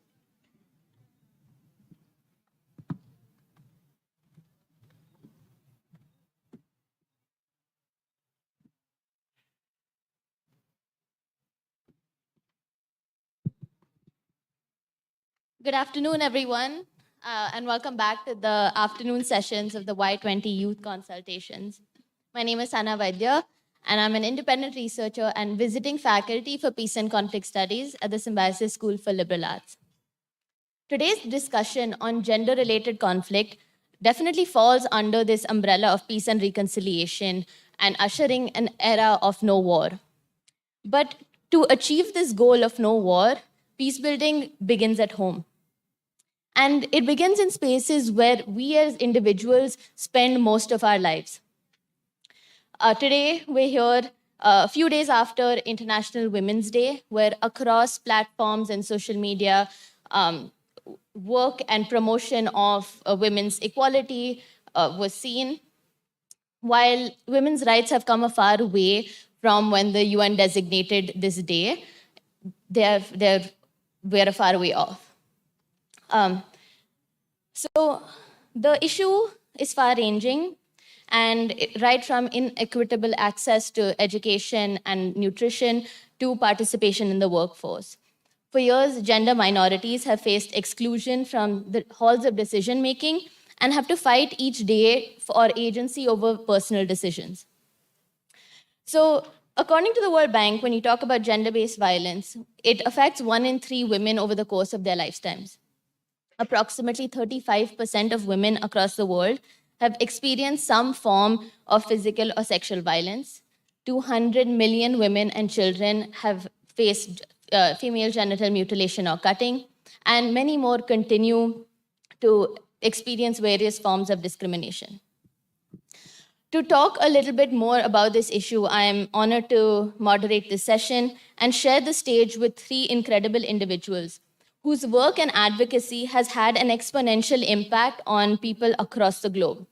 Good afternoon, everyone, and welcome back to the afternoon sessions of the Y20 Youth Consultations. My name is Sana Vaidya, and I'm an independent researcher and visiting faculty for Peace and Conflict Studies at the Symbiosis School for Liberal Arts. Today's discussion on gender-related conflict definitely falls under this umbrella of peace and reconciliation and ushering an era of no war. But to achieve this goal of no war, peace building begins at home. And it begins in spaces where we as individuals spend most of our lives. Today, we're here a few days after International Women's Day, where across platforms and social media, work and promotion of women's equality was seen. While women's rights have come a far way from when the UN designated this day, we're a far way off. So the issue is far-ranging, and right from inequitable access to education and nutrition to participation in the workforce. For years, gender minorities have faced exclusion from the halls of decision-making and have to fight each day for agency over personal decisions. So, according to the World Bank, when you talk about gender-based violence, it affects 1 in 3 women over the course of their lifetimes. Approximately 35% of women across the world have experienced some form of physical or sexual violence. 200 million women and children have faced female genital mutilation or cutting, and many more continue to experience various forms of discrimination. To talk a little bit more about this issue, I am honored to moderate this session and share the stage with 3 incredible individuals whose work and advocacy has had an exponential impact on people across the globe.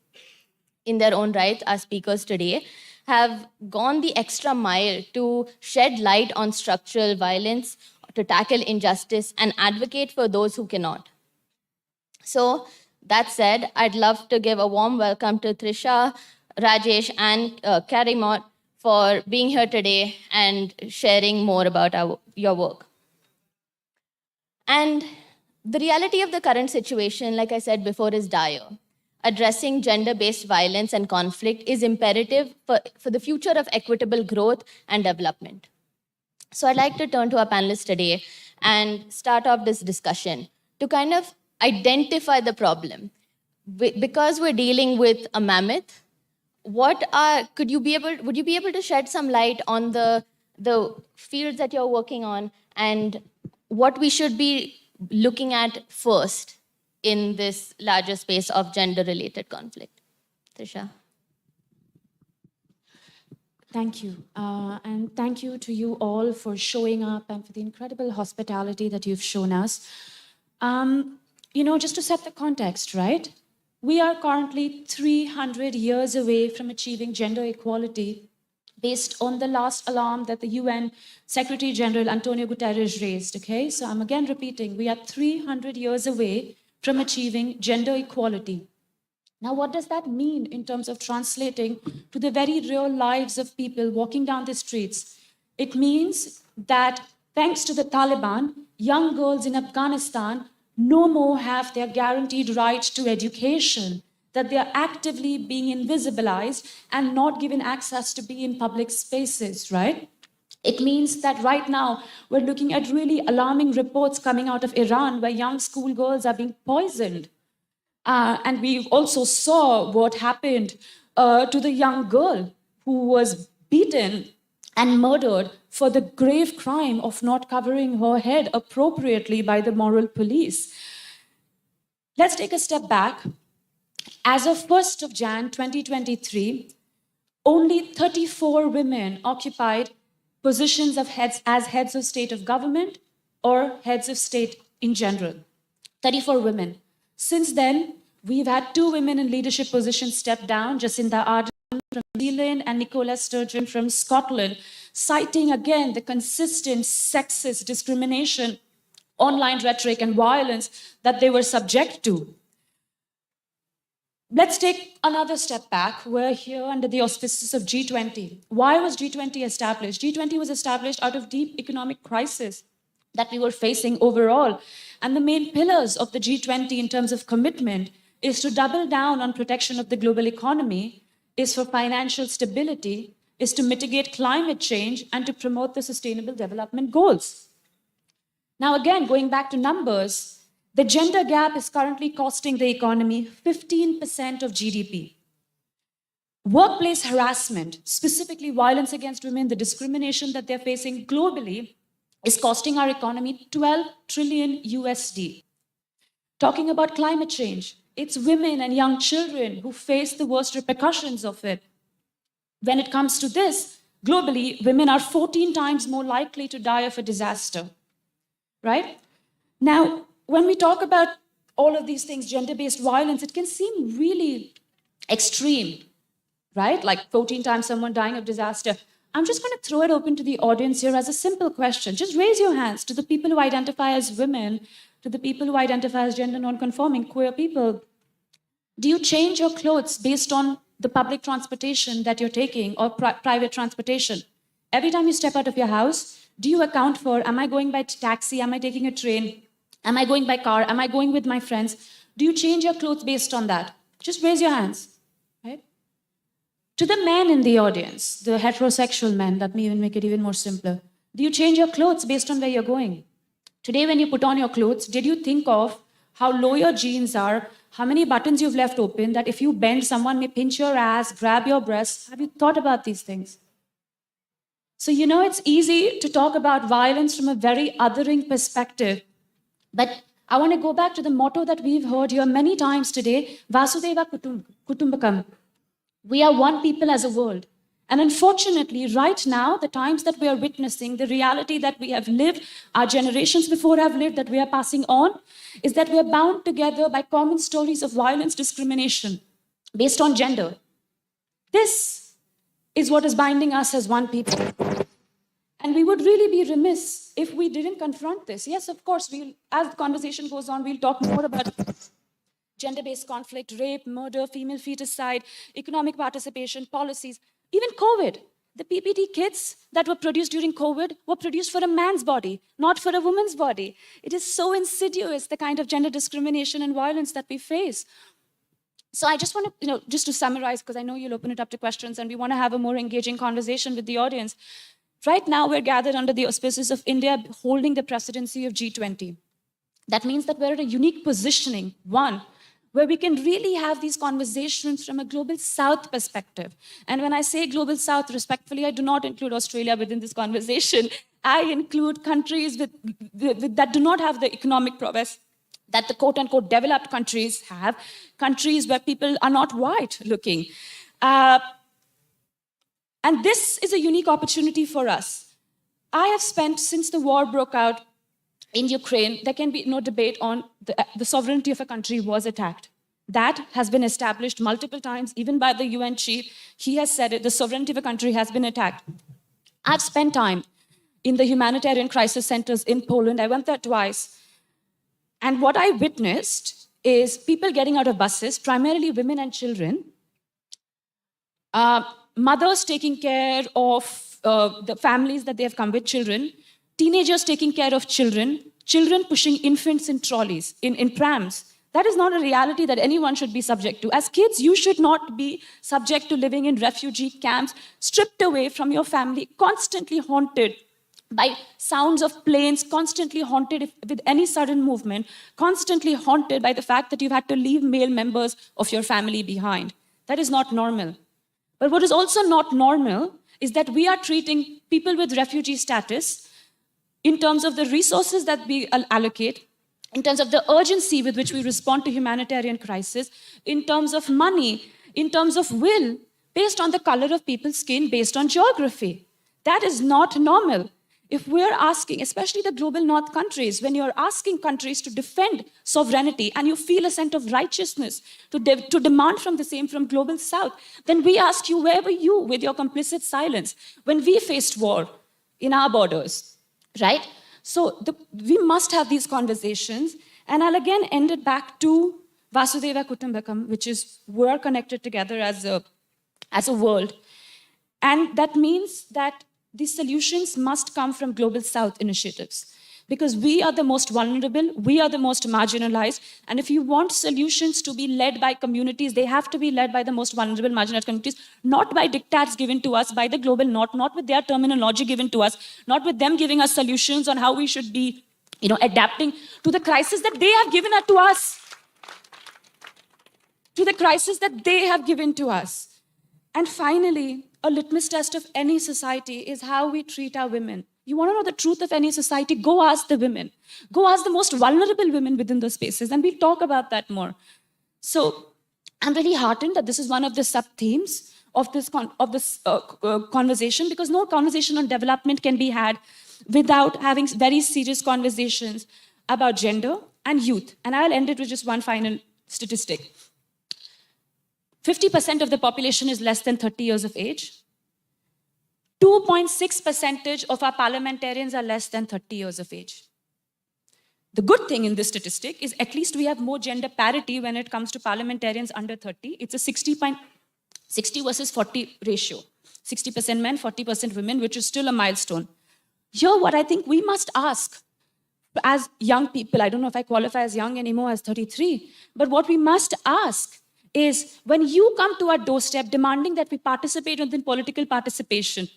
In their own right, our speakers today have gone the extra mile to shed light on structural violence, to tackle injustice, and advocate for those who cannot. So That said, I'd love to give a warm welcome to Trisha, Rajesh, and Karimot for being here today and sharing more about your work. And the reality of the current situation, like I said before, is dire. Addressing gender-based violence and conflict is imperative for the future of equitable growth and development. So I'd like to turn to our panelists today and start off this discussion to kind of identify the problem. Because we're dealing with a mammoth, would you be able to shed some light on the fields that you're working on and what we should be looking at first in this larger space of gender-related conflict? Trisha. Thank you. And thank you to you all for showing up and for the incredible hospitality that you've shown us. Just to set the context, right? We are currently 300 years away from achieving gender equality based on the last alarm that the UN Secretary General Antonio Guterres raised, okay? So I'm again repeating, we are 300 years away from achieving gender equality. Now, what does that mean in terms of translating to the very real lives of people walking down the streets? It means that thanks to the Taliban, young girls in Afghanistan no more have their guaranteed right to education, that they are actively being invisibilized and not given access to be in public spaces, right? It means that right now we're looking at really alarming reports coming out of Iran where young schoolgirls are being poisoned. And we also saw what happened to the young girl who was beaten and murdered for the grave crime of not covering her head appropriately by the moral police. Let's take a step back. As of 1st of Jan 2023, only 34 women occupied positions of as heads of state of government or heads of state in general. 34 women. Since then, we've had 2 women in leadership positions step down, Jacinda Ardern from New Zealand and Nicola Sturgeon from Scotland, citing again the consistent sexist discrimination, online rhetoric and violence that they were subject to. Let's take another step back. We're here under the auspices of G20. Why was G20 established? G20 was established out of deep economic crisis that we were facing overall. And the main pillars of the G20 in terms of commitment is to double down on protection of the global economy, is for financial stability, is to mitigate climate change, and to promote the sustainable development goals. Now, again, going back to numbers, the gender gap is currently costing the economy 15% of GDP. Workplace harassment, specifically violence against women, the discrimination that they're facing globally, is costing our economy 12 trillion USD. Talking about climate change, it's women and young children who face the worst repercussions of it. When it comes to this, globally, women are 14 times more likely to die of a disaster, right? Now, when we talk about all of these things, gender-based violence, it can seem really extreme, right? Like 14 times someone dying of disaster. I'm just going to throw it open to the audience here as a simple question. Just raise your hands to the people who identify as women, to the people who identify as gender non-conforming, queer people. Do you change your clothes based on the public transportation that you're taking or private transportation? Every time you step out of your house, do you account for, am I going by taxi? Am I taking a train? Am I going by car? Am I going with my friends? Do you change your clothes based on that? Just raise your hands, right? To the men in the audience, the heterosexual men, that may even make it even more simpler. Do you change your clothes based on where you're going? Today, when you put on your clothes, did you think of how low your jeans are, how many buttons you've left open, that if you bend, someone may pinch your ass, grab your breasts? Have you thought about these things? So, it's easy to talk about violence from a very othering perspective. But I want to go back to the motto that we've heard here many times today, Vasudeva Kutumbakam. We are one people as a world. And unfortunately, right now, the times that we are witnessing, the reality that we have lived, our generations before have lived, that we are passing on, is that we are bound together by common stories of violence, discrimination, based on gender. This is what is binding us as one people. And we would really be remiss if we didn't confront this. Yes, of course, as the conversation goes on, we'll talk more about it. gender-based conflict, rape, murder, female feticide, economic participation, policies, even COVID. The PPT kits that were produced during COVID were produced for a man's body, not for a woman's body. It is so insidious, the kind of gender discrimination and violence that we face. So I just want to, just to summarize, because I know you'll open it up to questions and we want to have a more engaging conversation with the audience. Right now, we're gathered under the auspices of India holding the presidency of G20. That means that we're at a unique positioning, one, where we can really have these conversations from a global south perspective. And when I say global south, respectfully, I do not include Australia within this conversation. I include countries that do not have the economic prowess that the quote-unquote developed countries have, countries where people are not white looking. And this is a unique opportunity for us. I have spent, since the war broke out in Ukraine, there can be no debate on the sovereignty of a country was attacked. That has been established multiple times, even by the UN chief. He has said it, the sovereignty of a country has been attacked. I've spent time in the humanitarian crisis centers in Poland. I went there twice. And what I witnessed is people getting out of buses, primarily women and children, mothers taking care of the families that they have come with children, teenagers taking care of children, children pushing infants in trolleys, in prams. That is not a reality that anyone should be subject to. As kids, you should not be subject to living in refugee camps, stripped away from your family, constantly haunted by sounds of planes, constantly haunted with any sudden movement, constantly haunted by the fact that you've had to leave male members of your family behind. That is not normal. But what is also not normal is that we are treating people with refugee status in terms of the resources that we allocate, in terms of the urgency with which we respond to humanitarian crisis, in terms of money, in terms of will, based on the color of people's skin, based on geography. That is not normal. If we're asking, especially the global north countries, when you're asking countries to defend sovereignty and you feel a sense of righteousness to demand from the same from global south, then we ask you, where were you with your complicit silence when we faced war in our borders, right? So we must have these conversations. And I'll again end it back to Vasudhaiva Kutumbakam, which is we're connected together as a world. And that means that these solutions must come from Global South initiatives because we are the most vulnerable, we are the most marginalized, and if you want solutions to be led by communities, they have to be led by the most vulnerable, marginalized communities, not by diktats given to us by the global north, not with their terminology given to us, not with them giving us solutions on how we should be, adapting to the crisis that they have given to us, to the crisis that they have given to us. And finally, a litmus test of any society is how we treat our women. You want to know the truth of any society? Go ask the women. Go ask the most vulnerable women within those spaces, and we'll talk about that more. So I'm really heartened that this is one of the sub-themes of this conversation, because no conversation on development can be had without having very serious conversations about gender and youth. And I'll end it with just one final statistic. 50% of the population is less than 30 years of age. 2.6% of our parliamentarians are less than 30 years of age. The good thing in this statistic is at least we have more gender parity when it comes to parliamentarians under 30. It's a 60 versus 40 ratio. 60% men, 40% women, which is still a milestone. Here, what I think we must ask as young people, I don't know if I qualify as young anymore as 33, but what we must ask is when you come to our doorstep demanding that we participate in political participation,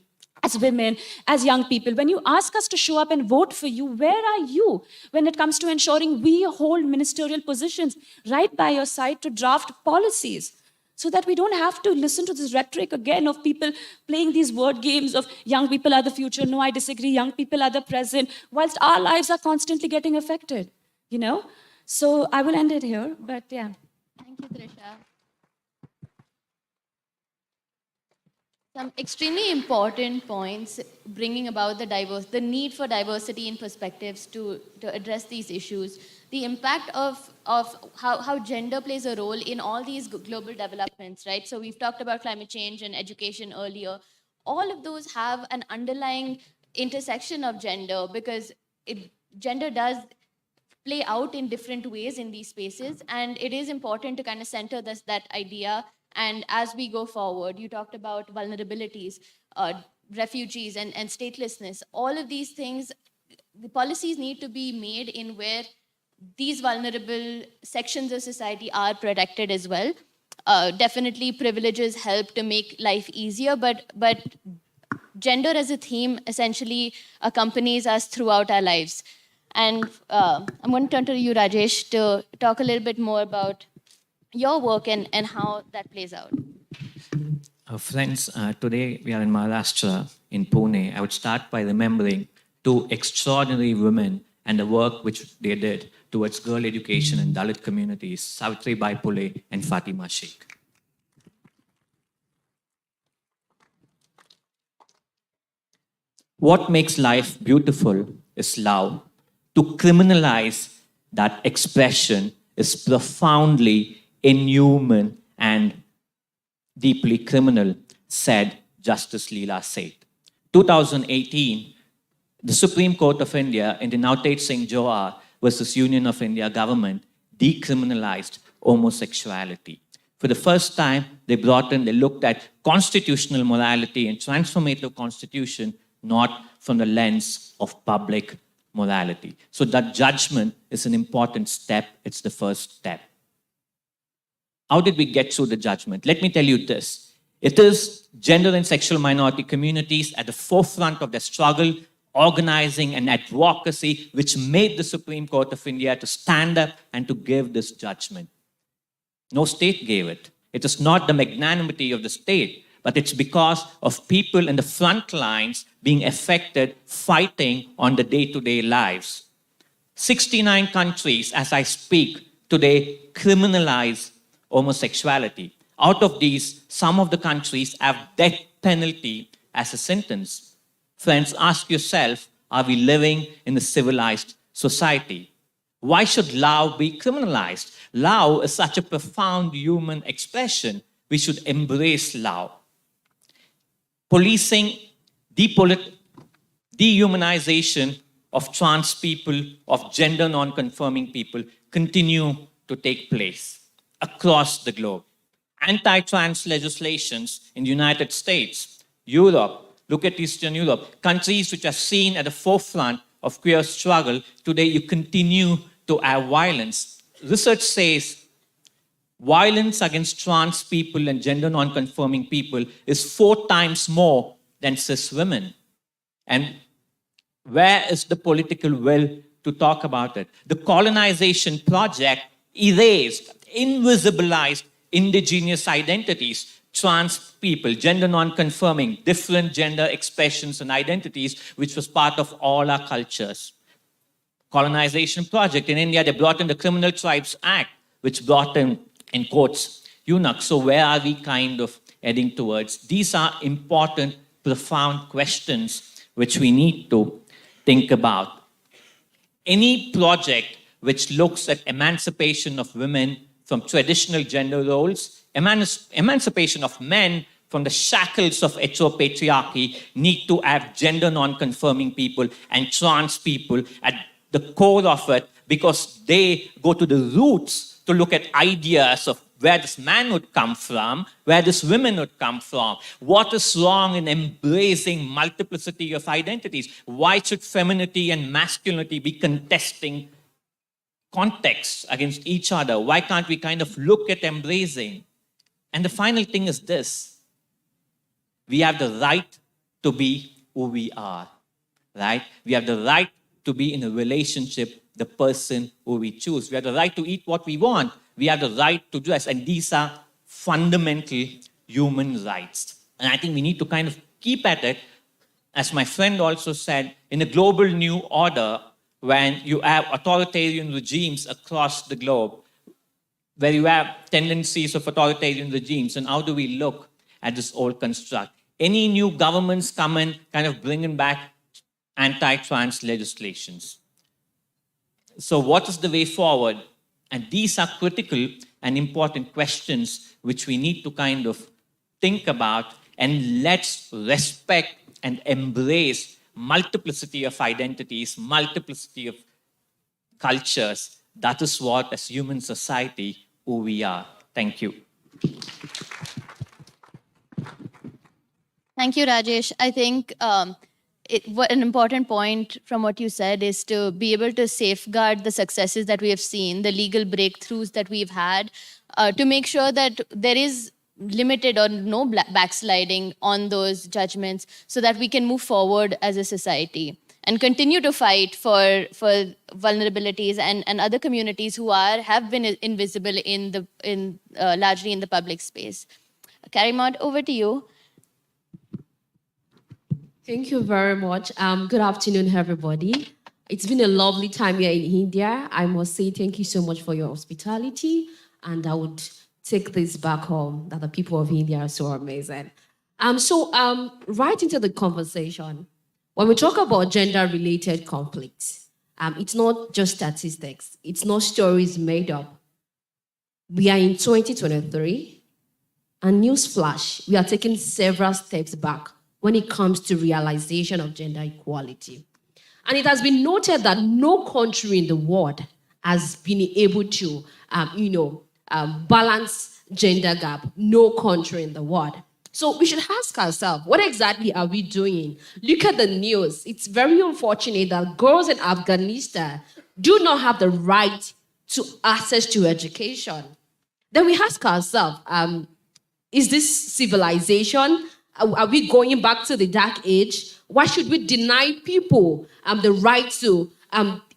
as women, as young people, when you ask us to show up and vote for you, where are you when it comes to ensuring we hold ministerial positions right by your side to draft policies so that we don't have to listen to this rhetoric again of people playing these word games of young people are the future, no, I disagree, young people are the present, whilst our lives are constantly getting affected, So I will end it here, but yeah. Thank you, Trisha. Some extremely important points bringing about the need for diversity in perspectives to address these issues, the impact of how gender plays a role in all these global developments, right? So we've talked about climate change and education earlier. All of those have an underlying intersection of gender because gender does play out in different ways in these spaces. And it is important to kind of center that idea. And as we go forward, you talked about vulnerabilities, refugees, and statelessness. All of these things, the policies need to be made in where these vulnerable sections of society are protected as well. Definitely privileges help to make life easier, but gender as a theme essentially accompanies us throughout our lives. And I'm going to turn to you, Rajesh, to talk a little bit more about your work and how that plays out. Friends, today we are in Maharashtra, in Pune. I would start by remembering two extraordinary women and the work which they did towards girl education in Dalit communities, Savitribai Phule and Fatima Sheikh. What makes life beautiful is love. To criminalize that expression is profoundly inhuman and deeply criminal, said Justice Leela Seth. 2018, the Supreme Court of India in the Navtej Singh Johar versus Union of India government decriminalized homosexuality. For the first time, they looked at constitutional morality and transformative constitution, not from the lens of public morality. So that judgment is an important step. It's the first step. How did we get through the judgment? Let me tell you this. It is gender and sexual minority communities at the forefront of their struggle, organizing and advocacy, which made the Supreme Court of India to stand up and to give this judgment. No state gave it. It is not the magnanimity of the state, but it's because of people in the front lines being affected, fighting on the day-to-day lives. 69 countries, as I speak today, criminalize homosexuality. Out of these, some of the countries have death penalty as a sentence. Friends, ask yourself, are we living in a civilized society? Why should love be criminalized? Love is such a profound human expression. We should embrace love. Policing, dehumanization of trans people, of gender non-conforming people continue to take place across the globe. Anti-trans legislations in the United States, Europe, look at Eastern Europe, countries which are seen at the forefront of queer struggle, today you continue to have violence. Research says violence against trans people and gender non-conforming people is 4 times more than cis women. And where is the political will to talk about it? The colonization project erased, invisibilized indigenous identities, trans people, gender non-conforming, different gender expressions and identities, which was part of all our cultures. Colonization project in India, they brought in the Criminal Tribes Act, which brought in quotes, eunuchs. So where are we kind of heading towards? These are important, profound questions which we need to think about. Any project which looks at emancipation of women from traditional gender roles, emancipation of men from the shackles of heteropatriarchy, need to have gender non-conforming people and trans people at the core of it, because they go to the roots to look at ideas of where this man would come from, where this woman would come from. What is wrong in embracing multiplicity of identities? Why should femininity and masculinity be contesting contexts against each other? Why can't we kind of look at embracing? And the final thing is this. We have the right to be who we are, right? We have the right to be in a relationship, the person who we choose. We have the right to eat what we want. We have the right to dress. And these are fundamental human rights. And I think we need to kind of keep at it, as my friend also said, in a global new order, when you have authoritarian regimes across the globe, where you have tendencies of authoritarian regimes, and how do we look at this old construct? Any new governments come in, kind of bringing back anti-trans legislations. So what is the way forward? And these are critical and important questions which we need to kind of think about, and let's respect and embrace multiplicity of identities, multiplicity of cultures. That is what, as human society, who we are. Thank you. Thank you, Rajesh. I think what an important point from what you said is to be able to safeguard the successes that we have seen, the legal breakthroughs that we've had, to make sure that there is limited or no backsliding on those judgments so that we can move forward as a society and continue to fight for vulnerabilities and other communities who have been invisible largely in the public space. Karimot, over to you. Thank you very much. Good afternoon, everybody. It's been a lovely time here in India. I must say thank you so much for your hospitality, and I would take this back home that the people of India are so amazing. Right into the conversation. When we talk about gender-related conflicts, it's not just statistics. It's not stories made up. We are in 2023, and newsflash, we are taking several steps back when it comes to realization of gender equality. And it has been noted that no country in the world has been able to, balance gender gap. No country in the world. So we should ask ourselves, what exactly are we doing? Look at the news. It's very unfortunate that girls in Afghanistan do not have the right to access to education. Then we ask ourselves, is this civilization? Are we going back to the dark age? Why should we deny people the right to?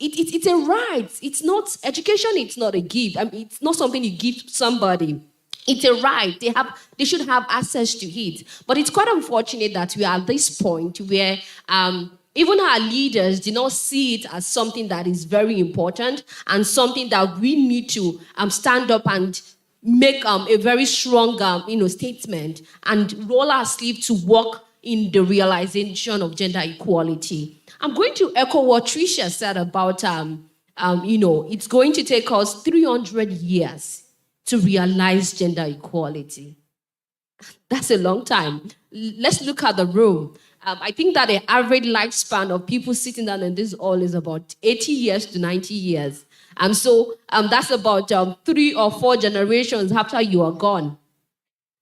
It's a right. It's not education. It's not a gift. It's not something you give somebody. It's a right. They should have access to it. But it's quite unfortunate that we are at this point where even our leaders do not see it as something that is very important and something that we need to stand up and make a very strong statement and roll our sleeve to work in the realization of gender equality. I'm going to echo what Tricia said about, it's going to take us 300 years to realize gender equality. That's a long time. Let's look at the room. I think that the average lifespan of people sitting down in this hall is about 80 years to 90 years. And so that's about 3 or 4 generations after you are gone.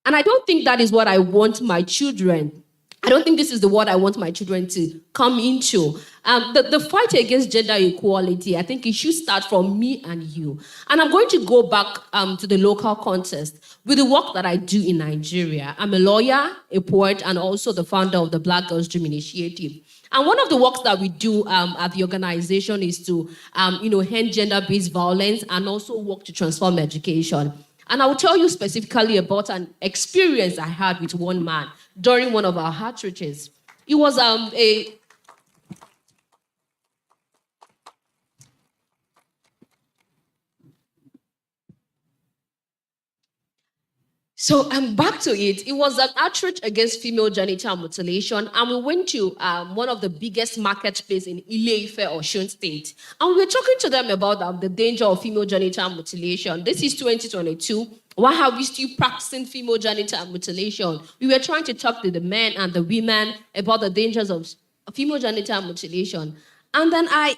And I don't think that is what I want my children. I don't think this is the world I want my children to come into. The fight against gender equality, I think it should start from me and you. And I'm going to go back to the local context with the work that I do in Nigeria. I'm a lawyer, a poet, and also the founder of the Black Girls Dream Initiative. And one of the works that we do at the organization is to, end gender-based violence and also work to transform education. And I will tell you specifically about an experience I had with one man during one of our outreaches. It was So back to it. It was an outreach against female genital mutilation, and we went to one of the biggest marketplaces in Ile-Ife, Osun State, and we were talking to them about the danger of female genital mutilation. This is 2022. Why are we still practicing female genital mutilation? We were trying to talk to the men and the women about the dangers of female genital mutilation. And then I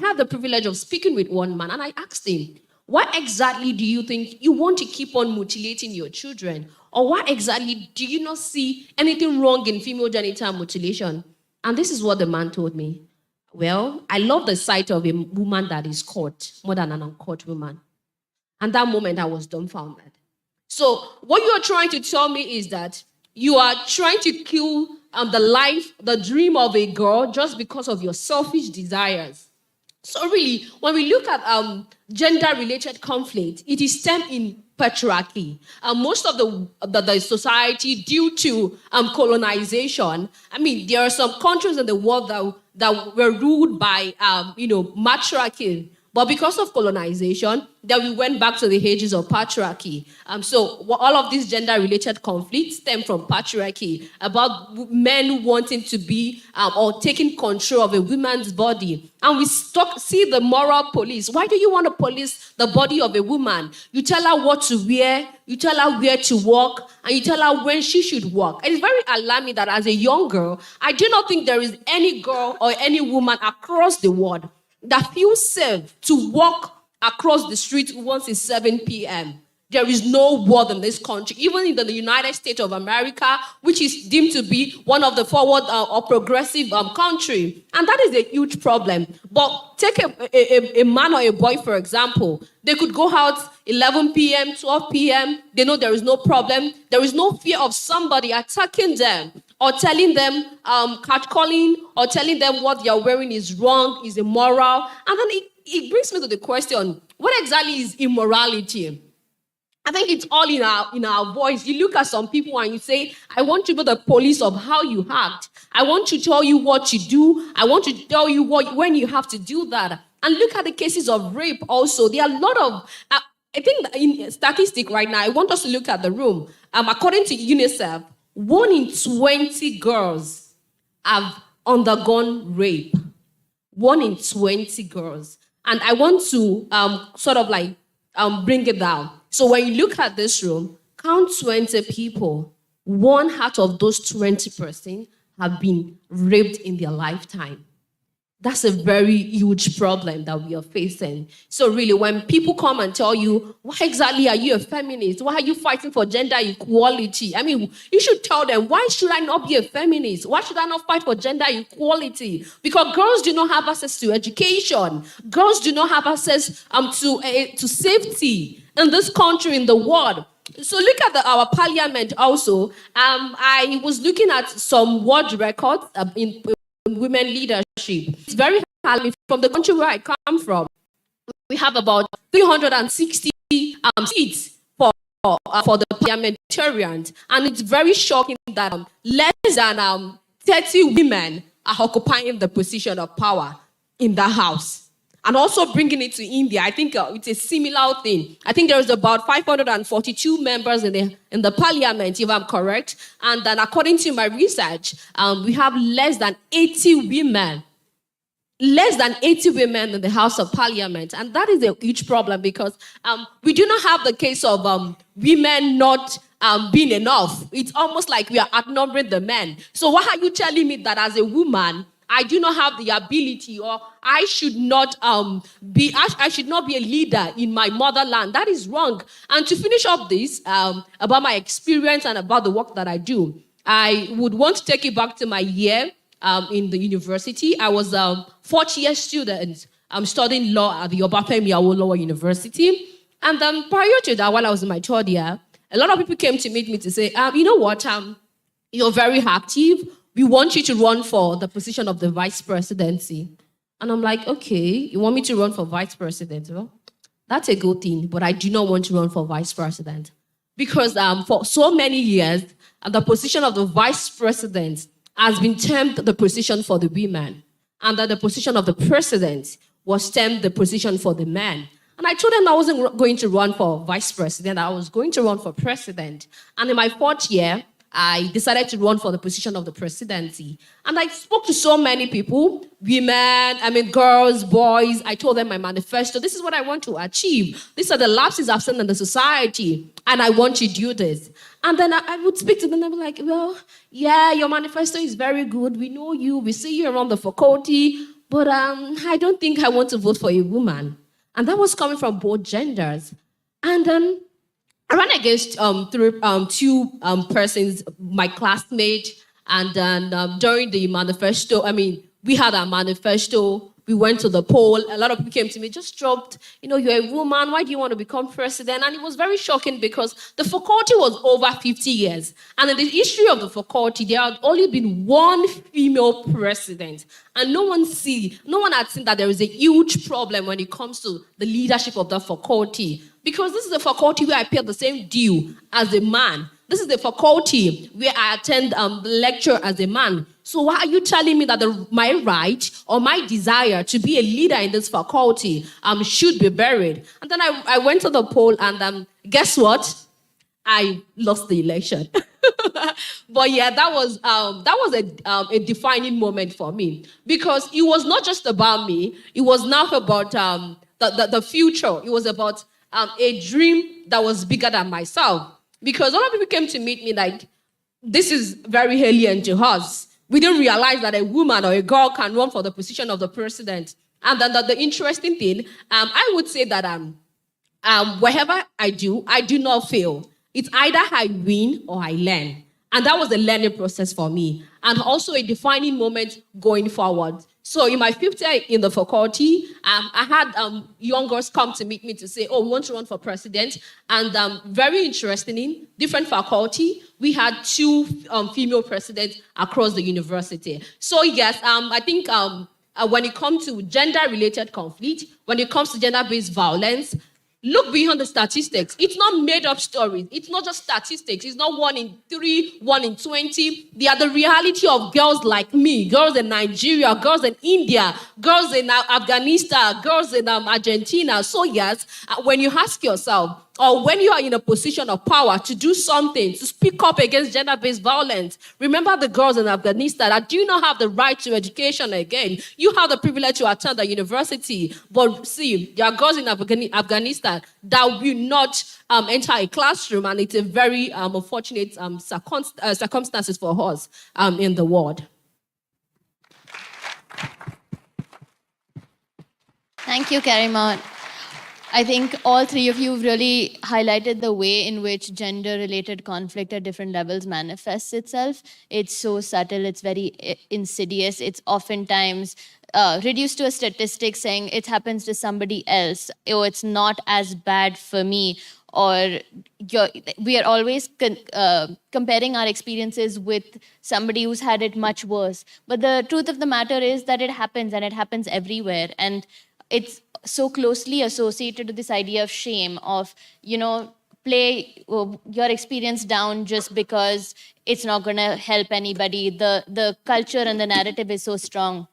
had the privilege of speaking with one man, and I asked him, why exactly do you think you want to keep on mutilating your children? Or why exactly do you not see anything wrong in female genital mutilation? And this is what the man told me. Well, I love the sight of a woman that is caught more than an uncaught woman. And that moment I was dumbfounded. So what you are trying to tell me is that you are trying to kill the life, the dream of a girl just because of your selfish desires. So really, when we look at gender-related conflict, it is stemmed in patriarchy. Most of the society, due to colonization, there are some countries in the world that were ruled by matriarchy. But because of colonization, then we went back to the ages of patriarchy. So all of these gender-related conflicts stem from patriarchy, about men wanting to be or taking control of a woman's body. And we see the moral police. Why do you want to police the body of a woman? You tell her what to wear, you tell her where to walk, and you tell her when she should walk. And it's very alarming that as a young girl, I do not think there is any girl or any woman across the world that feel safe to walk across the street once it's 7 p.m. There is no word in this country, even in the United States of America, which is deemed to be one of the forward or progressive country. And that is a huge problem. But take a man or a boy, for example. They could go out 11 p.m., 12 p.m. They know there is no problem. There is no fear of somebody attacking them or telling them, catcalling, or telling them what they are wearing is wrong, is immoral. And then it brings me to the question, what exactly is immorality? I think it's all in our voice. You look at some people and you say, I want to be the police of how you act. I want to tell you what you do. I want to tell you when you have to do that. And look at the cases of rape also. There are a lot of, I think in statistic right now, I want us to look at the room. According to UNICEF, 1 in 20 girls have undergone rape. 1 in 20 girls. And I want to bring it down. So when you look at this room, count 20 people. 1 out of those 20% have been raped in their lifetime. That's a very huge problem that we are facing. So really, when people come and tell you, why exactly are you a feminist? Why are you fighting for gender equality? I mean, you should tell them, why should I not be a feminist? Why should I not fight for gender equality? Because girls do not have access to education. Girls do not have access to safety in this country, in the world. So look at our parliament also. I was looking at some world records in women leadership. It's very high. From the country where I come from, we have about 360 seats for the parliamentarians. And it's very shocking that less than 30 women are occupying the position of power in the house. And also bringing it to India, I think it's a similar thing. I think there is about 542 members in the parliament, if I'm correct. And then according to my research, we have less than 80 women. Less than 80 women in the House of Parliament. And that is a huge problem because we do not have the case of women not being enough. It's almost like we are outnumbering the men. So why are you telling me that as a woman, I do not have the ability, or I should not be a leader in my motherland? That is wrong. And to finish up this, about my experience and about the work that I do, I would want to take you back to my year in the university. I was a fourth-year student. I'm studying law at the Obafemi Awolowo University. And prior to that, while I was in my third year, a lot of people came to meet me to say, you know what, you're very active. We want you to run for the position of the vice presidency. And I'm like, okay, you want me to run for vice president? Well, that's a good thing, but I do not want to run for vice president. Because for so many years, the position of the vice president has been termed the position for the women. And that the position of the president was termed the position for the men. And I told them I wasn't going to run for vice president. I was going to run for president. And in my fourth year, I decided to run for the position of the presidency. And I spoke to so many people, women, girls, boys. I told them my manifesto. This is what I want to achieve. These are the lapses I've seen in the society. And I want to do this. And then I would speak to them and I'd be like, well, yeah, your manifesto is very good. We know you. We see you around the faculty. But I don't think I want to vote for a woman. And that was coming from both genders. And then I ran against two persons, my classmate, and then during the manifesto, we had our manifesto, we went to the poll, a lot of people came to me, just dropped, you're a woman, why do you want to become president? And it was very shocking because the faculty was over 50 years. And in the history of the faculty, there had only been one female president. And no one had seen that there is a huge problem when it comes to the leadership of the faculty. Because this is a faculty where I pay the same due as a man. This is the faculty where I attend lecture as a man. So why are you telling me that my right or my desire to be a leader in this faculty should be buried? And then I went to the poll and guess what? I lost the election. But yeah, that was a defining moment for me. Because it was not just about me. It was now about the future. It was about a dream that was bigger than myself. Because a lot of people came to meet me like, this is very alien to us. We didn't realize that a woman or a girl can run for the position of the president. And then the interesting thing, I would say that wherever I do not fail. It's either I win or I learn. And that was a learning process for me. And also a defining moment going forward. So in my fifth year in the faculty, I had young girls come to meet me to say, oh, we want to run for president. And very interesting, different faculty, we had 2 female presidents across the university. So yes, I think when it comes to gender-related conflict, when it comes to gender-based violence, look beyond the statistics. It's not made up stories. It's not just statistics. It's not 1 in 3, 1 in 20. They are the reality of girls like me, girls in Nigeria, girls in India, girls in Afghanistan, girls in Argentina. So yes, when you ask yourself, or when you are in a position of power to do something, to speak up against gender-based violence, remember the girls in Afghanistan that do not have the right to education again. You have the privilege to attend the university, but see, there are girls in Afghanistan that will not enter a classroom, and it's a very unfortunate circumstances for us in the world. Thank you, Karima. I think all 3 of you really highlighted the way in which gender-related conflict at different levels manifests itself. It's so subtle, it's very insidious. It's oftentimes reduced to a statistic saying it happens to somebody else, or it's not as bad for me, or we are always comparing our experiences with somebody who's had it much worse. But the truth of the matter is that it happens, and it happens everywhere. And it's so closely associated to this idea of shame, of, play your experience down just because it's not going to help anybody. The culture and the narrative is so strong.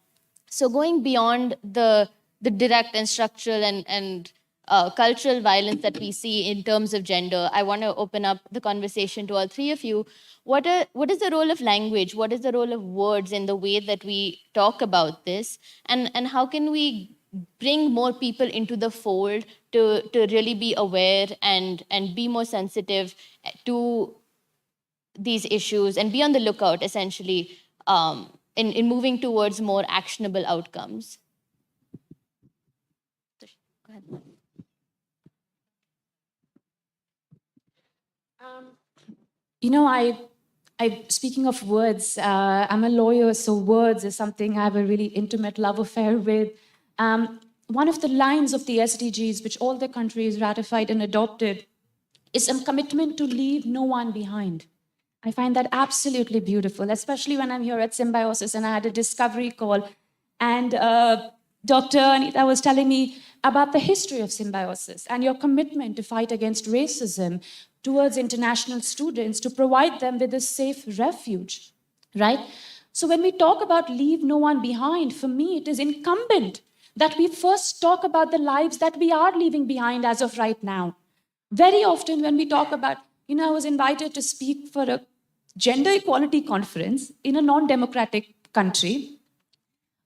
So going beyond the direct and structural and cultural violence that we see in terms of gender, I want to open up the conversation to all 3 of you. What is the role of language? What is the role of words in the way that we talk about this? And how can we bring more people into the fold to really be aware and be more sensitive to these issues and be on the lookout, essentially, in moving towards more actionable outcomes? Go ahead. Speaking of words, I'm a lawyer, so words is something I have a really intimate love affair with. One of the lines of the SDGs, which all the countries ratified and adopted, is a commitment to leave no one behind. I find that absolutely beautiful, especially when I'm here at Symbiosis and I had a discovery call. And Dr. Anita was telling me about the history of Symbiosis and your commitment to fight against racism towards international students, to provide them with a safe refuge, right? So when we talk about leave no one behind, for me, it is incumbent that we first talk about the lives that we are leaving behind as of right now. Very often when we talk about, I was invited to speak for a gender equality conference in a non-democratic country.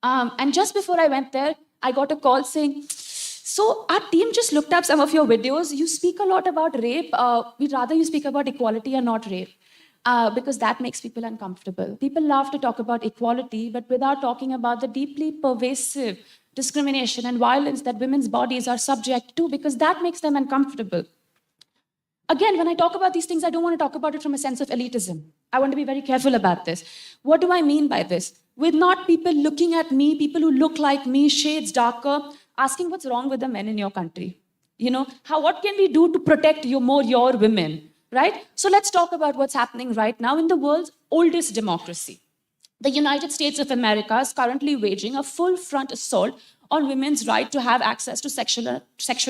And just before I went there, I got a call saying, so our team just looked up some of your videos. You speak a lot about rape. We'd rather you speak about equality and not rape. Because that makes people uncomfortable. People love to talk about equality, but without talking about the deeply pervasive discrimination and violence that women's bodies are subject to, because that makes them uncomfortable. Again, when I talk about these things, I don't want to talk about it from a sense of elitism. I want to be very careful about this. What do I mean by this? With not people looking at me, people who look like me, shades darker, asking what's wrong with the men in your country. What can we do to protect your women, right? So let's talk about what's happening right now in the world's oldest democracy. The United States of America is currently waging a full-front assault on women's right to have access to sexual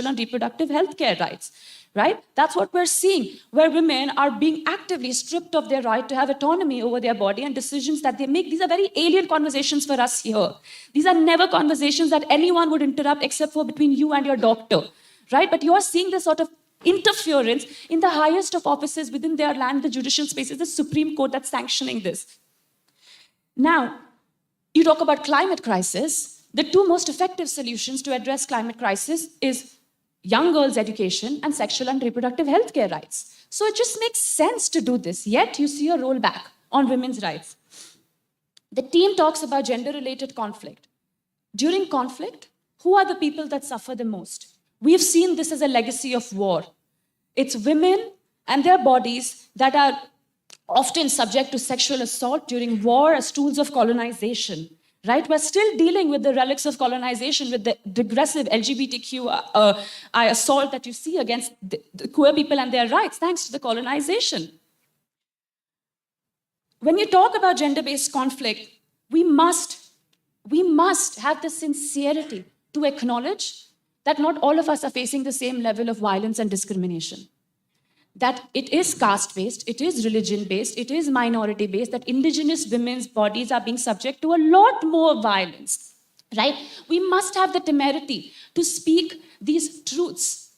and reproductive health care rights, right? That's what we're seeing, where women are being actively stripped of their right to have autonomy over their body and decisions that they make. These are very alien conversations for us here. These are never conversations that anyone would interrupt except for between you and your doctor, right? But you're seeing this sort of interference in the highest of offices within their land, the judicial spaces, the Supreme Court that's sanctioning this. Now, you talk about climate crisis. The 2 most effective solutions to address climate crisis is young girls' education and sexual and reproductive health care rights. So it just makes sense to do this, yet you see a rollback on women's rights. The team talks about gender-related conflict. During conflict, who are the people that suffer the most? We've seen this as a legacy of war. It's women and their bodies that are often subject to sexual assault during war as tools of colonization, right? We're still dealing with the relics of colonization, with the regressive LGBTQI assault that you see against the queer people and their rights, thanks to the colonization. When you talk about gender-based conflict, we must have the sincerity to acknowledge that not all of us are facing the same level of violence and discrimination. That it is caste-based, it is religion-based, it is minority-based, that indigenous women's bodies are being subject to a lot more violence, right? We must have the temerity to speak these truths.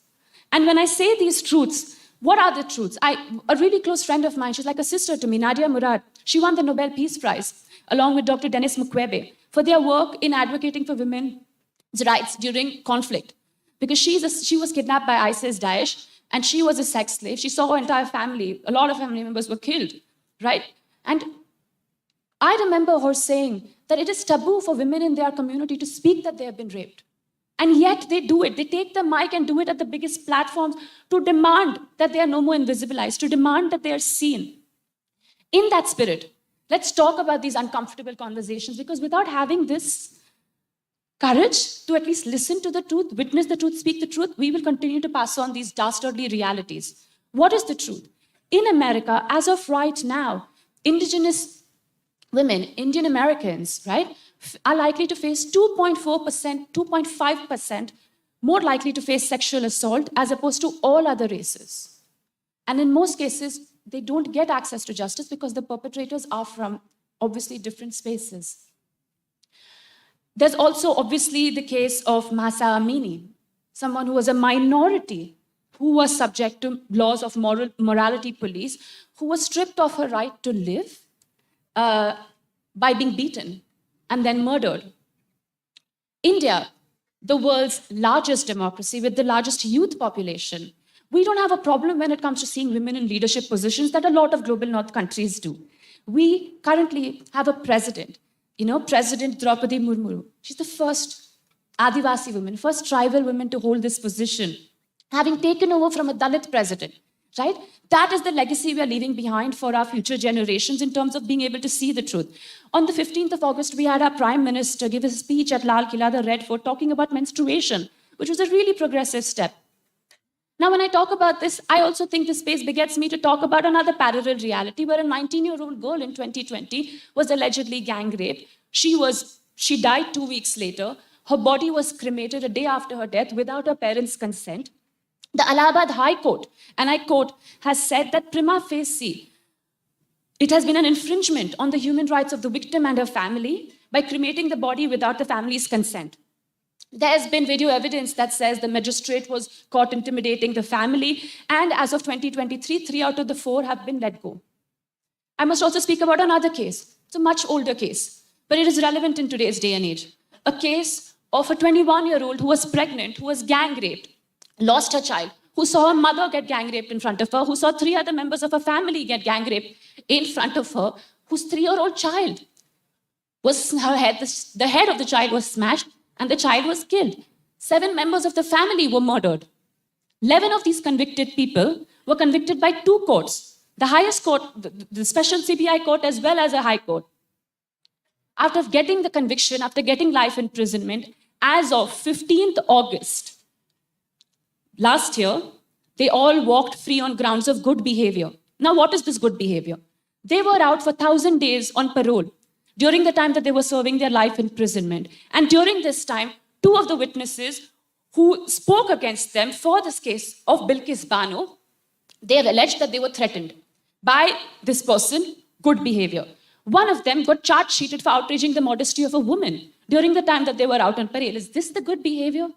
And when I say these truths, what are the truths? A really close friend of mine, she's like a sister to me, Nadia Murad, she won the Nobel Peace Prize along with Dr. Denis Mukwege for their work in advocating for women's rights during conflict. Because she was kidnapped by ISIS, Daesh, and she was a sex slave. She saw her entire family, a lot of family members were killed, right? And I remember her saying that it is taboo for women in their community to speak that they have been raped. And yet they do it. They take the mic and do it at the biggest platforms to demand that they are no more invisibilized, to demand that they are seen. In that spirit, let's talk about these uncomfortable conversations, because without having this courage to at least listen to the truth, witness the truth, speak the truth, we will continue to pass on these dastardly realities. What is the truth? In America, as of right now, indigenous women, Indian Americans, right, are likely to face 2.4%, 2.5% more likely to face sexual assault as opposed to all other races. And in most cases, they don't get access to justice because the perpetrators are from obviously different spaces. There's also obviously the case of Mahsa Amini, someone who was a minority, who was subject to laws of morality police, who was stripped of her right to live by being beaten and then murdered. India, the world's largest democracy with the largest youth population, we don't have a problem when it comes to seeing women in leadership positions that a lot of global north countries do. We currently have a president, President Draupadi Murmu. She's the first Adivasi woman, first tribal woman to hold this position, having taken over from a Dalit president, right? That is the legacy we are leaving behind for our future generations in terms of being able to see the truth. On the 15th of August, we had our Prime Minister give a speech at Lal Killa, the Red Fort, talking about menstruation, which was a really progressive step. Now, when I talk about this, I also think this space begets me to talk about another parallel reality where a 19-year-old girl in 2020 was allegedly gang raped. She died 2 weeks later. Her body was cremated a day after her death without her parents' consent. The Allahabad High Court, and I quote, has said that prima facie, it has been an infringement on the human rights of the victim and her family by cremating the body without the family's consent. There's been video evidence that says the magistrate was caught intimidating the family, and as of 2023, 3 out of the 4 have been let go. I must also speak about another case. It's a much older case, but it is relevant in today's day and age. A case of a 21-year-old who was pregnant, who was gang raped, lost her child, who saw her mother get gang raped in front of her, who saw 3 other members of her family get gang raped in front of her, whose 3-year-old child was, the head of the child was smashed, and the child was killed. 7 members of the family were murdered. 11 of these convicted people were convicted by 2 courts, the highest court, the special CBI court, as well as a high court. After getting the conviction, after getting life imprisonment, as of 15th August last year, they all walked free on grounds of good behavior. Now, what is this good behavior? They were out for 1,000 days on parole during the time that they were serving their life imprisonment. And during this time, 2 of the witnesses who spoke against them for this case of Bilkis Bano, they have alleged that they were threatened by this person, good behavior. One of them got charge sheeted for outraging the modesty of a woman during the time that they were out on parole. Is this the good behavior?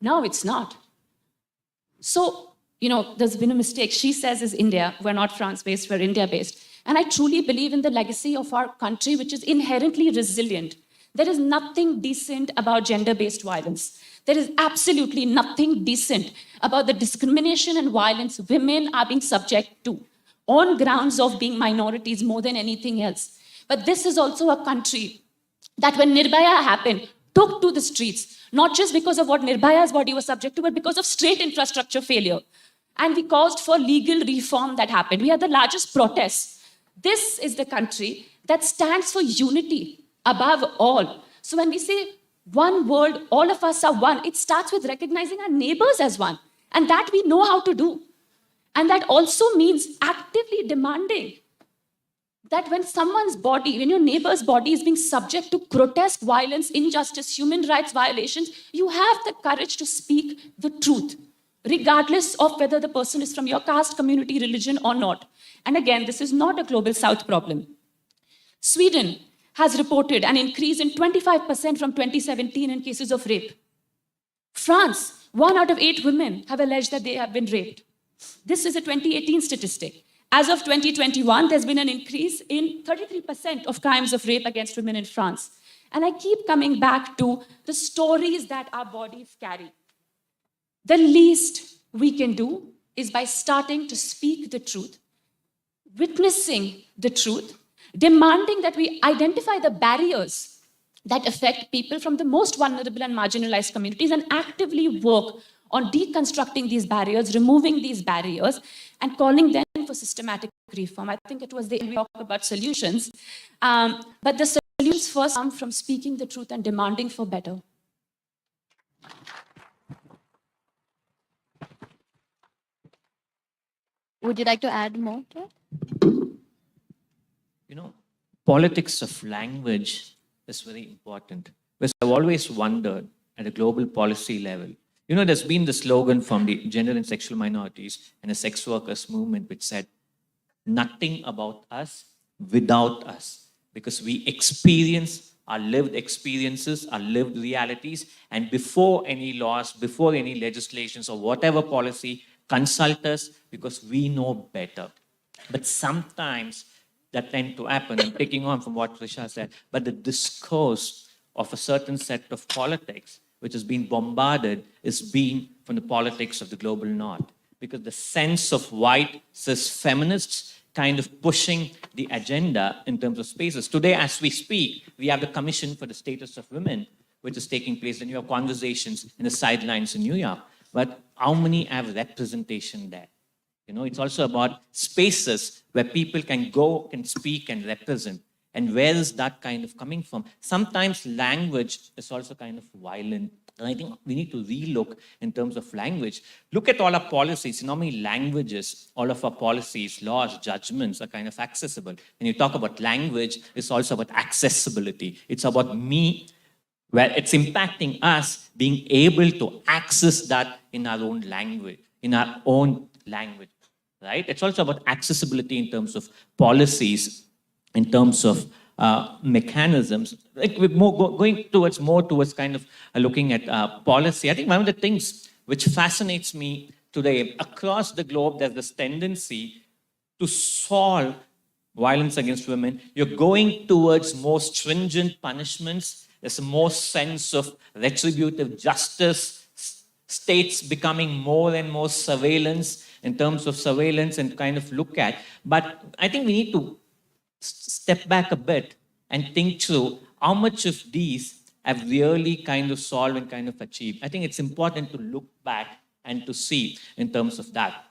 No, it's not. So, there's been a mistake. She says is India. We're not France-based, we're India-based. And I truly believe in the legacy of our country, which is inherently resilient. There is nothing decent about gender-based violence. There is absolutely nothing decent about the discrimination and violence women are being subject to on grounds of being minorities more than anything else. But this is also a country that when Nirbhaya happened, took to the streets, not just because of what Nirbhaya's body was subject to, but because of straight infrastructure failure. And we caused for legal reform that happened. We had the largest protests. This is the country that stands for unity above all. So when we say one world, all of us are one, it starts with recognizing our neighbors as one. And that we know how to do. And that also means actively demanding that when someone's body, when your neighbor's body is being subject to grotesque violence, injustice, human rights violations, you have the courage to speak the truth, regardless of whether the person is from your caste, community, religion or not. And again, this is not a global south problem. Sweden has reported an increase in 25% from 2017 in cases of rape. France, 1 out of 8 women have alleged that they have been raped. This is a 2018 statistic. As of 2021, there's been an increase in 33% of crimes of rape against women in France. And I keep coming back to the stories that our bodies carry. The least we can do is by starting to speak the truth, witnessing the truth, demanding that we identify the barriers that affect people from the most vulnerable and marginalized communities and actively work on deconstructing these barriers, removing these barriers, and calling them for systematic reform. I think it was the end we talked about solutions. But the solutions first come from speaking the truth and demanding for better. Would you like to add more to it? You know, politics of language is very important. Because I've always wondered at a global policy level, you know, there's been the slogan from the gender and sexual minorities and the sex workers movement which said, nothing about us without us. Because we experience our lived experiences, our lived realities, and before any laws, before any legislations or whatever policy, consult us because we know better. But sometimes that tend to happen, and taking on from what Trisha said, but the discourse of a certain set of politics which has been bombarded is being from the politics of the global north. Because the sense of white cis feminists kind of pushing the agenda in terms of spaces. Today, as we speak, we have the Commission for the Status of Women, which is taking place, and you have conversations in the sidelines in New York. But how many have representation there? You know, it's also about spaces where people can go, can speak and represent. And where is that kind of coming from? Sometimes language is also kind of violent. And I think we need to relook in terms of language. Look at all our policies. In how many languages, all of our policies, laws, judgments are kind of accessible. When you talk about language, it's also about accessibility. It's about me, where it's impacting us being able to access that in our own language, right? It's also about accessibility in terms of policies, in terms of mechanisms. Like we're going more towards kind of looking at policy. I think one of the things which fascinates me today, across the globe, there's this tendency to solve violence against women. You're going towards more stringent punishments. There's a more sense of retributive justice, states becoming more and more surveillance in terms of surveillance and kind of look at. But I think we need to step back a bit and think through how much of these have really kind of solved and kind of achieved. I think it's important to look back and to see in terms of that.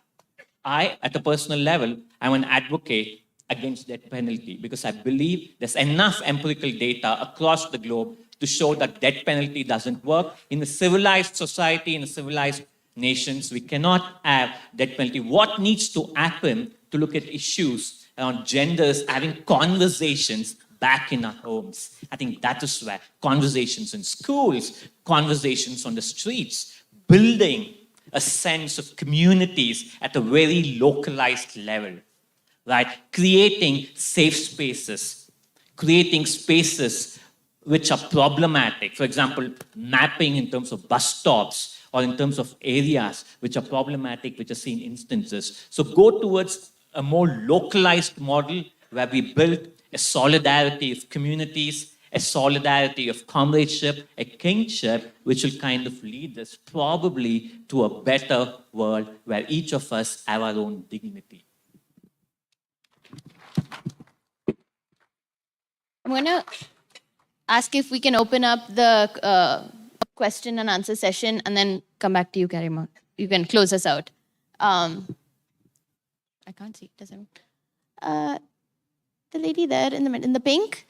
I, at a personal level, am an advocate against death penalty because I believe there's enough empirical data across the globe to show that death penalty doesn't work. In a civilized society, in a civilized nations, we cannot have death penalty. What needs to happen to look at issues around genders, having conversations back in our homes? I think that is where conversations in schools, conversations on the streets, building a sense of communities at a very localized level, right? Creating safe spaces, creating spaces which are problematic. For example, mapping in terms of bus stops or in terms of areas which are problematic, which are seen instances. So go towards a more localized model where we build a solidarity of communities, a solidarity of comradeship, a kinship, which will kind of lead us probably to a better world where each of us have our own dignity. I'm going to ask if we can open up the question and answer session and then come back to you, Karimon. You can close us out. I can't see. Does it? The lady there in the pink.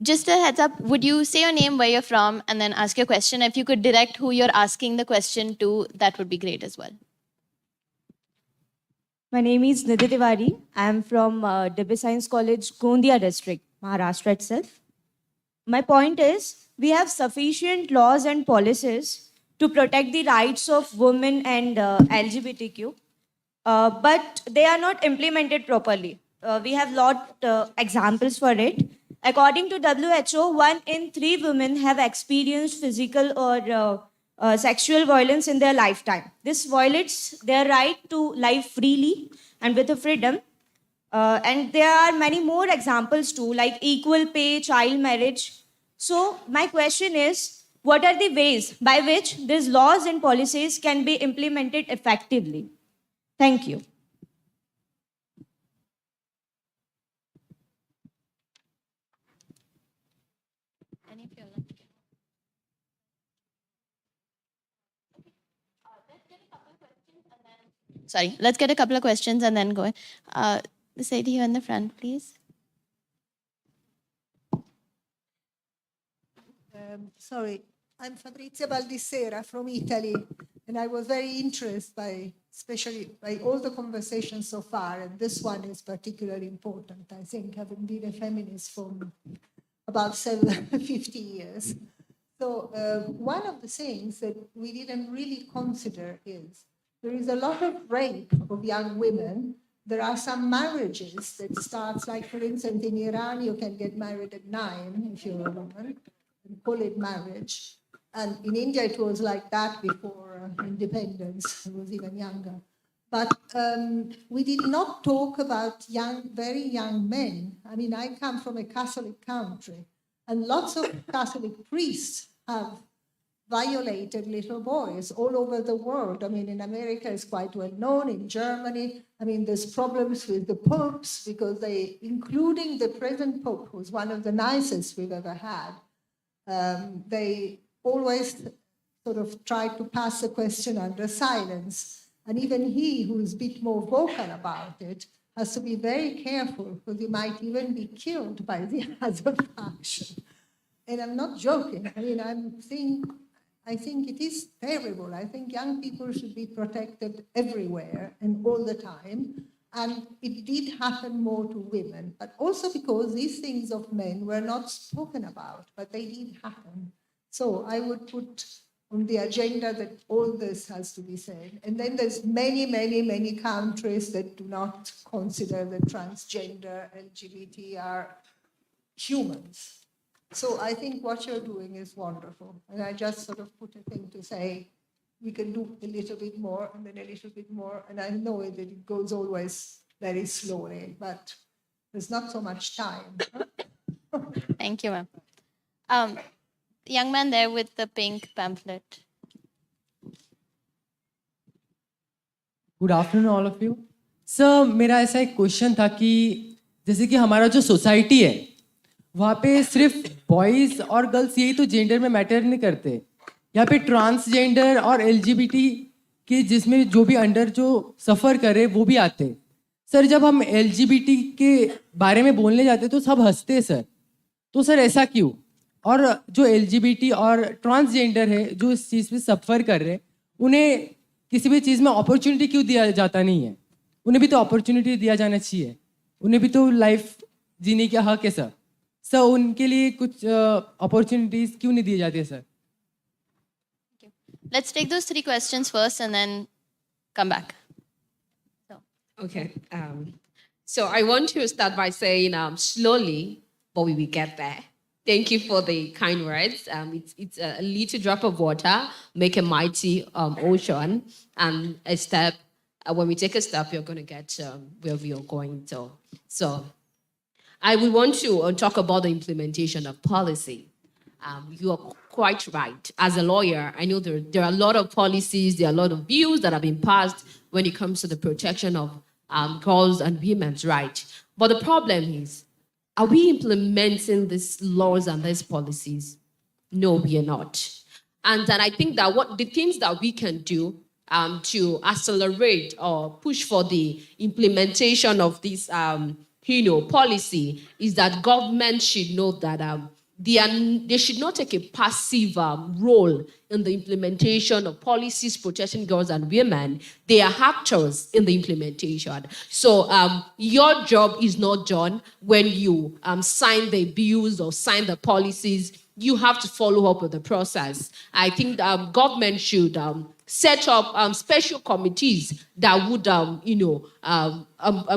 Just a heads up, would you say your name, where you're from, and then ask your question? If you could direct who you're asking the question to, that would be great as well. My name is Nidhi Tiwari. I'm from Dibby Science College, Gondia district, Maharashtra itself. My point is, we have sufficient laws and policies to protect the rights of women and LGBTQ, but they are not implemented properly. We have lot examples for it. According to WHO, 1 in 3 women have experienced physical or sexual violence in their lifetime. This violates their right to live freely and with a freedom. And there are many more examples too, like equal pay, child marriage. So my question is, what are the ways by which these laws and policies can be implemented effectively? Thank you. Sorry, let's get a couple of questions and then go. This lady here in the front, please. Sorry, I'm Fabrizia Baldissera from Italy, and I was very interested especially by all the conversations so far, and this one is particularly important, I think, having been a feminist for about 50 years. So one of the things that we didn't really consider is there is a lot of rape of young women. There are some marriages that starts, like for instance, in Iran, you can get married at 9 if you're a woman, and call it marriage. And in India, it was like that before independence. It was even younger. But we did not talk about very young men. I mean, I come from a Catholic country, and lots of Catholic priests have violated little boys all over the world. I mean, in America, it's quite well known. In Germany, I mean, there's problems with the popes because including the present pope, who's one of the nicest we've ever had, they always sort of try to pass the question under silence. And even he, who is a bit more vocal about it, has to be very careful because he might even be killed by the other faction. And I'm not joking. I mean, I think it is terrible. I think young people should be protected everywhere and all the time. And it did happen more to women, but also because these things of men were not spoken about, but they did happen. So I would put on the agenda that all this has to be said. And then there's many, many, many countries that do not consider that transgender LGBT are humans. So I think what you're doing is wonderful. And I just sort of put a thing to say, we can do a little bit more and then a little bit more. And I know that it goes always very slowly, but there's not so much time. Thank you, ma'am. The young man there with the pink pamphlet. Good afternoon all of you sir मेरा ऐसा एक question था कि जैसे कि हमारा जो society है वहाँ पे सिर्फ बॉयज़ और गर्ल्स यही तो जेंडर में मैटर नहीं करते, यहाँ पे ट्रांसजेंडर और एलजीबीटी के जिसमें जो भी अंडर जो सफ़र करे वो भी आते। सर जब हम एलजीबीटी के बारे में बोलने जाते तो सब हंसते हैं सर, तो सर ऐसा क्यों? और जो एलजीबीटी और ट्रांसजेंडर है जो इस चीज़ पे सफ़र कर रहे हैं उन्हें किसी भी चीज़ में अपॉर्चुनिटी क्यों दिया जाता नहीं है? उन्हें भी तो अपॉर्चुनिटी दिया जाना चाहिए, उन्हें भी तो लाइफ जीने का हक है सर। सर उनके लिए कुछ अपॉर्चुनिटीज़ क्यों नहीं दी जाती है sir? Let's take those 3 questions first and then come back. Okay. So I want to start by saying slowly, but we will get there. Thank you for the kind words. It's a little drop of water, make a mighty ocean, and a step. When we take a step, you're going to get where we are going to. So I would want to talk about the implementation of policy. You are quite right. As a lawyer, I know there are a lot of policies, there are a lot of bills that have been passed, when it comes to the protection of girls and women's rights. But the problem is, are we implementing these laws and these policies? No, we are not. And then I think that what the things that we can do to accelerate or push for the implementation of this, policy is that government should know that they should not take a passive role in the implementation of policies protecting girls and women. They are actors in the implementation. So your job is not done when you sign the bills or sign the policies. You have to follow up with the process. I think government should set up special committees that would,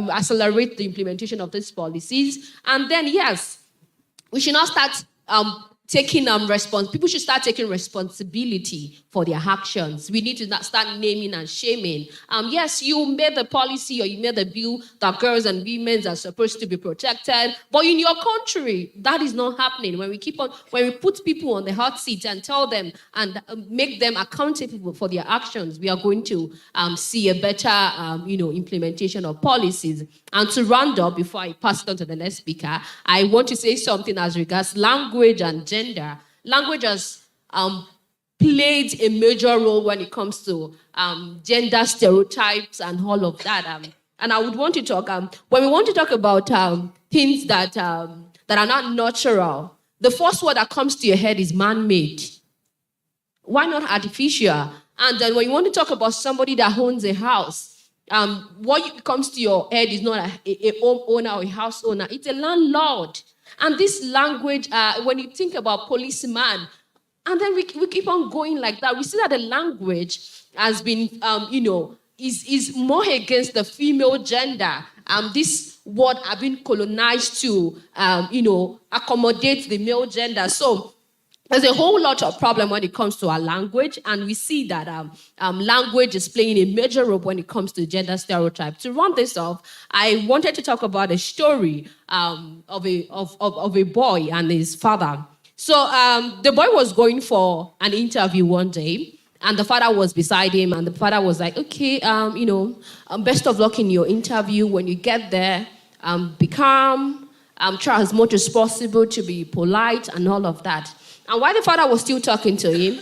accelerate the implementation of these policies. And then, yes, we should not start taking people should start taking responsibility for their actions. We need to not start naming and shaming. Yes, you made the policy or you made the bill that girls and women are supposed to be protected, but in your country, that is not happening. When we put people on the hot seat and tell them and make them accountable for their actions, we are going to see a better, implementation of policies. And to round up, before I pass it on to the next speaker, I want to say something as regards language and gender. Language has played a major role when it comes to gender stereotypes and all of that. And I would want to talk, when we want to talk about things that are not natural, the first word that comes to your head is man-made. Why not artificial? And then when you want to talk about somebody that owns a house, what comes to your head is not a home owner or a house owner, it's a landlord. And this language, when you think about policeman, and then we keep on going like that, we see that the language has been, is more against the female gender. This word have been colonized to, accommodate the male gender. So there's a whole lot of problem when it comes to our language, and we see that language is playing a major role when it comes to gender stereotype. To run this off, I wanted to talk about a story of a boy and his father. So the boy was going for an interview one day, and the father was beside him, and the father was like, okay, best of luck in your interview. When you get there, be calm, try as much as possible to be polite and all of that. And while the father was still talking to him,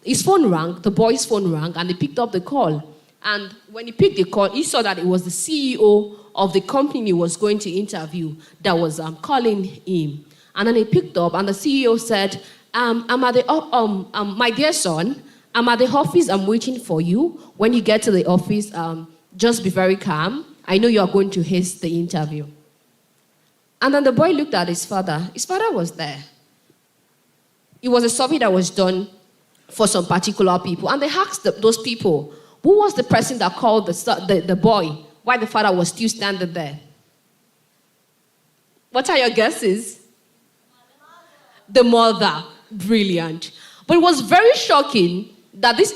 his phone rang, the boy's phone rang, and he picked up the call. And when he picked the call, he saw that it was the CEO of the company he was going to interview that was calling him. And then he picked up, and the CEO said, I'm at the, my dear son, I'm at the office, I'm waiting for you. When you get to the office, just be very calm. I know you are going to haste the interview. And then the boy looked at his father. His father was there. It was a survey that was done for some particular people. And they asked those people, who was the person that called the boy while the father was still standing there? What are your guesses? The mother. Brilliant. But it was very shocking that this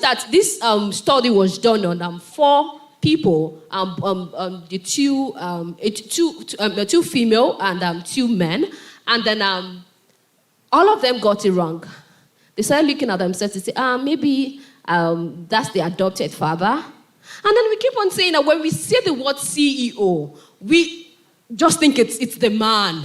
study was done on 4 people, the two female and 2 men. And then all of them got it wrong. They started looking at themselves and say, maybe that's the adopted father. And then we keep on saying that when we say the word CEO, we just think it's the man.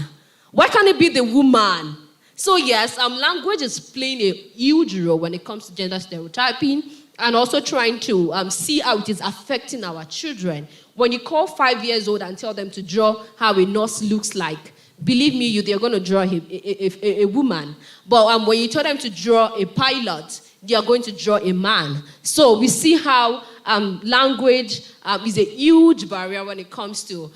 Why can't it be the woman? So yes, language is playing a huge role when it comes to gender stereotyping and also trying to see how it is affecting our children. When you call 5 years old and tell them to draw how a nurse looks like, believe me, they're going to draw a woman. But when you tell them to draw a pilot, they are going to draw a man. So we see how language is a huge barrier when it comes to,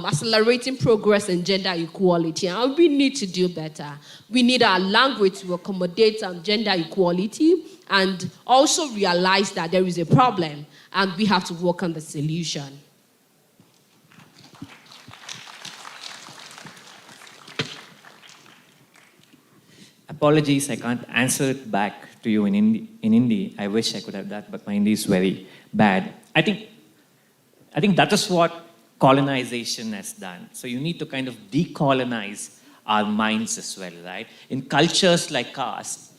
accelerating progress in gender equality. And we need to do better. We need our language to accommodate gender equality and also realize that there is a problem and we have to work on the solution. Apologies, I can't answer it back to you in Hindi. I wish I could have that, but my Hindi is very bad. I think that is what colonization has done. So you need to kind of decolonize our minds as well, right? In cultures like ours,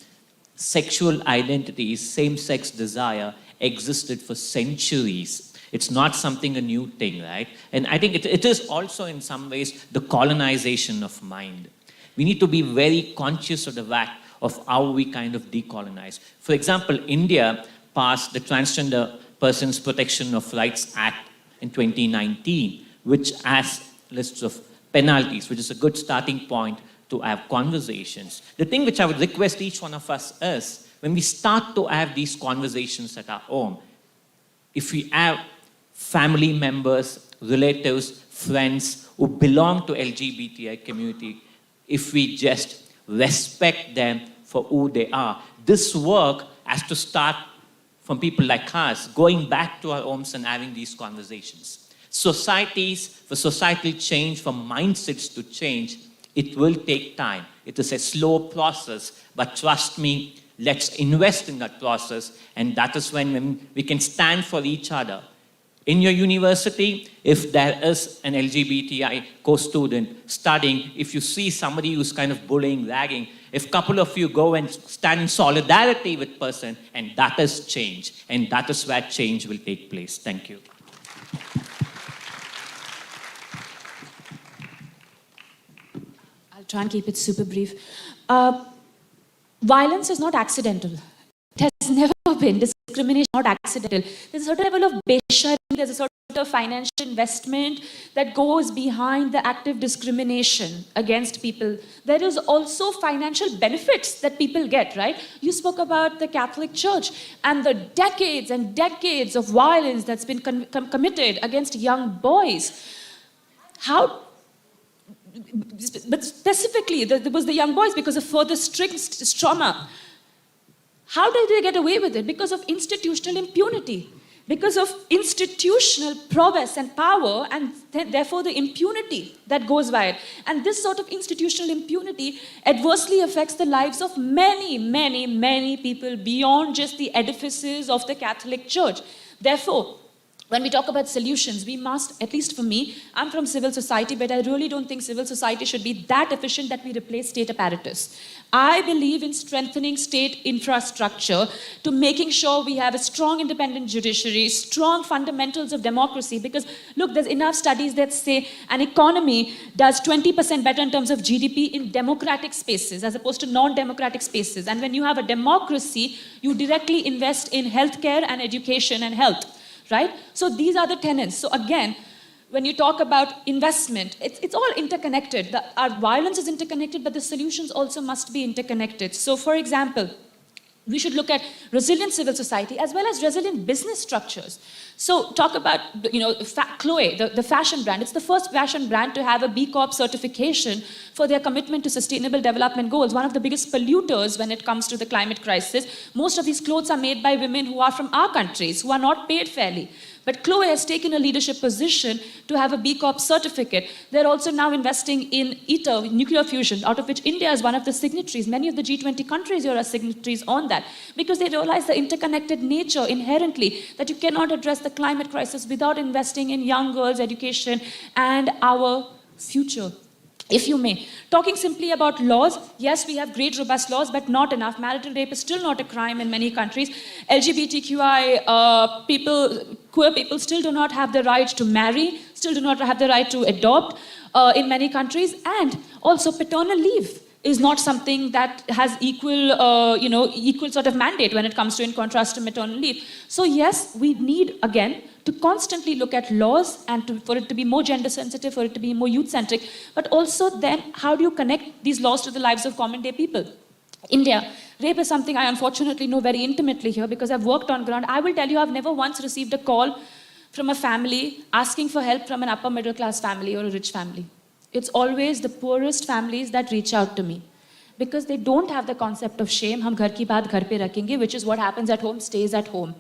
sexual identities, same-sex desire existed for centuries. It's not something a new thing, right? And I think it is also in some ways the colonization of mind. We need to be very conscious of the fact of how we kind of decolonize. For example, India passed the Transgender Persons Protection of Rights Act in 2019, which has lists of penalties, which is a good starting point to have conversations. The thing which I would request each one of us is, when we start to have these conversations at our home, if we have family members, relatives, friends who belong to LGBTI community, if we just respect them for who they are, this work has to start from people like us, going back to our homes and having these conversations. Societies, for societal change, for mindsets to change, it will take time. It is a slow process, but trust me, let's invest in that process, and that is when we can stand for each other. In your university, if there is an LGBTI co-student studying, if you see somebody who's kind of bullying, ragging, if a couple of you go and stand in solidarity with person, and that is change, and that is where change will take place. Thank you. I'll try and keep it super brief. Violence is not accidental. It has never been. Discrimination is not accidental. There's a certain level of besharing, there's a sort of financial investment that goes behind the active discrimination against people. There is also financial benefits that people get, right? You spoke about the Catholic Church and the decades and decades of violence that's been committed against young boys. How? But specifically, there was the young boys because of further strict trauma. How did they get away with it? Because of institutional impunity, because of institutional prowess and power, and therefore the impunity that goes by it. And this sort of institutional impunity adversely affects the lives of many, many, many people beyond just the edifices of the Catholic Church. Therefore, when we talk about solutions, we must, at least for me, I'm from civil society, but I really don't think civil society should be that efficient that we replace state apparatus. I believe in strengthening state infrastructure to making sure we have a strong independent judiciary, strong fundamentals of democracy, because look, there's enough studies that say an economy does 20% better in terms of GDP in democratic spaces as opposed to non-democratic spaces. And when you have a democracy, you directly invest in healthcare and education and health. Right? So these are the tenets. So again, when you talk about investment, it's all interconnected. Our violence is interconnected, but the solutions also must be interconnected. So for example, we should look at resilient civil society as well as resilient business structures. So talk about, Chloe, the fashion brand. It's the first fashion brand to have a B Corp certification for their commitment to sustainable development goals, one of the biggest polluters when it comes to the climate crisis. Most of these clothes are made by women who are from our countries, who are not paid fairly. But Chloe has taken a leadership position to have a B Corp certificate. They're also now investing in ITER, nuclear fusion, out of which India is one of the signatories. Many of the G20 countries here are signatories on that, because they realize the interconnected nature inherently, that you cannot address the climate crisis without investing in young girls' education and our future. If you may. Talking simply about laws, yes, we have great, robust laws, but not enough. Marital rape is still not a crime in many countries. LGBTQI queer people still do not have the right to marry, still do not have the right to adopt in many countries. And also paternal leave is not something that has equal sort of mandate when it comes to, in contrast to maternal leave. So yes, we need, again, to constantly look at laws and for it to be more gender sensitive, for it to be more youth centric, but also then how do you connect these laws to the lives of common day people? India, rape is something I unfortunately know very intimately here because I've worked on ground. I will tell you, I've never once received a call from a family asking for help from an upper middle class family or a rich family. It's always the poorest families that reach out to me because they don't have the concept of shame. Hum ghar ki baat ghar pe rakhenge, which is what happens at home stays at home.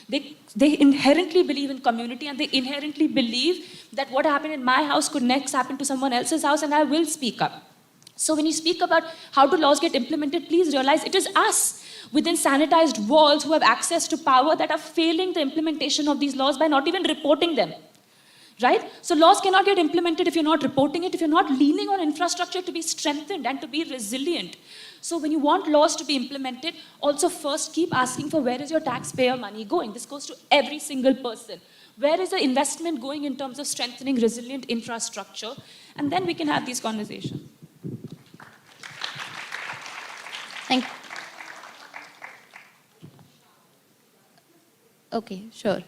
They inherently believe in community, and they inherently believe that what happened in my house could next happen to someone else's house, and I will speak up. So when you speak about how do laws get implemented, please realize it is us within sanitized walls who have access to power that are failing the implementation of these laws by not even reporting them. right? So laws cannot get implemented if you're not reporting it, if you're not leaning on infrastructure to be strengthened and to be resilient. So when you want laws to be implemented, also first keep asking for where is your taxpayer money going? This goes to every single person. Where is the investment going in terms of strengthening resilient infrastructure? And then we can have these conversations. Thank you. Okay, sure.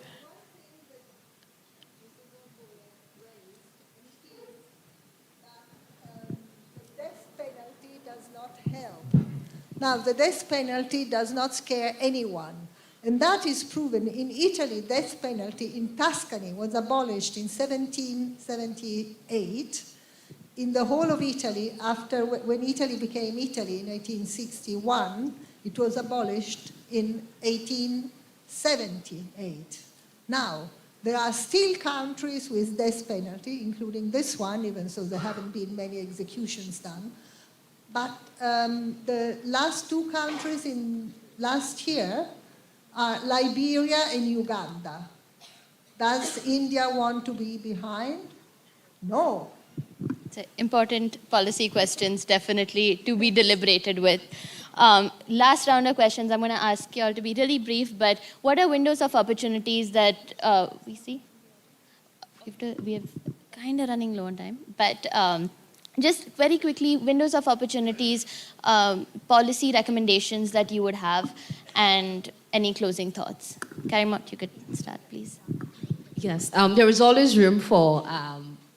Now, the death penalty does not scare anyone. And that is proven in Italy. Death penalty in Tuscany was abolished in 1778. In the whole of Italy, when Italy became Italy in 1861, it was abolished in 1878. Now, there are still countries with death penalty, including this one, even so there haven't been many executions done. But the last two countries in last year are Liberia and Uganda. Does India want to be behind? No. It's important policy questions, definitely, to be deliberated with. Last round of questions, I'm going to ask you all to be really brief, but what are windows of opportunities that we see? We have kind of running low on time, but just very quickly, windows of opportunities, policy recommendations that you would have, and any closing thoughts. Karimot, you could start, please. Yes, there is always room for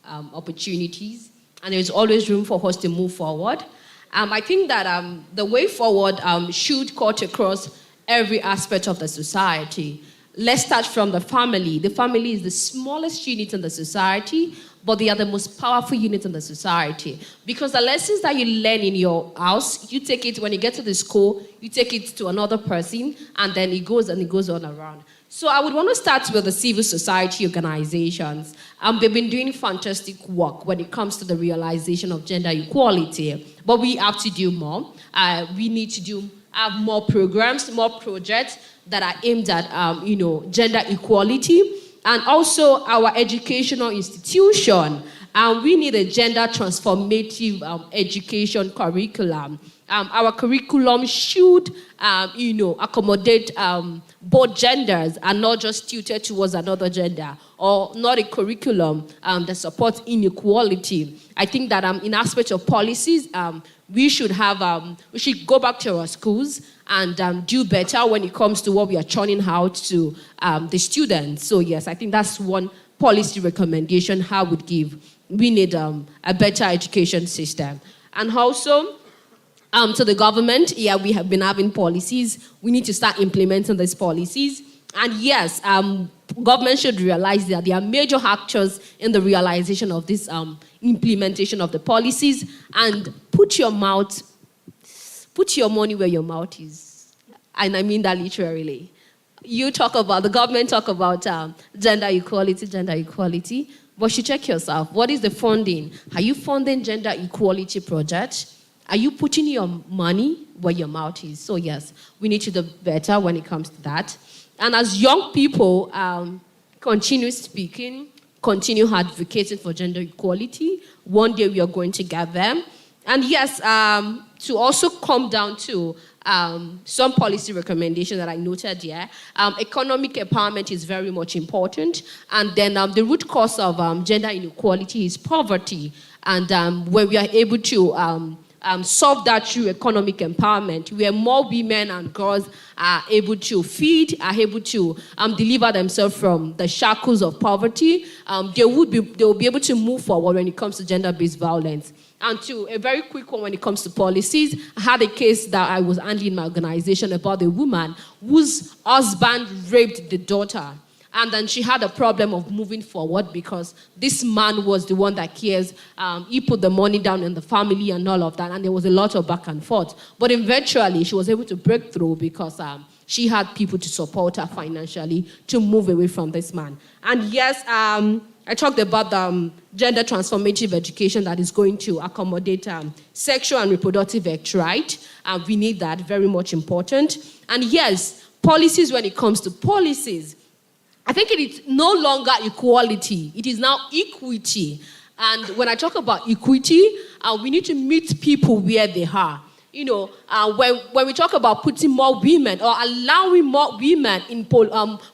opportunities, and there is always room for us to move forward. I think that the way forward should cut across every aspect of the society. Let's start from the family. The family is the smallest unit in the society, but they are the most powerful unit in the society. Because the lessons that you learn in your house, you take it when you get to the school, you take it to another person, and then it goes on around. So I would want to start with the civil society organizations. They've been doing fantastic work when it comes to the realization of gender equality, but we have to do more. We need to have more programs, more projects that are aimed at gender equality. And also our educational institution. We need a gender transformative education curriculum. Our curriculum should, accommodate both genders and not just tilted towards another gender, or not a curriculum that supports inequality. I think that in aspect of policies, we should go back to our schools and do better when it comes to what we are churning out to the students. So yes, I think that's one policy recommendation I would give. We need a better education system. And also, to the government, we have been having policies. We need to start implementing these policies. And yes, government should realize that there are major actors in the realization of this implementation of the policies, and put your money where your mouth is. And I mean that literally. The government talk about gender equality, but you check yourself. What is the funding? Are you funding gender equality projects? Are you putting your money where your mouth is? So yes, we need to do better when it comes to that. And as young people continue speaking, continue advocating for gender equality, one day we are going to get them. And yes, to also come down to some policy recommendations that I noted here. Economic empowerment is very much important. And then the root cause of gender inequality is poverty. And when we are able to solve that through economic empowerment, where more women and girls are able to feed, are able to deliver themselves from the shackles of poverty, they will be able to move forward when it comes to gender-based violence. And to a very quick one when it comes to policies, I had a case that I was handling in my organization about a woman whose husband raped the daughter. And then she had a problem of moving forward because this man was the one that cares. He put the money down in the family and all of that, and there was a lot of back and forth. But eventually, she was able to break through because she had people to support her financially to move away from this man. And yes, I talked about the gender transformative education that is going to accommodate sexual and reproductive health, right? We need that, very much important. And yes, policies when it comes to policies. I think it is no longer equality. It is now equity. And when I talk about equity, we need to meet people where they are. You know, when we talk about putting more women or allowing more women in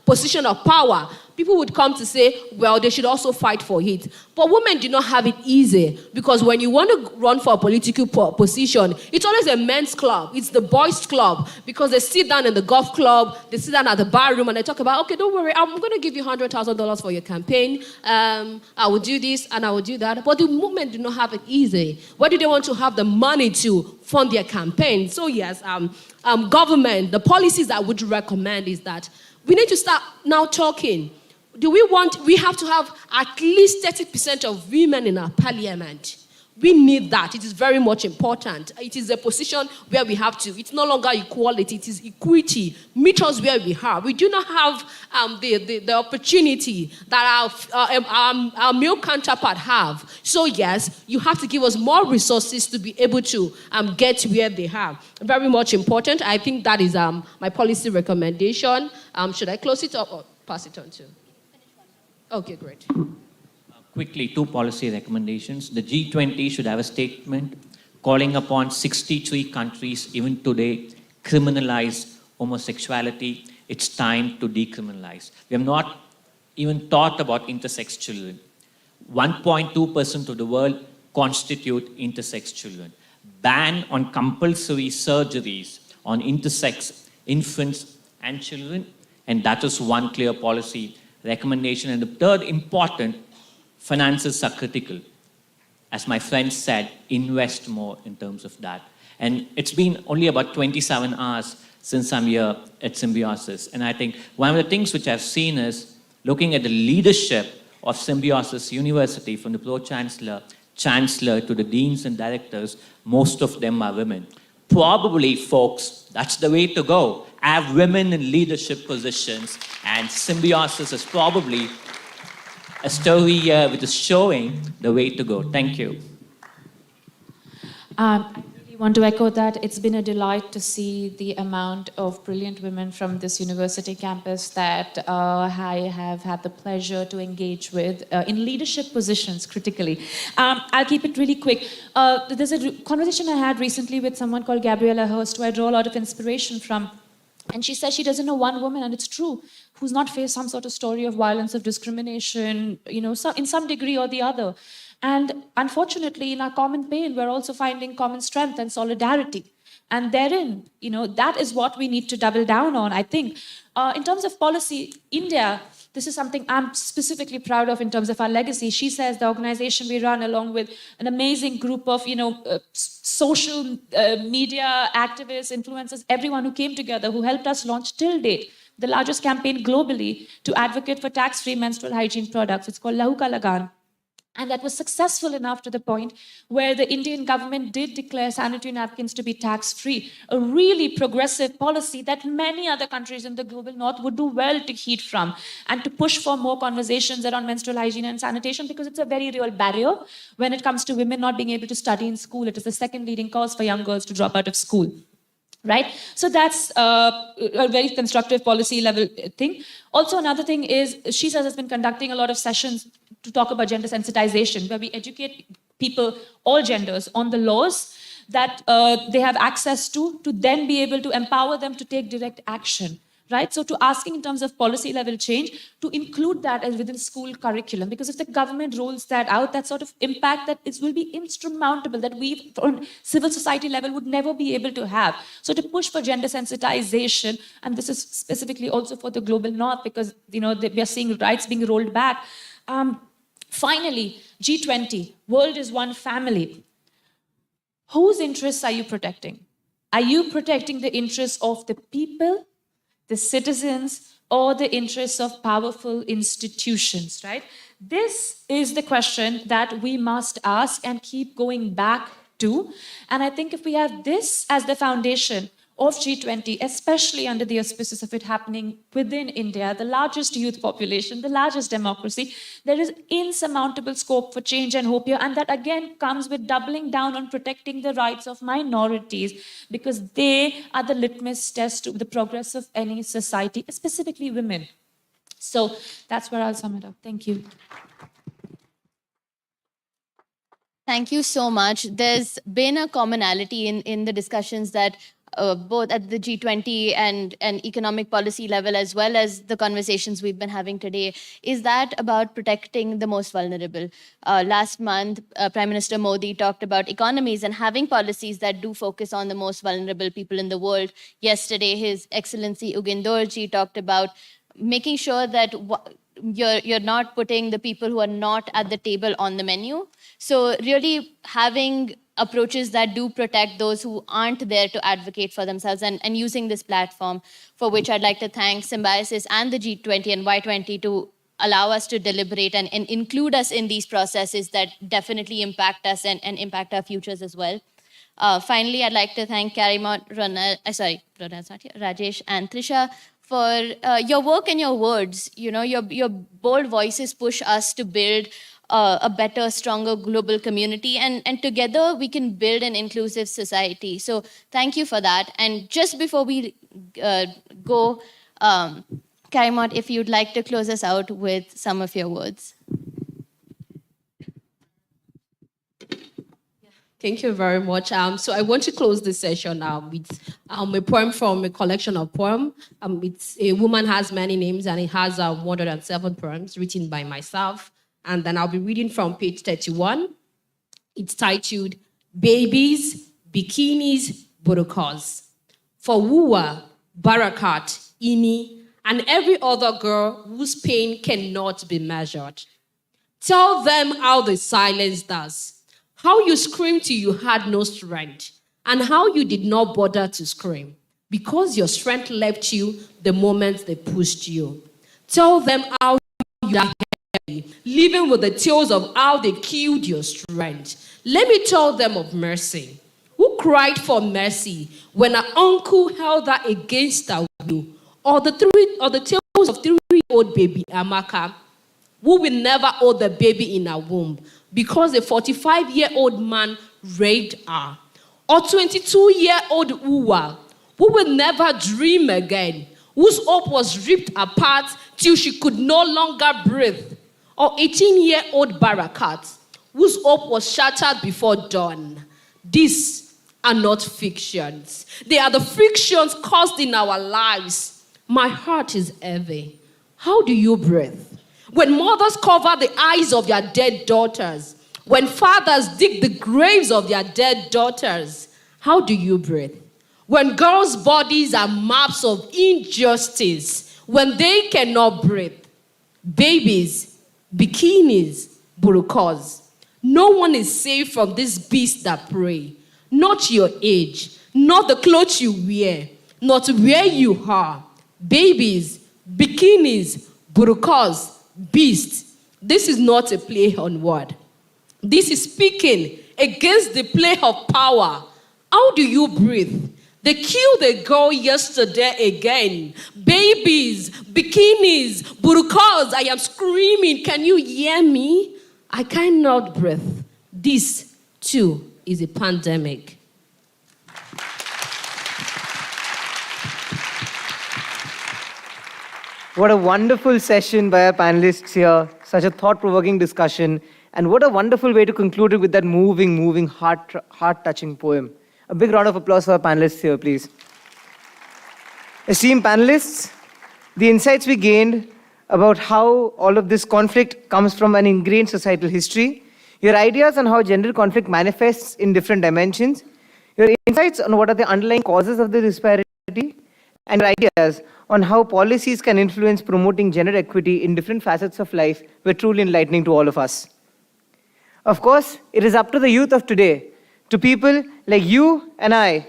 position of power, people would come to say, well, they should also fight for it. But women do not have it easy, because when you want to run for a political position, it's always a men's club. It's the boys' club, because they sit down in the golf club, they sit down at the bar room, and they talk about, okay, don't worry, I'm going to give you $100,000 for your campaign. I will do this and I will do that. But the women do not have it easy. Where do they want to have the money to fund their campaign? So yes, government, the policies that I would recommend is that we need to start now talking. We have to have at least 30% of women in our parliament. We need that. It is very much important. It is a position where we have to. It's no longer equality, it is equity. Meet us where we are. We do not have the opportunity that our male counterpart have. So yes, you have to give us more resources to be able to get where they are. Very much important. I think that is my policy recommendation. Should I close it up or pass it on to? Okay, great. Quickly, 2 policy recommendations. The G20 should have a statement calling upon 63 countries, even today, criminalize homosexuality. It's time to decriminalize. We have not even thought about intersex children. 1.2% of the world constitute intersex children. Ban on compulsory surgeries on intersex infants and children, and that is one clear policy recommendation. And the third important, finances are critical. As my friend said, invest more in terms of that. And it's been only about 27 hours since I'm here at Symbiosis. And I think one of the things which I've seen is looking at the leadership of Symbiosis University, from the Pro-Chancellor, Chancellor to the Deans and Directors, most of them are women. Probably, folks, that's the way to go. Have women in leadership positions, and Symbiosis is probably a story here which is showing the way to go. Thank you. I really want to echo that. It's been a delight to see the amount of brilliant women from this university campus that I have had the pleasure to engage with in leadership positions critically. I'll keep it really quick. There's a conversation I had recently with someone called Gabriella Hurst, who I draw a lot of inspiration from. And she says she doesn't know one woman, and it's true, who's not faced some sort of story of violence, of discrimination, you know, in some degree or the other. And unfortunately, in our common pain, we're also finding common strength and solidarity. And therein, you know, that is what we need to double down on, I think. In terms of policy, India, this is something I'm specifically proud of in terms of our legacy. She says the organization we run, along with an amazing group of, you know, social media activists, influencers, everyone who came together, who helped us launch till date the largest campaign globally to advocate for tax-free menstrual hygiene products. It's called Lahu Ka Lagan. And that was successful enough to the point where the Indian government did declare sanitary napkins to be tax-free, a really progressive policy that many other countries in the global north would do well to heed from, and to push for more conversations around menstrual hygiene and sanitation, because it's a very real barrier when it comes to women not being able to study in school. It is the second leading cause for young girls to drop out of school. Right? So that's a very constructive policy level thing. Also, another thing is, she says, has been conducting a lot of sessions to talk about gender sensitization, where we educate people, all genders, on the laws that they have access to then be able to empower them to take direct action. Right? So to asking in terms of policy level change, to include that as within school curriculum, because if the government rolls that out, that sort of impact that it will be insurmountable, that we on civil society level would never be able to have. So to push for gender sensitization, and this is specifically also for the global north, because you know we are seeing rights being rolled back. Finally, G20, world is one family. Whose interests are you protecting? Are you protecting the interests of the people, the citizens, or the interests of powerful institutions, right? This is the question that we must ask and keep going back to. And I think if we have this as the foundation of G20, especially under the auspices of it happening within India, the largest youth population, the largest democracy, there is insurmountable scope for change and hope here. And that again comes with doubling down on protecting the rights of minorities, because they are the litmus test to the progress of any society, specifically women. So that's where I'll sum it up. Thank you. Thank you so much. There's been a commonality in the discussions that both at the G20 and economic policy level, as well as the conversations we've been having today, is that about protecting the most vulnerable. Last month, Prime Minister Modi talked about economies and having policies that do focus on the most vulnerable people in the world. Yesterday, His Excellency Ugindorji talked about making sure that you're not putting the people who are not at the table on the menu. So really having approaches that do protect those who aren't there to advocate for themselves, and using this platform, for which I'd like to thank Symbiosis and the G20 and Y20 to allow us to deliberate and include us in these processes that definitely impact us and impact our futures as well. Finally, I'd like to thank Karimot, Rajesh and Trisha for your work and your words. You know, your bold voices push us to build a better, stronger global community, and together we can build an inclusive society. So thank you for that. And just before we go, Karimot, if you'd like to close us out with some of your words. Thank you very much. So I want to close this session with a poem from a collection of poems. It's A Woman Has Many Names, and it has 107 poems written by myself. And then I'll be reading from page 31. It's titled, Babies, Bikinis, Burqas. For Wuwa, Barakat, Ini, and every other girl whose pain cannot be measured. Tell them how the silence does. How you screamed till you had no strength, and how you did not bother to scream, because your strength left you the moment they pushed you. Tell them how you are heavy, living with the tales of how they killed your strength. Let me tell them of mercy. Who cried for mercy when her uncle held her against her will? Or the tales of 3-year-old baby Amaka, who will never hold the baby in her womb because a 45-year-old man raped her. Or 22-year-old Uwa, who will never dream again, whose hope was ripped apart till she could no longer breathe. Or 18-year-old Barakat, whose hope was shattered before dawn. These are not fictions. They are the frictions caused in our lives. My heart is heavy. How do you breathe? When mothers cover the eyes of their dead daughters, when fathers dig the graves of their dead daughters, how do you breathe? When girls' bodies are maps of injustice, when they cannot breathe. Babies, bikinis, burqas. No one is safe from this beast that prey. Not your age, not the clothes you wear, not where you are. Babies, bikinis, burqas, beast. This is not a play on word. This is speaking against the play of power. How do you breathe? They killed a girl yesterday again. Babies, bikinis, burqas. I am screaming. Can you hear me? I cannot breathe. This, too, is a pandemic. What a wonderful session by our panelists here. Such a thought-provoking discussion. And what a wonderful way to conclude it with that moving, heart-touching poem. A big round of applause for our panelists here, please. Esteemed panelists, the insights we gained about how all of this conflict comes from an ingrained societal history, your ideas on how gender conflict manifests in different dimensions, your insights on what are the underlying causes of the disparity, and your ideas on how policies can influence promoting gender equity in different facets of life were truly enlightening to all of us. Of course, it is up to the youth of today, to people like you and I,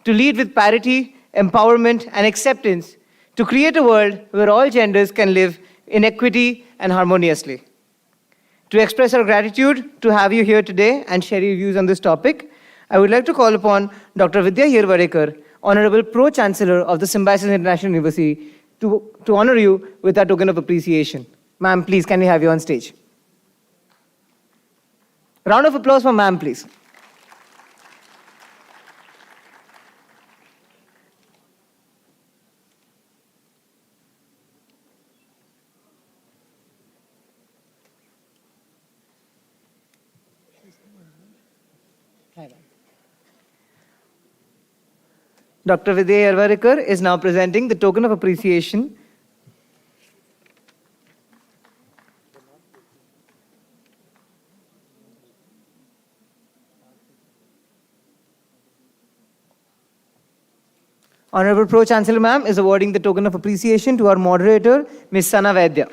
to lead with parity, empowerment, and acceptance, to create a world where all genders can live in equity and harmoniously. To express our gratitude to have you here today and share your views on this topic, I would like to call upon Dr. Vidya Yeravdekar, Honorable Pro-Chancellor of the Symbiosis International University, to honor you with a token of appreciation. Ma'am, please, can we have you on stage? Round of applause for ma'am, please. Dr. Vidya Yeravdekar is now presenting the token of appreciation Honorable Pro-Chancellor Ma'am is awarding the token of appreciation to our moderator, Ms. Sana Vaidya.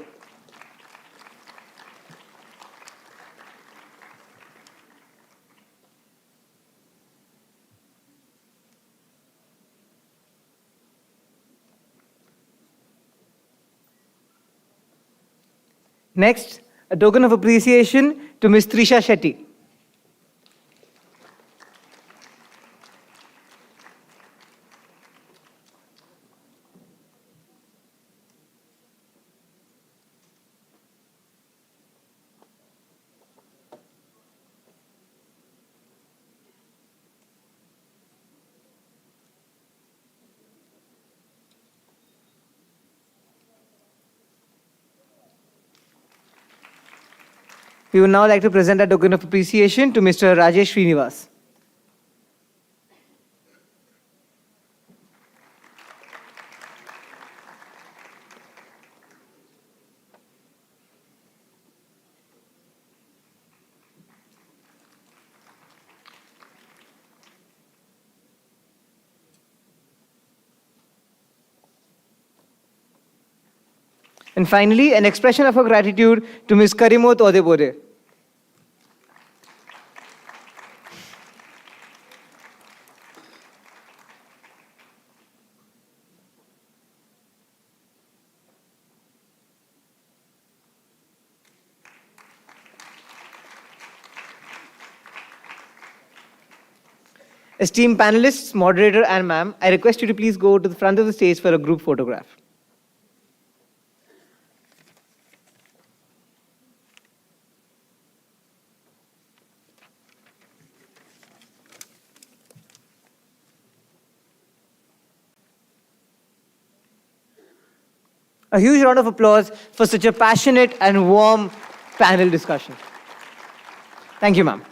Next, a token of appreciation to Ms. Trisha Shetty. We would now like to present a token of appreciation to Mr. Rajesh Srinivas. And finally, an expression of our gratitude to Ms. Karimot Odebode. Esteemed panelists, moderator, and ma'am, I request you to please go to the front of the stage for a group photograph. A huge round of applause for such a passionate and warm panel discussion. Thank you, ma'am.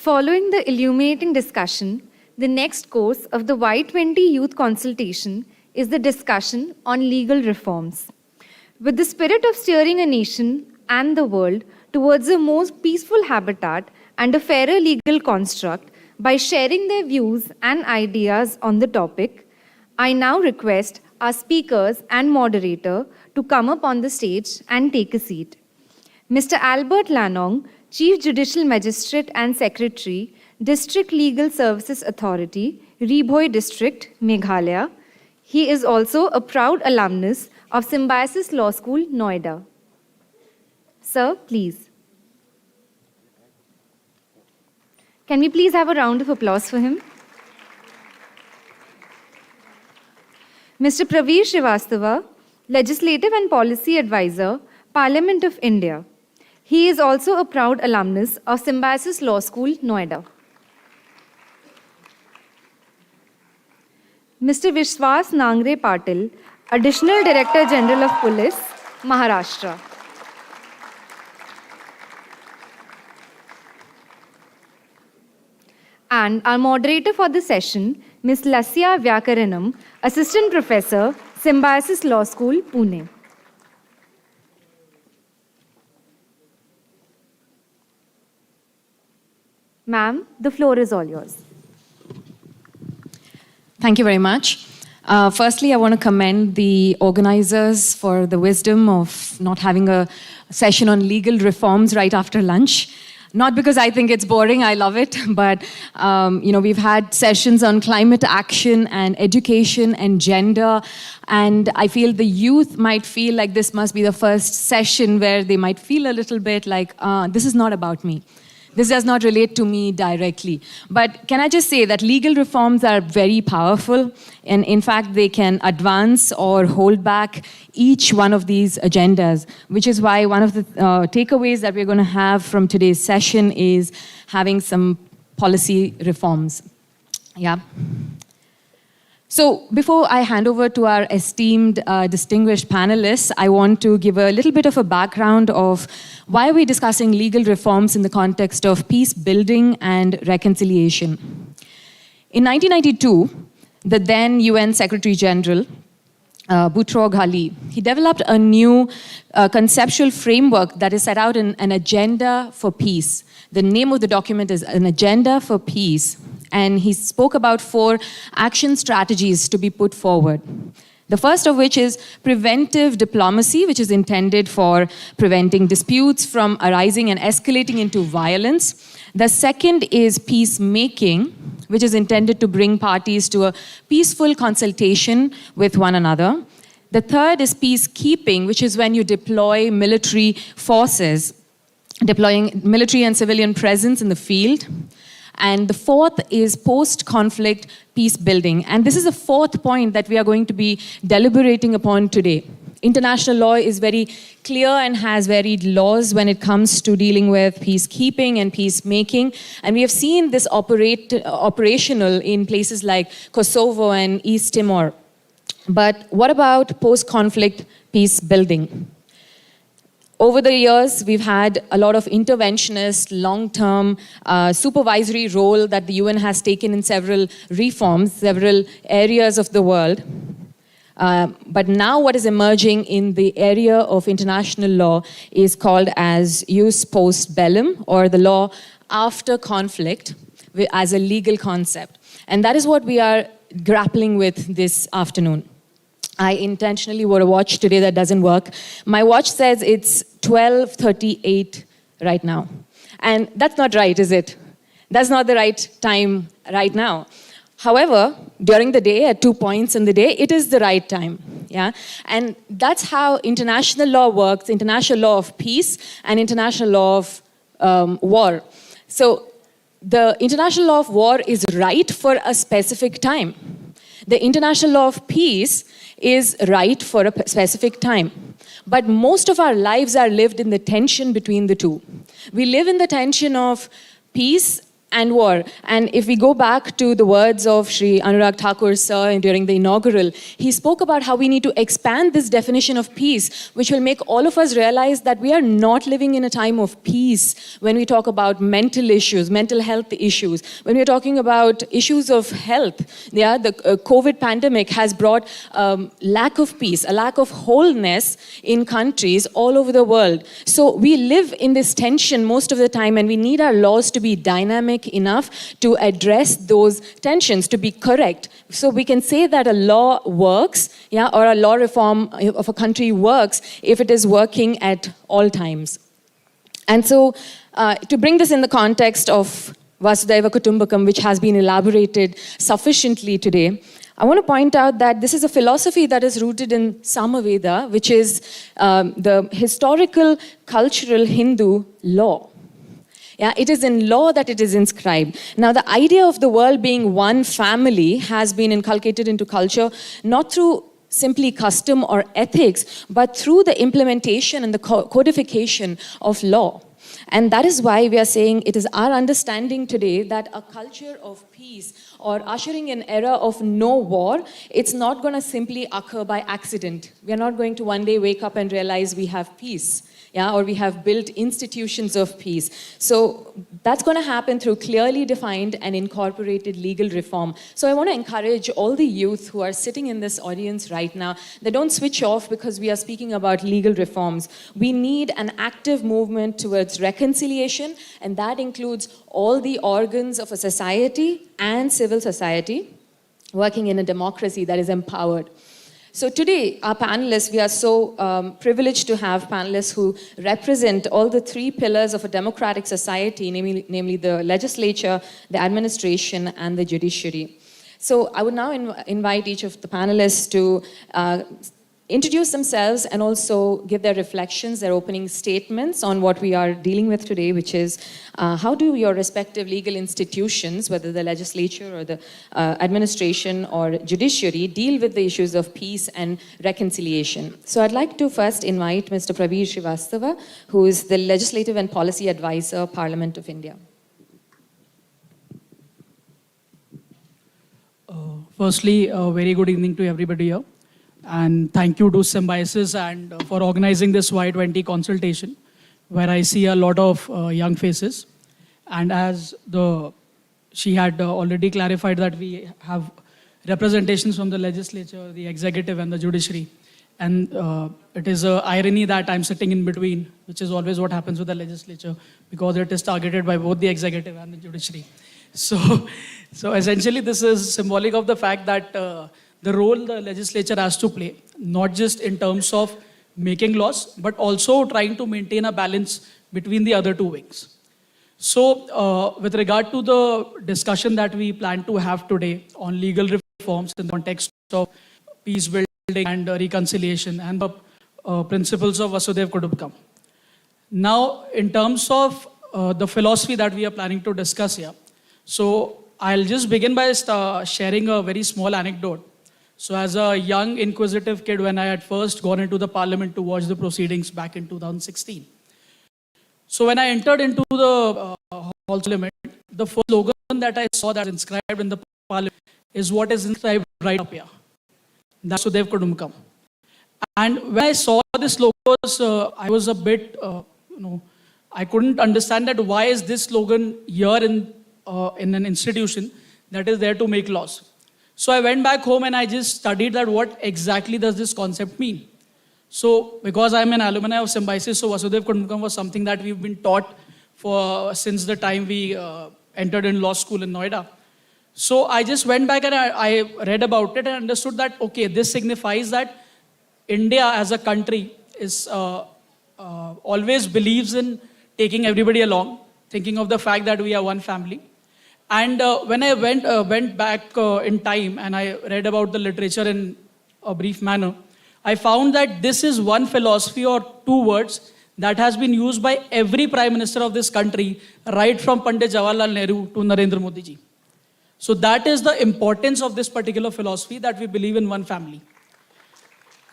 Following the illuminating discussion, the next course of the Y20 Youth Consultation is the discussion on legal reforms. With the spirit of steering a nation and the world towards a more peaceful habitat and a fairer legal construct by sharing their views and ideas on the topic, I now request our speakers and moderator to come up on the stage and take a seat. Mr. Albert Lanong, Chief Judicial Magistrate and Secretary, District Legal Services Authority, Ribhoi District, Meghalaya. He is also a proud alumnus of Symbiosis Law School, Noida. Sir, please. Can we please have a round of applause for him? Mr. Praveer Srivastava, Legislative and Policy Advisor, Parliament of India. He is also a proud alumnus of Symbiosis Law School, Noida. Mr. Vishwas Nangre Patil, Additional Director General of Police, Maharashtra. And our moderator for the session, Ms. Lasya Vyakaranam, Assistant Professor, Symbiosis Law School, Pune. Ma'am, the floor is all yours. Thank you very much. Firstly, I want to commend the organizers for the wisdom of not having a session on legal reforms right after lunch. Not because I think it's boring, I love it, but we've had sessions on climate action and education and gender, and I feel the youth might feel like this must be the first session where they might feel a little bit like, this is not about me. This does not relate to me directly. But can I just say that legal reforms are very powerful, and in fact, they can advance or hold back each one of these agendas, which is why one of the takeaways that we're going to have from today's session is having some policy reforms. Yeah. So before I hand over to our esteemed, distinguished panelists, I want to give a little bit of a background of why we're discussing legal reforms in the context of peace building and reconciliation. In 1992, the then UN Secretary General, Boutros Ghali, he developed a new conceptual framework that is set out in an agenda for peace. The name of the document is An Agenda for Peace. And he spoke about 4 action strategies to be put forward. The first of which is preventive diplomacy, which is intended for preventing disputes from arising and escalating into violence. The second is peacemaking, which is intended to bring parties to a peaceful consultation with one another. The third is peacekeeping, which is when you deploy military forces, deploying military and civilian presence in the field. And the fourth is post-conflict peace building. And this is the fourth point that we are going to be deliberating upon today. International law is very clear and has varied laws when it comes to dealing with peacekeeping and peacemaking. And we have seen this operational in places like Kosovo and East Timor. But what about post-conflict peace building? Over the years, we've had a lot of interventionist, long-term supervisory role that the UN has taken in several reforms, several areas of the world. But now what is emerging in the area of international law is called as jus post bellum, or the law after conflict, as a legal concept. And that is what we are grappling with this afternoon. I intentionally wore a watch today that doesn't work. My watch says it's 12:38 right now. And that's not right, is it? That's not the right time right now. However, during the day, at 2 points in the day, it is the right time. Yeah? And that's how international law works, international law of peace and international law of war. So the international law of war is right for a specific time. The international law of peace is right for a specific time. But most of our lives are lived in the tension between the two. We live in the tension of peace and war. And if we go back to the words of Shri Anurag Thakur sir during the inaugural, he spoke about how we need to expand this definition of peace, which will make all of us realize that we are not living in a time of peace when we talk about mental issues, mental health issues, when we're talking about issues of health. Yeah, the COVID pandemic has brought lack of peace, a lack of wholeness in countries all over the world. So we live in this tension most of the time, and we need our laws to be dynamic enough to address those tensions, to be correct. So we can say that a law works, yeah, or a law reform of a country works if it is working at all times. And so to bring this in the context of Vasudhaiva Kutumbakam, which has been elaborated sufficiently today, I want to point out that this is a philosophy that is rooted in Samaveda, which is the historical, cultural Hindu law. Yeah, it is in law that it is inscribed. Now, the idea of the world being one family has been inculcated into culture, not through simply custom or ethics, but through the implementation and the codification of law. And that is why we are saying it is our understanding today that a culture of peace or ushering an era of no war, it's not going to simply occur by accident. We are not going to one day wake up and realize we have peace. Yeah, or we have built institutions of peace. So that's going to happen through clearly defined and incorporated legal reform. So I want to encourage all the youth who are sitting in this audience right now that don't switch off because we are speaking about legal reforms. We need an active movement towards reconciliation, and that includes all the organs of a society and civil society working in a democracy that is empowered. So today, our panelists, we are so privileged to have panelists who represent all the three pillars of a democratic society, namely the legislature, the administration, and the judiciary. So I would now invite each of the panelists to introduce themselves and also give their reflections, their opening statements on what we are dealing with today, which is how do your respective legal institutions, whether the legislature or the administration or judiciary, deal with the issues of peace and reconciliation. So I'd like to first invite Mr. Prabir Srivastava, who is the Legislative and Policy Advisor, Parliament of India. Firstly, a very good evening to everybody here. And thank you to Symbiosis and for organizing this Y20 consultation, where I see a lot of young faces. And as she had already clarified that we have representations from the legislature, the executive, and the judiciary. And it is an irony that I'm sitting in between, which is always what happens with the legislature, because it is targeted by both the executive and the judiciary. So essentially, this is symbolic of the fact that the role the legislature has to play, not just in terms of making laws, but also trying to maintain a balance between the other two wings. So with regard to the discussion that we plan to have today on legal reforms in the context of peace building and reconciliation and the principles of Vasudhaiva Kutumbakam. Now, in terms of the philosophy that we are planning to discuss here, so I'll just begin by sharing a very small anecdote. So as a young, inquisitive kid, when I had first gone into the parliament to watch the proceedings back in 2016. So when I entered into the hall parliament, the first slogan that I saw that inscribed in the parliament is what is inscribed right up here. That's Vasudhaiva Kutumbakam. And when I saw this logo, I was a bit, I couldn't understand that why is this slogan here in an institution that is there to make laws. So I went back home and I just studied that what exactly does this concept mean. So because I'm an alumni of Symbiosis, so Vasudhaiva Kutumbakam was something that we've been taught since the time we entered in law school in Noida. So I just went back and I read about it and understood that, okay, this signifies that India as a country is always believes in taking everybody along, thinking of the fact that we are one family. And when I went back in time and I read about the literature in a brief manner, I found that this is one philosophy or two words that has been used by every Prime Minister of this country, right from Pandit Jawaharlal Nehru to Narendra Modi ji. So that is the importance of this particular philosophy, that we believe in one family.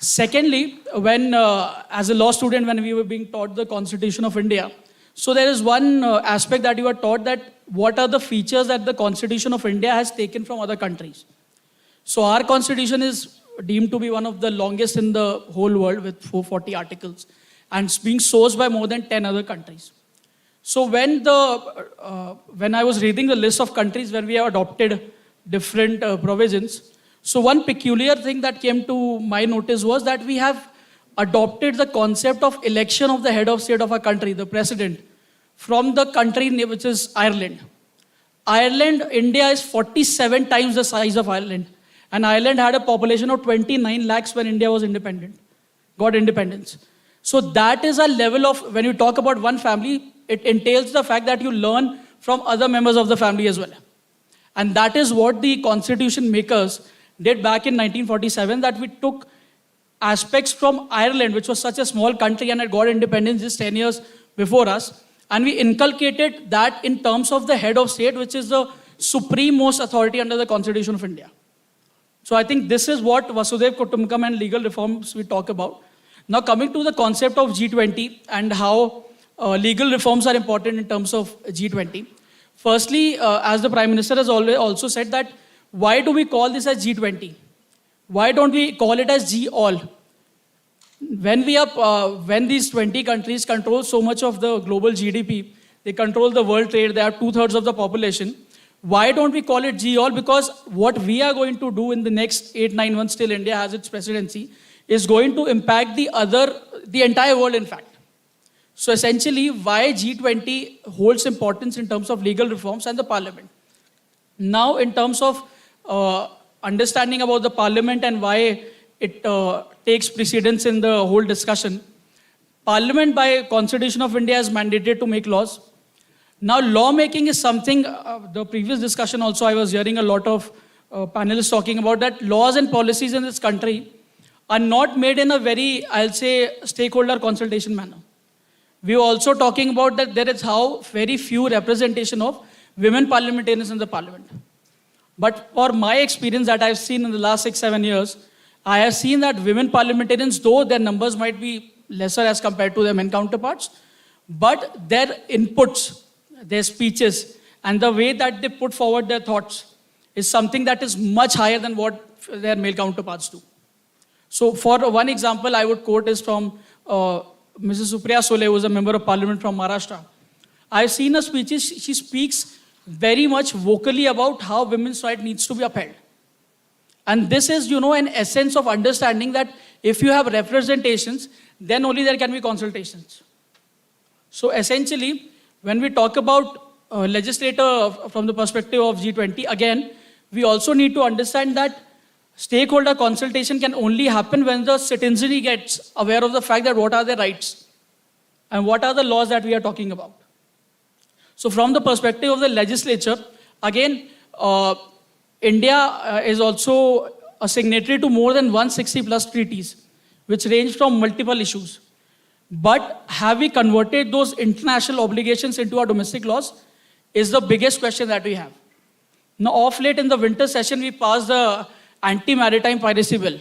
Secondly, when as a law student, when we were being taught the Constitution of India, so there is one aspect that you are taught, that what are the features that the Constitution of India has taken from other countries. So our Constitution is deemed to be one of the longest in the whole world with 440 articles and being sourced by more than 10 other countries. So when I was reading the list of countries where we have adopted different provisions, so one peculiar thing that came to my notice was that we have adopted the concept of election of the head of state of our country, the president, from the country which is Ireland. India is 47 times the size of Ireland. And Ireland had a population of 29 lakhs when India was got independence. So that is a level of, when you talk about one family, it entails the fact that you learn from other members of the family as well. And that is what the constitution makers did back in 1947, that we took aspects from Ireland, which was such a small country and had got independence just 10 years before us, and we inculcated that in terms of the head of state, which is the supreme most authority under the Constitution of India. So I think this is what Vasudhaiva Kutumbakam and legal reforms we talk about. Now coming to the concept of G20 and how legal reforms are important in terms of G20. Firstly, as the Prime Minister has always also said that, why do we call this as G20? Why don't we call it as G all? When these 20 countries control so much of the global GDP, they control the world trade, they have 2/3 of the population. Why don't we call it G all? Because what we are going to do in the next 8-9 months till India has its presidency is going to impact the entire world, in fact. So essentially, why G20 holds importance in terms of legal reforms and the parliament. Now, in terms of understanding about the parliament and why it takes precedence in the whole discussion, parliament by Constitution of India is mandated to make laws. Now, lawmaking is something, the previous discussion also I was hearing a lot of panelists talking about that laws and policies in this country are not made in a very, I'll say, stakeholder consultation manner. We were also talking about that there is how very few representation of women parliamentarians in the parliament. But for my experience that I've seen in the last 6-7 years, I have seen that women parliamentarians, though their numbers might be lesser as compared to their men counterparts, but their inputs, their speeches, and the way that they put forward their thoughts is something that is much higher than what their male counterparts do. So for one example, I would quote is from Mrs. Supriya Sole, who is a member of parliament from Maharashtra. I've seen her speeches, she speaks very much vocally about how women's rights needs to be upheld. And this is, an essence of understanding that if you have representations, then only there can be consultations. So essentially, when we talk about legislator from the perspective of G20, again, we also need to understand that stakeholder consultation can only happen when the citizenry gets aware of the fact that what are their rights and what are the laws that we are talking about. So from the perspective of the legislature, again, India is also a signatory to more than 160 plus treaties, which range from multiple issues. But have we converted those international obligations into our domestic laws is the biggest question that we have. Now, of late in the winter session, we passed the Anti-Maritime Piracy Bill.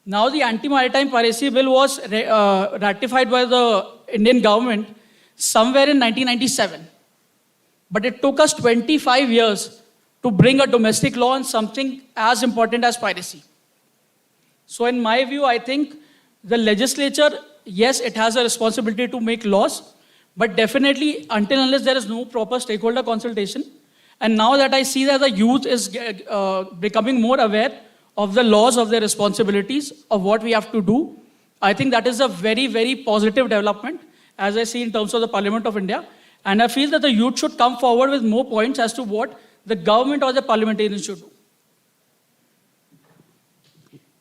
Now, the Anti-Maritime Piracy Bill was ratified by the Indian government somewhere in 1997. But it took us 25 years to bring a domestic law on something as important as piracy. So in my view, I think the legislature, yes, it has a responsibility to make laws, but definitely until unless there is no proper stakeholder consultation, and now that I see that the youth is becoming more aware of the laws, of their responsibilities, of what we have to do, I think that is a very, very positive development, as I see in terms of the Parliament of India. And I feel that the youth should come forward with more points as to what the government or the parliamentarians should do.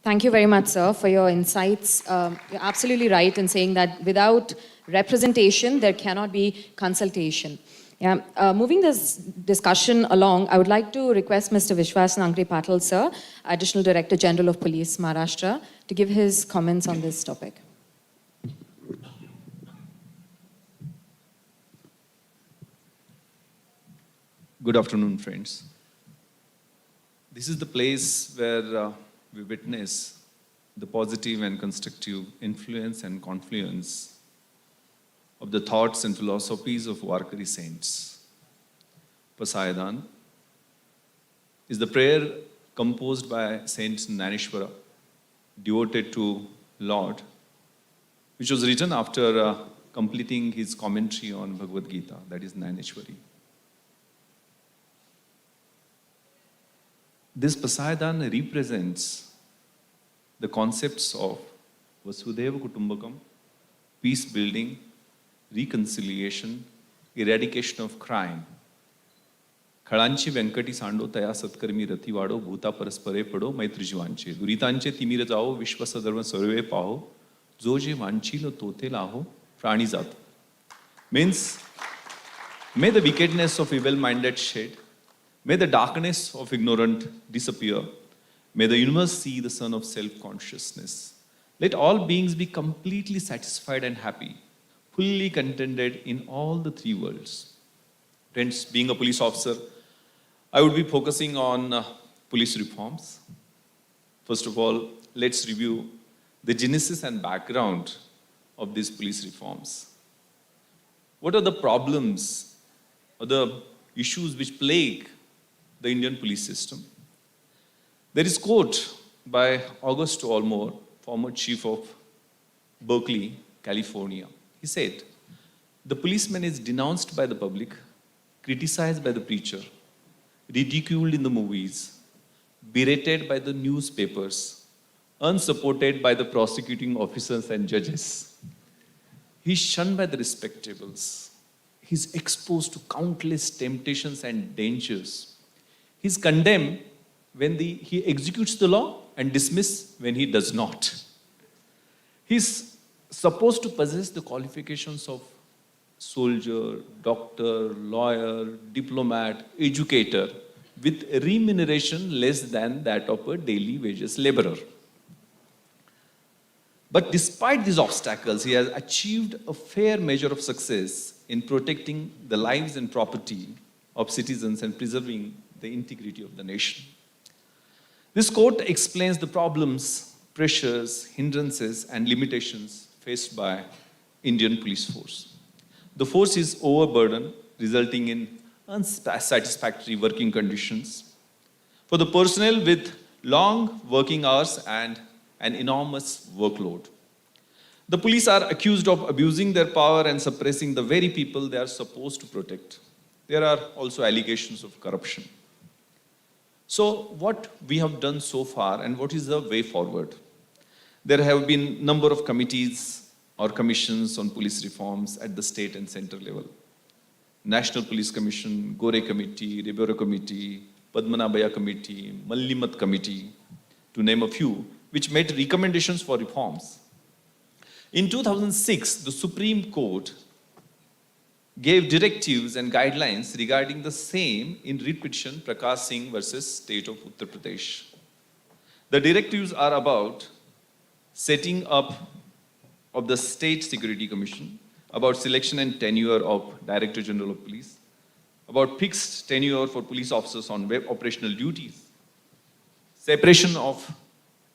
Thank you very much, sir, for your insights. You're absolutely right in saying that without representation, there cannot be consultation. Yeah. Moving this discussion along, I would like to request Mr. Vishwas Nankri Patil, sir, Additional Director General of Police, Maharashtra, to give his comments on this topic. Good afternoon, friends. This is the place where we witness the positive and constructive influence and confluence of the thoughts and philosophies of Warkari saints. Pasayadhan is the prayer composed by Saint Naneshwara, devoted to Lord, which was written after completing his commentary on Bhagavad Gita, that is Naneshwari. This Pasayadhan represents the concepts of Vasudhaiva Kutumbakam, peace building, reconciliation, eradication of crime. खळांची Vyankati सांडो तया सत्कर्मी रती वाडो भूता परस्परे पडो मैत्री जीवांचे दुरितांचे तिमिर जाओ विश्व सदर्व सर्वे पाहो जो जे वांछील तो ते लाहो प्राणी जात. Means, may the wickedness of evil-minded shed, may the darkness of ignorant disappear, may the universe see the sun of self-consciousness. Let all beings be completely satisfied and happy, fully contented in all the three worlds. Friends, being a police officer, I would be focusing on police reforms. First of all, let's review the genesis and background of these police reforms. What are the problems or the issues which plague the Indian police system. There is a quote by August Allmore, former chief of Berkeley, California. He said, "The policeman is denounced by the public, criticized by the preacher, ridiculed in the movies, berated by the newspapers, unsupported by the prosecuting officers and judges. He's shunned by the respectables. He's exposed to countless temptations and dangers. He's condemned when he executes the law and dismissed when he does not. He's supposed to possess the qualifications of soldier, doctor, lawyer, diplomat, educator, with remuneration less than that of a daily wages laborer. But despite these obstacles, he has achieved a fair measure of success in protecting the lives and property of citizens and preserving the integrity of the nation." This quote explains the problems, pressures, hindrances, and limitations faced by Indian police force. The force is overburdened, resulting in unsatisfactory working conditions for the personnel with long working hours and an enormous workload. The police are accused of abusing their power and suppressing the very people they are supposed to protect. There are also allegations of corruption. So what we have done so far and what is the way forward? There have been number of committees or commissions on police reforms at the state and central level. National Police Commission, Gore Committee, Ribero Committee, Padmanabhaya Committee, Mallimat Committee, to name a few, which made recommendations for reforms. In 2006, the Supreme Court gave directives and guidelines regarding the same in writ petition Prakash Singh versus State of Uttar Pradesh. The directives are about setting up of the State Security Commission, about selection and tenure of Director General of Police, about fixed tenure for police officers on web operational duties, separation of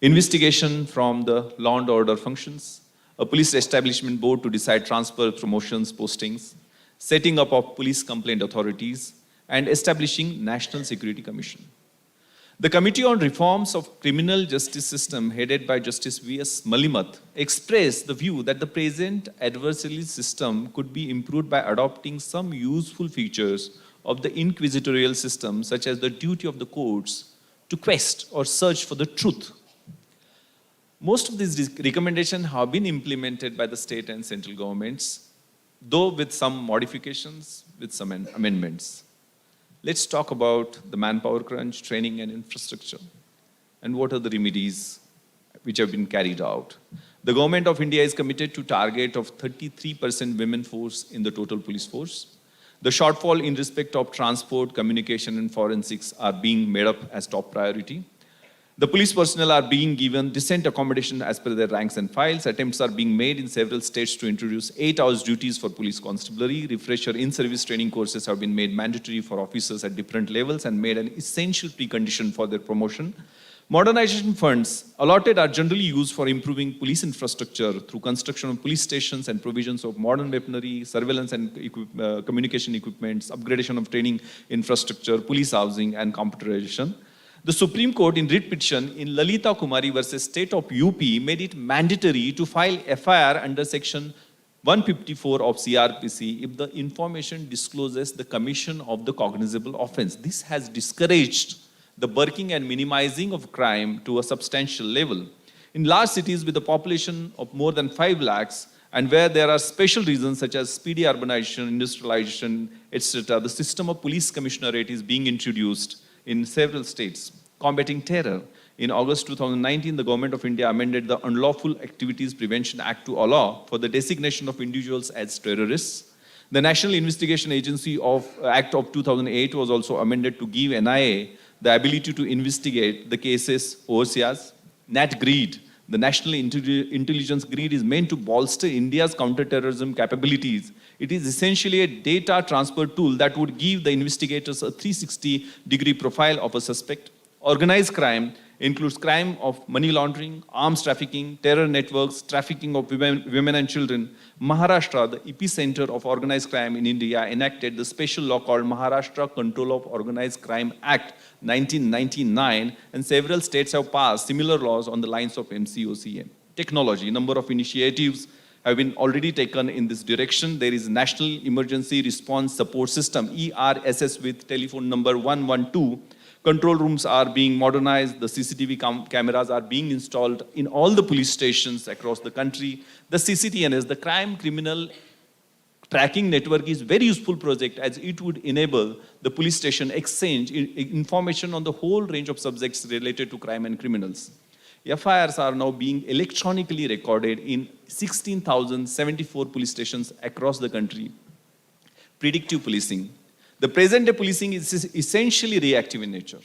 investigation from the law and order functions, a police establishment board to decide transfer, promotions, postings, setting up of police complaint authorities, and establishing National Security Commission. The Committee on Reforms of Criminal Justice System, headed by Justice V.S. Mallimat, expressed the view that the present adversarial system could be improved by adopting some useful features of the inquisitorial system, such as the duty of the courts to quest or search for the truth. Most of these recommendations have been implemented by the state and central governments, though with some modifications, with some amendments. Let's talk about the manpower crunch, training and infrastructure, and what are the remedies which have been carried out. The Government of India is committed to target of 33% women force in the total police force. The shortfall in respect of transport, communication and forensics are being made up as top priority. The police personnel are being given decent accommodation as per their ranks and files. Attempts are being made in several states to introduce 8 hours duties for police constabulary. Refresher in-service training courses have been made mandatory for officers at different levels and made an essential precondition for their promotion. Modernization funds allotted are generally used for improving police infrastructure through construction of police stations and provisions of modern weaponry, surveillance and communication equipments, upgradation of training infrastructure, police housing and computerization. The Supreme Court in writ petition in Lalita Kumari versus State of UP made it mandatory to file FIR under section 154 of CRPC if the information discloses the commission of the cognizable offense. This has discouraged the bulking and minimizing of crime to a substantial level. In large cities with a population of more than 5 lakhs and where there are special reasons such as speedy urbanization, industrialization, etc., the system of police commissionerate is being introduced in several states. Combating terror. In August 2019, the Government of India amended the Unlawful Activities Prevention Act to allow for the designation of individuals as terrorists. The National Investigation Agency Act of 2008 was also amended to give NIA the ability to investigate the cases overseas. NatGreed, the National Intelligence Grid, is meant to bolster India's counter-terrorism capabilities. It is essentially a data transfer tool that would give the investigators a 360-degree profile of a suspect. Organized crime includes crime of money laundering, arms trafficking, terror networks, trafficking of women and children. Maharashtra, the epicenter of organized crime in India, enacted the special law called Maharashtra Control of Organized Crime Act 1999, and several states have passed similar laws on the lines of MCOCM. Technology, number of initiatives have been already taken in this direction. There is National Emergency Response Support System, ERSS, with telephone number 112. Control rooms are being modernized. The CCTV cameras are being installed in all the police stations across the country. The CCTNS, the Crime Criminal Tracking Network, is a very useful project as it would enable the police station exchange information on the whole range of subjects related to crime and criminals. FIRs are now being electronically recorded in 16,074 police stations across the country. Predictive policing. The present-day policing is essentially reactive in nature.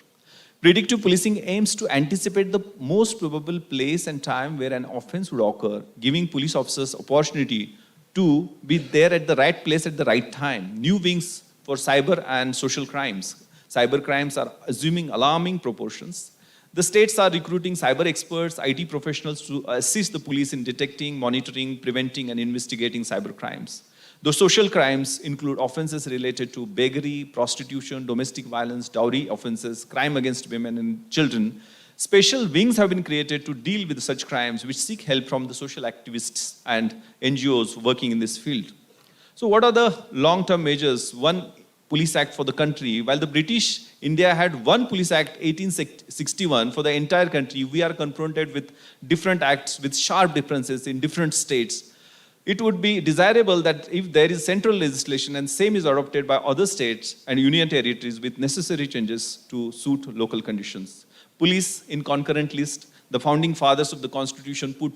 Predictive policing aims to anticipate the most probable place and time where an offense would occur, giving police officers opportunity to be there at the right place at the right time. New wings for cyber and social crimes. Cyber crimes are assuming alarming proportions. The states are recruiting cyber experts, IT professionals to assist the police in detecting, monitoring, preventing, and investigating cyber crimes. The social crimes include offenses related to beggary, prostitution, domestic violence, dowry offenses, crime against women and children. Special wings have been created to deal with such crimes, which seek help from the social activists and NGOs working in this field. So what are the long-term measures? One Police Act for the country. While the British India had one Police Act 1861 for the entire country, we are confronted with different acts with sharp differences in different states. It would be desirable that if there is central legislation and same is adopted by other states and union territories with necessary changes to suit local conditions. Police in concurrent list. The founding fathers of the Constitution put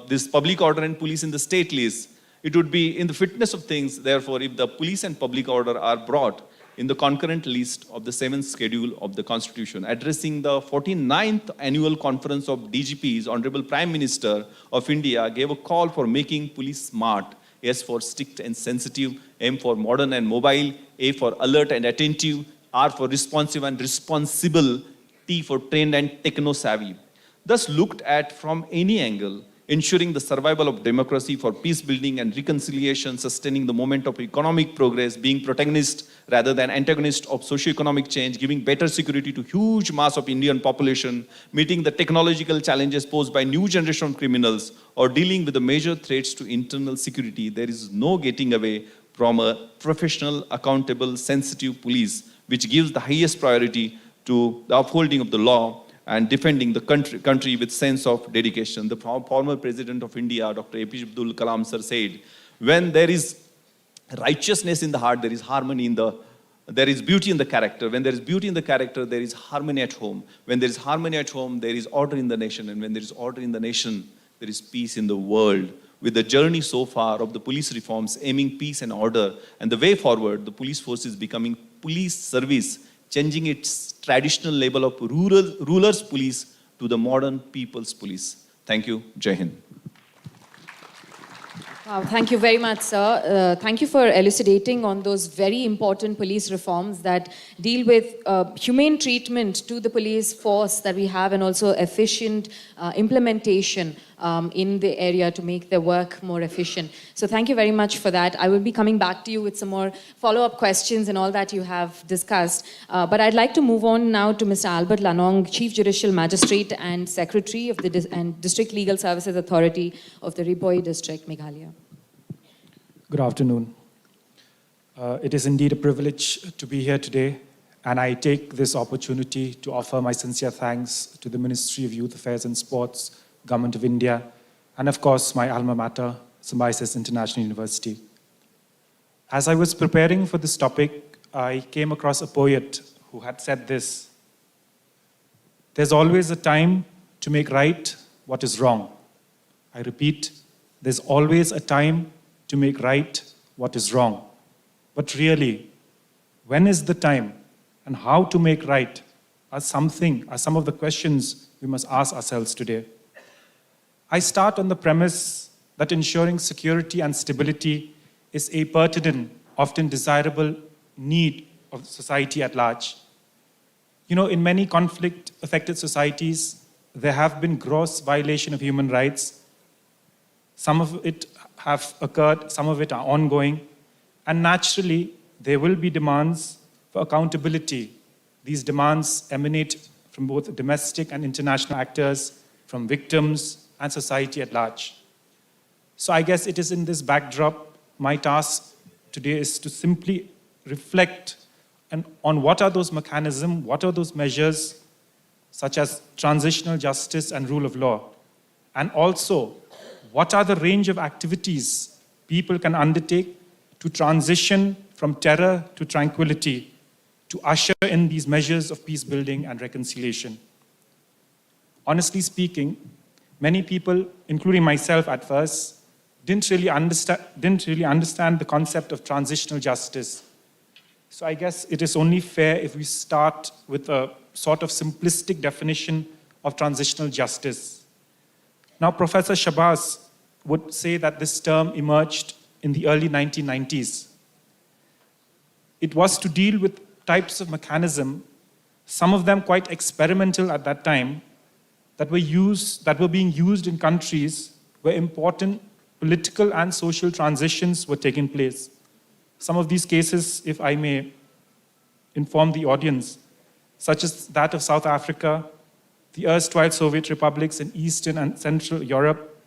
this public order and police in the state list. It would be in the fitness of things, therefore, if the police and public order are brought in the concurrent list of the 7th schedule of the Constitution. Addressing the 49th Annual Conference of DGPs, Honorable Prime Minister of India gave a call for making police smart. S for strict and sensitive, M for modern and mobile, A for alert and attentive, R for responsive and responsible, T for trained and techno-savvy. Thus looked at from any angle, ensuring the survival of democracy for peace building and reconciliation, sustaining the moment of economic progress, being protagonist rather than antagonist of socio-economic change, giving better security to huge mass of Indian population, meeting the technological challenges posed by new generation of criminals, or dealing with the major threats to internal security. There is no getting away from a professional, accountable, sensitive police, which gives the highest priority to the upholding of the law and defending the country with sense of dedication. The former President of India, Dr. APJ Abdul Kalam sir, said, when there is righteousness in the heart, there is harmony there is beauty in the character. When there is beauty in the character, there is harmony at home. When there is harmony at home, there is order in the nation. And when there is order in the nation, there is peace in the world. With the journey so far of the police reforms aiming peace and order, and the way forward, the police force is becoming police service, changing its traditional label of rulers' police to the modern people's police. Thank you. Jai Hind. Wow, thank you very much, sir. Thank you for elucidating on those very important police reforms that deal with humane treatment to the police force that we have, and also efficient implementation in the area to make their work more efficient. So thank you very much for that. I will be coming back to you with some more follow-up questions and all that you have discussed. But I'd like to move on now to Mr. Albert Lanong, Chief Judicial Magistrate and Secretary of the District Legal Services Authority of the Riboi District, Meghalaya. Good afternoon. It is indeed a privilege to be here today, and I take this opportunity to offer my sincere thanks to the Ministry of Youth Affairs and Sports, Government of India, and of course my alma mater, Symbiosis International University. As I was preparing for this topic, I came across a poet who had said this: "There's always a time to make right what is wrong." I repeat, there's always a time to make right what is wrong. But really, when is the time and how to make right are some of the questions we must ask ourselves today. I start on the premise that ensuring security and stability is a pertinent, often desirable need of society at large. In many conflict-affected societies, there have been gross violation of human rights. Some of it have occurred, some of it are ongoing, and naturally, there will be demands for accountability. These demands emanate from both domestic and international actors, from victims and society at large. So I guess it is in this backdrop, my task today is to simply reflect on what are those mechanisms, what are those measures, such as transitional justice and rule of law, and also what are the range of activities people can undertake to transition from terror to tranquility, to usher in these measures of peace building and reconciliation. Honestly speaking, many people, including myself at first, didn't really understand the concept of transitional justice. So I guess it is only fair if we start with a sort of simplistic definition of transitional justice. Now, Professor Shabazz would say that this term emerged in the early 1990s. It was to deal with types of mechanism, some of them quite experimental at that time, that were being used in countries where important political and social transitions were taking place. Some of these cases, if I may inform the audience, such as that of South Africa, the erstwhile Soviet republics in Eastern and Central Europe,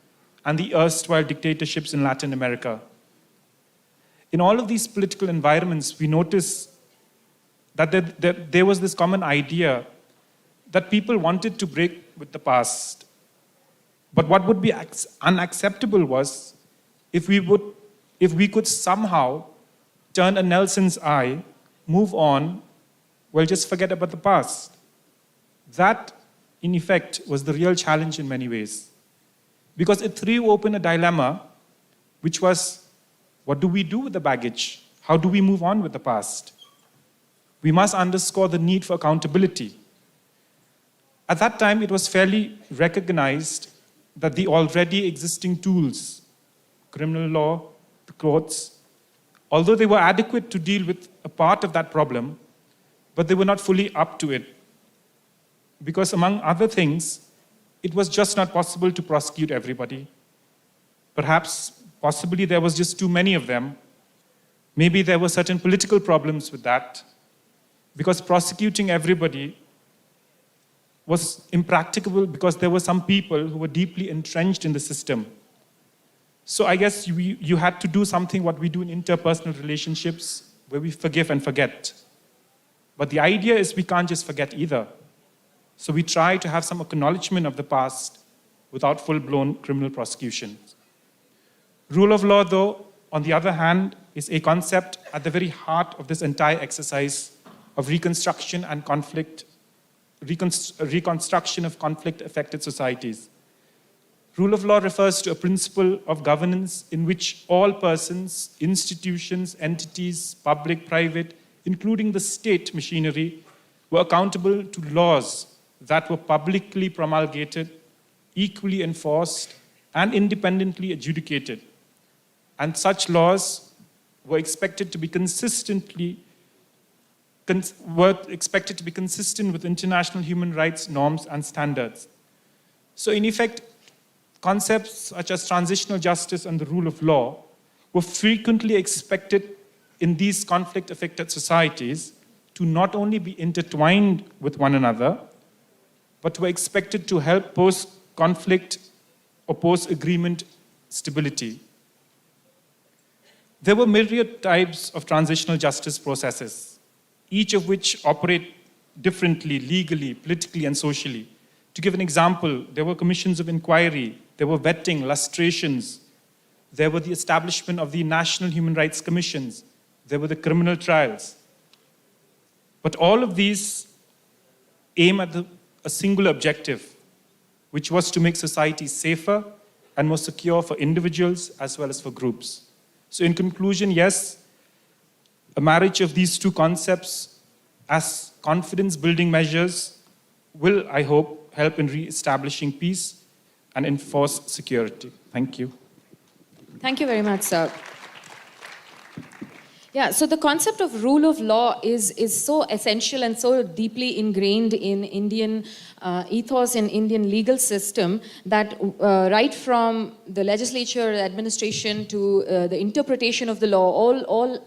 and the erstwhile dictatorships in Latin America. In all of these political environments, we notice that there was this common idea that people wanted to break with the past. But what would be unacceptable was if we could somehow turn a Nelson's eye, move on, just forget about the past. That, in effect, was the real challenge in many ways. Because it threw open a dilemma, which was, what do we do with the baggage? How do we move on with the past? We must underscore the need for accountability. At that time, it was fairly recognized that the already existing tools, criminal law, the courts, although they were adequate to deal with a part of that problem, but they were not fully up to it. Because among other things, it was just not possible to prosecute everybody. Possibly there was just too many of them. Maybe there were certain political problems with that, because prosecuting everybody was impracticable because there were some people who were deeply entrenched in the system. So I guess you had to do something what we do in interpersonal relationships, where we forgive and forget. But the idea is we can't just forget either. So we try to have some acknowledgement of the past without full-blown criminal prosecution. Rule of law, though, on the other hand, is a concept at the very heart of this entire exercise of reconstruction and reconstruction of conflict-affected societies. Rule of law refers to a principle of governance in which all persons, institutions, entities, public, private, including the state machinery, were accountable to laws that were publicly promulgated, equally enforced, and independently adjudicated. And such laws were expected to be consistent with international human rights norms and standards. So in effect, concepts such as transitional justice and the rule of law were frequently expected in these conflict-affected societies to not only be intertwined with one another, but were expected to help post-conflict or post-agreement stability. There were myriad types of transitional justice processes, each of which operate differently, legally, politically, and socially. To give an example, there were commissions of inquiry, there were vetting, lustrations, there were the establishment of the National Human Rights Commissions, there were the criminal trials. But all of these aim at a single objective, which was to make society safer and more secure for individuals as well as for groups. So in conclusion, yes, a marriage of these two concepts as confidence-building measures will, I hope, help in re-establishing peace and enforce security. Thank you. Thank you very much, sir. Yeah, so the concept of rule of law is so essential and so deeply ingrained in Indian ethos and Indian legal system that right from the legislature, administration to the interpretation of the law, all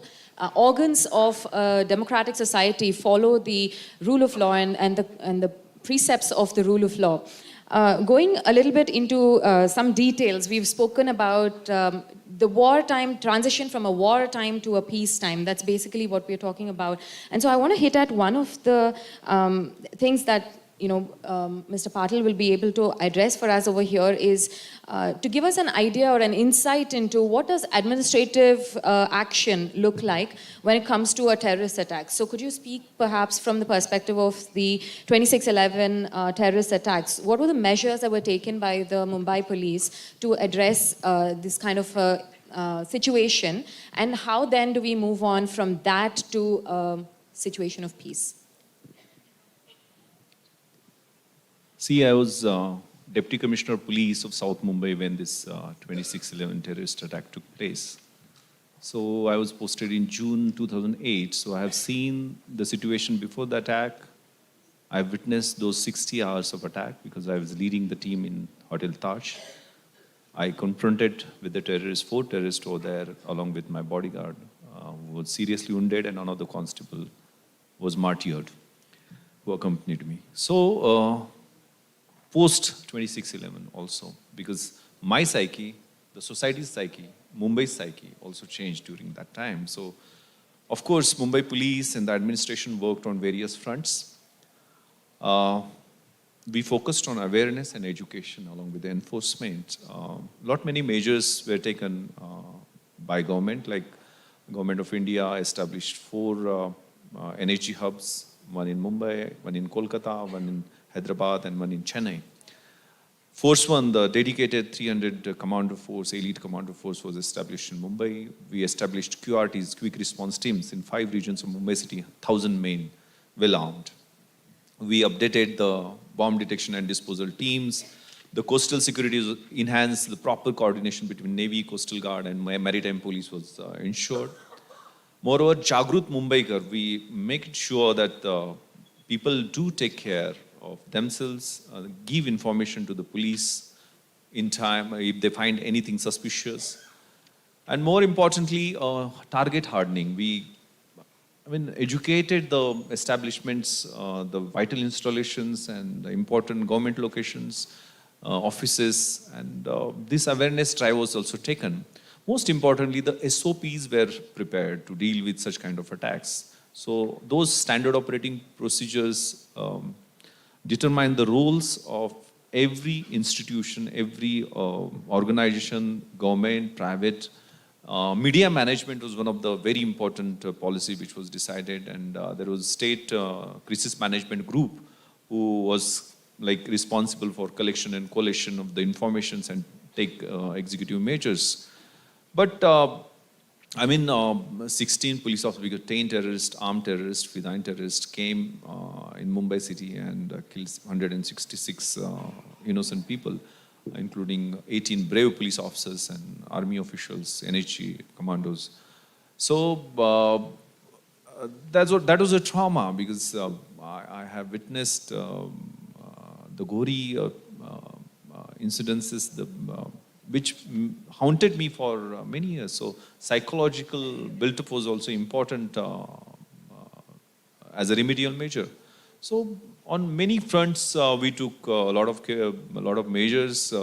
organs of democratic society follow the rule of law and the precepts of the rule of law. Going a little bit into some details, we've spoken about the wartime, transition from a wartime to a peacetime. That's basically what we're talking about. And so I want to hit at one of the things that Mr. Patil will be able to address for us over here is to give us an idea or an insight into what does administrative action look like when it comes to a terrorist attack. So could you speak perhaps from the perspective of the 26/11 terrorist attacks? What were the measures that were taken by the Mumbai police to address this kind of situation, and how then do we move on from that to a situation of peace? See, I was Deputy Commissioner of Police of South Mumbai when this 26/11 terrorist attack took place. So I was posted in June 2008. So I have seen the situation before the attack. I've witnessed those 60 hours of attack because I was leading the team in Hotel Taj. I confronted with the terrorists, 4 terrorists over there, along with my bodyguard, who was seriously wounded, and another constable was martyred, who accompanied me. So, post 26/11 also, because my psyche, the society's psyche, Mumbai's psyche also changed during that time. So, of course, Mumbai police and the administration worked on various fronts. We focused on awareness and education along with the enforcement. Many measures were taken by government, like Government of India established 4 energy hubs, one in Mumbai, one in Kolkata, one in Hyderabad, and one in Chennai. First one, the dedicated 300 commando force, elite commando force was established in Mumbai. We established QRTs, quick response teams, in 5 regions of Mumbai city, 1,000 men, well armed. We updated the bomb detection and disposal teams. The coastal security was enhanced, the proper coordination between Navy, Coastal Guard, and Maritime Police was ensured. Moreover, Jagrut Mumbaikar, we make sure that people do take care of themselves, give information to the police in time if they find anything suspicious. And more importantly, target hardening. We educated the establishments, the vital installations and the important government locations, offices, and this awareness drive was also taken. Most importantly, the SOPs were prepared to deal with such kind of attacks. So those standard operating procedures determine the roles of every institution, every organization, government, private. Media management was one of the very important policy which was decided, and there was state crisis management group who was responsible for collection and collation of the informations and take executive measures. But 16 police officers, because 10 terrorists, armed terrorists, Fidayeen terrorists came in Mumbai city and killed 166 innocent people, including 18 brave police officers and army officials, NHG commandos. So that was a trauma, because I have witnessed the gory incidences, which haunted me for many years. So psychological build-up was also important as a remedial measure. So on many fronts, we took a lot of measures.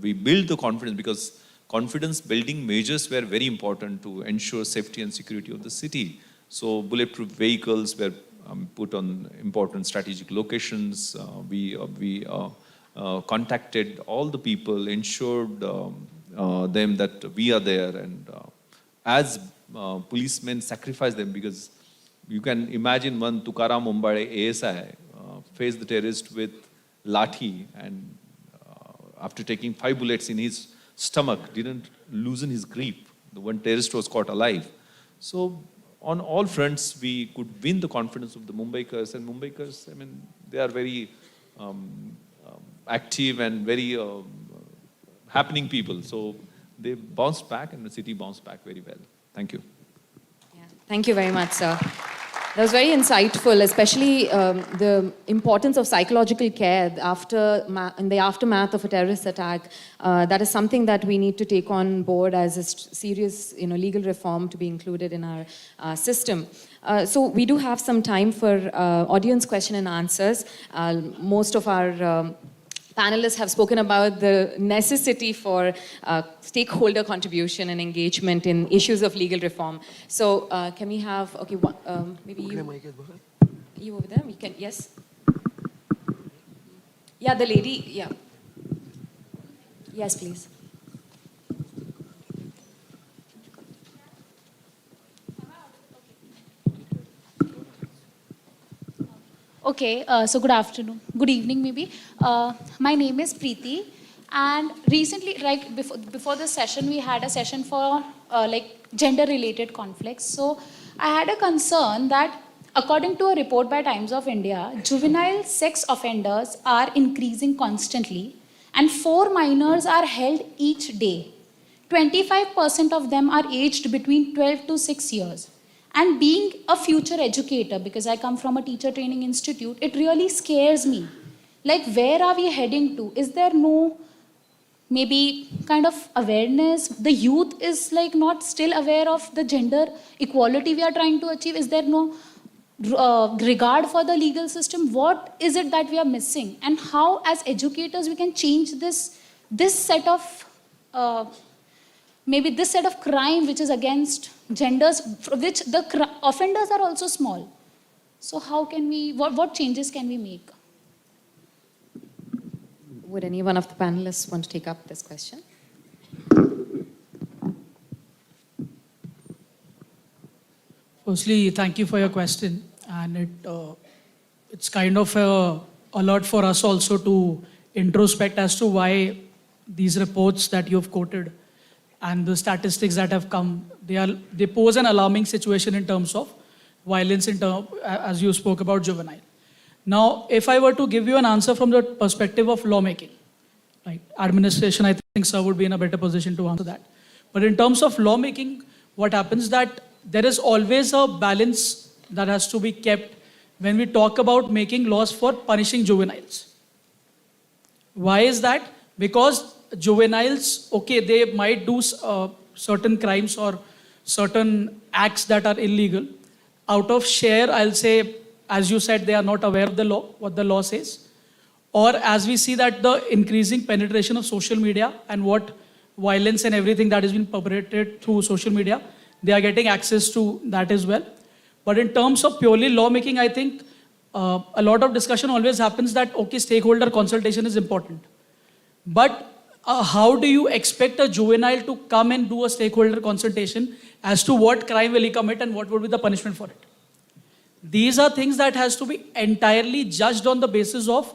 We built the confidence, because confidence-building measures were very important to ensure safety and security of the city. So bulletproof vehicles were put on important strategic locations. We contacted all the people, ensured them that we are there, and as policemen sacrifice them, because you can imagine one Tukaram Umbade ASI faced the terrorist with lathi, and after taking 5 bullets in his stomach, didn't loosen his grip. The one terrorist was caught alive. So on all fronts, we could win the confidence of the Mumbaikars, and Mumbaikars, they are very active and very happening people. So they bounced back, and the city bounced back very well. Thank you. Thank you very much, sir. That was very insightful, especially the importance of psychological care in the aftermath of a terrorist attack. That is something that we need to take on board as a serious, legal reform to be included in our system. So we do have some time for audience question and answers. Most of our panelists have spoken about the necessity for stakeholder contribution and engagement in issues of legal reform. So can we have, okay, maybe you over there, we can, yes? Yeah, the lady, yeah. Yes, please. Okay, so good afternoon, good evening maybe. My name is Preeti, and recently, like before this session, we had a session for gender-related conflicts. So I had a concern that according to a report by Times of India, juvenile sex offenders are increasing constantly, and 4 minors are held each day. 25% of them are aged between 12 to 6 years. And being a future educator, because I come from a teacher training institute, it really scares me. Like, where are we heading to? Is there no maybe kind of awareness? The youth is like not still aware of the gender equality we are trying to achieve. Is there no regard for the legal system? What is it that we are missing? And how, as educators, we can change this set of maybe this set of crime which is against genders, which the offenders are also small. So how can we, what changes can we make? Would any one of the panelists want to take up this question? Firstly, thank you for your question. And it's kind of a alert for us also to introspect as to why these reports that you've quoted and the statistics that have come, they pose an alarming situation in terms of violence, as you spoke about juvenile. Now, if I were to give you an answer from the perspective of lawmaking, right, administration, I think sir would be in a better position to answer that. But in terms of lawmaking, what happens that there is always a balance that has to be kept when we talk about making laws for punishing juveniles. Why is that? Because juveniles, okay, they might do certain crimes or certain acts that are illegal. Out of share, I'll say, as you said, they are not aware of the law, what the law says. Or as we see that the increasing penetration of social media and what violence and everything that has been perpetrated through social media, they are getting access to that as well. But in terms of purely lawmaking, I think a lot of discussion always happens that, okay, stakeholder consultation is important. But how do you expect a juvenile to come and do a stakeholder consultation as to what crime will he commit and what would be the punishment for it? These are things that has to be entirely judged on the basis of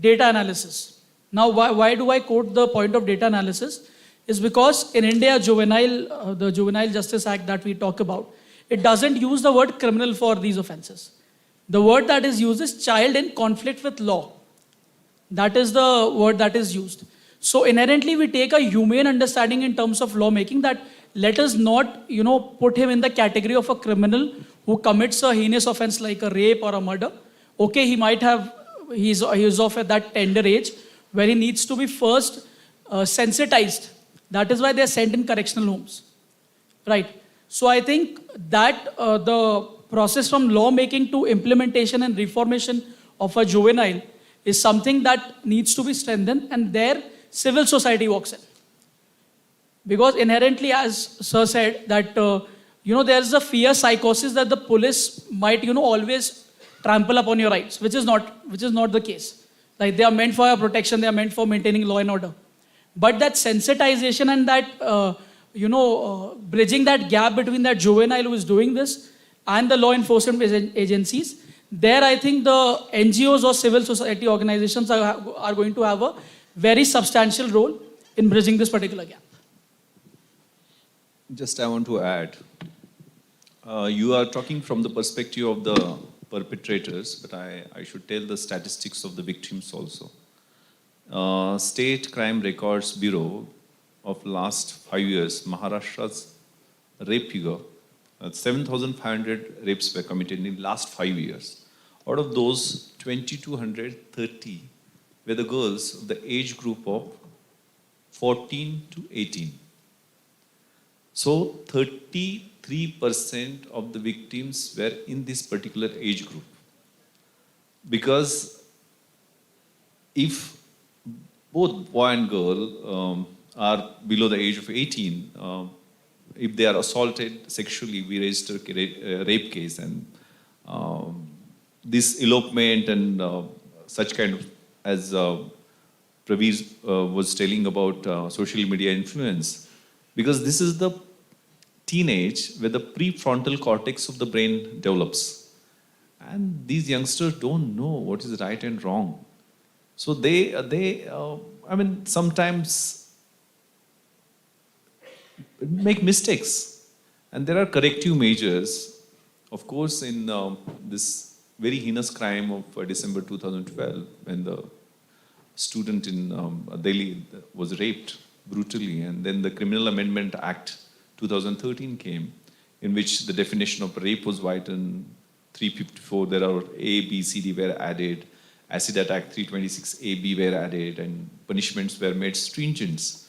data analysis. Now, why do I quote the point of data analysis? Is because in India, the Juvenile Justice Act that we talk about, it doesn't use the word criminal for these offenses. The word that is used is child in conflict with law. That is the word that is used. So inherently, we take a humane understanding in terms of lawmaking that let us not, put him in the category of a criminal who commits a heinous offense like a rape or a murder. Okay, he's of at that tender age where he needs to be first sensitized. That is why they are sent in correctional homes, right? So I think that the process from lawmaking to implementation and reformation of a juvenile is something that needs to be strengthened, and there civil society walks in. Because inherently, as sir said, that there is a fear psychosis that the police might always trample upon your rights, which is not the case. Like, they are meant for your protection, they are meant for maintaining law and order. But that sensitization and that bridging that gap between that juvenile who is doing this and the law enforcement agencies, there I think the NGOs or civil society organizations are going to have a very substantial role in bridging this particular gap. Just I want to add, you are talking from the perspective of the perpetrators, but I should tell the statistics of the victims also. State Crime Records Bureau of last 5 years, Maharashtra's rape figure 7,500 rapes were committed in the last 5 years. Out of those, 2,230 were the girls of the age group of 14 to 18. So 33% of the victims were in this particular age group. Because if both boy and girl are below the age of 18, if they are assaulted sexually, we register a rape case, and this elopement and such kind of, as Praveer was telling about social media influence, because this is the teenage where the prefrontal cortex of the brain develops. And these youngsters don't know what is right and wrong. So they sometimes make mistakes. And there are corrective measures. Of course, in this very heinous crime of December 2012, when the student in Delhi was raped brutally, and then the Criminal Amendment Act 2013 came, in which the definition of rape was widened. 354, there are A, B, C, D were added. Acid Attack 326 AB were added, and punishments were made stringent.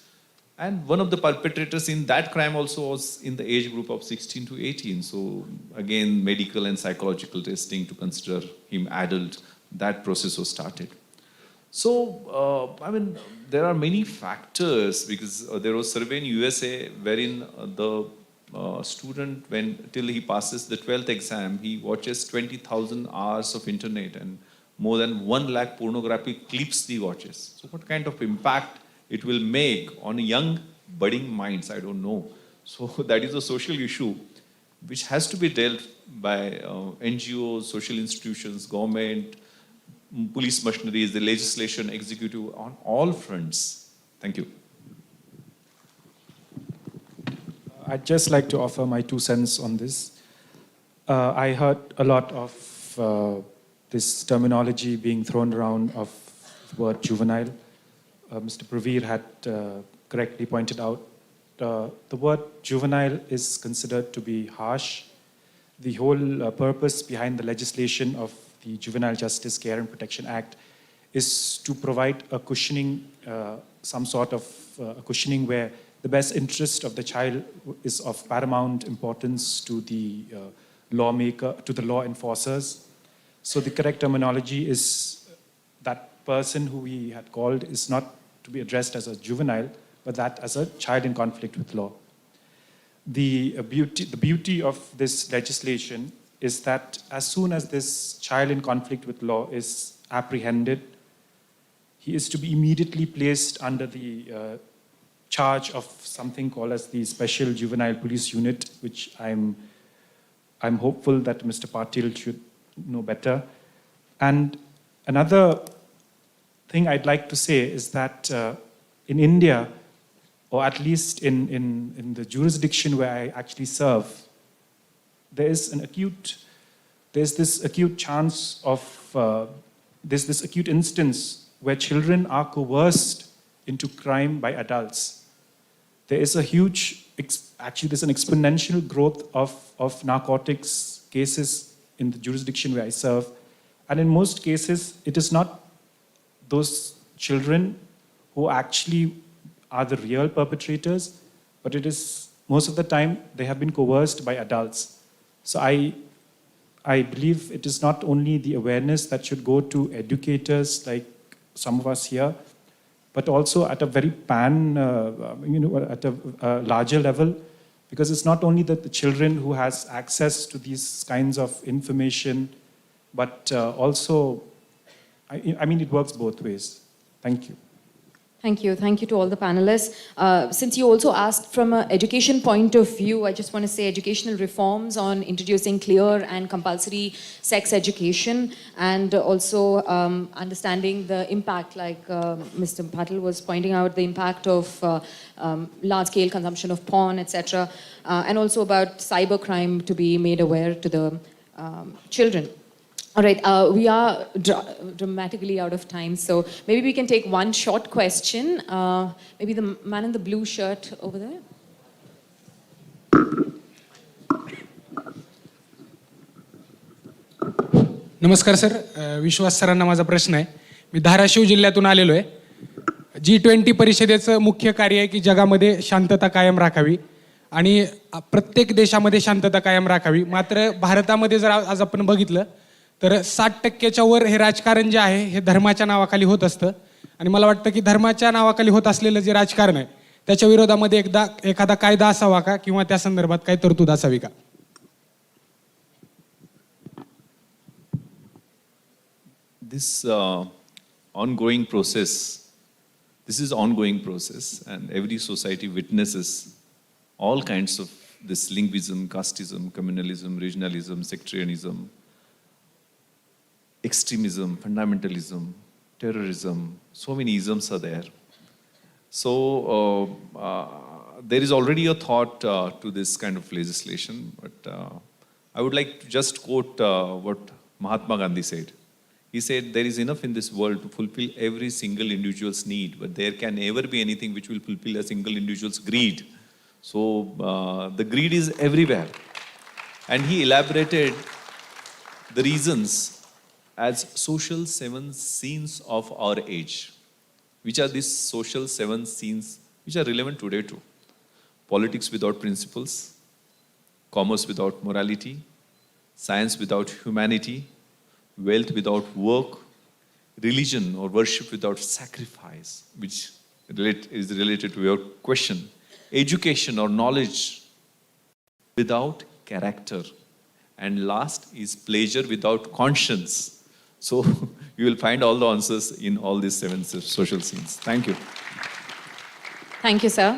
And one of the perpetrators in that crime also was in the age group of 16 to 18. So again, medical and psychological testing to consider him adult, that process was started. So, there are many factors, because there was a survey in USA wherein the student, till he passes the 12th exam, he watches 20,000 hours of internet, and more than 1 lakh pornography clips he watches. So what kind of impact it will make on young budding minds, I don't know. So that is a social issue which has to be dealt by NGOs, social institutions, government, police machineries, the legislation, executive, on all fronts. Thank you. I'd just like to offer my 2 cents on this. I heard a lot of this terminology being thrown around of the word juvenile. Mr. Praveer had correctly pointed out the word juvenile is considered to be harsh. The whole purpose behind the legislation of the Juvenile Justice Care and Protection Act is to provide a cushioning, some sort of cushioning where the best interest of the child is of paramount importance to the lawmaker, to the law enforcers. So the correct terminology is that person who we had called is not to be addressed as a juvenile, but that as a child in conflict with law. The beauty of this legislation is that as soon as this child in conflict with law is apprehended, he is to be immediately placed under the charge of something called as the Special Juvenile Police Unit, which I'm hopeful that Mr. Patil should know better. And another thing I'd like to say is that in India, or at least in the jurisdiction where I actually serve, there's this acute chance of, there's this acute instance where children are coerced into crime by adults. There is a huge, actually there's an exponential growth of narcotics cases in the jurisdiction where I serve. And in most cases, it is not those children who actually are the real perpetrators, but it is, most of the time, they have been coerced by adults. So I believe it is not only the awareness that should go to educators like some of us here, but also at a very at a larger level, because it's not only that the children who has access to these kinds of information, but also, it works both ways. Thank you. Thank you. Thank you to all the panelists. Since you also asked from an education point of view, I just want to say educational reforms on introducing clear and compulsory sex education, and also understanding the impact, like Mr. Patil was pointing out, the impact of large-scale consumption of porn, etc., and also about cybercrime to be made aware to the children. All right, we are dramatically out of time, so maybe we can take one short question. Maybe the man in the blue shirt over there. नमस्कार sir, विश्वास सरांना माझा प्रश्न आहे. मी धाराशिव जिल्ह्यातून आलेलो आहे. G20 परिषदेचं मुख्य कार्य आहे की जगामध्ये शांतता कायम राखावी आणि प्रत्येक देशामध्ये शांतता कायम राखावी. मात्र भारतामध्ये जर आज आपण बघितलं तर 60% वर हे राजकारण जे आहे हे धर्माच्या नावाखाली होत असतं. आणि मला वाटतं की धर्माच्या नावाखाली होत असलेलं जे राजकारण आहे त्याच्या विरोधामध्ये एखादा कायदा असावा का किंवा त्या संदर्भात काही तरतूद असावी का? This ongoing process, this is ongoing process, and every society witnesses all kinds of this linguism, casteism, communalism, regionalism, sectarianism, extremism, fundamentalism, terrorism. So many isms are there. So there is already a thought to this kind of legislation, but I would like to just quote what Mahatma Gandhi said. He said, there is enough in this world to fulfill every single individual's need, but there can never be anything which will fulfill a single individual's greed. So the greed is everywhere. And he elaborated the reasons as social seven sins of our age. Which are these social seven sins which are relevant today too? Politics without principles, commerce without morality, science without humanity, wealth without work, religion or worship without sacrifice, which is related to your question, education or knowledge without character, and last is pleasure without conscience. So you will find all the answers in all these seven social sins. Thank you. Thank you, sir.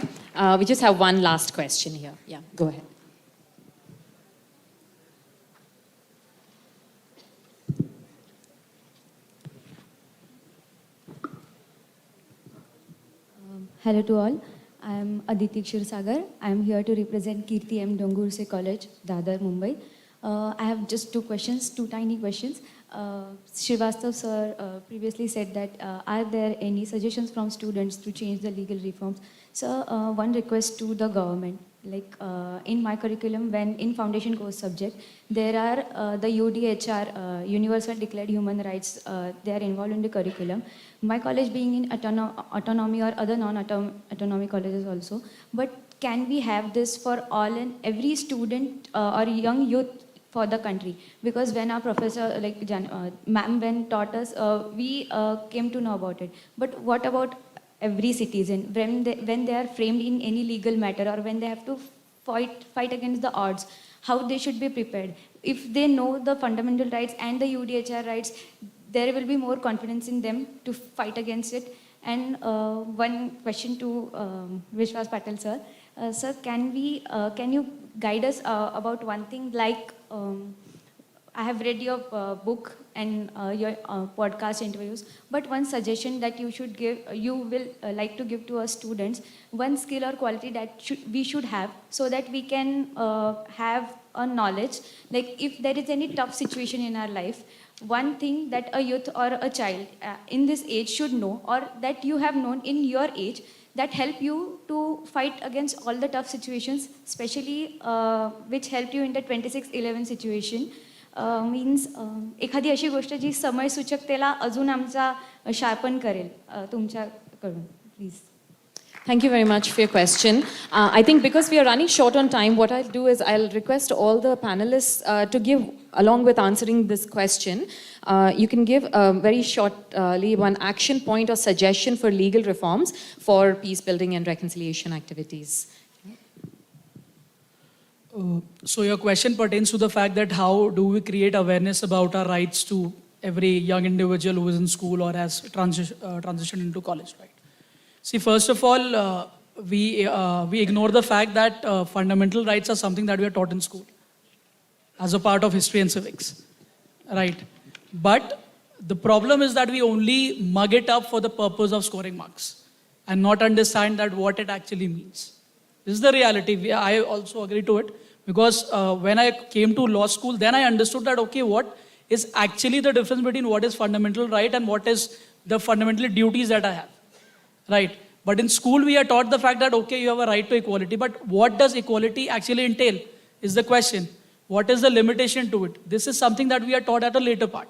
We just have one last question here. Yeah, go ahead. Hello to all. I am Aditi Kshirsagar. I am here to represent Kirti M. Dongurse College, Dadar, Mumbai. I have just two questions, two tiny questions. Srivastav sir previously said that are there any suggestions from students to change the legal reforms? So one request to the government, like in my curriculum, when in foundation course subject, there are the UDHR, Universal Declared Human Rights, they are involved in the curriculum. My college being in autonomy or other non-autonomy colleges also, but can we have this for all and every student or young youth for the country? Because when our professor, like ma'am, when taught us, we came to know about it. But what about every citizen when they are framed in any legal matter or when they have to fight against the odds, how they should be prepared? If they know the fundamental rights and the UDHR rights, there will be more confidence in them to fight against it. And one question to Vishwas Patel sir. Sir, can you guide us about one thing, like I have read your book and your podcast interviews, but one suggestion that you will like to give to us students, one skill or quality that we should have so that we can have a knowledge, like if there is any tough situation in our life, one thing that a youth or a child in this age should know, or that you have known in your age, that help you to fight against all the tough situations, especially which helped you in the 26/11 situation. Means एखादी अशी गोष्ट जी समय सूचकतेला अजून आमचा sharpen करेल तुमच्याकडून, please. Thank you very much for your question. I think because we are running short on time, what I'll do is I'll request all the panelists to give, along with answering this question, you can give very shortly one action point or suggestion for legal reforms for peace building and reconciliation activities. So your question pertains to the fact that how do we create awareness about our rights to every young individual who is in school or has transitioned into college, right? See, first of all, we ignore the fact that fundamental rights are something that we are taught in school as a part of history and civics, right? But the problem is that we only mug it up for the purpose of scoring marks and not understand that what it actually means. This is the reality. I also agree to it, because when I came to law school, then I understood that, okay, what is actually the difference between what is fundamental right and what is the fundamental duties that I have. Right. But in school, we are taught the fact that, okay, you have a right to equality. But what does equality actually entail is the question. What is the limitation to it? This is something that we are taught at a later part.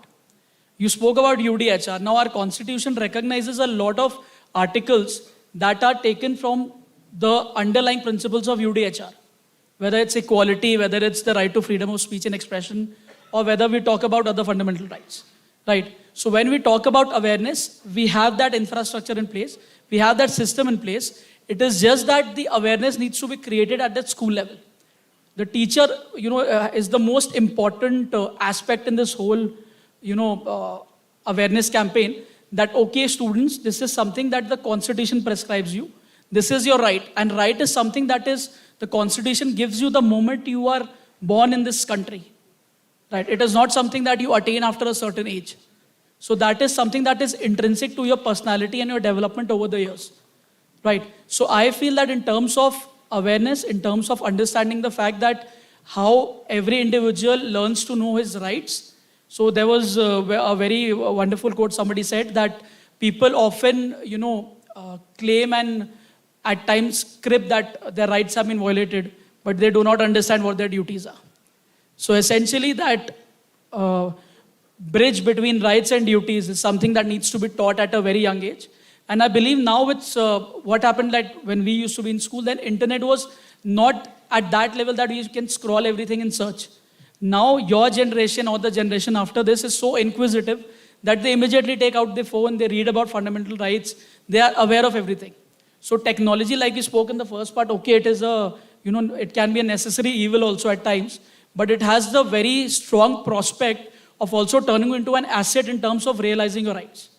You spoke about UDHR. Now our constitution recognizes a lot of articles that are taken from the underlying principles of UDHR. Whether it's equality, whether it's the right to freedom of speech and expression, or whether we talk about other fundamental rights, right? So when we talk about awareness, we have that infrastructure in place. We have that system in place. It is just that the awareness needs to be created at that school level. The teacher, is the most important aspect in this whole, awareness campaign, that, okay, students, this is something that the Constitution prescribes you. This is your right. And right is something that is, the Constitution gives you the moment you are born in this country. Right? It is not something that you attain after a certain age. So that is something that is intrinsic to your personality and your development over the years. Right? So I feel that in terms of awareness, in terms of understanding the fact that how every individual learns to know his rights. So there was a very wonderful quote somebody said that people often, claim and at times crib that their rights have been violated, but they do not understand what their duties are. So essentially that bridge between rights and duties is something that needs to be taught at a very young age. And I believe now it's what happened that when we used to be in school, then internet was not at that level that we can scroll everything and search. Now your generation or the generation after this is so inquisitive that they immediately take out their phone, they read about fundamental rights, they are aware of everything. So technology, like you spoke in the first part, okay, it is it can be a necessary evil also at times, but it has the very strong prospect of also turning into an asset in terms of realizing your rights,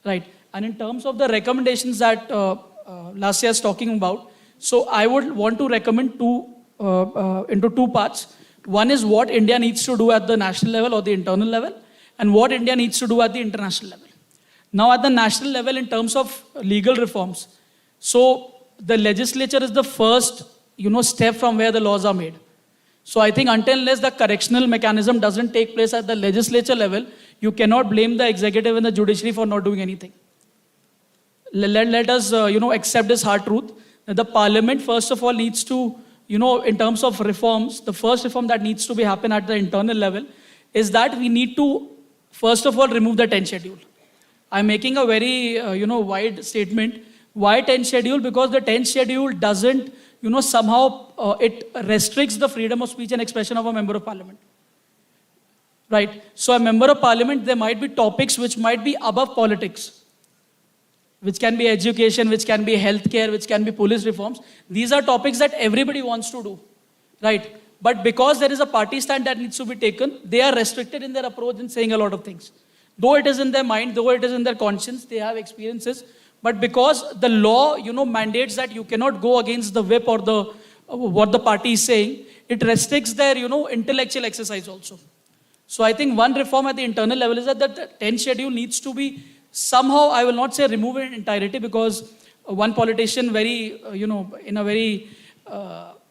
right? And in terms of the recommendations that Lasya is talking about, so I would want to recommend into two parts. One is what India needs to do at the national level or the internal level, and what India needs to do at the international level. Now at the national level, in terms of legal reforms, so the legislature is the first, step from where the laws are made. So I think until unless the correctional mechanism doesn't take place at the legislature level, you cannot blame the executive and the judiciary for not doing anything. Let us, accept this hard truth that the parliament, first of all, needs to, in terms of reforms, the first reform that needs to be happen at the internal level is that we need to, first of all, remove the 10th schedule. I'm making a very, wide statement. Why 10th schedule? Because the 10th schedule doesn't, somehow it restricts the freedom of speech and expression of a member of parliament. Right? So a member of parliament, there might be topics which might be above politics, which can be education, which can be healthcare, which can be police reforms. These are topics that everybody wants to do, right? But because there is a party stand that needs to be taken, they are restricted in their approach in saying a lot of things. Though it is in their mind, though it is in their conscience, they have experiences. But because the law, mandates that you cannot go against the whip or the what the party is saying, it restricts their, intellectual exercise also. So I think one reform at the internal level is that the 10th schedule needs to be somehow, I will not say remove it in entirety, because one politician very, in a very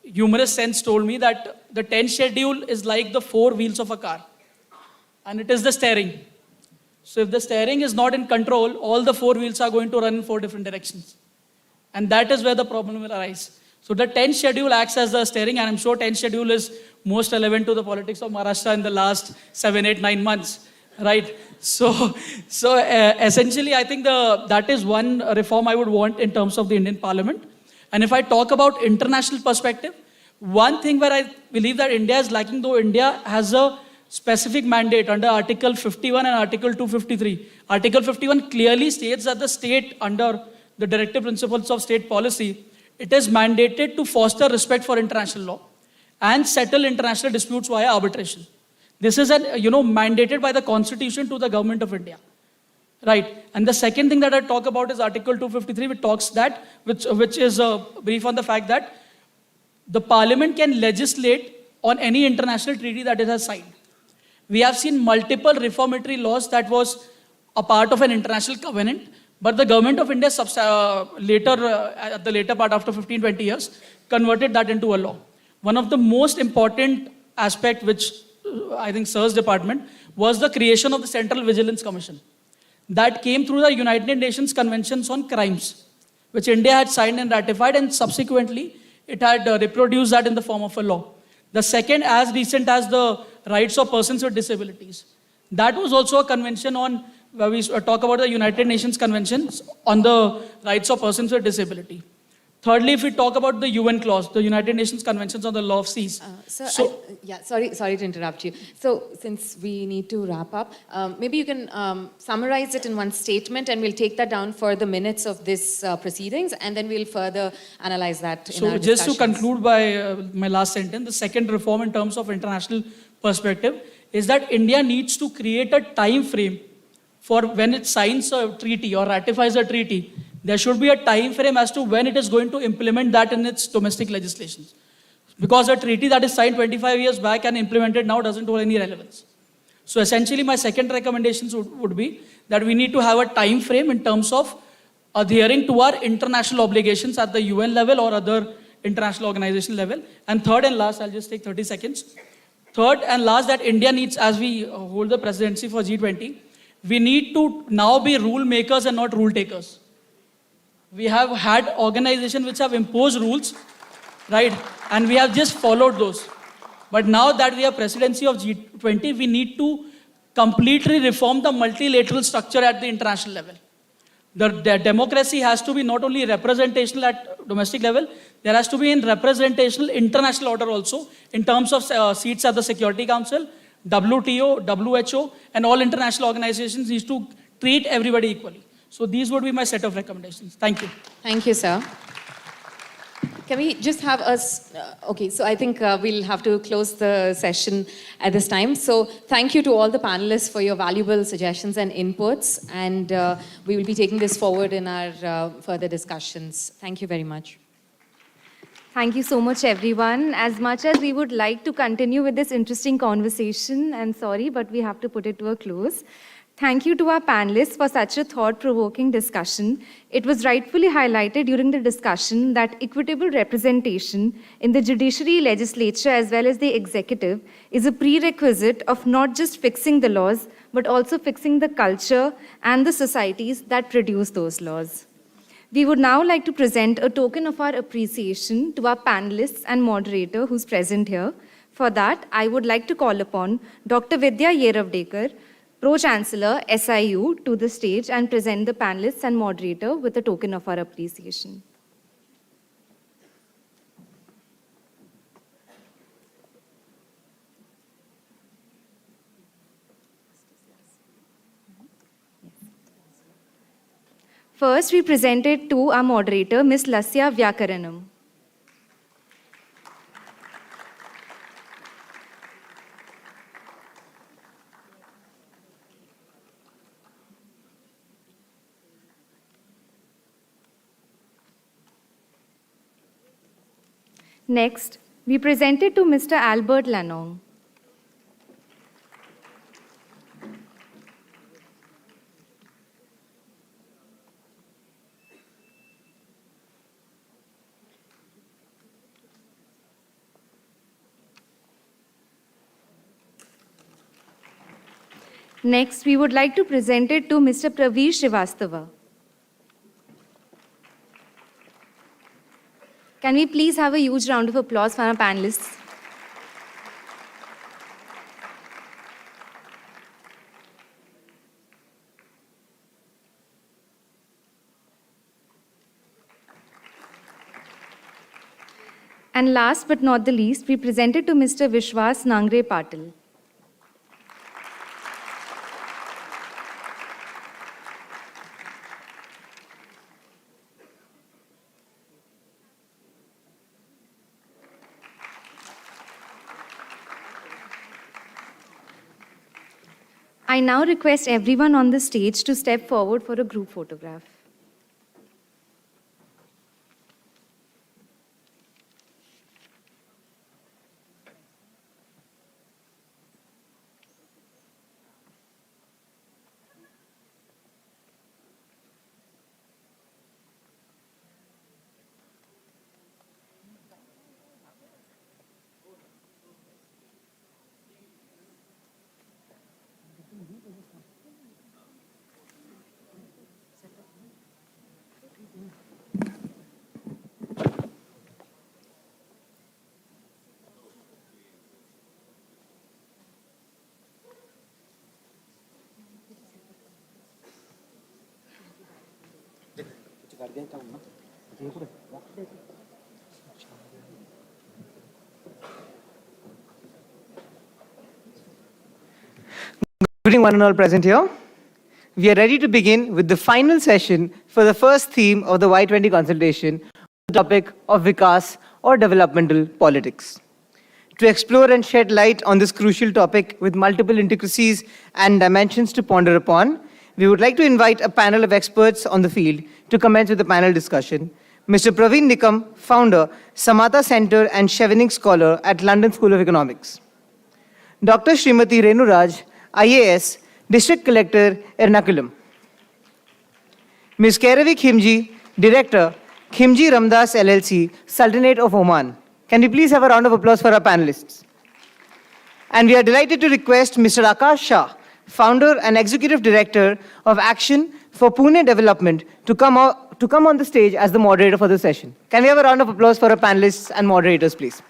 humorous sense told me that the 10th schedule is like the four wheels of a car. And it is the steering. So if the steering is not in control, all the four wheels are going to run in four different directions. And that is where the problem will arise. So the 10th schedule acts as the steering, and I'm sure 10th schedule is most relevant to the politics of Maharashtra in the last 7, 8, 9 months. Right? So essentially, I think that is one reform I would want in terms of the Indian Parliament. And if I talk about international perspective, one thing where I believe that India is lacking, though India has a specific mandate under Article 51 and Article 253. Article 51 clearly states that the state, under the directive principles of state policy, it is mandated to foster respect for international law and settle international disputes via arbitration. This is mandated by the Constitution to the government of India, right? And the second thing that I talk about is Article 253, which is a brief on the fact that the Parliament can legislate on any international treaty that it has signed. We have seen multiple reformatory laws that was a part of an international covenant, but the government of India at the later part, after 15, 20 years, converted that into a law. One of the most important aspect which I think Sir's department, was the creation of the Central Vigilance Commission. That came through the United Nations Conventions on Crimes, which India had signed and ratified, and subsequently it had reproduced that in the form of a law. The second, as recent as the rights of persons with disabilities. That was also a convention on, where we talk about the United Nations Conventions on the rights of persons with disability. Thirdly, if we talk about the UN clause, the United Nations Conventions on the Law of Seas. Sorry to interrupt you. So since we need to wrap up, maybe you can summarize it in one statement and we'll take that down for the minutes of this proceedings and then we'll further analyze that in our So just to discussions. conclude by my last sentence, the second reform in terms of international perspective is that India needs to create a time frame for when it signs a treaty or ratifies a treaty. There should be a time frame as to when it is going to implement that in its domestic legislations. Because a treaty that is signed 25 years back and implemented now doesn't hold any relevance. So essentially my second recommendations would be that we need to have a time frame in terms of adhering to our international obligations at the UN level or other international organization level. And third and last, I'll just take 30 seconds. Third and last, that India needs, as we hold the presidency for G20, we need to now be rule makers and not rule takers. We have had organizations which have imposed rules, right? And we have just followed those. But now that we have presidency of G20, we need to completely reform the multilateral structure at the international level. The democracy has to be not only representational at domestic level, there has to be in representational international order also in terms of seats at the Security Council, WTO, WHO, and all international organizations need to treat everybody equally. So these would be my set of recommendations. Thank you. Thank you, sir. Can we just have us, okay, so I think we'll have to close the session at this time. So thank you to all the panelists for your valuable suggestions and inputs. And we will be taking this forward in our further discussions. Thank you very much. Thank you so much, everyone. As much as we would like to continue with this interesting conversation, and sorry, but we have to put it to a close. Thank you to our panelists for such a thought-provoking discussion. It was rightfully highlighted during the discussion that equitable representation in the judiciary, legislature, as well as the executive is a prerequisite of not just fixing the laws, but also fixing the culture and the societies that produce those laws. We would now like to present a token of our appreciation to our panelists and moderator who's present here. For that, I would like to call upon Dr. Vidya Yeravdekar, Pro-Chancellor, SIU, to the stage and present the panelists and moderator with a token of our appreciation. First, we present it to our moderator, Ms. Lasya Vyakaranam. Next, we present it to Mr. Albert Lanong. Next, we would like to present it to Mr. Praveer Srivastava. Can we please have a huge round of applause for our panelists? And last but not the least, we present it to Mr. Vishwas Nangre Patil. I now request everyone on the stage to step forward for a group photograph. Good evening, one and all present here. We are ready to begin with the final session for the first theme of the Y20 consultation, the topic of Vikas or developmental politics. To explore and shed light on this crucial topic with multiple intricacies and dimensions to ponder upon, we would like to invite a panel of experts on the field to commence with the panel discussion. Mr. Praveen Nikam, founder, Samatha Center and Chevening Scholar at London School of Economics. Dr. Srimati Renu Raj, IAS, District Collector, Ernakulam. Ms. Kairavi Khimji, Director, Khimji Ramdas LLC, Sultanate of Oman. Can we please have a round of applause for our panelists? And we are delighted to request Mr. Akash Shah, Founder and Executive Director of Action for Pune Development, to come on the stage as the moderator for the session. Can we have a round of applause for our panelists and moderators, please?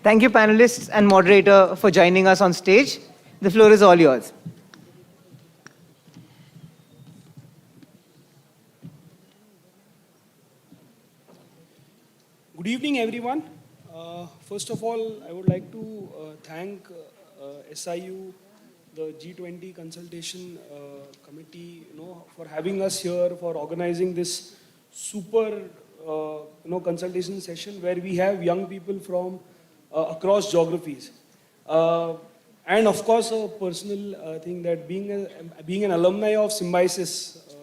Thank you, panelists and moderator, for joining us on stage. The floor is all yours. Good evening, everyone. First of all, I would like to thank SIU, the G20 Consultation Committee, for having us here, for organizing this super, consultation session where we have young people from across geographies. And of course, a personal thing that being an alumni of Symbiosis,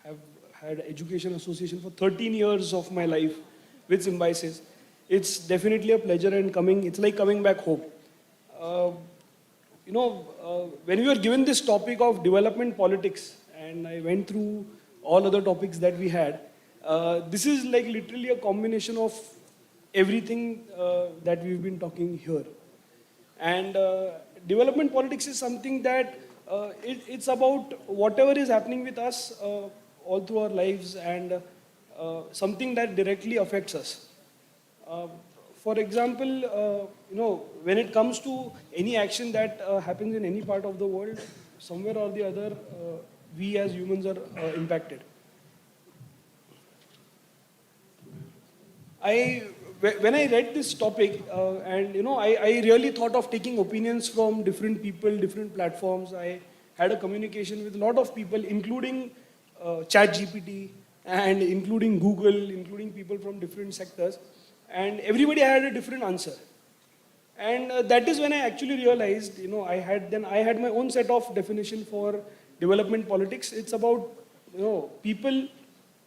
I've had education association for 13 years of my life with Symbiosis. It's definitely a pleasure and it's like coming back home. When we were given this topic of development politics, and I went through all other topics that we had, this is like literally a combination of everything that we've been talking here. And development politics is something that it's about whatever is happening with us all through our lives and something that directly affects us. For example, when it comes to any action that happens in any part of the world, somewhere or the other, we as humans are impacted. When I read this topic, I really thought of taking opinions from different people, different platforms. I had a communication with a lot of people, including ChatGPT, and including Google, including people from different sectors. And everybody had a different answer. And that is when I actually realized, I had my own set of definition for development politics. It's about, people,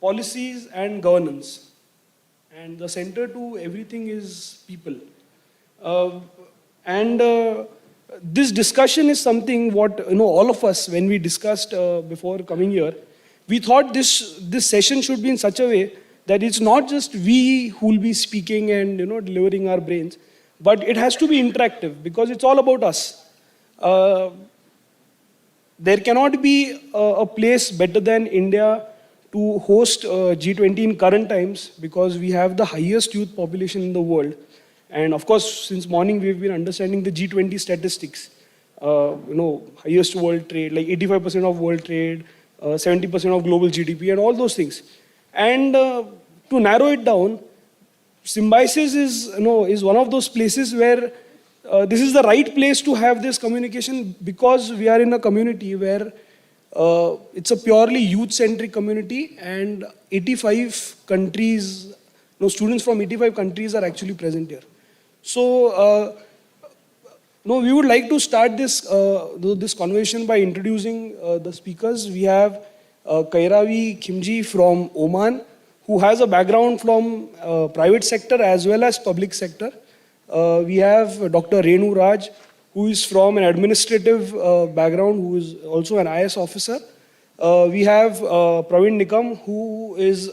policies, and governance. And the center to everything is people. This discussion is something what, all of us, when we discussed before coming here, we thought this session should be in such a way that it's not just we who will be speaking and, delivering our brains, but it has to be interactive because it's all about us. There cannot be a place better than India to host G20 in current times because we have the highest youth population in the world. And of course, since morning we've been understanding the G20 statistics. Highest world trade, like 85% of world trade, 70% of global GDP and all those things. And to narrow it down, Symbiosis is one of those places where this is the right place to have this communication because we are in a community where it's a purely youth-centric community and 85 countries, students from 85 countries are actually present here. So, we would like to start this conversation by introducing the speakers. We have Kairavi Khimji from Oman, who has a background from private sector as well as public sector. We have Dr. Renu Raj, who is from an administrative background, who is also an IS officer. We have Praveen Nikam, who is,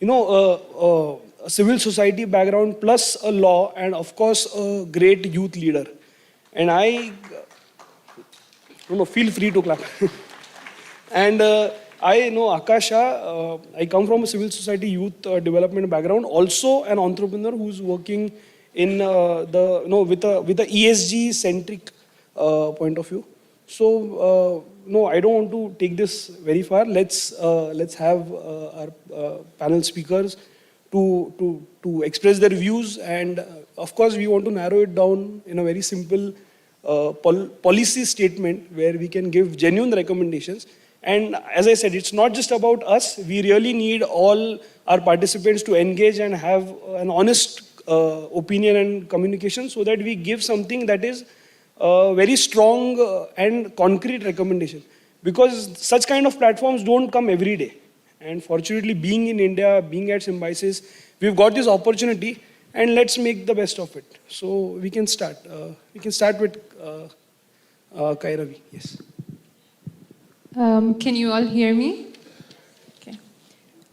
a civil society background plus a law, and of course a great youth leader. And feel free to clap. And I know Akasha. I come from a civil society youth development background, also an entrepreneur who's working in with a ESG centric point of view. So no, I don't want to take this very far. Let's have our panel speakers to express their views, and of course we want to narrow it down in a very simple policy statement where we can give genuine recommendations. And as I said, it's not just about us. We really need all our participants to engage and have an honest opinion and communication, so that we give something that is very strong and concrete recommendation. Because such kind of platforms don't come every day. And fortunately, being in India, being at Symbiosis, we've got this opportunity, and let's make the best of it. So we can start. We can start with Kairavi. Yes. Can you all hear me? Okay.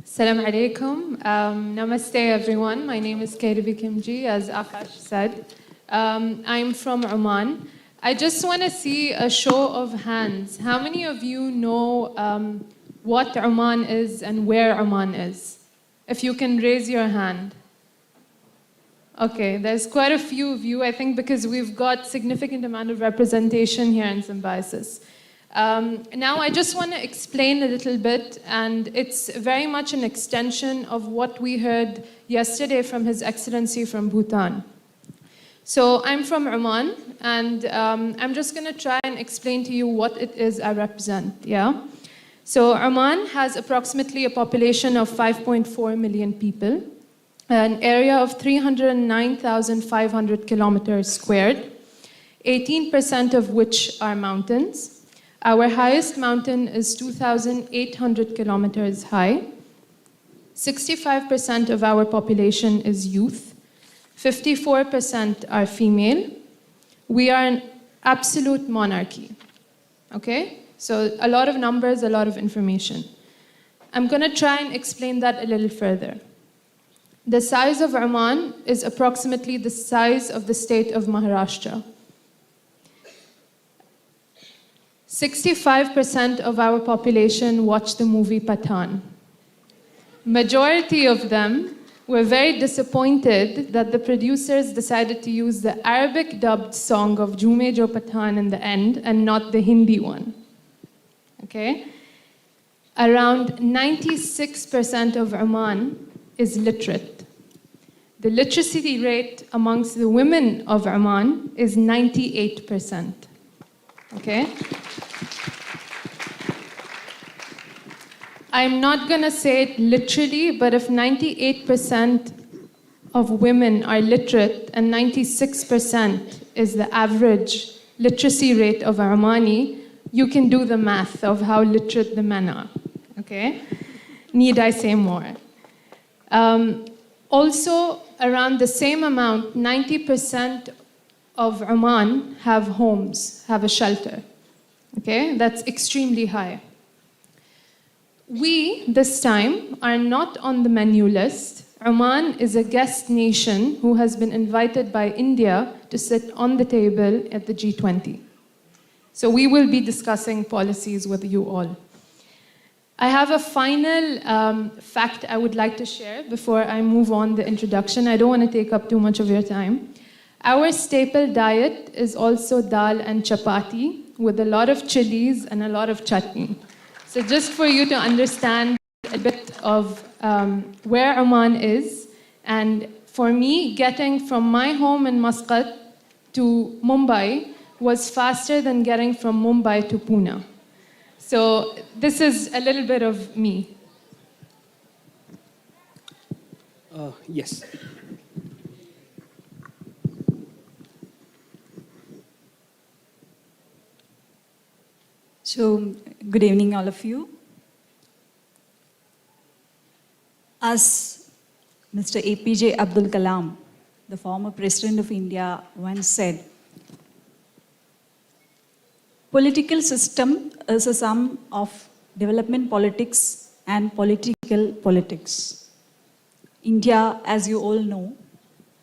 Assalamu alaikum. Namaste, everyone. My name is Kairavi Khimji, as Akash said. I'm from Oman. I just want to see a show of hands. How many of you know what Oman is and where Oman is? If you can raise your hand. Okay, there's quite a few of you, I think, because we've got significant amount of representation here in Symbiosis. Now, I just want to explain a little bit, and it's very much an extension of what we heard yesterday from His Excellency from Bhutan. So I'm from Oman, and I'm just going to try and explain to you what it is I represent, yeah? So Oman has approximately a population of 5.4 million people, an area of 309,500 kilometers squared, 18% of which are mountains. Our highest mountain is 2,800 kilometers high. 65% of our population is youth. 54% are female. We are an absolute monarchy, okay? So a lot of numbers, a lot of information. I'm going to try and explain that a little further. The size of Oman is approximately the size of the state of Maharashtra. 65% of our population watched the movie Pathan. Majority of them were very disappointed that the producers decided to use the Arabic dubbed song of Jume Jo Pathan in the end and not the Hindi one. Okay? Around 96% of Oman is literate. The literacy rate amongst the women of Oman is 98%. Okay? I'm not going to say it literally, but if 98% of women are literate and 96% is the average literacy rate of Omani, you can do the math of how literate the men are. Okay? Need I say more? Also, around the same amount, 90% of Oman have homes, have a shelter. Okay? That's extremely high. We, this time, are not on the menu list. Oman is a guest nation who has been invited by India to sit on the table at the G20. So we will be discussing policies with you all. I have a final fact I would like to share before I move on the introduction. I don't want to take up too much of your time. Our staple diet is also dal and chapati with a lot of chilies and a lot of chutney. So just for you to understand a bit of where Oman is, and for me, getting from my home in Muscat to Mumbai was faster than getting from Mumbai to Pune. So this is a little bit of me. Yes. So, good evening, all of you. As Mr. APJ Abdul Kalam, the former President of India, once said, political system is a sum of development politics and political politics. India, as you all know,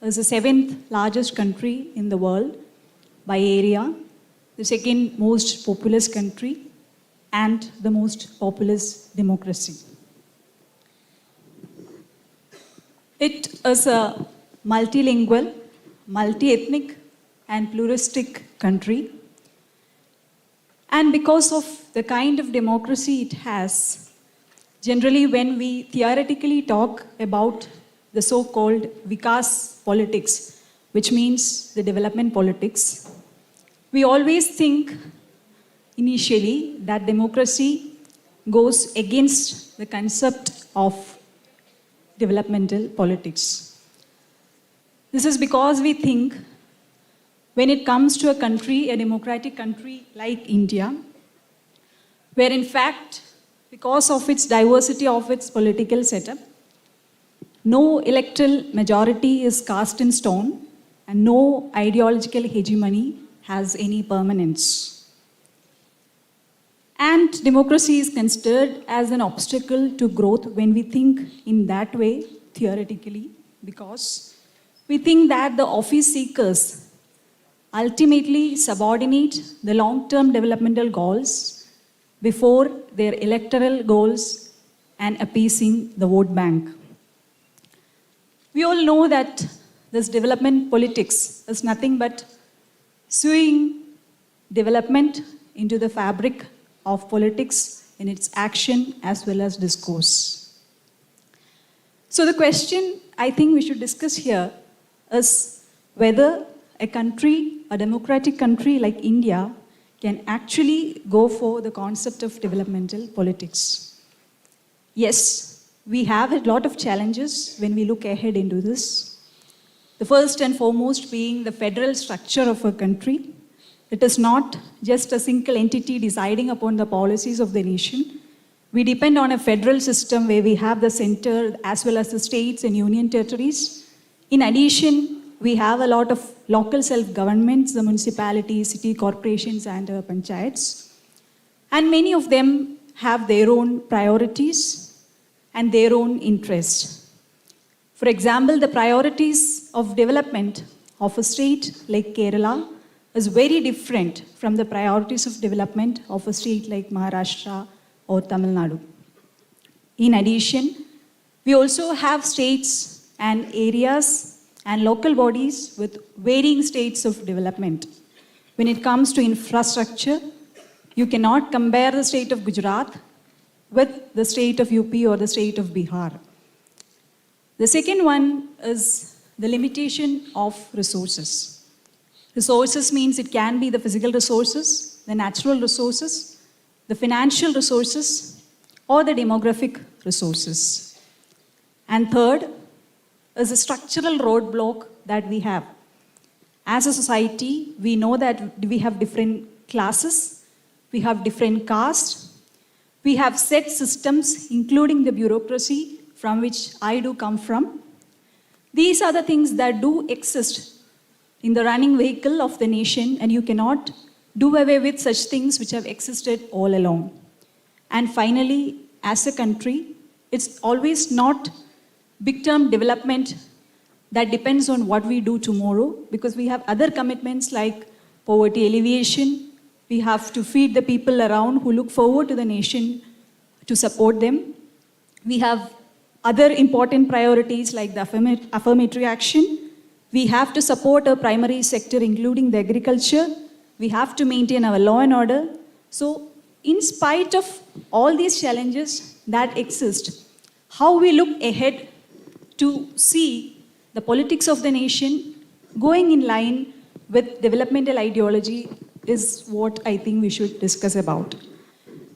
is the 7th largest country in the world by area, the 2nd most populous country, and the most populous democracy. It is a multilingual, multi-ethnic, and pluralistic country. And because of the kind of democracy it has, generally when we theoretically talk about the so-called Vikas politics, which means the development politics, we always think initially that democracy goes against the concept of developmental politics. This is because we think when it comes to a country, a democratic country like India, where in fact, because of its diversity of its political setup, no electoral majority is cast in stone and no ideological hegemony has any permanence. And democracy is considered as an obstacle to growth when we think in that way, theoretically, because we think that the office seekers ultimately subordinate the long-term developmental goals before their electoral goals and appeasing the vote bank. We all know that this development politics is nothing but sewing development into the fabric of politics in its action as well as discourse. So the question I think we should discuss here is whether a country, a democratic country like India, can actually go for the concept of developmental politics. Yes, we have a lot of challenges when we look ahead into this. The first and foremost being the federal structure of a country. It is not just a single entity deciding upon the policies of the nation. We depend on a federal system where we have the center as well as the states and union territories. In addition, we have a lot of local self-governments, the municipalities, city corporations, and panchayats. And many of them have their own priorities and their own interests. For example, the priorities of development of a state like Kerala is very different from the priorities of development of a state like Maharashtra or Tamil Nadu. In addition, we also have states and areas and local bodies with varying states of development. When it comes to infrastructure, you cannot compare the state of Gujarat with the state of UP or the state of Bihar. The second one is the limitation of resources. Resources means it can be the physical resources, the natural resources, the financial resources, or the demographic resources. And third is a structural roadblock that we have. As a society, we know that we have different classes, we have different castes, we have set systems, including the bureaucracy from which I do come from. These are the things that do exist in the running vehicle of the nation, and you cannot do away with such things which have existed all along. And finally, as a country, it's always not big-term development that depends on what we do tomorrow, because we have other commitments like poverty alleviation. We have to feed the people around who look forward to the nation to support them. We have other important priorities like the affirmatory action. We have to support our primary sector, including the agriculture. We have to maintain our law and order. So, in spite of all these challenges that exist, how we look ahead to see the politics of the nation going in line with developmental ideology is what I think we should discuss about.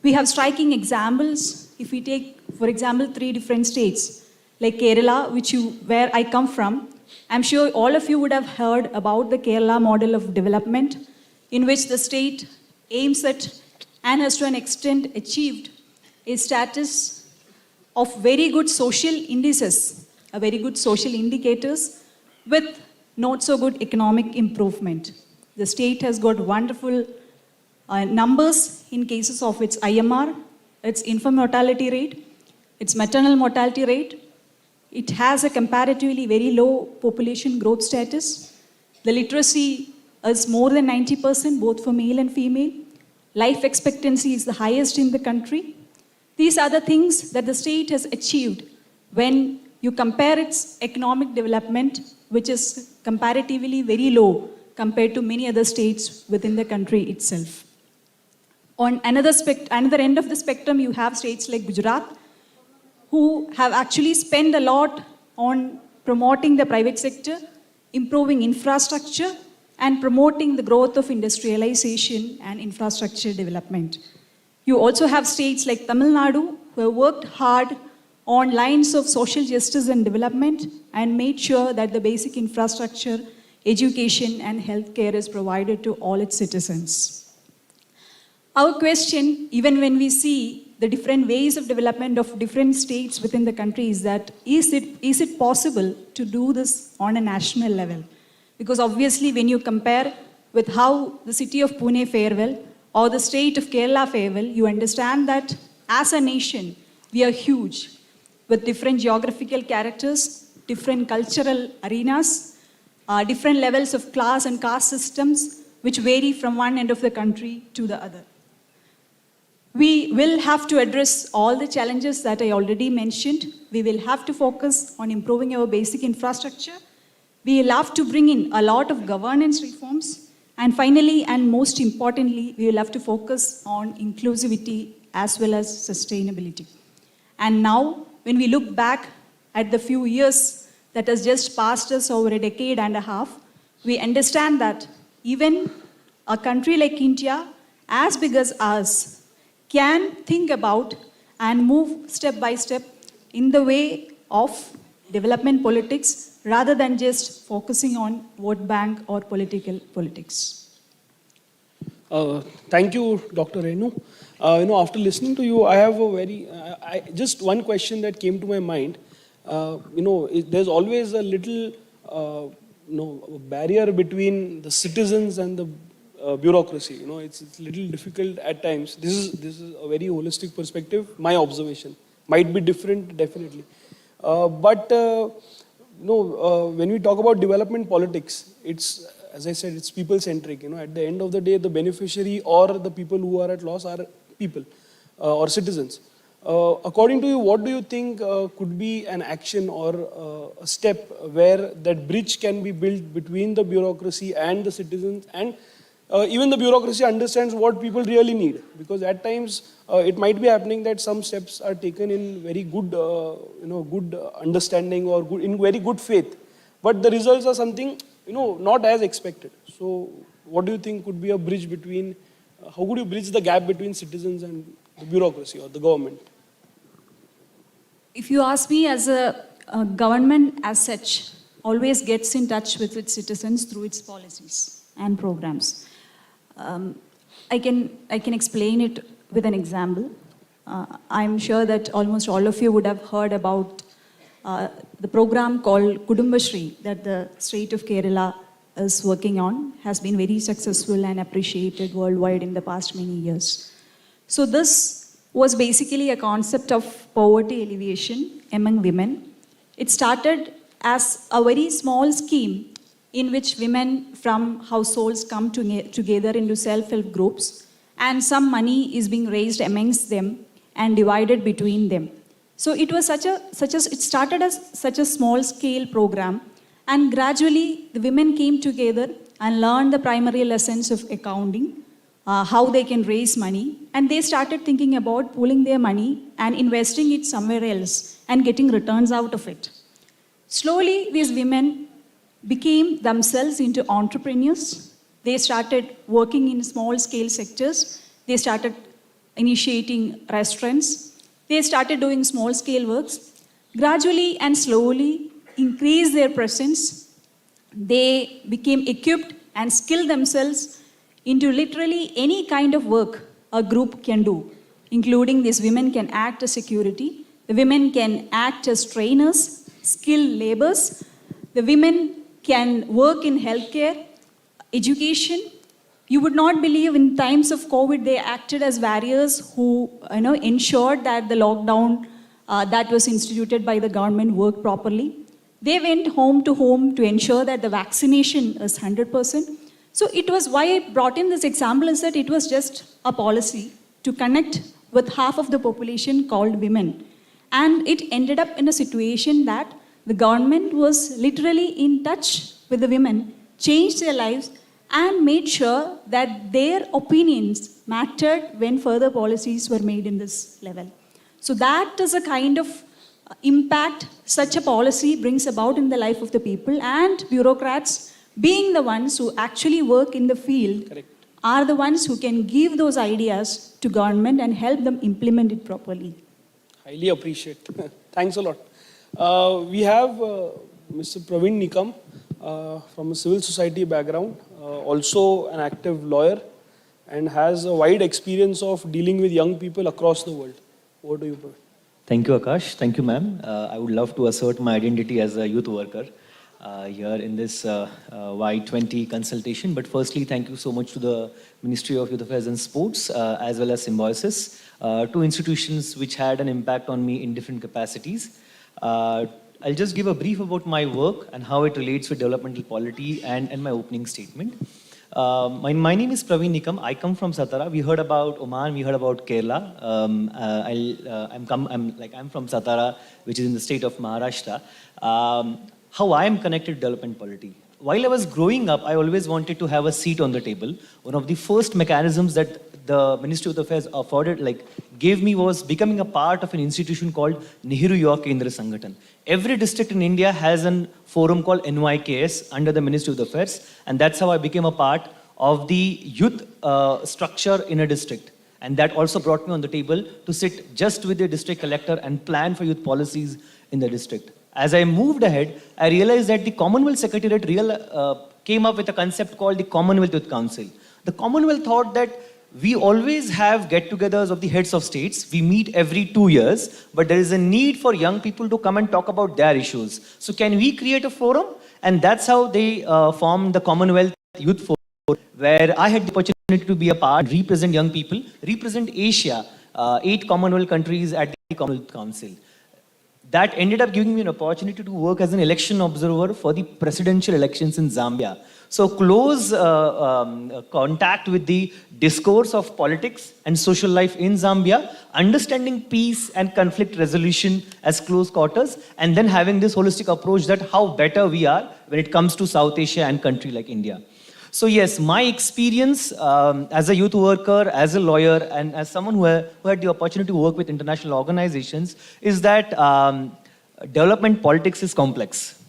We have striking examples. If we take, for example, 3 different states, like Kerala, where I come from, I'm sure all of you would have heard about the Kerala model of development, in which the state aims at and has to an extent achieved a status of very good social indices, very good social indicators with not so good economic improvement. The state has got wonderful numbers in cases of its IMR, its infant mortality rate, its maternal mortality rate. It has a comparatively very low population growth status. The literacy is more than 90%, both for male and female. Life expectancy is the highest in the country. These are the things that the state has achieved when you compare its economic development, which is comparatively very low compared to many other states within the country itself. On another end of the spectrum, you have states like Gujarat, who have actually spent a lot on promoting the private sector, improving infrastructure, and promoting the growth of industrialization and infrastructure development. You also have states like Tamil Nadu, who have worked hard on lines of social justice and development and made sure that the basic infrastructure, education, and healthcare is provided to all its citizens. Our question, even when we see the different ways of development of different states within the country, is that is it possible to do this on a national level? Because obviously when you compare with how the city of Pune fare well or the state of Kerala fare well, you understand that as a nation, we are huge with different geographical characters, different cultural arenas, different levels of class and caste systems, which vary from one end of the country to the other. We will have to address all the challenges that I already mentioned. We will have to focus on improving our basic infrastructure. We will have to bring in a lot of governance reforms. And finally, and most importantly, we will have to focus on inclusivity as well as sustainability. And now, when we look back at the few years that has just passed us over a decade and a half, we understand that even a country like India, as big as ours, can think about and move step by step in the way of development politics rather than just focusing on vote bank or political politics. Thank you, Dr. Renu. After listening to you, I have a very, just one question that came to my mind. There's always a little, barrier between the citizens and the bureaucracy. It's a little difficult at times. This is a very holistic perspective. My observation might be different, definitely. But when we talk about development politics, it's, as I said, it's people-centric. At the end of the day, the beneficiary or the people who are at loss are people or citizens. According to you, what do you think could be an action or a step where that bridge can be built between the bureaucracy and the citizens, and even the bureaucracy understands what people really need? Because at times it might be happening that some steps are taken in very good, good understanding or in very good faith, but the results are something, not as expected. So, what do you think could be a bridge between? How could you bridge the gap between citizens and the bureaucracy or the government? If you ask me, as a government as such always gets in touch with its citizens through its policies and programs. I can explain it with an example. I'm sure that almost all of you would have heard about the program called Kudumba Shri that the state of Kerala is working on. Has been very successful and appreciated worldwide in the past many years. So this was basically a concept of poverty alleviation among women. It started as a very small scheme in which women from households come together into self-help groups, and some money is being raised amongst them and divided between them. So it was it started as such a small-scale program, and gradually the women came together and learned the primary lessons of accounting, how they can raise money, and they started thinking about pooling their money and investing it somewhere else and getting returns out of it. Slowly, these women became themselves into entrepreneurs. They started working in small-scale sectors. They started initiating restaurants. They started doing small-scale works. Gradually and slowly increased their presence. They became equipped and skilled themselves into literally any kind of work a group can do, including these women can act as security. The women can act as trainers, skilled laborers. The women can work in healthcare, education. You would not believe in times of COVID, they acted as warriors who ensured that the lockdown that was instituted by the government worked properly. They went home to ensure that the vaccination is 100%. So it was why I brought in this example is that it was just a policy to connect with half of the population called women. And it ended up in a situation that the government was literally in touch with the women, changed their lives, and made sure that their opinions mattered when further policies were made in this level. So that is a kind of impact such a policy brings about in the life of the people, and bureaucrats, being the ones who actually work in the field, are the ones who can give those ideas to government and help them implement it properly. Highly appreciate. Thanks a lot. We have Mr. Praveen Nikam from a civil society background, also an active lawyer, and has a wide experience of dealing with young people across the world. Over to you, Praveen. Thank you, Akash. Thank you, ma'am. I would love to assert my identity as a youth worker here in this Y20 consultation. But firstly, thank you so much to the Ministry of Youth Affairs and Sports, as well as Symbiosis, two institutions which had an impact on me in different capacities. I'll just give a brief about my work and how it relates with developmental polity and my opening statement. My name is Praveen Nikam. I come from Satara. We heard about Oman. We heard about Kerala. I'm from Satara, which is in the state of Maharashtra. How I am connected to development polity. While I was growing up, I always wanted to have a seat on the table. One of the first mechanisms that the Ministry of Affairs gave me was becoming a part of an institution called Nehru Yuva Kendra Sangathan. Every district in India has a forum called NYKS under the Ministry of Affairs, and that's how I became a part of the youth structure in a district. And that also brought me on the table to sit just with the district collector and plan for youth policies in the district. As I moved ahead, I realized that the Commonwealth Secretariat came up with a concept called the Commonwealth Youth Council. The Commonwealth thought that we always have get-togethers of the heads of states. We meet every 2 years, but there is a need for young people to come and talk about their issues. So can we create a forum? And that's how they formed the Commonwealth Youth Forum, where I had the opportunity to be a part, represent young people, represent Asia, 8 Commonwealth countries at the Commonwealth Council. That ended up giving me an opportunity to work as an election observer for the presidential elections in Zambia. So close contact with the discourse of politics and social life in Zambia, understanding peace and conflict resolution as close quarters, and then having this holistic approach that how better we are when it comes to South Asia and country like India. So yes, my experience as a youth worker, as a lawyer, and as someone who had the opportunity to work with international organizations is that development politics is complex.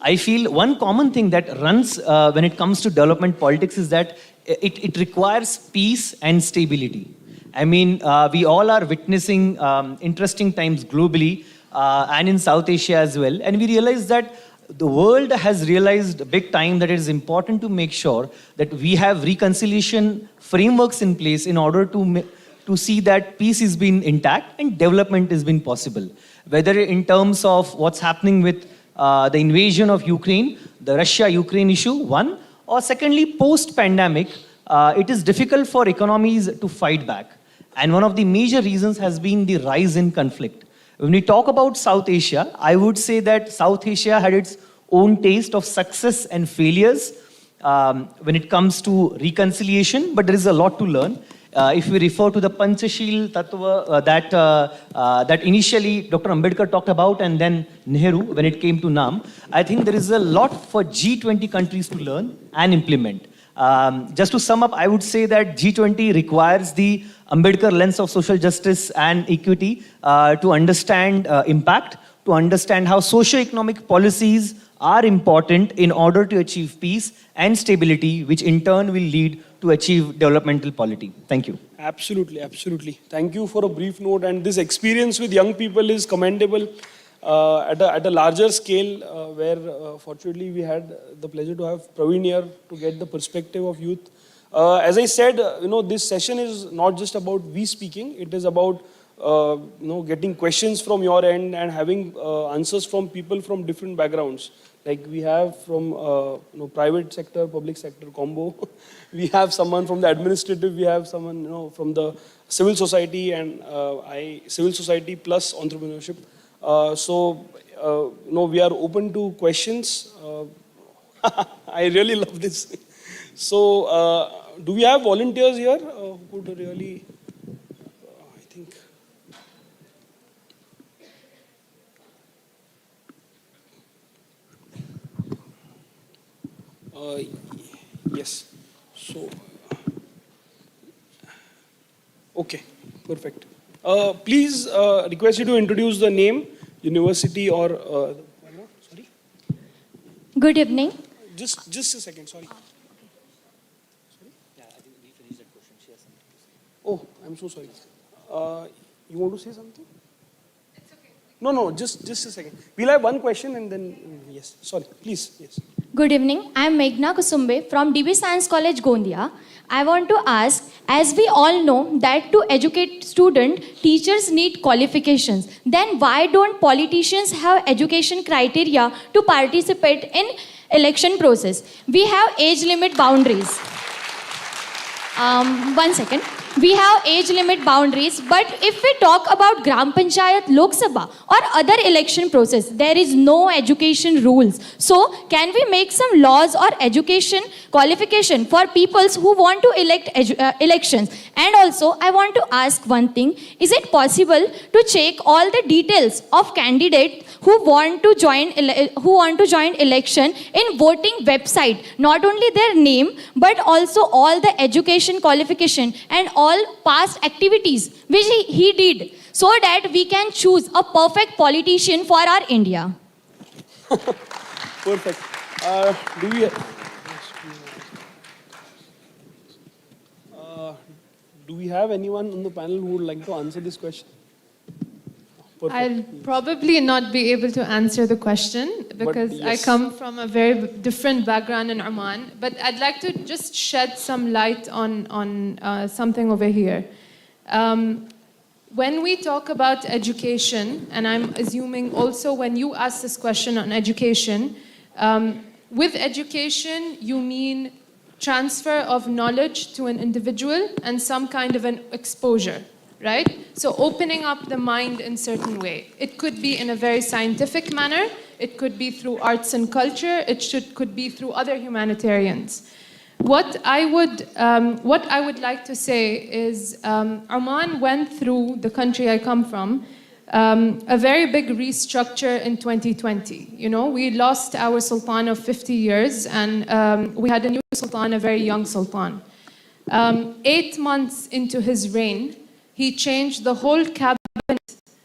I feel one common thing that runs when it comes to development politics is that it requires peace and stability. I mean, we all are witnessing interesting times globally and in South Asia as well. And we realize that the world has realized big time that it is important to make sure that we have reconciliation frameworks in place in order to see that peace is being intact and development is being possible. Whether in terms of what's happening with the invasion of Ukraine, the Russia-Ukraine issue, one, or secondly, post-pandemic, it is difficult for economies to fight back. And one of the major reasons has been the rise in conflict. When we talk about South Asia, I would say that South Asia had its own taste of success and failures when it comes to reconciliation, but there is a lot to learn. If we refer to the Panchashil Tattva that initially Dr. Ambedkar talked about and then Nehru when it came to NAM, I think there is a lot for G20 countries to learn and implement. Just to sum up, I would say that G20 requires the Ambedkar lens of social justice and equity to understand impact, to understand how socio-economic policies are important in order to achieve peace and stability, which in turn will lead to achieve developmental polity. Thank you. Absolutely, absolutely. Thank you for a brief note. And this experience with young people is commendable at a larger scale, where fortunately we had the pleasure to have Praveen here to get the perspective of youth. As I said, this session is not just about we speaking. It is about getting questions from your end and having answers from people from different backgrounds. Like we have from private sector, public sector combo. We have someone from the administrative. We have someone from the civil society and civil society plus entrepreneurship. We are open to questions. I really love this. So, do we have volunteers here who could really? I think. Yes. So, okay, perfect. Please request you to introduce the name, university, or sorry. Good evening. Just a second. Sorry. Yeah, I think we finished that question. She has something to say. Oh, I'm so sorry. You want to say something? It's okay. No, just a second. We'll have one question and then yes. Sorry, please. Yes. Good evening. I am Meghna Kusumbe from DB Science College, Gondia. I want to ask, as we all know that to educate students, teachers need qualifications. Then why don't politicians have education criteria to participate in election process? We have age limit boundaries. 1 second. We have age limit boundaries, but if we talk about Gram Panchayat, Lok Sabha or other election process, there is no education rules. So, can we make some laws or education qualification for peoples who want to elect elections? And also, I want to ask one thing. Is it possible to check all the details of candidates who want to join election in voting website? Not only their name, but also all the education qualification and all past activities which he did, so that we can choose a perfect politician for our India. Perfect. Do we have anyone on the panel who would like to answer this question? Perfect. I'll probably not be able to answer the question because yes. I come from a very different background in Oman. But I'd like to just shed some light on something over here. When we talk about education, and I'm assuming also when you ask this question on education, with education you mean transfer of knowledge to an individual and some kind of an exposure. Right? So opening up the mind in a certain way. It could be in a very scientific manner. It could be through arts and culture. Could be through other humanitarians. What I would like to say is Oman went through, the country I come from, a very big restructure in 2020. We lost our sultan of 50 years and we had a new sultan, a very young sultan. 8 months into his reign, he changed the whole cabinet,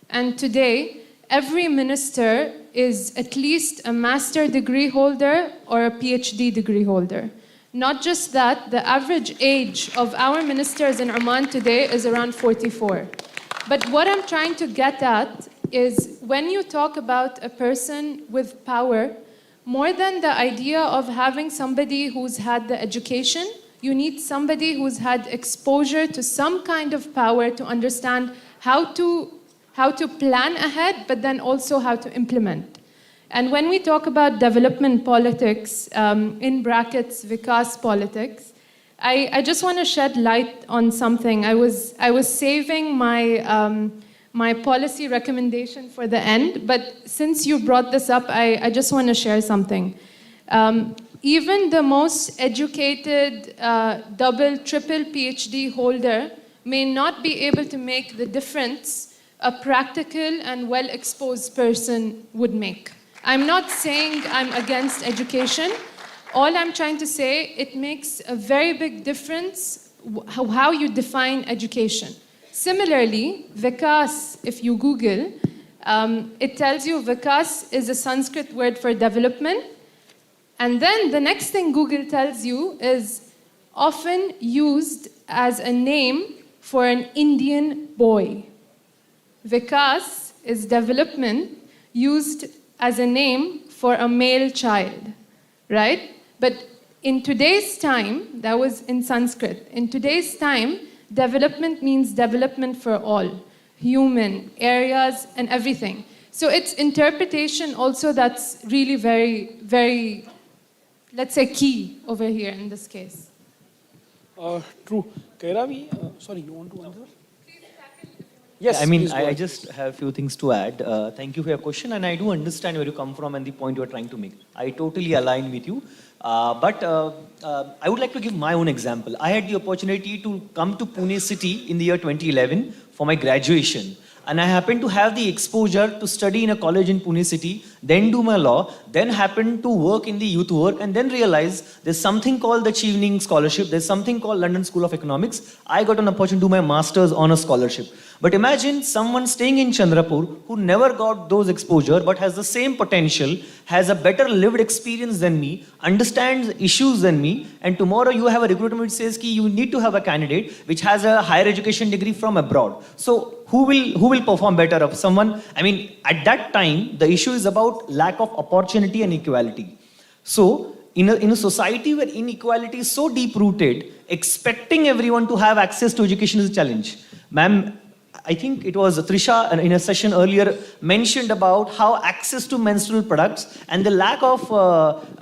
and today every minister is at least a master degree holder or a PhD degree holder. Not just that, the average age of our ministers in Oman today is around 44. But what I'm trying to get at is when you talk about a person with power, more than the idea of having somebody who's had the education, you need somebody who's had exposure to some kind of power to understand how to plan ahead, but then also how to implement. And when we talk about development politics, in brackets, Vikas politics, I just want to shed light on something. I was saving my policy recommendation for the end, but since you brought this up, I just want to share something. Even the most educated double, triple PhD holder may not be able to make the difference a practical and well-exposed person would make. I'm not saying I'm against education. All I'm trying to say, it makes a very big difference how you define education. Similarly, Vikas, if you Google, it tells you Vikas is a Sanskrit word for development. And then the next thing Google tells you is often used as a name for an Indian boy. Vikas is development used as a name for a male child, right? But in today's time, that was in Sanskrit, in today's time, development means development for all. human, areas, and everything. So it's interpretation also that's really very, very, let's say, key over here in this case. True. Kairavi, sorry, you want to answer? Yes, I mean, please go I ahead. just have a few things to add. Thank you for your question, and I do understand where you come from and the point you are trying to make. I totally align with you. But I would like to give my own example. I had the opportunity to come to Pune city in the year 2011 for my graduation. And I happened to have the exposure to study in a college in Pune city, then do my law, then happened to work in the youth work, and then realize there's something called the Chevening Scholarship, there's something called London School of Economics. I got an opportunity to do my master's on a scholarship. But imagine someone staying in Chandrapur who never got those exposure but has the same potential, has a better lived experience than me, understands issues than me, and tomorrow you have a recruitment which says ki you need to have a candidate which has a higher education degree from abroad. So who will perform better of someone? I mean, at that time, the issue is about lack of opportunity and equality. So in a society where inequality is so deep-rooted, expecting everyone to have access to education is a challenge. Ma'am, I think it was Trisha in a session earlier mentioned about how access to menstrual products and the lack of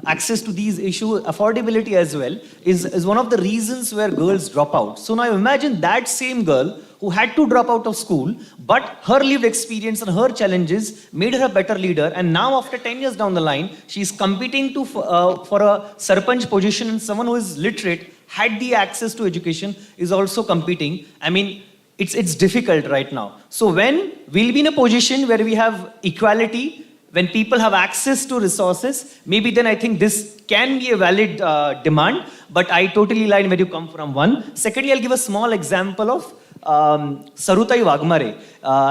access to these issues, affordability as well, is one of the reasons where girls drop out. So now imagine that same girl who had to drop out of school, but her lived experience and her challenges made her a better leader. And now after 10 years down the line, she's competing for a sarpanch position, and someone who is literate, had the access to education, is also competing. I mean, it's difficult right now. So when we'll be in a position where we have equality, when people have access to resources, maybe then I think this can be a valid demand, but I totally align where you come from, one. Secondly, I'll give a small example of Sarutai Wagmare.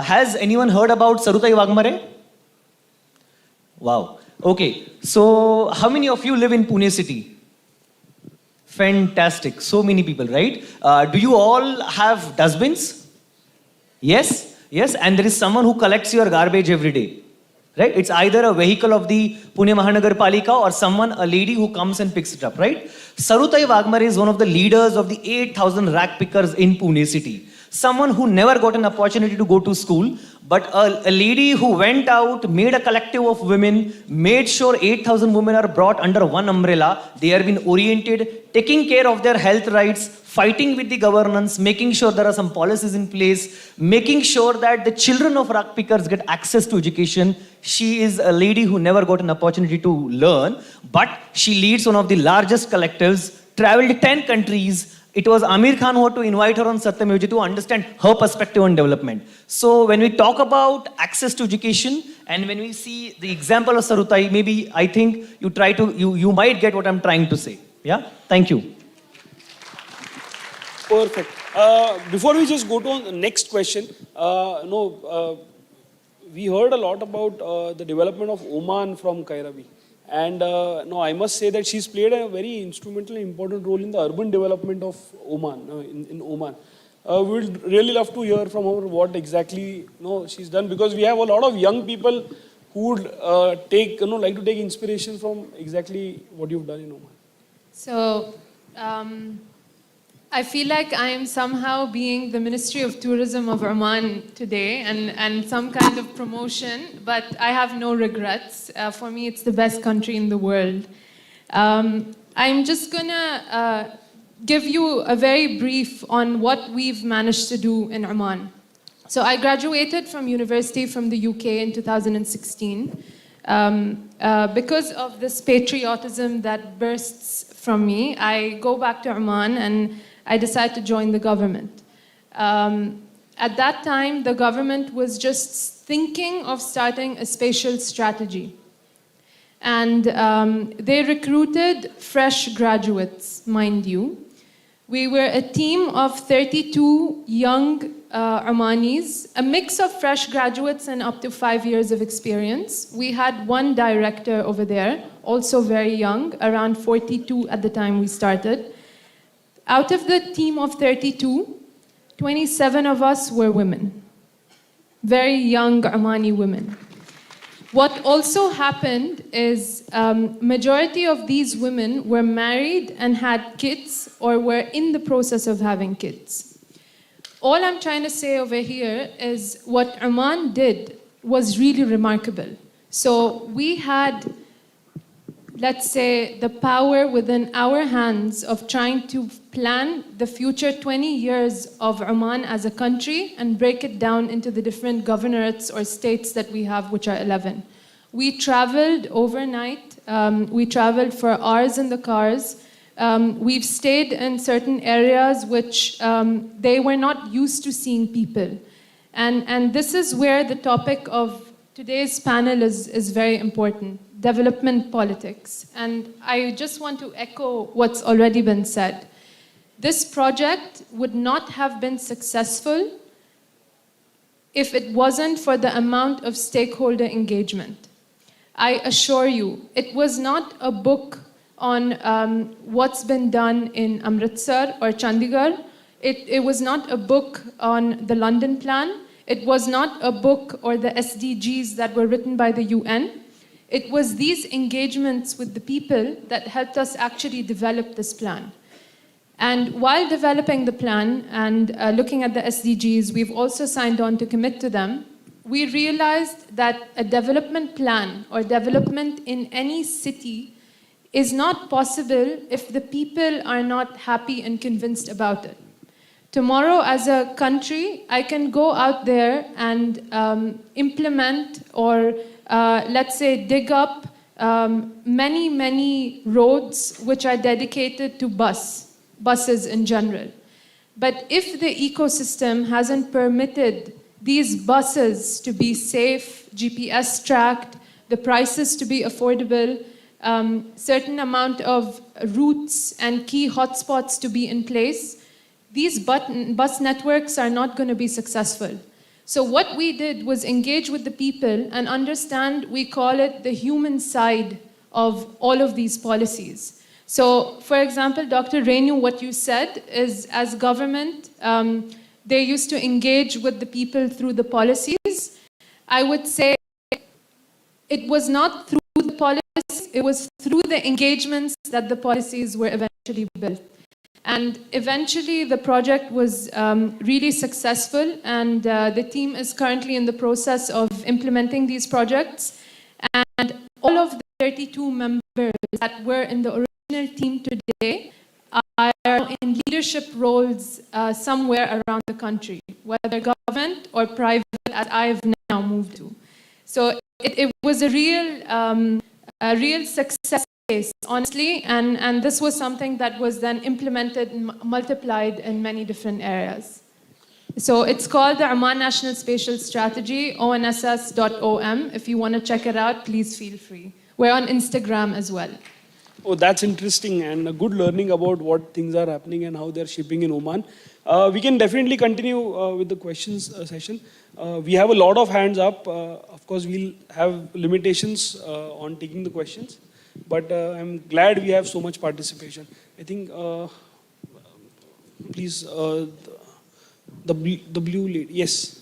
Has anyone heard about Sarutai Wagmare? Wow. Okay. So how many of you live in Pune city? Fantastic. So many people, right? Do you all have dustbins? Yes? Yes? And there is someone who collects your garbage every day. Right? It's either a vehicle of the Pune Mahanagar Palika or a lady who comes and picks it up, right? Sarutai Wagmare is one of the leaders of the 8,000 rack pickers in Pune city. Someone who never got an opportunity to go to school, but a lady who went out, made a collective of women, made sure 8,000 women are brought under one umbrella. They have been oriented, taking care of their health rights, fighting with the governance, making sure there are some policies in place, making sure that the children of rack pickers get access to education. She is a lady who never got an opportunity to learn, but she leads one of the largest collectives, traveled to 10 countries. It was Amir Khan who had to invite her on Satyam to understand her perspective on development. So when we talk about access to education, and when we see the example of Sarutai, maybe I think you might get what I'm trying to say. Yeah? Thank you. Perfect. Before we just go to the next question, we heard a lot about the development of Oman from Kairavi. And I must say that she's played a very instrumental and important role in the urban development of Oman, in Oman. We would really love to hear from her what exactly she's done, because we have a lot of young people who would like to take inspiration from exactly what you've done in Oman. So, I feel like I am somehow being the Ministry of Tourism of Oman today and some kind of promotion, but I have no regrets. For me, it's the best country in the world. I'm just gonna give you a very brief on what we've managed to do in Oman. So I graduated from university from the UK in 2016. Because of this patriotism that bursts from me, I go back to Oman and I decided to join the government. At that time, the government was just thinking of starting a spatial strategy. And they recruited fresh graduates, mind you. We were a team of 32 young Omanis, a mix of fresh graduates and up to 5 years of experience. We had one director over there, also very young, around 42 at the time we started. Out of the team of 32, 27 of us were women, very young Omani women. What also happened is majority of these women were married and had kids or were in the process of having kids. all I'm trying to say over here is what Oman did was really remarkable. So we had, let's say, the power within our hands of trying to plan the future 20 years of Oman as a country and break it down into the different governorates or states that we have, which are 11. We traveled overnight. We traveled for hours in the cars. We've stayed in certain areas which they were not used to seeing people. And this is where the topic of today's panel is very important, development politics. And I just want to echo what's already been said. This project would not have been successful if it wasn't for the amount of stakeholder engagement. I assure you, it was not a book on what's been done in Amritsar or Chandigarh. It was not a book on the London Plan. It was not a book or the SDGs that were written by the UN. It was these engagements with the people that helped us actually develop this plan. And while developing the plan and looking at the SDGs, we've also signed on to commit to them. We realized that a development plan or development in any city is not possible if the people are not happy and convinced about it. Tomorrow, as a country, I can go out there and implement or, let's say, dig up many, many roads which are dedicated to buses in general. But if the ecosystem hasn't permitted these buses to be safe, GPS tracked, the prices to be affordable, certain amount of routes and key hotspots to be in place, these bus networks are not going to be successful. So what we did was engage with the people and understand, we call it the human side of all of these policies. So, for example, Dr. Renu, what you said is, as government, they used to engage with the people through the policies. I would say it was not through the policies, it was through the engagements that the policies were eventually built. And eventually the project was really successful, and the team is currently in the process of implementing these projects. And all of the 32 members that were in the original team today are in leadership roles somewhere around the country, whether government or private, as I've now moved to. So it was a real success case, honestly, and this was something that was then implemented and multiplied in many different areas. So it's called the Oman National Spatial Strategy, onss.om. If you want to check it out, please feel free. We're on Instagram as well. Oh, that's interesting and a good learning about what things are happening and how they're shaping in Oman. We can definitely continue with the questions session. We have a lot of hands up. Of course, we'll have limitations on taking the questions, but I'm glad we have so much participation. I think, please, the blue lady, yes.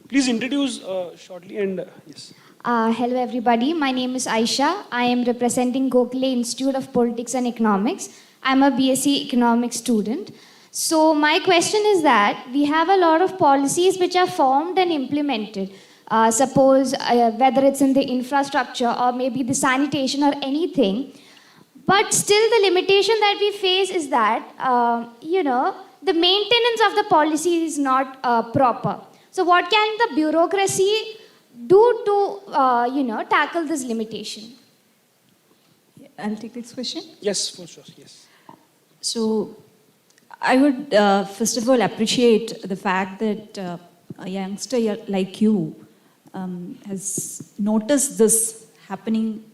Please introduce shortly and yes. Hello everybody, my name is Aisha. I am representing Gokhale Institute of Politics and Economics. I'm a BSc Economics student. So my question is that we have a lot of policies which are formed and implemented. Suppose whether it's in the infrastructure or maybe the sanitation or anything. But still the limitation that we face is that, the maintenance of the policy is not proper. So what can the bureaucracy do to, tackle this limitation? I'll take this question. Yes, for sure, yes. So I would first of all appreciate the fact that a youngster like you has noticed this happening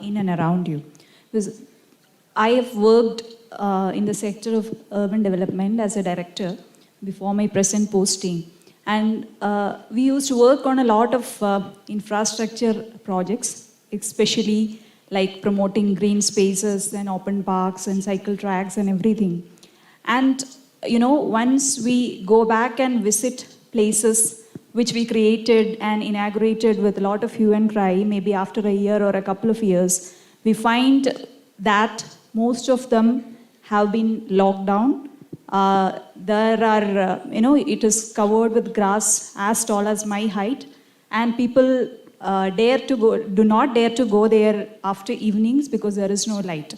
in and around you. Because I have worked in the sector of urban development as a director before my present posting. And we used to work on a lot of infrastructure projects, especially like promoting green spaces and open parks and cycle tracks and everything. And, once we go back and visit places which we created and inaugurated with a lot of hue and cry, maybe after a year or a couple of years, we find that most of them have been locked down. there are, it is covered with grass as tall as my height, and people do not dare to go there after evenings because there is no light.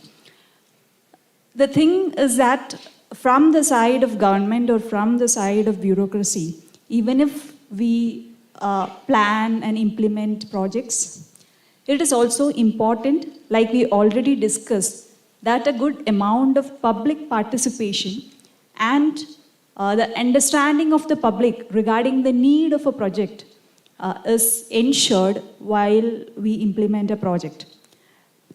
The thing is that from the side of government or from the side of bureaucracy, even if we plan and implement projects, it is also important, like we already discussed, that a good amount of public participation and the understanding of the public regarding the need of a project is ensured while we implement a project.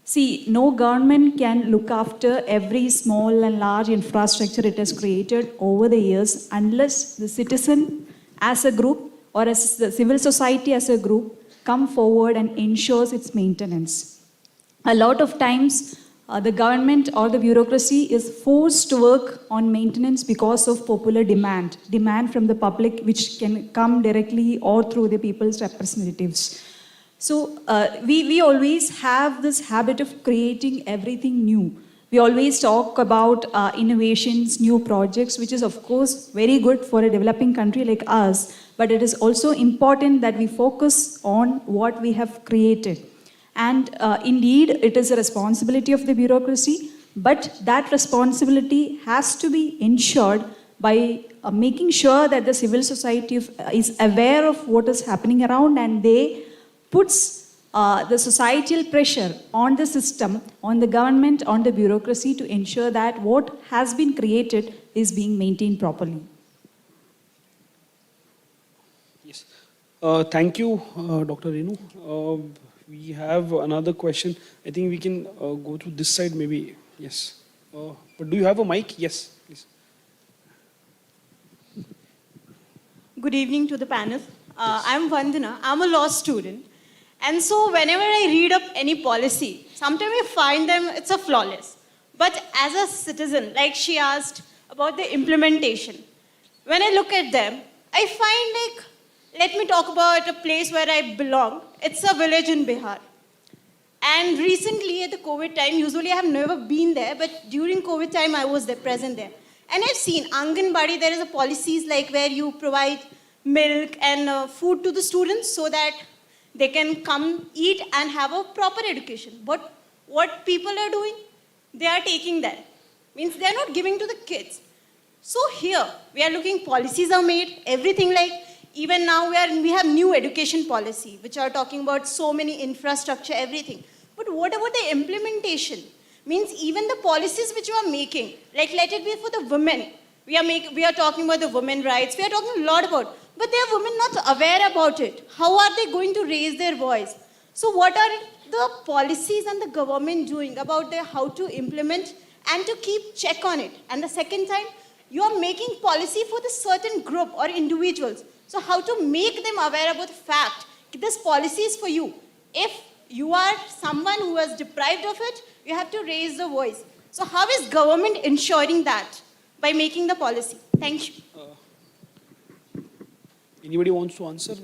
See, no government can look after every small and large infrastructure it has created over the years unless the citizen as a group or as the civil society as a group come forward and ensures its maintenance. A lot of times, the government or the bureaucracy is forced to work on maintenance because of popular demand from the public, which can come directly or through the people's representatives. So we always have this habit of creating everything new. We always talk about innovations, new projects, which is of course very good for a developing country like us, but it is also important that we focus on what we have created. And indeed, it is a responsibility of the bureaucracy, but that responsibility has to be ensured by making sure that the civil society is aware of what is happening around, and they puts the societal pressure on the system, on the government, on the bureaucracy to ensure that what has been created is being maintained properly. Yes. Thank you, Dr. Renu. We have another question. I think we can go to this side maybe. Yes. But do you have a mic? Yes, please. Good evening to the panel. I'm Vandana. I'm a law student. And so whenever I read up any policy, sometimes I find them, it's a flawless. But as a citizen, like she asked about the implementation, when I look at them, I find let me talk about a place where I belong. It's a village in Bihar. And recently at the COVID time, usually I have never been there, but during COVID time, I was there, present there. And I've seen Anganwadi, there is a policies like where you provide milk and food to the students so that they can come eat and have a proper education. But what people are doing, they are taking that. Means they are not giving to the kids. So here, we are looking, policies are made, everything like, even now we have new education policy, which are talking about so many infrastructure, everything. But what about the implementation? Means even the policies which you are making, like let it be for the women. We are talking about the women rights, we are talking a lot about, but there are women not aware about it. How are they going to raise their voice? So what are the policies and the government doing about how to implement and to keep check on it? And the second time, you are making policy for the certain group or individuals. So how to make them aware about the fact that this policy is for you. If you are someone who is deprived of it, you have to raise the voice. So how is government ensuring that? By making the policy. Thank you. Anybody wants to answer?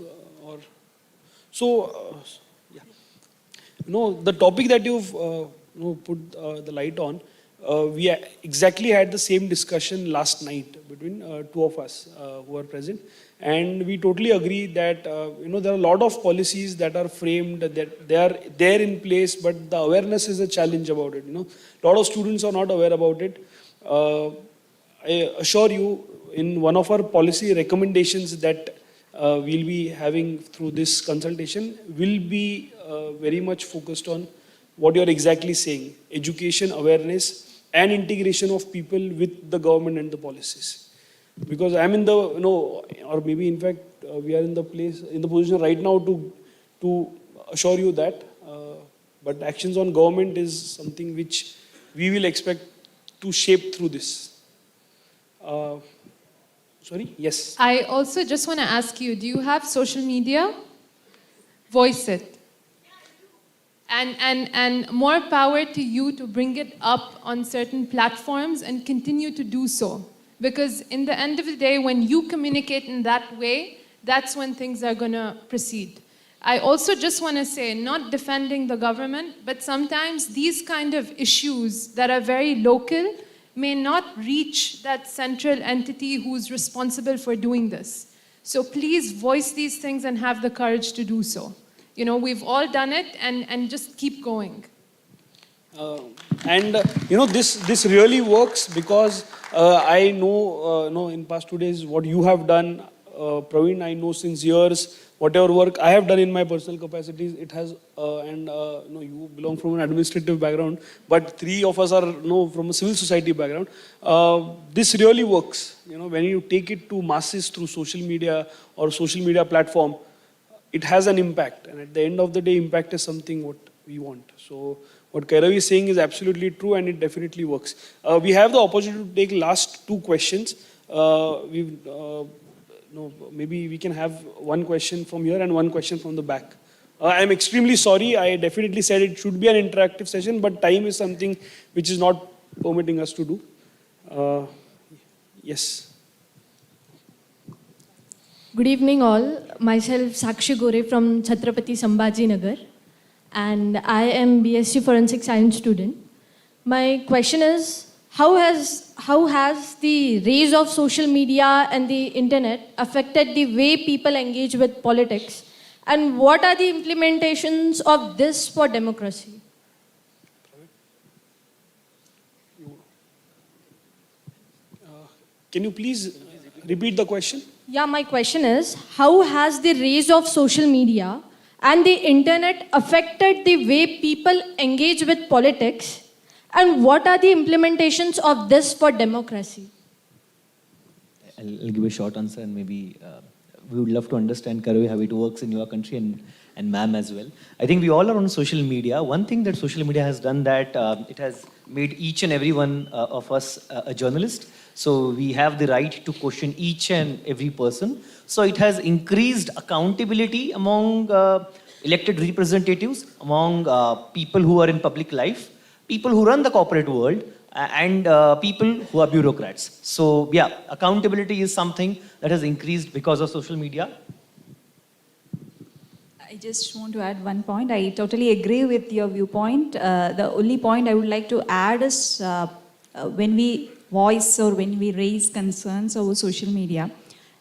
Yeah. The topic that you've put the light on, we exactly had the same discussion last night between two of us who are present. And we totally agree that, there are a lot of policies that are framed, that they are there in place, but the awareness is a challenge about it. A lot of students are not aware about it. I assure you, in one of our policy recommendations that we'll be having through this consultation, will be very much focused on what you're exactly saying, education, awareness, and integration of people with the government and the policies. Because I'm in the, or maybe in fact, we are in the position right now to assure you that, but actions on government is something which we will expect to shape through this. Sorry? Yes. I also just want to ask you, do you have social media? Voice it. And more power to you to bring it up on certain platforms and continue to do so. Because in the end of the day, when you communicate in that way, that's when things are going to proceed. I also just want to say, not defending the government, but sometimes these kind of issues that are very local, may not reach that central entity who's responsible for doing this. So please voice these things and have the courage to do so. You know, we've all done it, and just keep going. This really works because I know in past 2 days what you have done. Praveen, I know since years, whatever work I have done in my personal capacities, it has, you belong from an administrative background, but 3 of us are from a civil society background. This really works. When you take it to masses through social media or social media platform, it has an impact. And at the end of the day, impact is something what we want. So what Kairav is saying is absolutely true, and it definitely works. We have the opportunity to take last 2 questions. Maybe we can have one question from here and one question from the back. I'm extremely sorry. I definitely said it should be an interactive session, but time is something which is not permitting us to do. Yes. Good evening all. Myself Sakshi Gore from Chhatrapati Sambhaji Nagar, and I am BSc Forensic Science student. My question is, how has the rise of social media and the internet affected the way people engage with politics, and what are the implementations of this for democracy? Can you please repeat the question? Yeah, my question is, how has the rise of social media and the internet affected the way people engage with politics, and what are the implementations of this for democracy? I'll give a short answer, and maybe we would love to understand, Kairav, how it works in your country, and ma'am as well. I think we all are on social media. One thing that social media has done that it has made each and every one of us a journalist. So we have the right to question each and every person. So it has increased accountability among elected representatives, among people who are in public life, people who run the corporate world, and people who are bureaucrats. So yeah, accountability is something that has increased because of social media. I just want to add one point. I totally agree with your viewpoint. The only point I would like to add is when we voice or when we raise concerns over social media,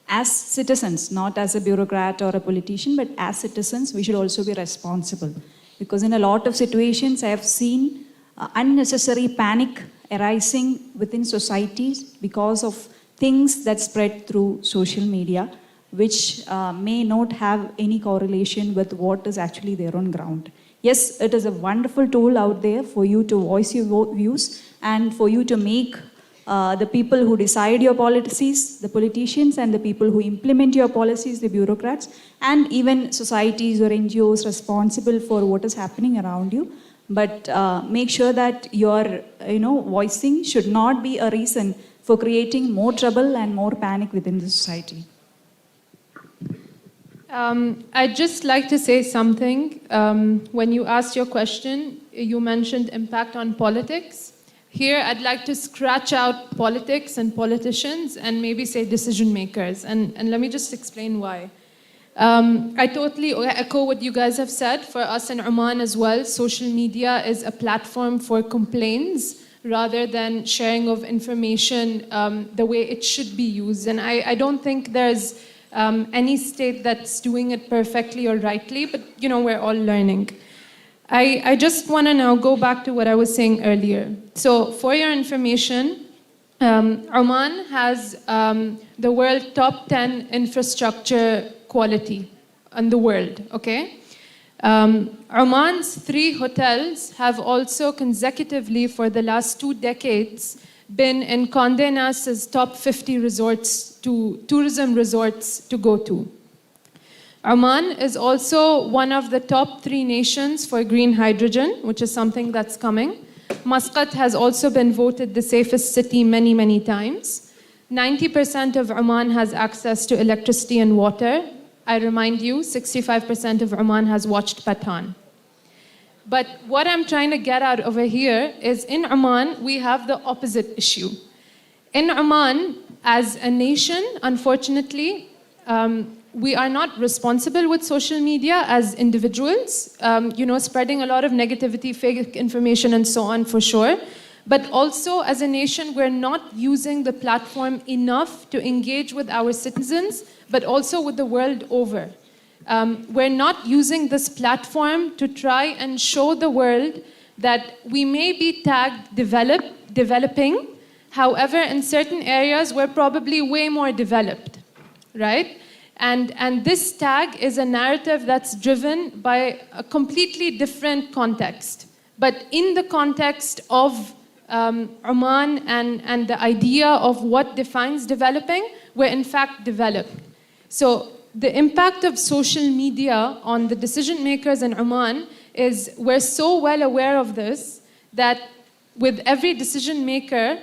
as citizens, not as a bureaucrat or a politician, but as citizens, we should also be responsible. Because in a lot of situations, I have seen unnecessary panic arising within societies because of things that spread through social media, which may not have any correlation with what is actually there on ground. Yes, it is a wonderful tool out there for you to voice your views and for you to make the people who decide your policies, the politicians, and the people who implement your policies, the bureaucrats, and even societies or NGOs responsible for what is happening around you. But make sure that your voicing should not be a reason for creating more trouble and more panic within the society. I'd just like to say something. When you asked your question, you mentioned impact on politics. Here, I'd like to scratch out politics and politicians and maybe say decision makers. And let me just explain why. I totally echo what you guys have said. For us in Oman as well, social media is a platform for complaints rather than sharing of information the way it should be used. And I don't think there's any state that's doing it perfectly or rightly, but we're all learning. I just want to now go back to what I was saying earlier. So for your information, Oman has the world top 10 infrastructure quality in the world, okay? Oman's 3 hotels have also consecutively for the last 2 decades been in Condé Nast's top 50 tourism resorts to go to. Oman is also one of the top 3 nations for green hydrogen, which is something that's coming. Muscat has also been voted the safest city many, many times. 90% of Oman has access to electricity and water. I remind you, 65% of Oman has watched Pathan. But what I'm trying to get out over here is in Oman, we have the opposite issue. In Oman, as a nation, unfortunately, we are not responsible with social media as individuals, spreading a lot of negativity, fake information, and so on for sure. but also as a nation, we're not using the platform enough to engage with our citizens, but also with the world over. We're not using this platform to try and show the world that we may be tagged developing, however, in certain areas, we're probably way more developed, right? And this tag is a narrative that's driven by a completely different context. But in the context of Oman and the idea of what defines developing, we're in fact developed. So the impact of social media on the decision makers in Oman is we're so well aware of this that with every decision maker,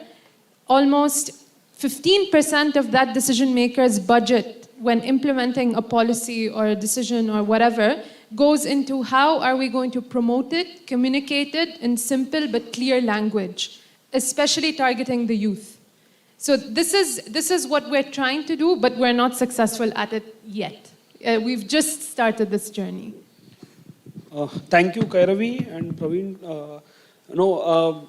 almost 15% of that decision maker's budget when implementing a policy or a decision or whatever goes into how are we going to promote it, communicate it in simple but clear language, especially targeting the youth. So this is what we're trying to do, but we're not successful at it yet. We've just started this journey. Thank you, Kairavi and Praveen.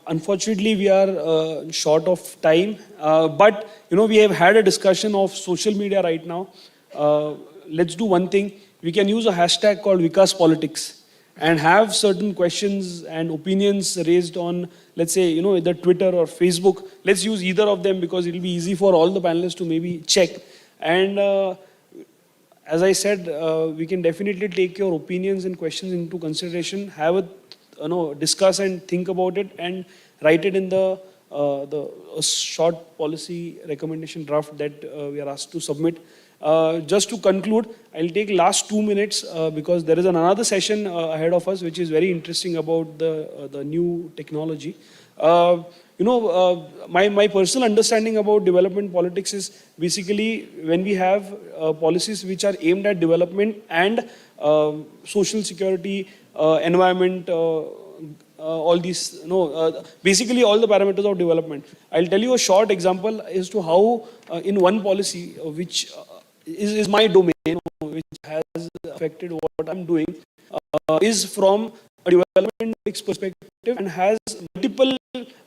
Unfortunately, we are short of time. But, we have had a discussion of social media right now. Let's do one thing. We can use a hashtag called Vikas Politics and have certain questions and opinions raised on, let's say, either Twitter or Facebook. Let's use either of them because it'll be easy for all the panelists to maybe check. And as I said, we can definitely take your opinions and questions into consideration, have a discuss and think about it and write it in the short policy recommendation draft that we are asked to submit. Just to conclude, I'll take last 2 minutes because there is another session ahead of us which is very interesting about the new technology. My personal understanding about development politics is basically when we have policies which are aimed at development and social security, environment, all these, basically all the parameters of development. I'll tell you a short example as to how in one policy which is my domain, which has affected what I'm doing, is from a development perspective and has multiple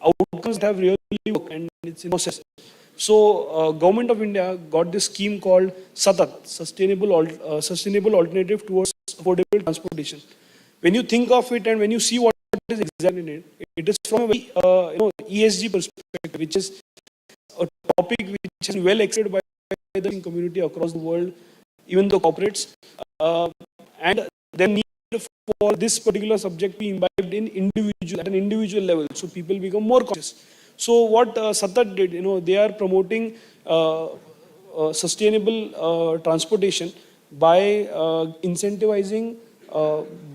outcomes that have really worked and it's in process. So Government of India got this scheme called SATAT, Sustainable Alternative Towards Affordable Transportation. When you think of it and when you see what is exactly in it, it is from a very ESG perspective, which is a topic which is well accepted by the community across the world, even the corporates, and there need for this particular subject be imbibed in at an individual level, so people become more conscious. So what SATAT did, they are promoting sustainable transportation by incentivizing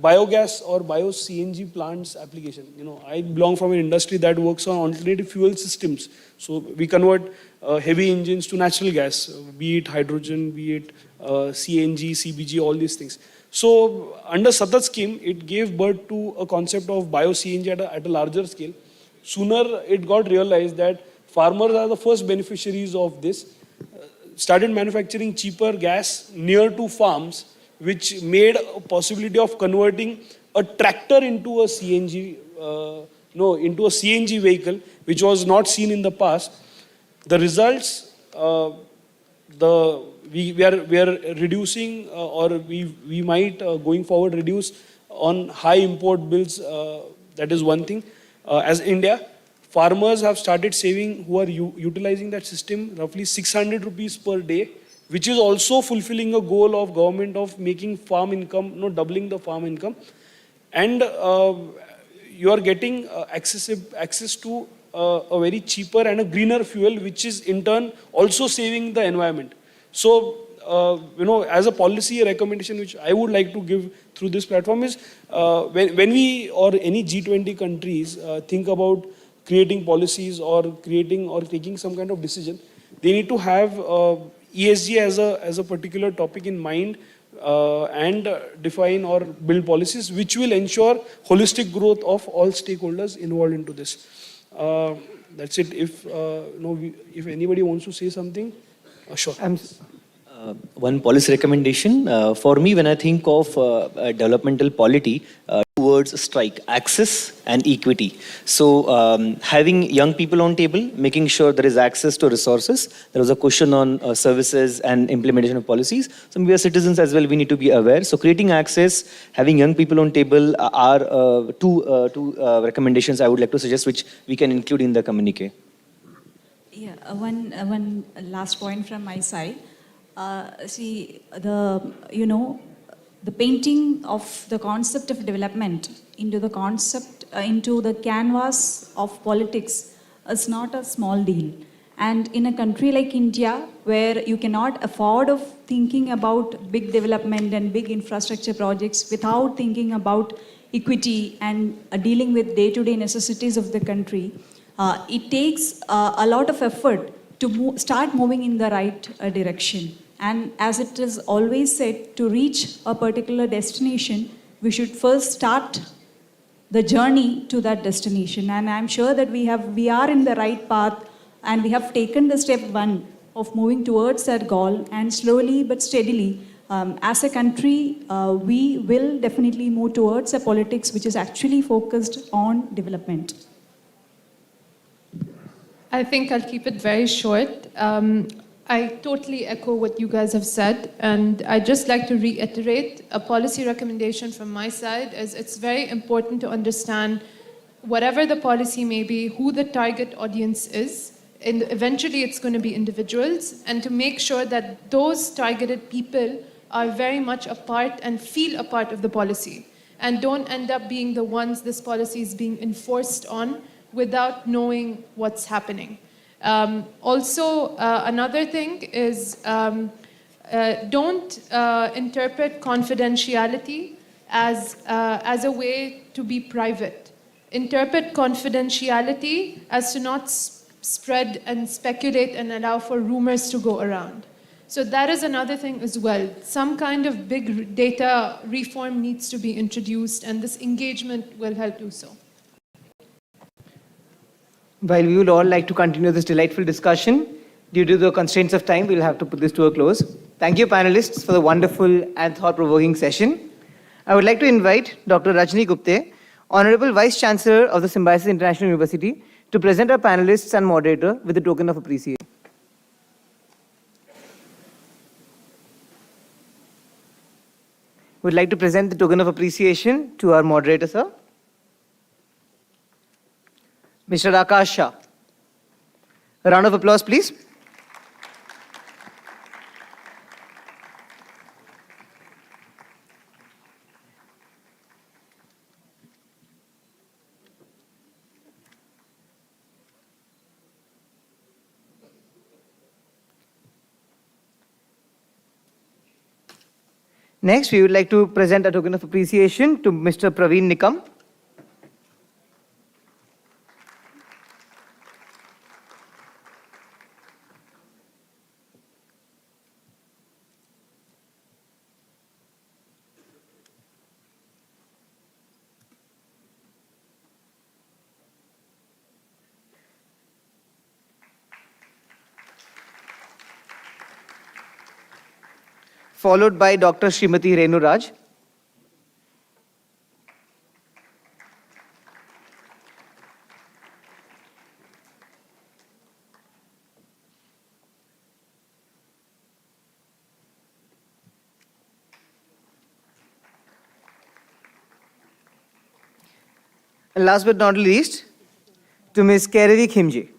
biogas or bio-CNG plants application. I belong from an industry that works on alternative fuel systems. So we convert heavy engines to natural gas, be it hydrogen, be it CNG, CBG, all these things. So under SATAT scheme, it gave birth to a concept of bio-CNG at a larger scale. Sooner it got realized that farmers are the first beneficiaries of this, started manufacturing cheaper gas near to farms, which made a possibility of converting a tractor into a CNG, into a CNG vehicle, which was not seen in the past. The results, we are reducing, or we might going forward reduce on high import bills. That is one thing. As India, farmers have started saving, who are utilizing that system, roughly 600 rupees per day, which is also fulfilling a goal of government of making farm income, doubling the farm income. And you are getting access to a very cheaper and a greener fuel, which is in turn also saving the environment. So, as a policy recommendation, which I would like to give through this platform is, when we or any G20 countries think about creating policies or creating or taking some kind of decision, they need to have ESG as a particular topic in mind and define or build policies which will ensure holistic growth of all stakeholders involved into this. That's it. If anybody wants to say something, sure. One policy recommendation. For me, when I think of developmental polity, towards strike access and equity. So having young people on table, making sure there is access to resources. There was a question on services and implementation of policies. So we as citizens as well, we need to be aware. So creating access, having young people on table are two recommendations I would like to suggest, which we can include in the communique. Yeah, one last point from my side. See, the painting of the concept of development into the concept, into the canvas of politics is not a small deal. And in a country like India, where you cannot afford of thinking about big development and big infrastructure projects without thinking about equity and dealing with day-to-day necessities of the country, it takes a lot of effort to start moving in the right direction. And as it is always said, to reach a particular destination, we should first start the journey to that destination. And I'm sure that we are in the right path, and we have taken the step one of moving towards that goal. And slowly but steadily, as a country, we will definitely move towards a politics which is actually focused on development. I think I'll keep it very short. I totally echo what you guys have said, and I'd just like to reiterate a policy recommendation from my side is it's very important to understand whatever the policy may be, who the target audience is, and eventually it's going to be individuals, and to make sure that those targeted people are very much a part and feel a part of the policy, and don't end up being the ones this policy is being enforced on without knowing what's happening. Also, another thing is don't interpret confidentiality as a way to be private. Interpret confidentiality as to not spread and speculate and allow for rumors to go around. So that is another thing as well. Some kind of big data reform needs to be introduced, and this engagement will help do so. While we would all like to continue this delightful discussion, due to the constraints of time, we'll have to put this to a close. Thank you, panelists, for the wonderful and thought-provoking session. I would like to invite Dr. Rajni Gupte, Honorable Vice Chancellor of the Symbiosis International University, to present our panelists and moderator with a token of appreciation. Would like to present the token of appreciation to our moderator, sir. Mr. Akash Shah. A round of applause, please. Next, we would like to present a token of appreciation to Mr. Praveen Nikam. Followed by Dr. Srimati Renu Raj. And last but not least, to Ms. Kairavi Khimji.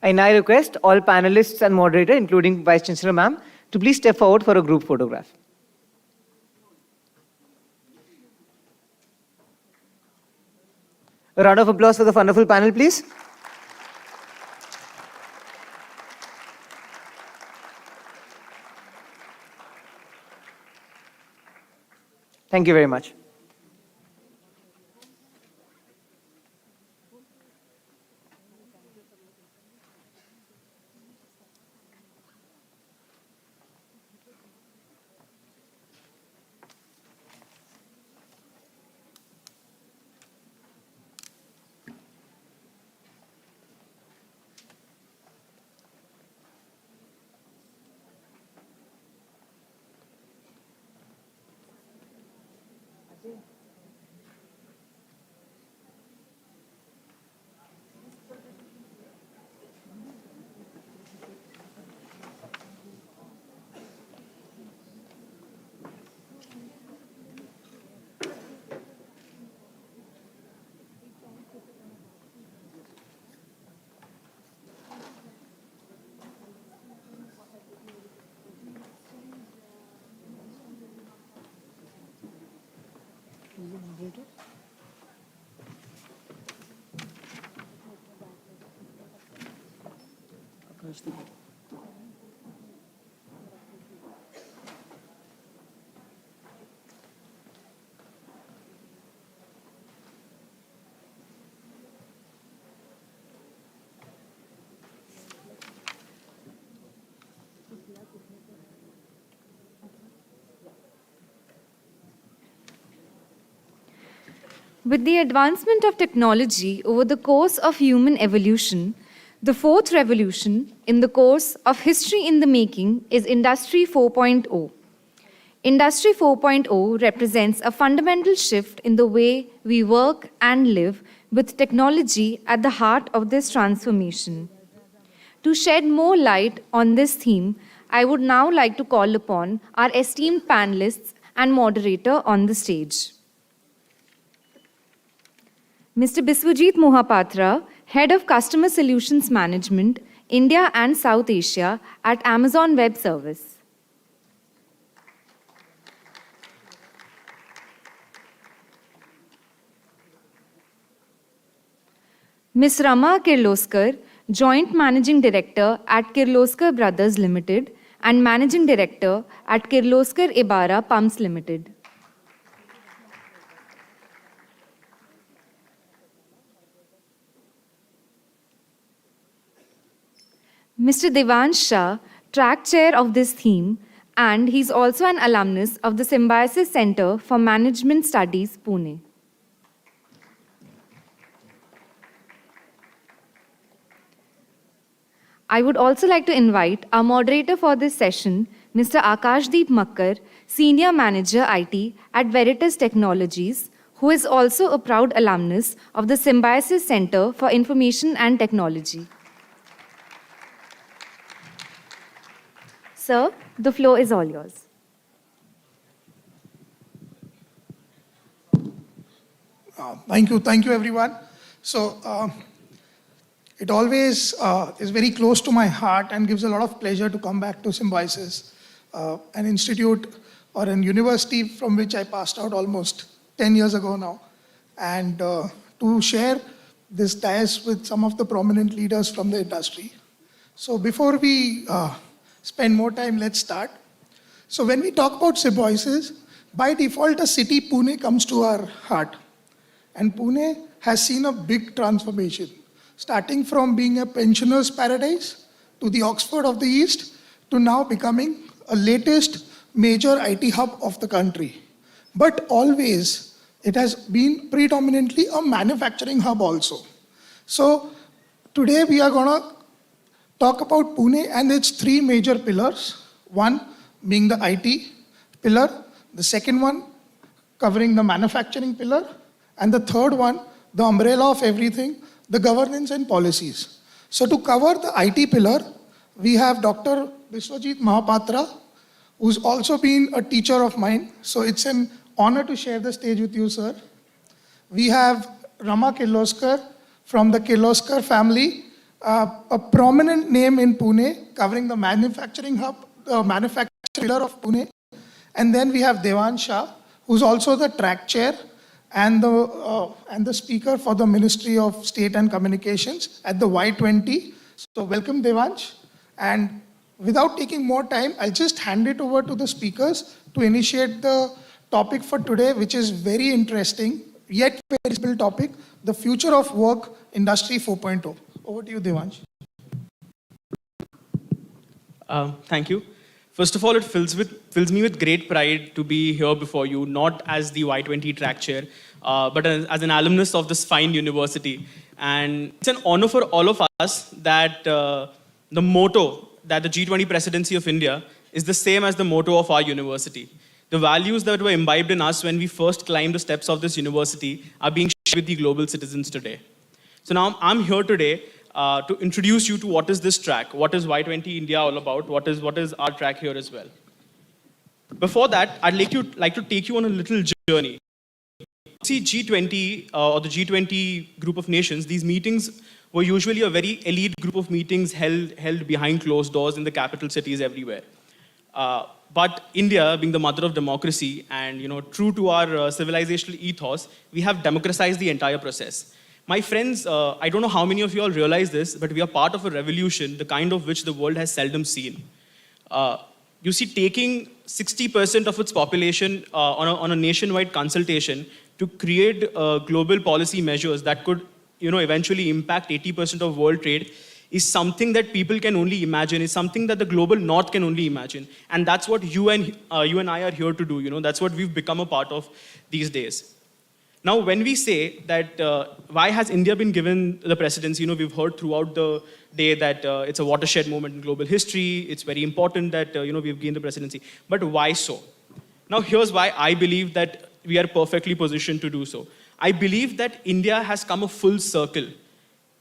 I now request all panelists and moderator, including Vice Chancellor Ma'am, to please step forward for a group photograph. A round of applause for the wonderful panel, please. Thank you very much. With the advancement of technology over the course of human evolution, the fourth revolution in the course of history in the making is Industry 4.0. Industry 4.0 represents a fundamental shift in the way we work and live, with technology at the heart of this transformation. To shed more light on this theme, I would now like to call upon our esteemed panelists and moderator on the stage. Mr. Biswajit Mohapatra, Head of Customer Solutions Management, India and South Asia at Amazon Web Service. Ms. Rama Kirloskar, Joint Managing Director at Kirloskar Brothers Limited and Managing Director at Kirloskar Ibara Pumps Limited. Mr. Devansh Shah, track chair of this theme, and he's also an alumnus of the Symbiosis Center for Management Studies, Pune. I would also like to invite our moderator for this session, Mr. Akashdeep Makkar, Senior Manager IT at Veritas Technologies, who is also a proud alumnus of the Symbiosis Center for Information and Technology. Sir, the floor is all yours. Thank you everyone. So it always is very close to my heart and gives a lot of pleasure to come back to Symbiosis, an institute or an university from which I passed out almost 10 years ago now, and to share this dais with some of the prominent leaders from the industry. So before we spend more time, let's start. So when we talk about Symbiosis, by default, the city Pune comes to our heart. And Pune has seen a big transformation, starting from being a pensioner's paradise to the Oxford of the East, to now becoming a latest major IT hub of the country. But always, it has been predominantly a manufacturing hub also. So today we are going to talk about Pune and its three major pillars. One being the IT pillar, the second one covering the manufacturing pillar, and the third one, the umbrella of everything, the governance and policies. So to cover the IT pillar, we have Dr. Biswajit Mohapatra, who's also been a teacher of mine. So it's an honor to share the stage with you, sir. We have Rama Kirloskar from the Kirloskar family, a prominent name in Pune, covering the manufacturing hub, the manufacturing pillar of Pune. And then we have Devansh Shah, who's also the track chair and the speaker for the Ministry of State and Communications at the Y20. So welcome, Devansh. And without taking more time, I'll just hand it over to the speakers to initiate the topic for today, which is very interesting, yet very simple topic, the future of work, Industry 4.0. Over to you, Devansh. Thank you. First of all, it fills me with great pride to be here before you, not as the Y20 track chair, but as an alumnus of this fine university. And it's an honor for all of us that the motto that the G20 presidency of India is the same as the motto of our university. The values that were imbibed in us when we first climbed the steps of this university are being shared with the global citizens today. So now I'm here today to introduce you to what is this track, what is Y20 India all about, what is our track here as well. Before that, I'd like to take you on a little journey. See, G20 or the G20 group of nations, these meetings were usually a very elite group of meetings held behind closed doors in the capital cities everywhere. But India, being the mother of democracy and true to our civilizational ethos, we have democratized the entire process. My friends, I don't know how many of you all realize this, but we are part of a revolution, the kind of which the world has seldom seen. You see, taking 60% of its population on a nationwide consultation to create global policy measures that could eventually impact 80% of world trade is something that people can only imagine, is something that the global north can only imagine. And that's what you and I are here to do. That's what we've become a part of these days. Now, when we say that why has India been given the presidency, we've heard throughout the day that it's a watershed moment in global history. It's very important that we've gained the presidency. But why so? Now, here's why I believe that we are perfectly positioned to do so. I believe that India has come a full circle.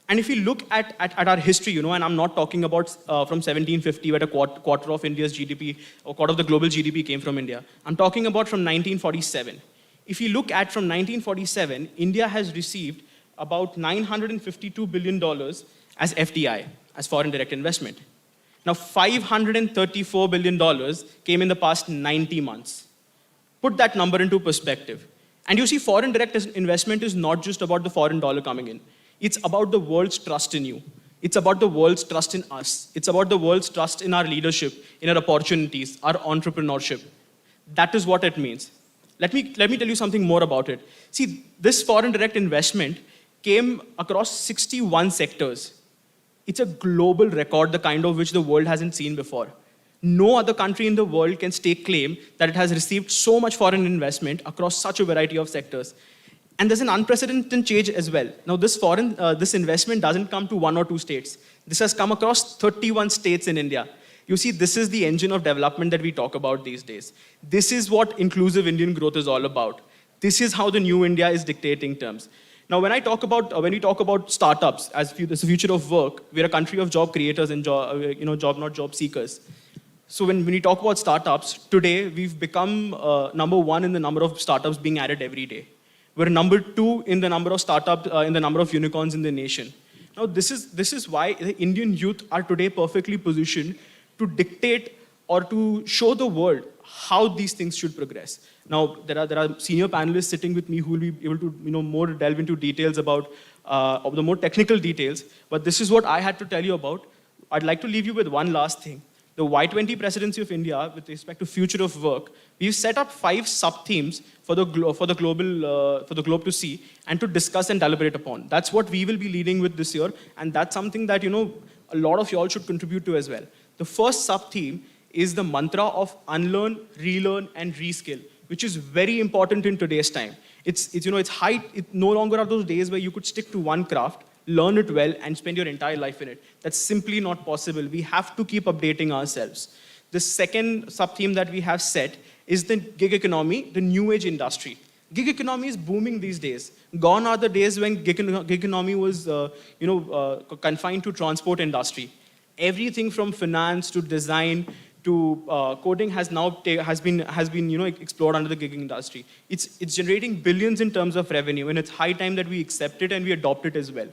And if you look at our history, and I'm not talking about from 1750, where a quarter of India's GDP, or quarter of the global GDP came from India. I'm talking about from 1947. If you look at from 1947, India has received about $952 billion as FDI, as foreign direct investment. Now, $534 billion came in the past 90 months. Put that number into perspective. And you see, foreign direct investment is not just about the foreign dollar coming in. It's about the world's trust in you. It's about the world's trust in us. It's about the world's trust in our leadership, in our opportunities, our entrepreneurship. That is what it means. Let me tell you something more about it. See, this foreign direct investment came across 61 sectors. It's a global record, the kind of which the world hasn't seen before. No other country in the world can stake claim that it has received so much foreign investment across such a variety of sectors. And there's an unprecedented change as well. Now, this investment doesn't come to 1 or 2 states. This has come across 31 states in India. You see, this is the engine of development that we talk about these days. This is what inclusive Indian growth is all about. This is how the new India is dictating terms. Now, when we talk about startups as the future of work, we're a country of job creators and job seekers. So when we talk about startups, today we've become number 1 in the number of startups being added every day. We're number 2 in the number of startups, in the number of unicorns in the nation. Now, this is why the Indian youth are today perfectly positioned to dictate or to show the world how these things should progress. Now, there are senior panelists sitting with me who will be able to more delve into details about the more technical details. But this is what I had to tell you about. I'd like to leave you with one last thing. The Y20 presidency of India, with respect to future of work, we've set up 5 sub-themes for the globe to see and to discuss and deliberate upon. That's what we will be leading with this year, and that's something that a lot of y'all should contribute to as well. The first sub-theme is the mantra of unlearn, relearn, and reskill, which is very important in today's time. It's no longer are those days where you could stick to one craft, learn it well, and spend your entire life in it. That's simply not possible. We have to keep updating ourselves. The second sub-theme that we have set is the gig economy, the new age industry. Gig economy is booming these days. Gone are the days when gig economy was confined to transport industry. Everything from finance to design to coding has been explored under the gig industry. It's generating billions in terms of revenue, and it's high time that we accept it and we adopt it as well.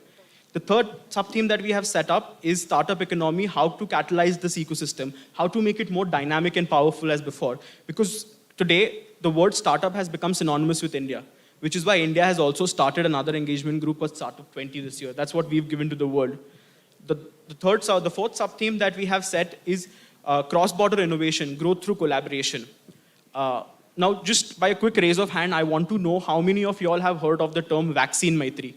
The third sub-theme that we have set up is startup economy, how to catalyze this ecosystem, how to make it more dynamic and powerful as before. Because today, the word startup has become synonymous with India, which is why India has also started another engagement group called Startup 20 this year. That's what we've given to the world. The fourth sub-theme that we have set is cross-border innovation, growth through collaboration. Now, just by a quick raise of hand, I want to know how many of you all have heard of the term vaccine Maitri.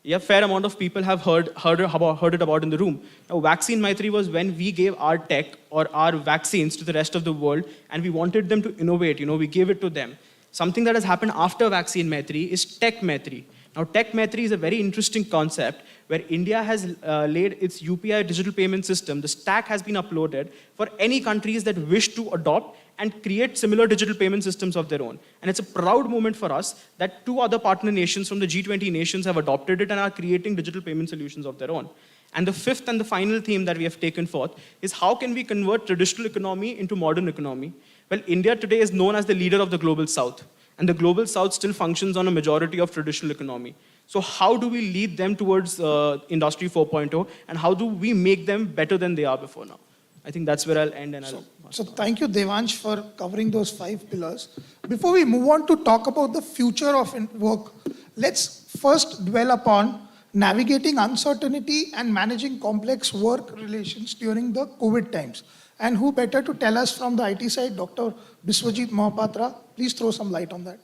Yeah, fair amount of people have heard it about in the room. Now, vaccine Maitri was when we gave our tech or our vaccines to the rest of the world, and we wanted them to innovate. We gave it to them. Something that has happened after vaccine Maitri is tech Maitri. Now, tech Maitri is a very interesting concept where India has laid its UPI digital payment system. The stack has been uploaded for any countries that wish to adopt and create similar digital payment systems of their own. And it's a proud moment for us that 2 other partner nations from the G20 nations have adopted it and are creating digital payment solutions of their own. And the 5th and the final theme that we have taken forth is how can we convert traditional economy into modern economy? Well, India today is known as the leader of the global south. And the global south still functions on a majority of traditional economy. So how do we lead them towards Industry 4.0, and how do we make them better than they are before now? I think that's where I'll end and I'll... So thank you, Devansh, for covering those 5 pillars. Before we move on to talk about the future of work, let's first dwell upon navigating uncertainty and managing complex work relations during the COVID times. And who better to tell us from the IT side, Dr. Biswajit Mohapatra. Please throw some light on that.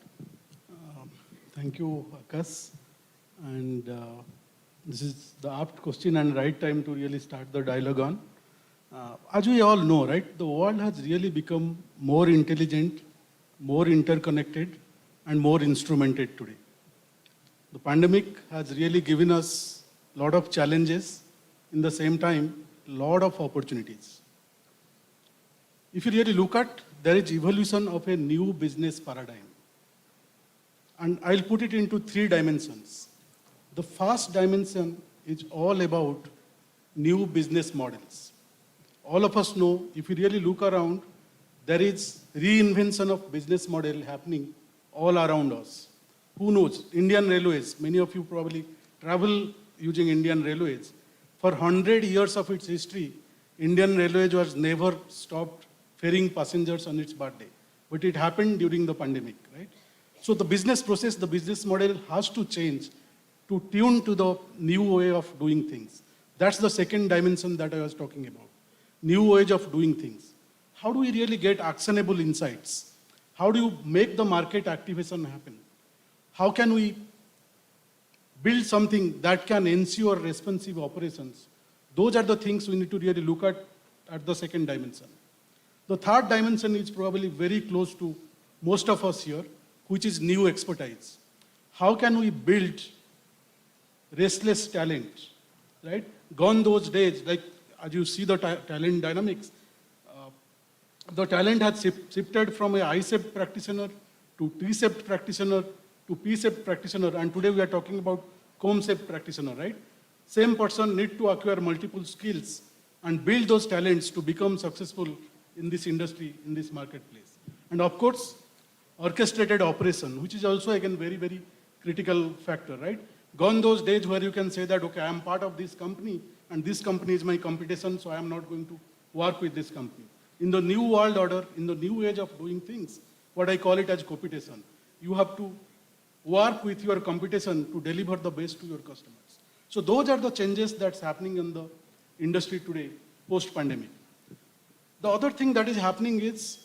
Thank you, Vikas. And this is the apt question and right time to really start the dialogue on. As we all know, right, the world has really become more intelligent, more interconnected, and more instrumented today. The pandemic has really given us a lot of challenges, in the same time, a lot of opportunities. If you really look at, there is evolution of a new business paradigm. And I'll put it into 3 dimensions. The first dimension is all about new business models. All of us know, if you really look around, there is reinvention of business model happening all around us. Who knows? Indian Railways, many of you probably travel using Indian Railways. For 100 years of its history, Indian Railways was never stopped ferrying passengers on its birthday. But it happened during the pandemic, right? So the business process, the business model has to change to tune to the new way of doing things. That's the second dimension that I was talking about. New way of doing things. How do we really get actionable insights? How do you make the market activation happen? How can we build something that can ensure responsive operations? Those are the things we need to really look at the second dimension. The third dimension is probably very close to most of us here, which is new expertise. How can we build restless talent, right? Gone those days, like as you see the talent dynamics, the talent has shifted from a I-shaped practitioner to T-shaped practitioner to P-shaped practitioner, and today we are talking about comb-shaped practitioner, right? Same person need to acquire multiple skills and build those talents to become successful in this industry, in this marketplace. And of course, orchestrated operation, which is also again very, very critical factor, right? Gone those days where you can say that, okay, I am part of this company and this company is my competition, so I am not going to work with this company. In the new world order, in the new age of doing things, what I call it as competition, you have to work with your competition to deliver the best to your customers. So those are the changes that's happening in the industry today, post-pandemic. The other thing that is happening is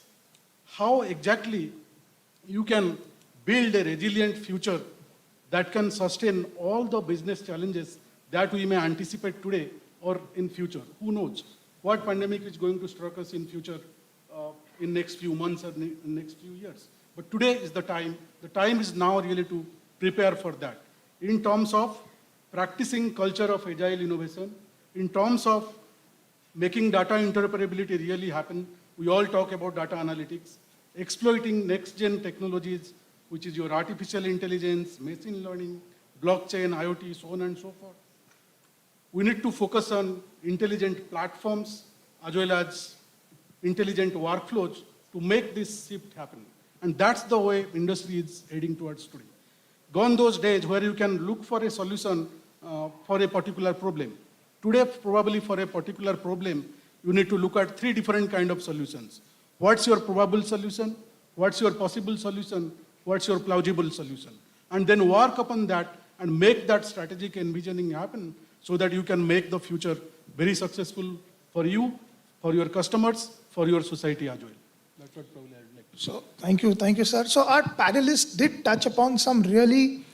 how exactly you can build a resilient future that can sustain all the business challenges that we may anticipate today or in future. Who knows what pandemic is going to strike us in future, in next few months or in next few years. But today is the time is now really to prepare for that. In terms of practicing culture of agile innovation, in terms of making data interoperability really happen, we all talk about data analytics, exploiting next-gen technologies, which is your artificial intelligence, machine learning, blockchain, IoT, so on and so forth. We need to focus on intelligent platforms as well as intelligent workflows to make this shift happen. And that's the way industry is heading towards today. Gone those days where you can look for a solution for a particular problem. Today, probably for a particular problem, you need to look at 3 different kinds of solutions. What's your probable solution? What's your possible solution? What's your plausible solution? And then work upon that and make that strategic envisioning happen so that you can make the future very successful for you, for your customers, for your society as well. That's what probably I'd like to say. So thank you, sir. So our panelists did touch upon some really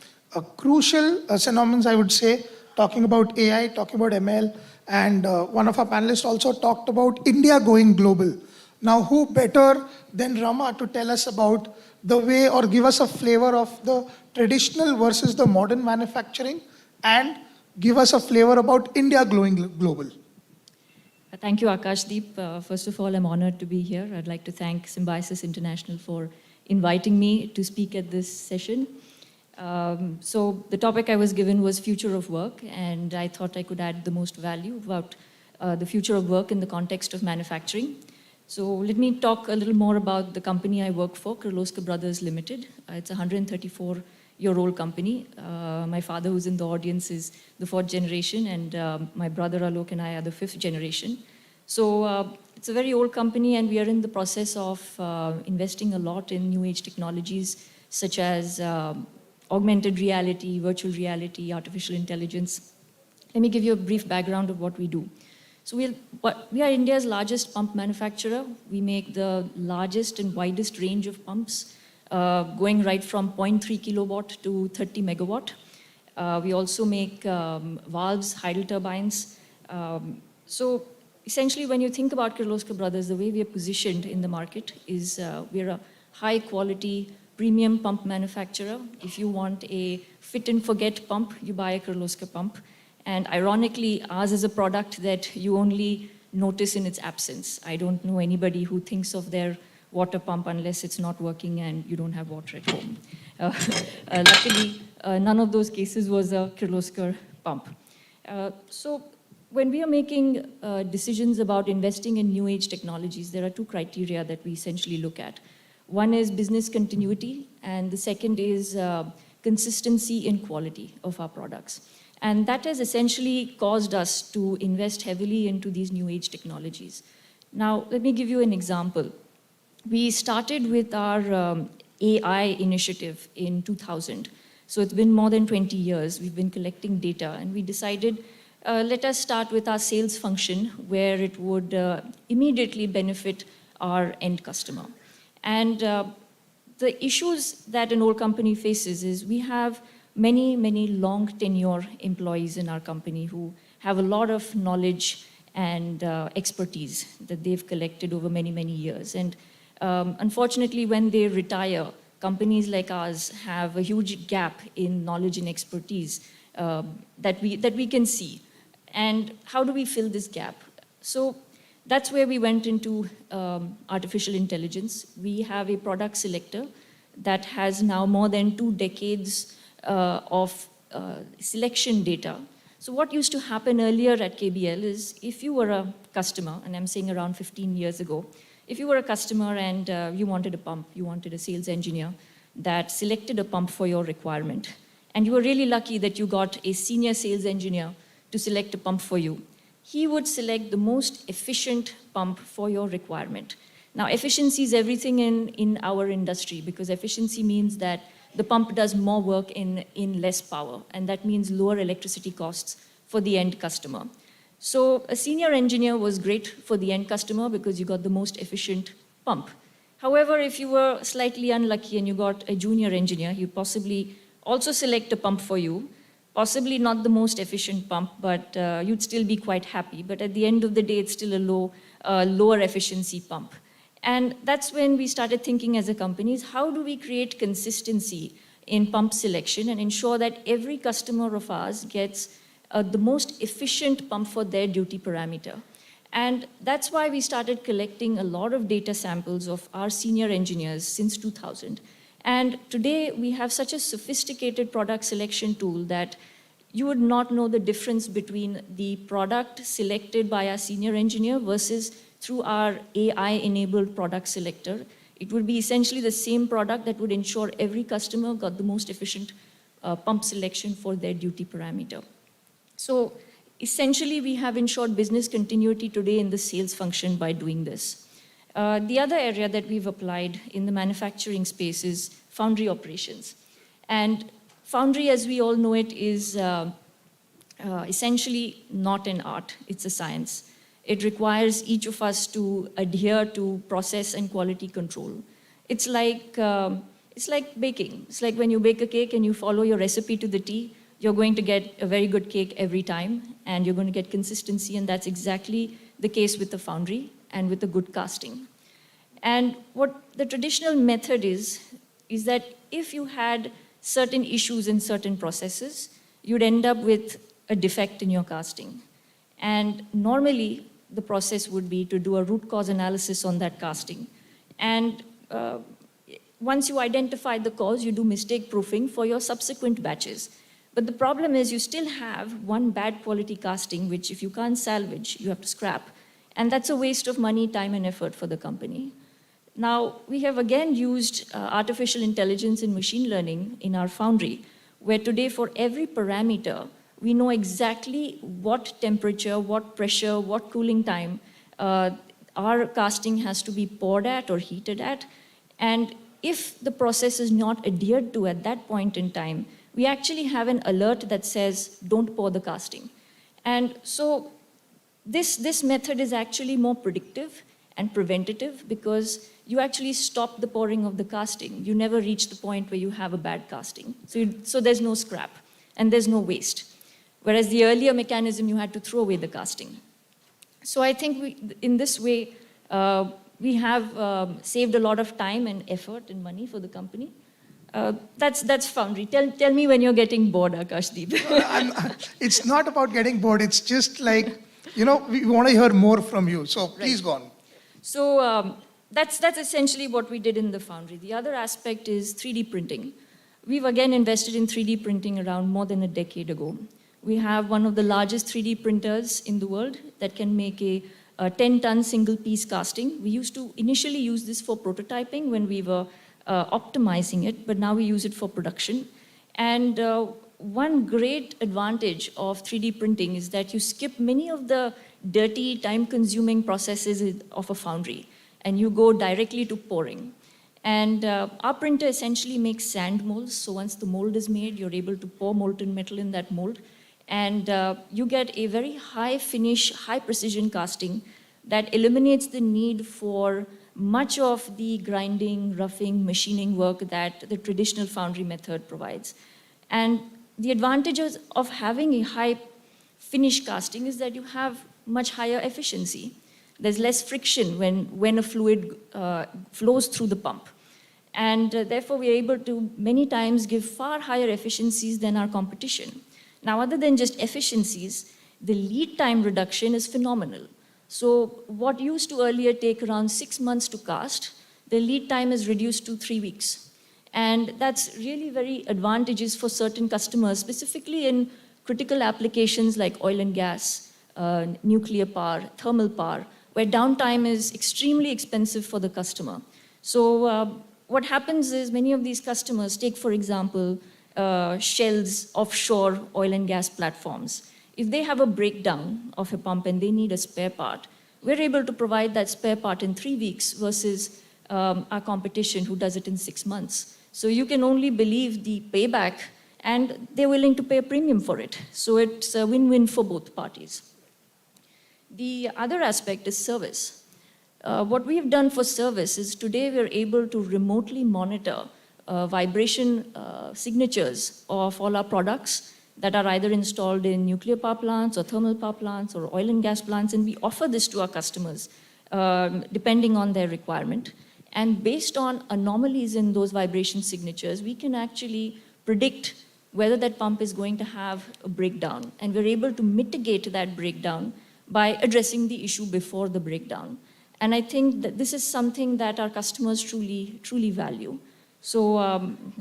crucial phenomena, I would say, talking about AI, talking about ML, and one of our panelists also talked about India going global. Now, who better than Rama to tell us about the way or give us a flavor of the traditional versus the modern manufacturing and give us a flavor about India going global? Thank you, Akashdeep. First of all, I'm honored to be here. I'd like to thank Symbiosis International for inviting me to speak at this session. So the topic I was given was future of work, and I thought I could add the most value about the future of work in the context of manufacturing. So let me talk a little more about the company I work for, Kirloskar Brothers Limited. It's a 134-year-old company. My father, who's in the audience, is the 4th generation, and my brother Alok and I are the 5th generation. So It's a very old company, and we are in the process of investing a lot in new age technologies such as augmented reality, virtual reality, artificial intelligence. Let me give you a brief background of what we do. So we are India's largest pump manufacturer. We make the largest and widest range of pumps, going right from 0.3 kilowatt to 30 megawatt. We also make valves, hydel turbines. So essentially, when you think about Kirloskar Brothers, the way we are positioned in the market is we're a high-quality, premium pump manufacturer. If you want a fit-and-forget pump, you buy a Kirloskar pump. And ironically, ours is a product that you only notice in its absence. I don't know anybody who thinks of their water pump unless it's not working and you don't have water at home. Luckily, none of those cases was a Kirloskar pump. So when we are making decisions about investing in new age technologies, there are two criteria that we essentially look at. One is business continuity, and the second is consistency in quality of our products. And that has essentially caused us to invest heavily into these new age technologies. Now, let me give you an example. We started with our AI initiative in 2000. So it's been more than 20 years. We've been collecting data, and we decided, let us start with our sales function where it would immediately benefit our end customer. And the issues that an old company faces is we have many long tenure employees in our company who have a lot of knowledge and expertise that they've collected over many years. And unfortunately, when they retire, companies like ours have a huge gap in knowledge and expertise that we can see. And how do we fill this gap? So that's where we went into artificial intelligence. We have a product selector that has now more than 2 decades of selection data. So what used to happen earlier at KBL is if you were a customer, and I'm saying around 15 years ago, if you were a customer and you wanted a pump, you wanted a sales engineer that selected a pump for your requirement, and you were really lucky that you got a senior sales engineer to select a pump for you, he would select the most efficient pump for your requirement. Now, efficiency is everything in our industry, because efficiency means that the pump does more work in less power, and that means lower electricity costs for the end customer. So a senior engineer was great for the end customer because you got the most efficient pump. However, if you were slightly unlucky and you got a junior engineer, he'd possibly also select a pump for you, possibly not the most efficient pump, but you'd still be quite happy. But at the end of the day, it's still a lower efficiency pump. And that's when we started thinking as a company, is how do we create consistency in pump selection and ensure that every customer of ours gets the most efficient pump for their duty parameter. And that's why we started collecting a lot of data samples of our senior engineers since 2000. And today we have such a sophisticated product selection tool that you would not know the difference between the product selected by our senior engineer versus through our AI-enabled product selector. It would be essentially the same product that would ensure every customer got the most efficient pump selection for their duty parameter. So essentially, we have ensured business continuity today in the sales function by doing this. The other area that we've applied in the manufacturing space is foundry operations. And foundry, as we all know it, is essentially not an art, it's a science. It requires each of us to adhere to process and quality control. It's like baking. It's like when you bake a cake and you follow your recipe to the T, you're going to get a very good cake every time, and you're going to get consistency, and that's exactly the case with the foundry and with the good casting. And what the traditional method is that if you had certain issues in certain processes, you'd end up with a defect in your casting. And normally, the process would be to do a root cause analysis on that casting. And once you identify the cause, you do mistake proofing for your subsequent batches. But the problem is you still have one bad quality casting, which if you can't salvage, you have to scrap. And that's a waste of money, time, and effort for the company. Now, we have again used artificial intelligence and machine learning in our foundry, where today for every parameter, we know exactly what temperature, what pressure, what cooling time our casting has to be poured at or heated at. And if the process is not adhered to at that point in time, we actually have an alert that says, don't pour the casting. And so this method is actually more predictive and preventative because you actually stop the pouring of the casting. You never reach the point where you have a bad casting. So there's no scrap and there's no waste. Whereas the earlier mechanism, you had to throw away the casting. So I think in this way, we have saved a lot of time and effort and money for the company. That's Foundry. Tell me when you're getting bored, Akashdeep. It's not about getting bored. It's just like, we want to hear more from you. So please go on. So that's essentially what we did in the Foundry. The other aspect is 3D printing. We've again invested in 3D printing around more than a decade ago. We have one of the largest 3D printers in the world that can make a 10-ton single-piece casting. We used to initially use this for prototyping when we were optimizing it, but now we use it for production. And one great advantage of 3D printing is that you skip many of the dirty, time-consuming processes of a foundry, and you go directly to pouring. And our printer essentially makes sand molds, so once the mold is made, you're able to pour molten metal in that mold, and you get a very high finish, high precision casting that eliminates the need for much of the grinding, roughing, machining work that the traditional foundry method provides. And the advantages of having a high finish casting is that you have much higher efficiency. There's less friction when a fluid flows through the pump. And therefore, we are able to many times give far higher efficiencies than our competition. Now, other than just efficiencies, the lead time reduction is phenomenal. So what used to earlier take around 6 months to cast, the lead time is reduced to 3 weeks. And that's really very advantageous for certain customers, specifically in critical applications like oil and gas, nuclear power, thermal power, where downtime is extremely expensive for the customer. So what happens is many of these customers take, for example, Shell's offshore oil and gas platforms. If they have a breakdown of a pump and they need a spare part, we're able to provide that spare part in 3 weeks versus our competition who does it in 6 months. So you can only believe the payback, and they're willing to pay a premium for it. So it's a win-win for both parties. The other aspect is service. What we've done for service is today we're able to remotely monitor vibration signatures of all our products that are either installed in nuclear power plants or thermal power plants or oil and gas plants, and we offer this to our customers depending on their requirement. And based on anomalies in those vibration signatures, we can actually predict whether that pump is going to have a breakdown, and we're able to mitigate that breakdown by addressing the issue before the breakdown. And I think that this is something that our customers truly value. So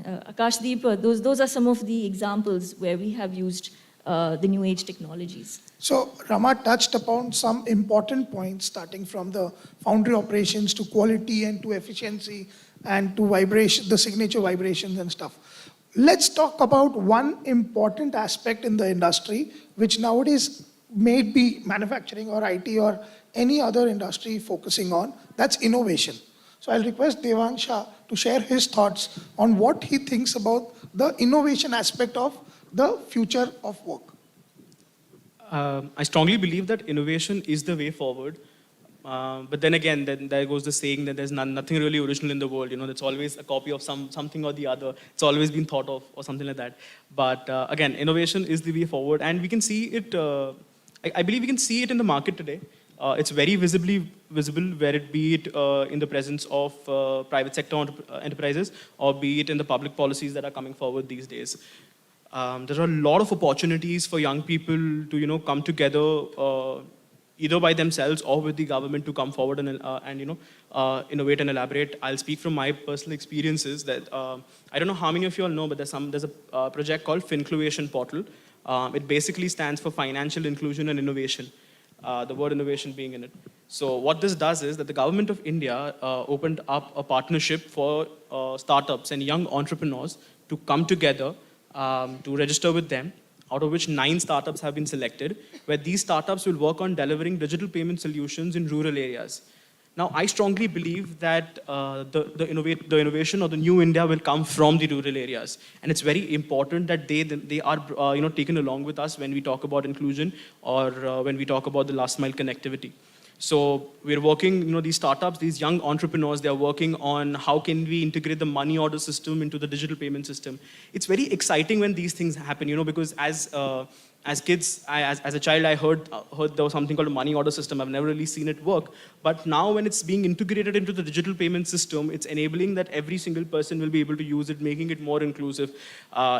Akashdeep, those are some of the examples where we have used the new age technologies. So Rama touched upon some important points, starting from the foundry operations to quality and to efficiency and to vibration, the signature vibrations and stuff. Let's talk about one important aspect in the industry, which nowadays may be manufacturing or IT or any other industry focusing on, that's innovation. So I'll request Devansha to share his thoughts on what he thinks about the innovation aspect of the future of work. I strongly believe that innovation is the way forward. But then again, there goes the saying that there's nothing really original in the world. It's always a copy of something or the other. It's always been thought of or something like that. But again, innovation is the way forward. And we can see it, I believe we can see it in the market today. It's very visible, where it be it in the presence of private sector enterprises or be it in the public policies that are coming forward these days. There are a lot of opportunities for young people to come together either by themselves or with the government to come forward and innovate and elaborate. I'll speak from my personal experiences that I don't know how many of you all know, but there's a project called Fincluation Portal. It basically stands for Financial Inclusion and Innovation. The word innovation being in it. So what this does is that the government of India opened up a partnership for startups and young entrepreneurs to come together to register with them, out of which 9 startups have been selected, where these startups will work on delivering digital payment solutions in rural areas. Now, I strongly believe that the innovation or the new India will come from the rural areas. And it's very important that they are taken along with us when we talk about inclusion or when we talk about the last mile connectivity. So we're working, these startups, these young entrepreneurs, they're working on how can we integrate the money order system into the digital payment system. It's very exciting when these things happen, because as kids, as a child, I heard there was something called a money order system. I've never really seen it work. But now when it's being integrated into the digital payment system, it's enabling that every single person will be able to use it, making it more inclusive.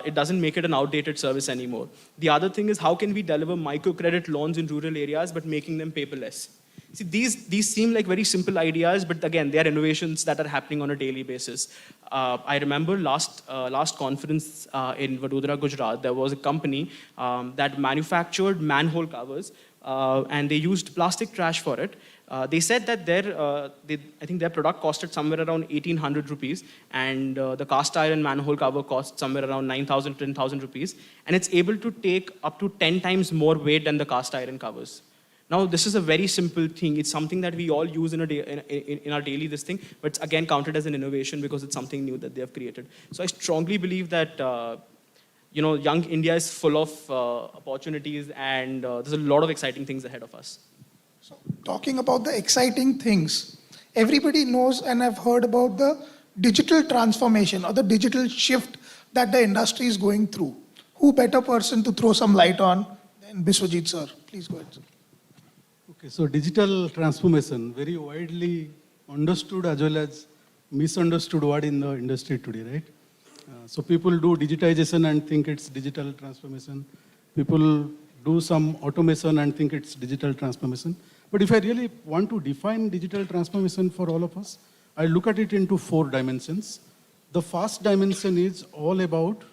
It doesn't make it an outdated service anymore. The other thing is how can we deliver microcredit loans in rural areas but making them paperless? See, these seem like very simple ideas, but again, they are innovations that are happening on a daily basis. I remember last conference in Vadodara, Gujarat, there was a company that manufactured manhole covers, and they used plastic trash for it. They said that I think their product costed somewhere around 1,800 rupees, and the cast iron manhole cover cost somewhere around 9,000, 10,000 rupees, and it's able to take up to 10 times more weight than the cast iron covers. Now, this is a very simple thing. It's something that we all use in our daily this thing, but it's again counted as an innovation because it's something new that they have created. So I strongly believe that young India is full of opportunities, and there's a lot of exciting things ahead of us. So, talking about the exciting things, everybody knows and have heard about the digital transformation or the digital shift that the industry is going through. Who better person to throw some light on than Biswajit sir? Please go ahead, sir. Okay, so digital transformation, very widely understood as well as misunderstood word in the industry today, right? So people do digitization and think it's digital transformation. People do some automation and think it's digital transformation. But if I really want to define digital transformation for all of us, I look at it into 4 dimensions. The first dimension is all about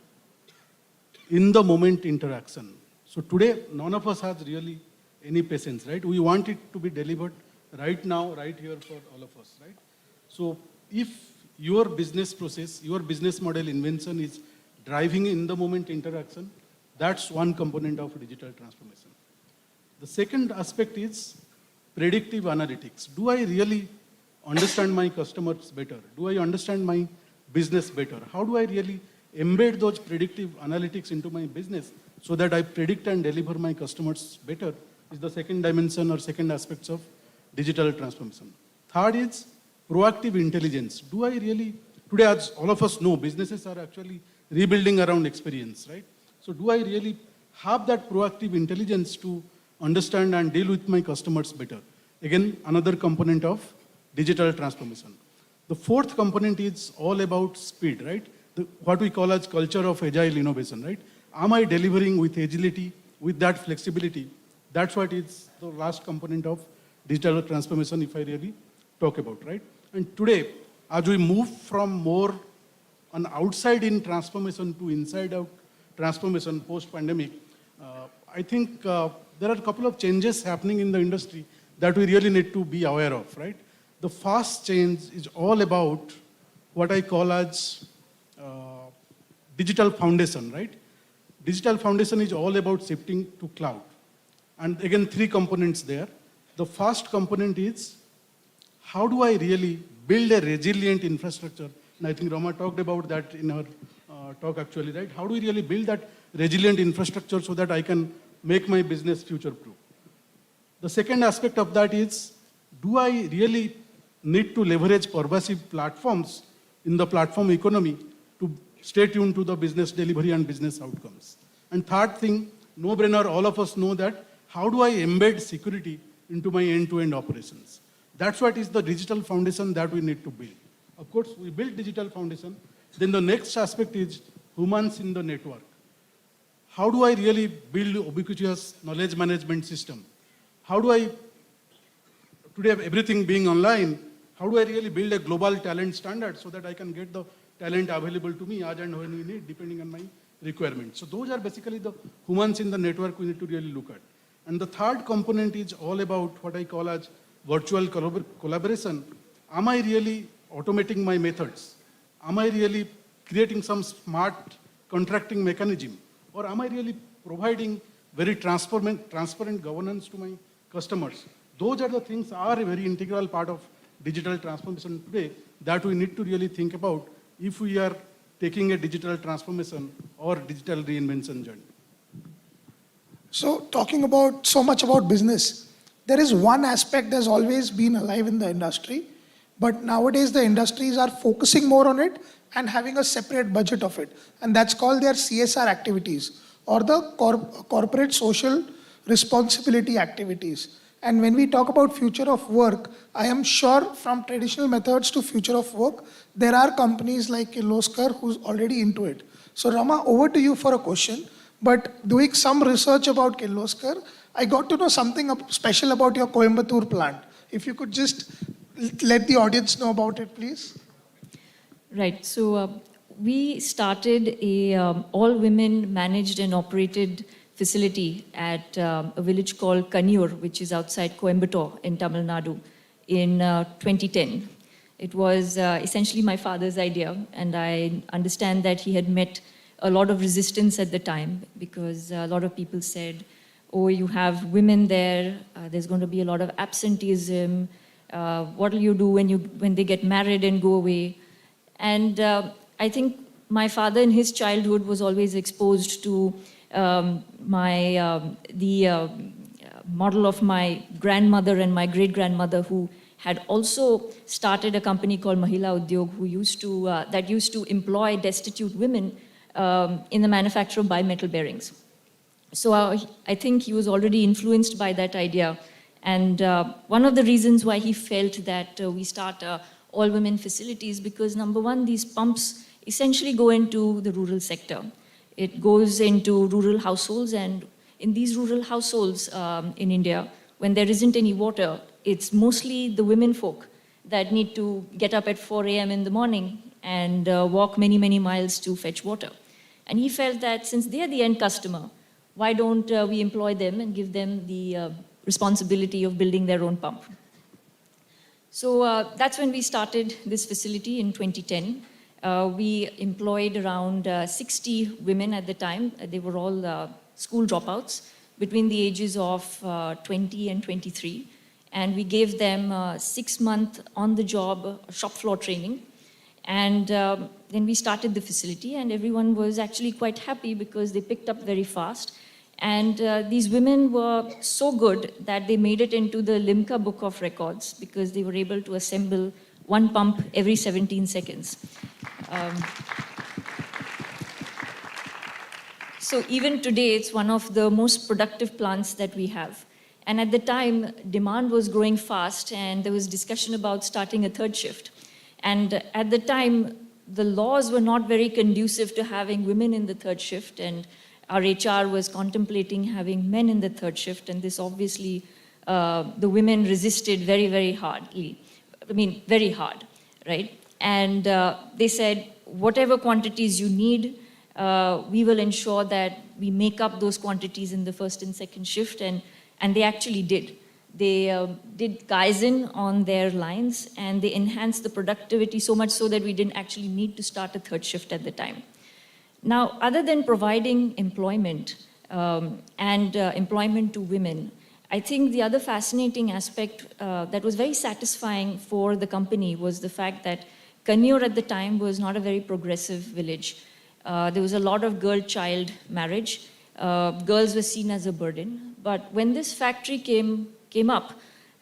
in-the-moment interaction. So today, none of us has really any patience, right? We want it to be delivered right now, right here for all of us, right? So if your business process, your business model invention is driving in the moment interaction, that's one component of digital transformation. The second aspect is predictive analytics. Do I really understand my customers better? Do I understand my business better? How do I really embed those predictive analytics into my business so that I predict and deliver my customers better? Is the second dimension or second aspects of digital transformation. Third is proactive intelligence. Do I really, today as all of us know, businesses are actually rebuilding around experience, right? So do I really have that proactive intelligence to understand and deal with my customers better? Again, another component of digital transformation. The fourth component is all about speed, right? What we call as culture of agile innovation, right? Am I delivering with agility, with that flexibility? That's what is the last component of digital transformation if I really talk about, right? And today, as we move from more an outside-in transformation to inside-out transformation post-pandemic, I think there are a couple of changes happening in the industry that we really need to be aware of, right? The first change is all about what I call as digital foundation, right? Digital foundation is all about shifting to cloud. And again, 3 components there. The first component is, how do I really build a resilient infrastructure? And I think Rama talked about that in her talk actually, right? How do we really build that resilient infrastructure so that I can make my business future-proof? The second aspect of that is, do I really need to leverage pervasive platforms in the platform economy to stay tuned to the business delivery and business outcomes? And third thing, no-brainer, all of us know that, how do I embed security into my end-to-end operations? That's what is the digital foundation that we need to build. Of course, we build digital foundation. Then the next aspect is humans in the network. How do I really build ubiquitous knowledge management system? How do I, today everything being online, how do I really build a global talent standard so that I can get the talent available to me as and when we need, depending on my requirements? So those are basically the humans in the network we need to really look at. And the third component is all about what I call as virtual collaboration. Am I really automating my methods? Am I really creating some smart contracting mechanism? Or am I really providing very transparent governance to my customers? Those are the things are a very integral part of digital transformation today that we need to really think about if we are taking a digital transformation or digital reinvention journey? So talking about so much about business, there is one aspect that's always been alive in the industry, but nowadays the industries are focusing more on it and having a separate budget of it. And that's called their CSR activities or the corporate social responsibility activities. And when we talk about future of work, I am sure from traditional methods to future of work, there are companies like Kirloskar who's already into it. So Rama, over to you for a question. But doing some research about Kirloskar, I got to know something special about your Coimbatore plant. If you could just let the audience know about it, please. Right. So we started a all-women managed and operated facility at a village called Kannur, which is outside Coimbatore in Tamil Nadu, in 2010. It was essentially my father's idea, and I understand that he had met a lot of resistance at the time because a lot of people said, oh, you have women there, there's going to be a lot of absenteeism, what will you do when they get married and go away? And I think my father in his childhood was always exposed to the model of my grandmother and my great-grandmother who had also started a company called Mahila Udyog that used to employ destitute women in the manufacture of bimetal bearings. So I think he was already influenced by that idea. And one of the reasons why he felt that we start all-women facilities because number one, these pumps essentially go into the rural sector. It goes into rural households, and in these rural households in India, when there isn't any water, it's mostly the women folk that need to get up at 4 a.m. in the morning and walk many, many miles to fetch water. And he felt that since they are the end customer, why don't we employ them and give them the responsibility of building their own pump? So that's when we started this facility in 2010. We employed around 60 women at the time. They were all school dropouts between the ages of 20 and 23. And we gave them 6-month on-the-job shop floor training. And then we started the facility, and everyone was actually quite happy because they picked up very fast. And these women were so good that they made it into the Limca Book of Records because they were able to assemble one pump every 17 seconds. So even today, it's one of the most productive plants that we have. And at the time, demand was growing fast, and there was discussion about starting a third shift. And at the time, the laws were not very conducive to having women in the third shift, and our HR was contemplating having men in the third shift, and this obviously, the women resisted very, very hardly. I mean, very hard, right? And they said, whatever quantities you need, we will ensure that we make up those quantities in the first and second shift, and they actually did. They did Kaizen on their lines, and they enhanced the productivity so much so that we didn't actually need to start a third shift at the time. Now, other than providing employment and employment to women, I think the other fascinating aspect that was very satisfying for the company was the fact that Kannur at the time was not a very progressive village. There was a lot of girl-child marriage. Girls were seen as a burden. But when this factory came up,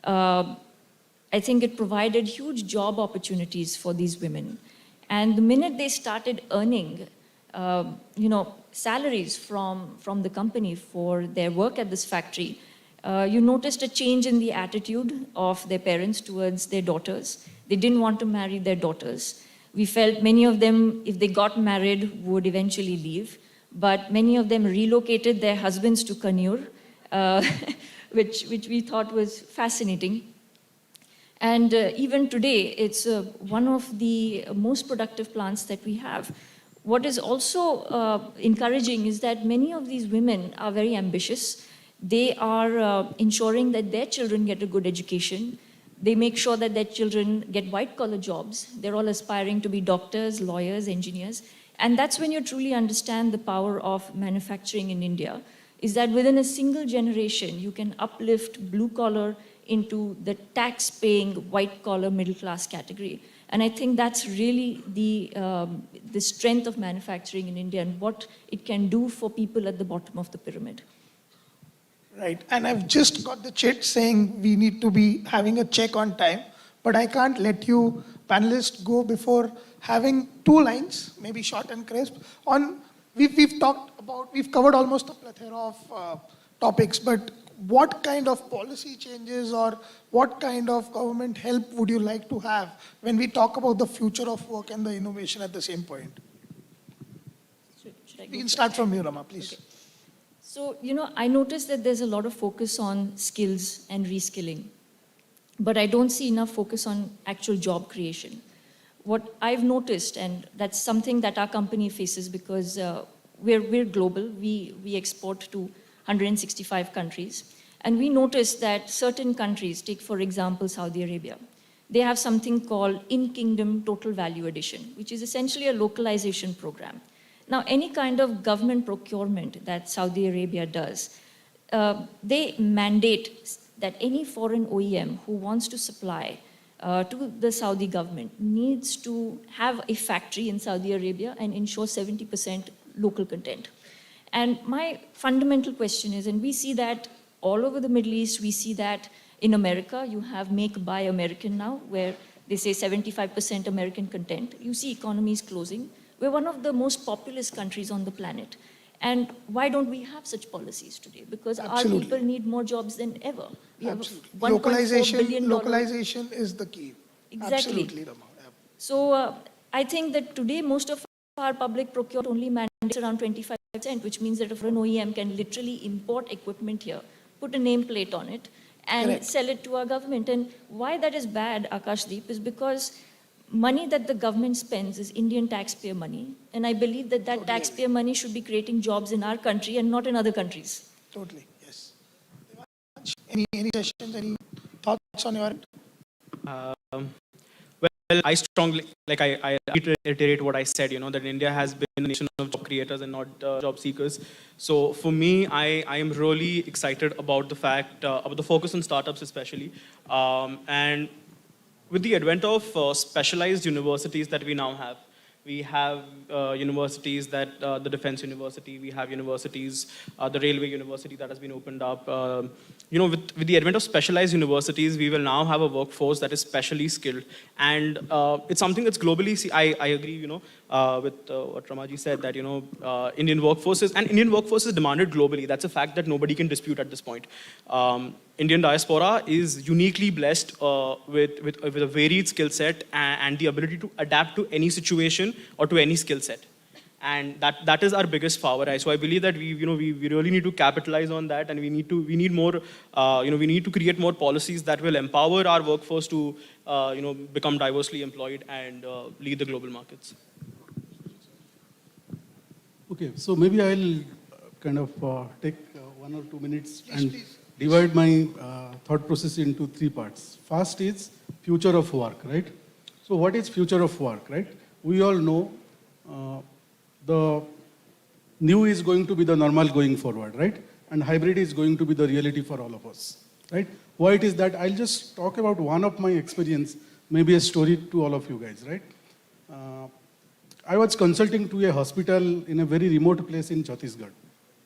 I think it provided huge job opportunities for these women. And the minute they started earning, salaries from the company for their work at this factory, you noticed a change in the attitude of their parents towards their daughters. They didn't want to marry their daughters. We felt many of them, if they got married, would eventually leave. But many of them relocated their husbands to Kannur, which we thought was fascinating. And even today, it's one of the most productive plants that we have. What is also encouraging is that many of these women are very ambitious. They are ensuring that their children get a good education. They make sure that their children get white-collar jobs. They're all aspiring to be doctors, lawyers, engineers. And that's when you truly understand the power of manufacturing in India, is that within a single generation, you can uplift blue-collar into the tax-paying, white-collar, middle-class category. And I think that's really the strength of manufacturing in India and what it can do for people at the bottom of the pyramid. Right, and I've just got the chat saying we need to be having a check on time, but I can't let you panelists go before having 2 lines, maybe short and crisp, on, we've talked about, we've covered almost a plethora of topics, but what kind of policy changes or what kind of government help would you like to have when we talk about the future of work and the innovation at the same point? We can start from you, Rama, please. Okay. So, I noticed that there's a lot of focus on skills and reskilling, but I don't see enough focus on actual job creation. What I've noticed, and that's something that our company faces because we're global, we export to 165 countries, and we noticed that certain countries, take for example Saudi Arabia, they have something called in-kingdom total value addition, which is essentially a localization program. Now, any kind of government procurement that Saudi Arabia does, they mandate that any foreign OEM who wants to supply to the Saudi government needs to have a factory in Saudi Arabia and ensure 70% local content. And my fundamental question is, and we see that all over the Middle East, we see that in America, you have Make Buy American now, where they say 75% American content. You see economies closing. We're one of the most populous countries on the planet. And why don't we have such policies today? Because Absolutely. our people need more jobs than ever. We Absolutely. have a $1.4 billion. Localization is the key. Exactly. Absolutely, Rama. Yeah. So I think that today most of our public procurement only mandates around 25%, which means that an OEM can literally import equipment here, put a nameplate on it, and Correct. sell it to our government. And why that is bad, Akashdeep, is because money that the government spends is Indian taxpayer money. And I believe that that taxpayer money should be creating jobs in our country and not in other countries. Totally, yes. Any sessions, any thoughts on your end? Well, I strongly, I reiterate what I said, that India has been a nation of job creators and not job seekers. So for me, I am really excited about the fact, about the focus on startups especially. And with the advent of specialized universities that we now have, we have universities that, the Defense University, we have universities, the Railway University that has been opened up. With the advent of specialized universities, we will now have a workforce that is specially skilled. And it's something that's globally, I agree, with what Ramaji said, that, Indian workforce is demanded globally. That's a fact that nobody can dispute at this point. Indian diaspora is uniquely blessed with a varied skill set and the ability to adapt to any situation or to any skill set. And that is our biggest power. So I believe that we really need to capitalize on that, and we need to create more policies that will empower our workforce to become diversely employed and lead the global markets. Okay, so maybe I'll kind of take 1 or 2 minutes and divide my thought process into 3 parts. First is future of work, right? So what is future of work, right? We all know the new is going to be the normal going forward, right? And hybrid is going to be the reality for all of us, right? Why it is that? I'll just talk about one of my experience, maybe a story to all of you guys, right? I was consulting to a hospital in a very remote place in Chhattisgarh,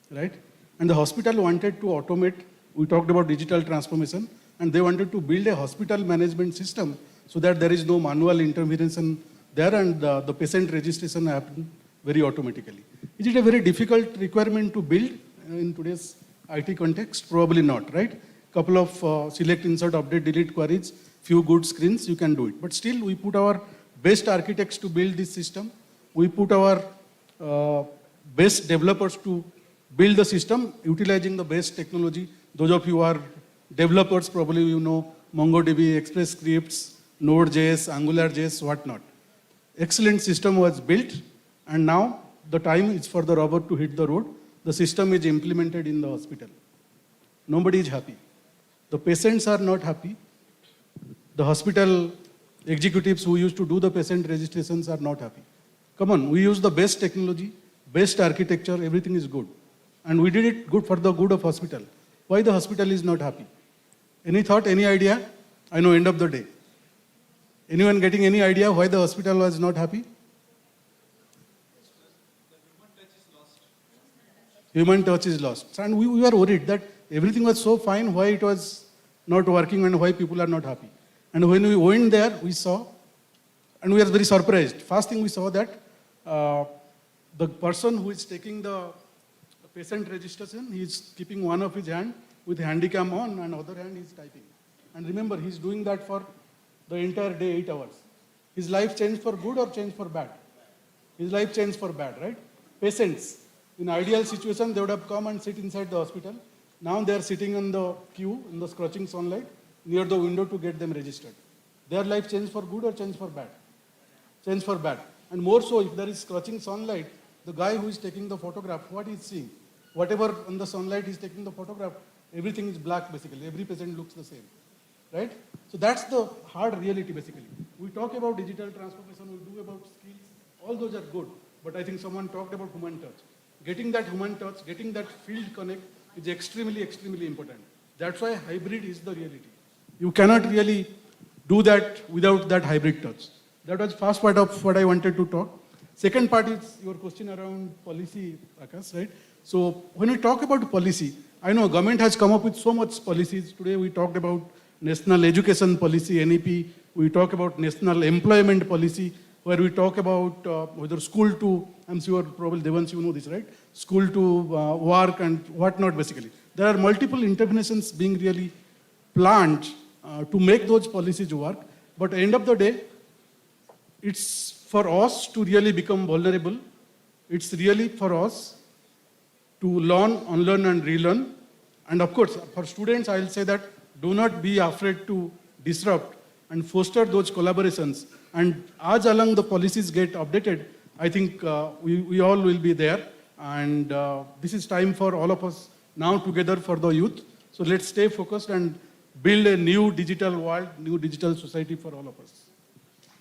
right? And the hospital wanted to automate, we talked about digital transformation, and they wanted to build a hospital management system so that there is no manual intervention there and the patient registration happen very automatically. Is it a very difficult requirement to build in today's IT context? Probably not, right? Couple of select, insert, update, delete queries, few good screens, you can do it. But still, we put our best architects to build this system. We put our best developers to build the system, utilizing the best technology. Those of you who are developers, probably you know MongoDB, Express Scripts, Node.js, AngularJS, whatnot. Excellent system was built, and now the time is for the robot to hit the road. The system is implemented in the hospital. Nobody is happy. The patients are not happy. The hospital executives who used to do the patient registrations are not happy. Come on, we use the best technology, best architecture, everything is good. And we did it good for the good of hospital. Why the hospital is not happy? Any thought, any idea? I know end of the day. Anyone getting any idea why the hospital was not happy? Human touch is lost. And we were worried that everything was so fine, why it was not working and why people are not happy. And when we went there, we saw, and we were very surprised. First thing we saw that the person who is taking the patient registration, he is keeping one of his hand with handicam on and other hand he is typing. And remember, he is doing that for the entire day, 8 hours. His life changed for good or changed for bad? His life changed for bad, right? Patients, in ideal situation, they would have come and sit inside the hospital. Now they are sitting in the queue, in the scorching sunlight, near the window to get them registered. Their life changed for good or changed for bad? Changed for bad. And more so, if there is scorching sunlight, the guy who is taking the photograph, what he is seeing? Whatever on the sunlight he is taking the photograph, everything is black basically. Every patient looks the same. Right? So that's the hard reality basically. We talk about digital transformation, we do about skills, all those are good. But I think someone talked about human touch. Getting that human touch, getting that field connect is extremely, extremely important. That's why hybrid is the reality. You cannot really do that without that hybrid touch. That was first part of what I wanted to talk. Second part is your question around policy, Vikas, right? So when we talk about policy, I know government has come up with so much policies. Today we talked about National Education Policy, NEP. We talk about National Employment Policy, where we talk about whether school to, I'm sure probably Devans, you know this, right? School to work and whatnot, basically. There are multiple interventions being really planned to make those policies work. But at the end of the day, it's for us to really become vulnerable. It's really for us to learn, unlearn, and relearn. And of course, for students, I'll say that do not be afraid to disrupt and foster those collaborations. And as along the policies get updated, I think we all will be there. And this is time for all of us now together for the youth. So let's stay focused and build a new digital world, new digital society for all of us.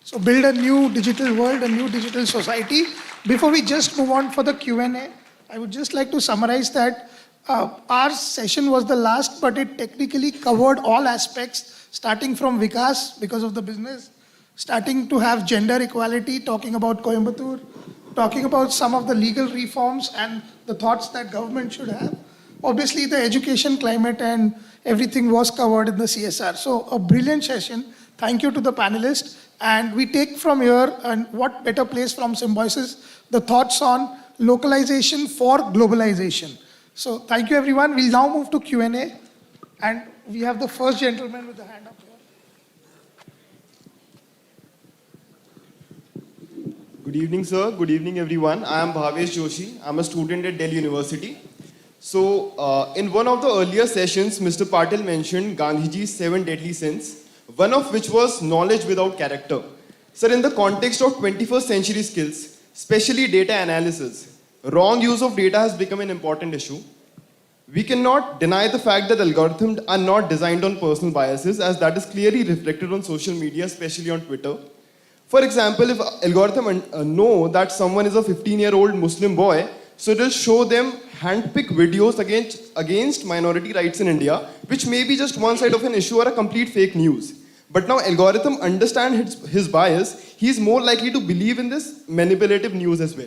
So build a new digital world, a new digital society. Before we just move on for the Q&A, I would just like to summarize that our session was the last, but it technically covered all aspects, starting from Vikas because of the business, starting to have gender equality, talking about Coimbatore, talking about some of the legal reforms and the thoughts that government should have. Obviously, the education climate and everything was covered in the CSR. So a brilliant session. Thank you to the panelists. And we take from here, and what better place from Symbiosis, the thoughts on localization for globalization. So thank you, everyone. We'll now move to Q&A. And we have the first gentleman with the hand up here. Good evening, sir. Good evening, everyone. I am Bhavesh Joshi. I'm a student at Delhi University. So, in one of the earlier sessions, Mr. Patil mentioned Gandhiji's 7 deadly sins, one of which was knowledge without character. Sir, in the context of 21st century skills, especially data analysis, wrong use of data has become an important issue. We cannot deny the fact that algorithms are not designed on personal biases, as that is clearly reflected on social media, especially on Twitter. For example, if algorithms know that someone is a 15-year-old Muslim boy, so it will show them hand-picked videos against minority rights in India, which may be just one side of an issue or a complete fake news. But now algorithm understand his bias, he is more likely to believe in this manipulative news as well.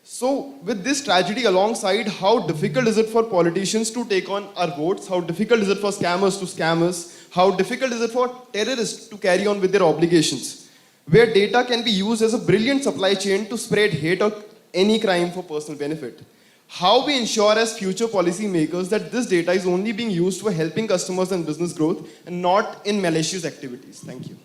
So with this tragedy alongside, how difficult is it for politicians to take on our votes? How difficult is it for scammers to scam us? How difficult is it for terrorists to carry on with their obligations? Where data can be used as a brilliant supply chain to spread hate or any crime for personal benefit. How we ensure as future policy makers that this data is only being used for helping customers and business growth and not in malicious activities. Thank you.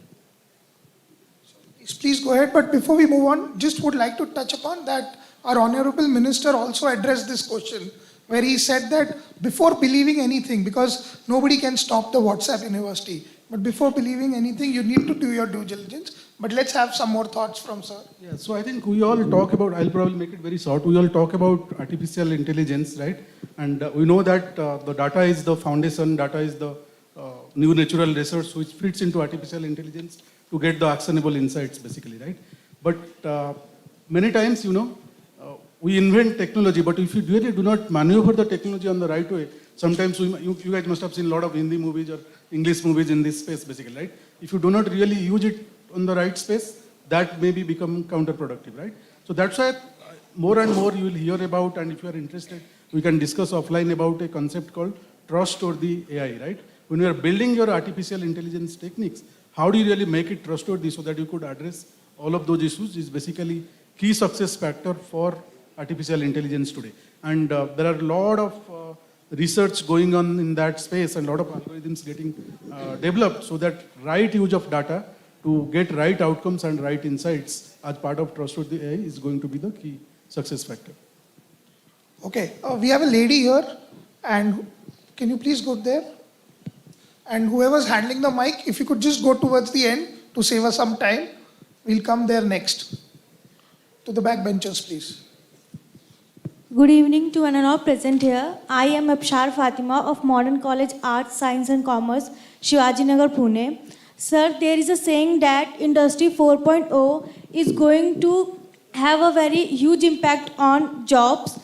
Please go ahead, but before we move on, just would like to touch upon that our Honorable Minister also addressed this question, where he said that before believing anything, because nobody can stop the WhatsApp University, but before believing anything, you need to do your due diligence. But let's have some more thoughts from sir. Yeah, so I think we all talk about, I'll probably make it very short, we all talk about artificial intelligence, right? And we know that the data is the foundation, data is the new natural resource which fits into artificial intelligence to get the actionable insights basically, right? But many times, we invent technology, but if you really do not maneuver the technology on the right way, sometimes you guys must have seen a lot of Hindi movies or English movies in this space, basically, right? If you do not really use it on the right space, that may become counterproductive, right? So that's why more and more you will hear about, and if you are interested, we can discuss offline about a concept called trustworthy AI, right? When you are building your artificial intelligence techniques, how do you really make it trustworthy so that you could address all of those issues is basically key success factor for artificial intelligence today. And there are a lot of research going on in that space and a lot of algorithms getting developed so that right use of data to get right outcomes and right insights as part of trustworthy AI is going to be the key success factor. Okay, we have a lady here, and can you please go there? And whoever's handling the mic, if you could just go towards the end to save us some time, we'll come there next. To the back benchers, please. Good evening to all present here. I am Abshar Fatima of Modern College Arts, Science and Commerce, Shivaji Nagar, Pune. Sir, there is a saying that Industry 4.0 is going to have a very huge impact on jobs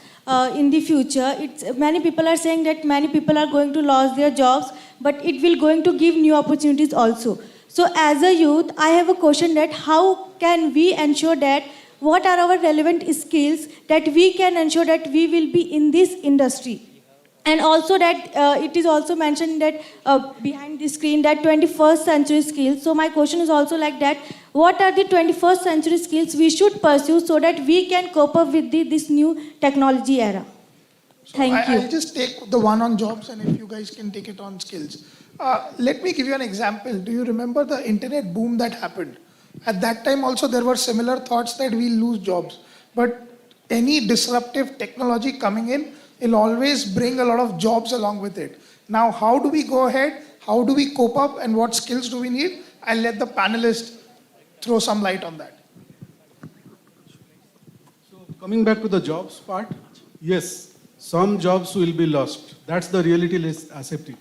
in the future. Many people are saying that many people are going to lose their jobs, but it will going to give new opportunities also. So as a youth, I have a question that how can we ensure that what are our relevant skills that we can ensure that we will be in this industry? And also that it is also mentioned that behind the screen that 21st century skills. So my question is also like that, what are the 21st century skills we should pursue so that we can cope up with this new technology era? Thank you. I'll just take the one on jobs, and if you guys can take it on skills. Let me give you an example. Do you remember the internet boom that happened? At that time also there were similar thoughts that we'll lose jobs. But any disruptive technology coming in will always bring a lot of jobs along with it. Now, how do we go ahead? How do we cope up? And what skills do we need? I'll let the panelists throw some light on that. So coming back to the jobs part, yes, some jobs will be lost. That's the reality, let's accept it.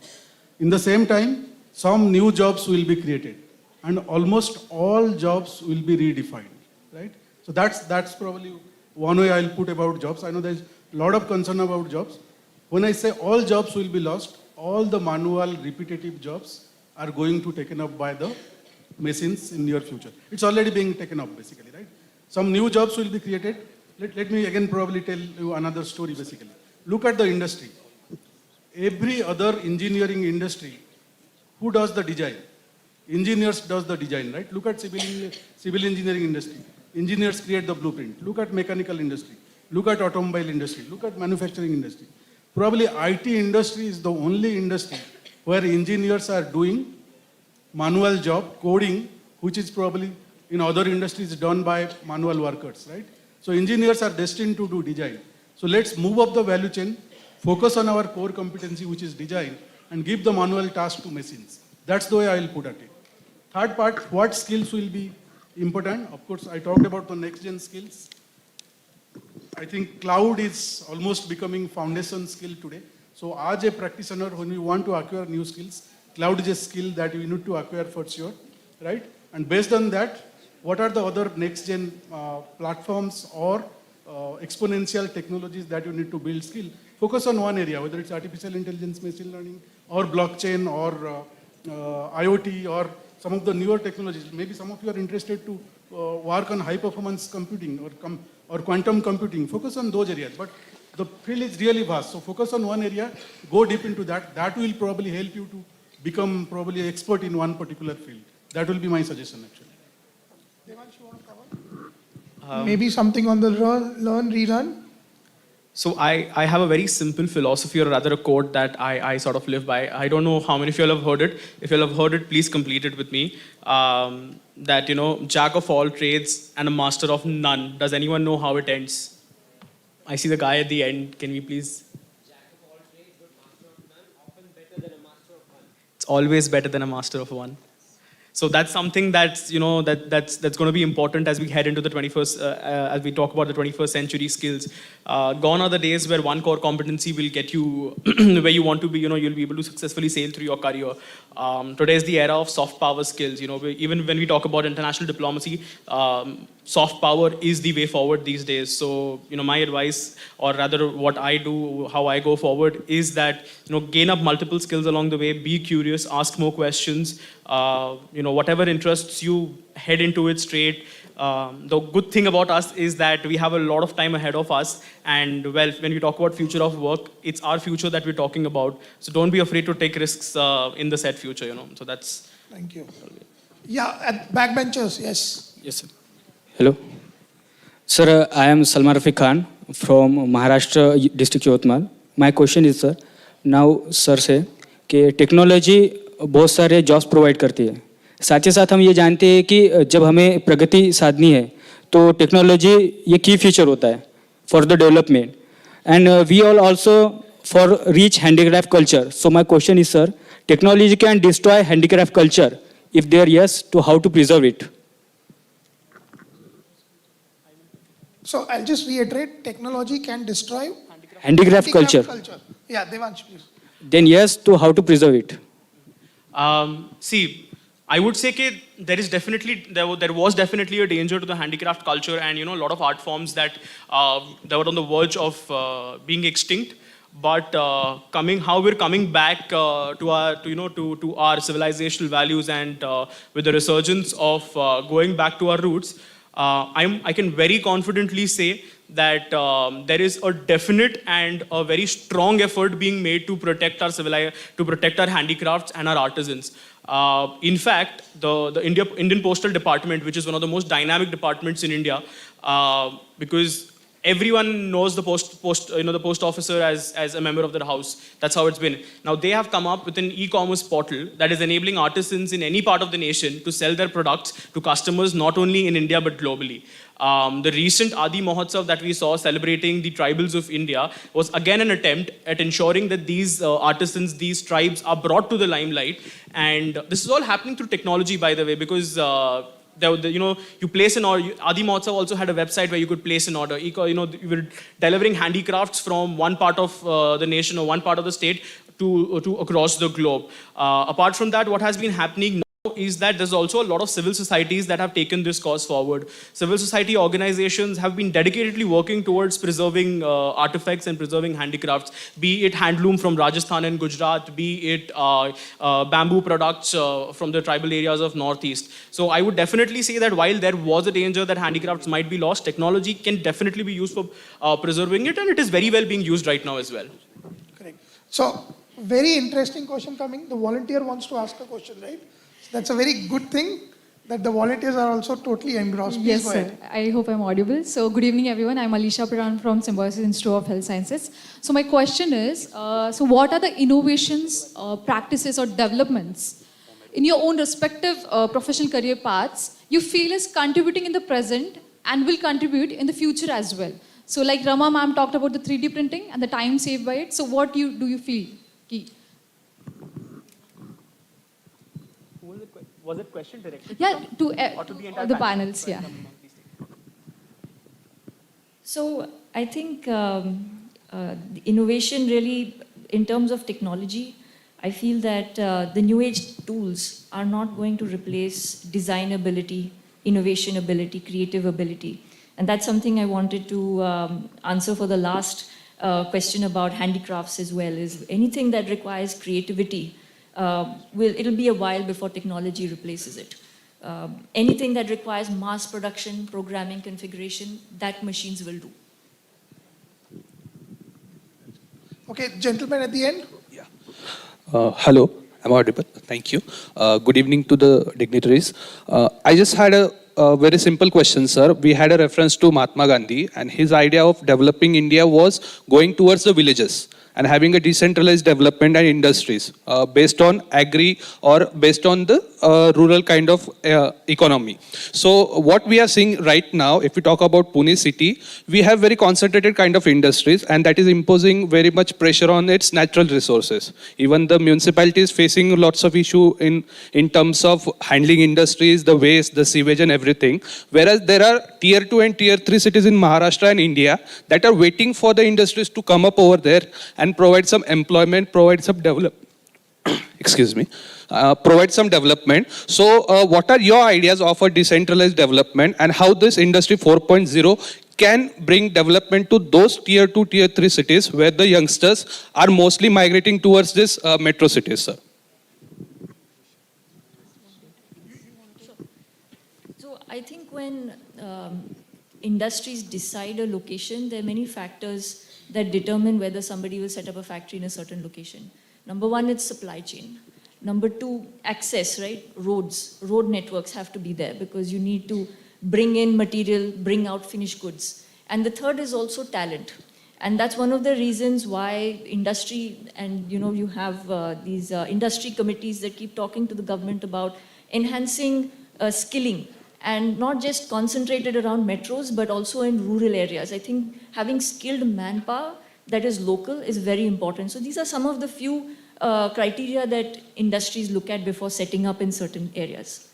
In the same time, some new jobs will be created. And almost all jobs will be redefined, right? So that's probably one way I'll put about jobs. I know there's a lot of concern about jobs. When I say all jobs will be lost, all the manual, repetitive jobs are going to be taken up by the machines in near future. It's already being taken up, basically, right? Some new jobs will be created. Let me again probably tell you another story, basically. Look at the industry. Every other engineering industry, who does the design? Engineers does the design, right? Look at civil engineering industry. Engineers create the blueprint. Look at mechanical industry. Look at automobile industry. Look at manufacturing industry. Probably IT industry is the only industry where engineers are doing manual job, coding, which is probably in other industries done by manual workers, right? So engineers are destined to do design. So let's move up the value chain, focus on our core competency, which is design, and give the manual task to machines. That's the way I will put at it. Third part, what skills will be important? Of course, I talked about the next-gen skills. I think cloud is almost becoming foundation skill today. So as a practitioner, when you want to acquire new skills, cloud is a skill that you need to acquire for sure, right? And based on that, what are the other next-gen platforms or exponential technologies that you need to build skill? Focus on one area, whether it's artificial intelligence, machine learning, or blockchain, or IoT, or some of the newer technologies. Maybe some of you are interested to work on high-performance computing or quantum computing. Focus on those areas. But the field is really vast. So focus on one area, go deep into that. That will probably help you to become probably an expert in one particular field. That will be my suggestion, actually. Devansh, you want to cover? Maybe something on the learn, relearn? So I have a very simple philosophy, or rather a quote that I sort of live by. I don't know how many of you all have heard it. If you all have heard it, please complete it with me. That, jack of all trades and a master of none. Does anyone know how it ends? I see the guy at the end. Can we please? Jack of all trades, but master of none, often better than a master of one. It's always better than a master of one. So that's something that's that's going to be important as we head into the 21st, as we talk about the 21st century skills. Gone are the days where one core competency will get you where you want to be. You'll be able to successfully sail through your career. Today is the era of soft power skills. Even when we talk about international diplomacy, soft power is the way forward these days. So, my advice, or rather what I do, how I go forward, is that, gain up multiple skills along the way, be curious, ask more questions, whatever interests you, head into it straight. The good thing about us is that we have a lot of time ahead of us, and well, when we talk about future of work, it's our future that we're talking about. So don't be afraid to take risks in the said future, So that's... Thank you. Yeah, at backbenchers, yes. Yes, sir. Hello. Sir, I am Salman Rafiq Khan from Maharashtra district Yavatmal. My question is, sir, now sir से कि technology बहुत सारे jobs provide करती है, साथ ही साथ हम ये जानते हैं कि जब हमें प्रगति साधनी है तो टेक्नोलॉजी ये की फीचर होता है for the development, and we all also for reach handicraft culture. So my question is, sir, technology can destroy handicraft culture? If they are yes, to how to preserve it? So I'll just reiterate, technology can destroy handicraft culture. Yeah, Devansh, please. Then yes, to how to preserve it? See, I would say that there was definitely a danger to the handicraft culture, and a lot of art forms that were on the verge of being extinct. But how we're coming back to our civilizational values, and with the resurgence of going back to our roots, I can very confidently say that there is a definite and a very strong effort being made to protect our handicrafts and our artisans. In fact, the Indian Postal Department, which is one of the most dynamic departments in India, because everyone knows the post officer as a member of their house. That's how it's been. Now they have come up with an e-commerce portal that is enabling artisans in any part of the nation to sell their products to customers not only in India but globally. The recent Adi Mahotsav that we saw celebrating the tribals of India was again an attempt at ensuring that these artisans, these tribes are brought to the limelight. And this is all happening through technology, by the way, because you place an order. Adi Mahotsav also had a website where you could place an order. You were delivering handicrafts from one part of the nation or one part of the state to across the globe. Apart from that, what has been happening now is that there's also a lot of civil societies that have taken this cause forward. Civil society organizations have been dedicatedly working towards preserving artifacts and preserving handicrafts, be it handloom from Rajasthan and Gujarat, be it bamboo products from the tribal areas of Northeast. So I would definitely say that while there was a danger that handicrafts might be lost, technology can definitely be used for preserving it, and it is very well being used right now as well. Correct. So, very interesting question coming. The volunteer wants to ask a question, right? That's a very good thing that the volunteers are also totally engrossed. Please Yes, go sir. ahead. I hope I'm audible. So, good evening, everyone. I'm Alisha Pradhan from Symbiosis Institute of Health Sciences. So, my question is, so what are the innovations, practices, or developments in your own respective professional career paths you feel is contributing in the present and will contribute in the future as well? So, like Rama ma'am talked about the 3D printing and the time saved by it. So, what do you feel key? Was it question directed? Yeah, to the entire the panel? panels, yeah. So I think the innovation really, in terms of technology, I feel that the new age tools are not going to replace design ability, innovation ability, creative ability. And that's something I wanted to answer for the last question about handicrafts as well, is anything that requires creativity, it'll be a while before technology replaces it. Anything that requires mass production, programming, configuration, that machines will do. Okay, gentlemen at the end. Hello, I'm audible. Thank you. Good evening to the dignitaries. I just had a very simple question, sir. We had a reference to Mahatma Gandhi, and his idea of developing India was going towards the villages and having a decentralized development and industries based on agri or based on the rural kind of economy. So what we are seeing right now, if we talk about Pune city, we have very concentrated kind of industries, and that is imposing very much pressure on its natural resources. Even the municipality is facing lots of issue in terms of handling industries, the waste, the sewage and everything. Whereas there are tier 2 and tier 3 cities in Maharashtra and India that are waiting for the industries to come up over there and provide some employment, provide some excuse me, provide some development. So what are your ideas of a decentralized development and how this Industry 4.0 can bring development to those tier 2, tier 3 cities where the youngsters are mostly migrating towards this metro cities, sir? So I think when industries decide a location, there are many factors that determine whether somebody will set up a factory in a certain location. Number one, it's supply chain. Number two, access, right? Roads, road networks have to be there because you need to bring in material, bring out finished goods. And the third is also talent. And that's one of the reasons why industry, and you have these industry committees that keep talking to the government about enhancing skilling, and not just concentrated around metros, but also in rural areas. I think having skilled manpower that is local is very important. So these are some of the few criteria that industries look at before setting up in certain areas.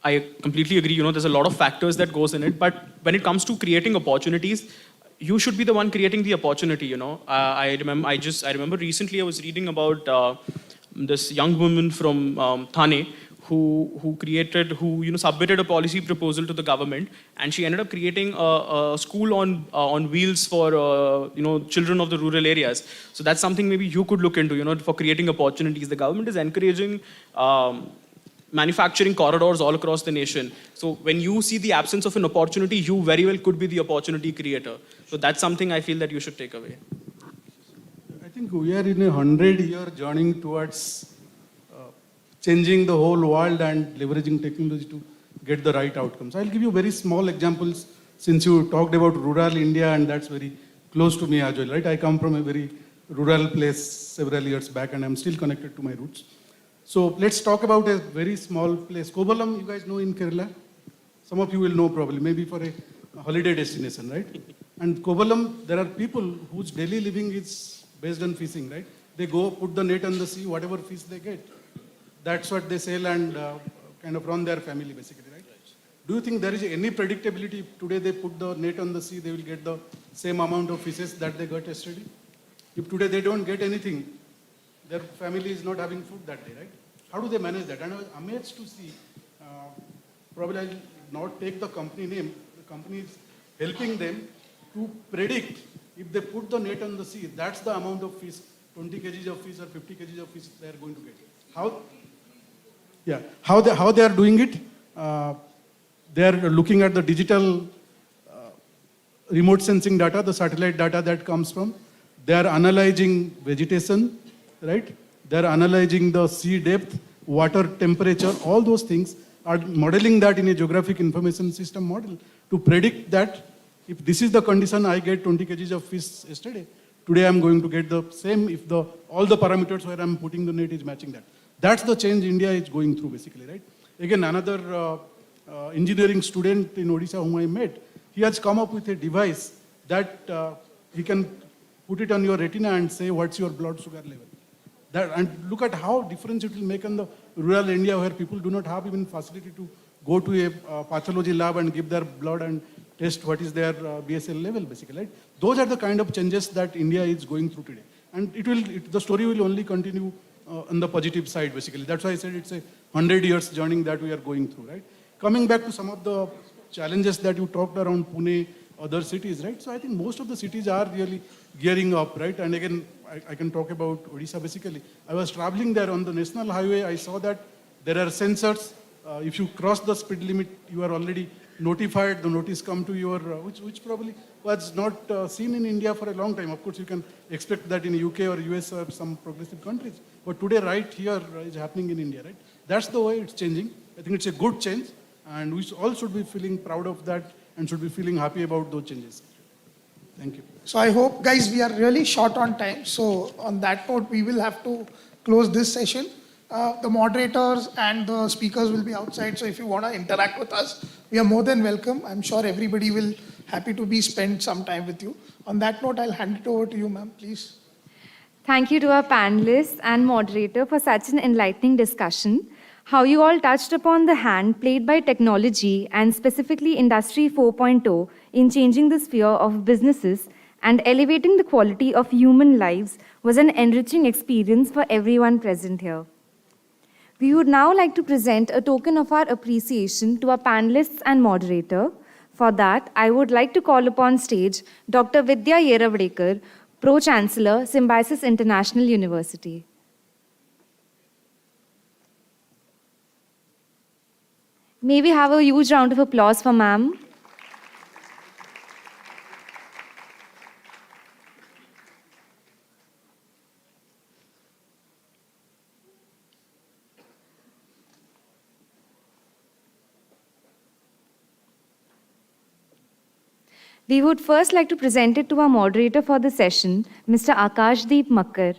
I completely agree. There's a lot of factors that goes in it, but when it comes to creating opportunities, you should be the one creating the opportunity. I remember recently I was reading about this young woman from Thane who submitted a policy proposal to the government, and she ended up creating a school on wheels for children of the rural areas. So that's something maybe you could look into, for creating opportunities. The government is encouraging manufacturing corridors all across the nation. So when you see the absence of an opportunity, you very well could be the opportunity creator. So that's something I feel that you should take away. I think we are in a 100-year journey towards changing the whole world and leveraging technology to get the right outcomes. I'll give you very small examples since you talked about rural India, and that's very close to me as well, right? I come from a very rural place several years back, and I'm still connected to my roots. So let's talk about a very small place. Kovalam, you guys know in Kerala? Some of you will know probably, maybe for a holiday destination, right? And Kovalam, there are people whose daily living is based on fishing, right? They go put the net on the sea, whatever fish they get. That's what they sell and kind of run their family basically, right? Do you think there is any predictability? If today they put the net on the sea, they will get the same amount of fishes that they got yesterday? If today they don't get anything, their family is not having food that day, right? How do they manage that? And I was amazed to see, probably I'll not take the company name, the company is helping them to predict if they put the net on the sea, that's the amount of fish, 20 kgs of fish or 50 kgs of fish they are going to get. How they are doing it? They are looking at the digital remote sensing data, the satellite data that comes from. They are analyzing vegetation, right? They are analyzing the sea depth, water temperature, all those things are modeling that in a geographic information system model to predict that if this is the condition, I get 20 kgs of fish yesterday. Today I'm going to get the same if all the parameters where I'm putting the net is matching that. That's the change India is going through basically, right? Again, another engineering student in Odisha whom I met, he has come up with a device that he can put it on your retina and say what's your blood sugar level. And look at how difference it will make in the rural India where people do not have even facility to go to a pathology lab and give their blood and test what is their BSL level basically, right? Those are the kind of changes that India is going through today. And the story will only continue on the positive side basically. That's why I said it's a 100 years journey that we are going through, right? Coming back to some of the challenges that you talked around Pune, other cities, right? So I think most of the cities are really gearing up, right? And again, I can talk about Odisha basically. I was traveling there on the national highway. I saw that there are sensors. If you cross the speed limit, you are already notified. The notice come to your, which probably was not seen in India for a long time. Of course, you can expect that in UK or US or some progressive countries. But today, right here, is happening in India, right? That's the way it's changing. I think it's a good change. And we all should be feeling proud of that and should be feeling happy about those changes. Thank you. So I hope, guys, we are really short on time. So on that note, we will have to close this session. The moderators and the speakers will be outside. So if you want to interact with us, we are more than welcome. I'm sure everybody will happy to spend some time with you. On that note, I'll hand it over to you, ma'am, please. Thank you to our panelists and moderator for such an enlightening discussion. How you all touched upon the hand played by technology and specifically Industry 4.0 in changing the sphere of businesses and elevating the quality of human lives was an enriching experience for everyone present here. We would now like to present a token of our appreciation to our panelists and moderator. For that, I would like to call upon stage Dr. Vidya Yeravdekar, Pro-Chancellor, Symbiosis International University. May we have a huge round of applause for ma'am. We would first like to present it to our moderator for the session, Mr. Akashdeep Makkar.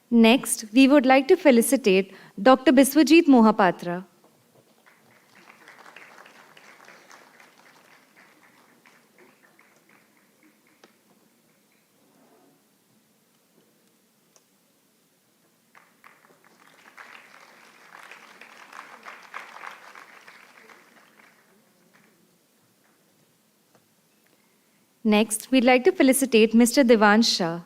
Next, we would like to felicitate Dr. Biswajit Mohapatra. Next, we'd like to felicitate Mr. Devansh Shah.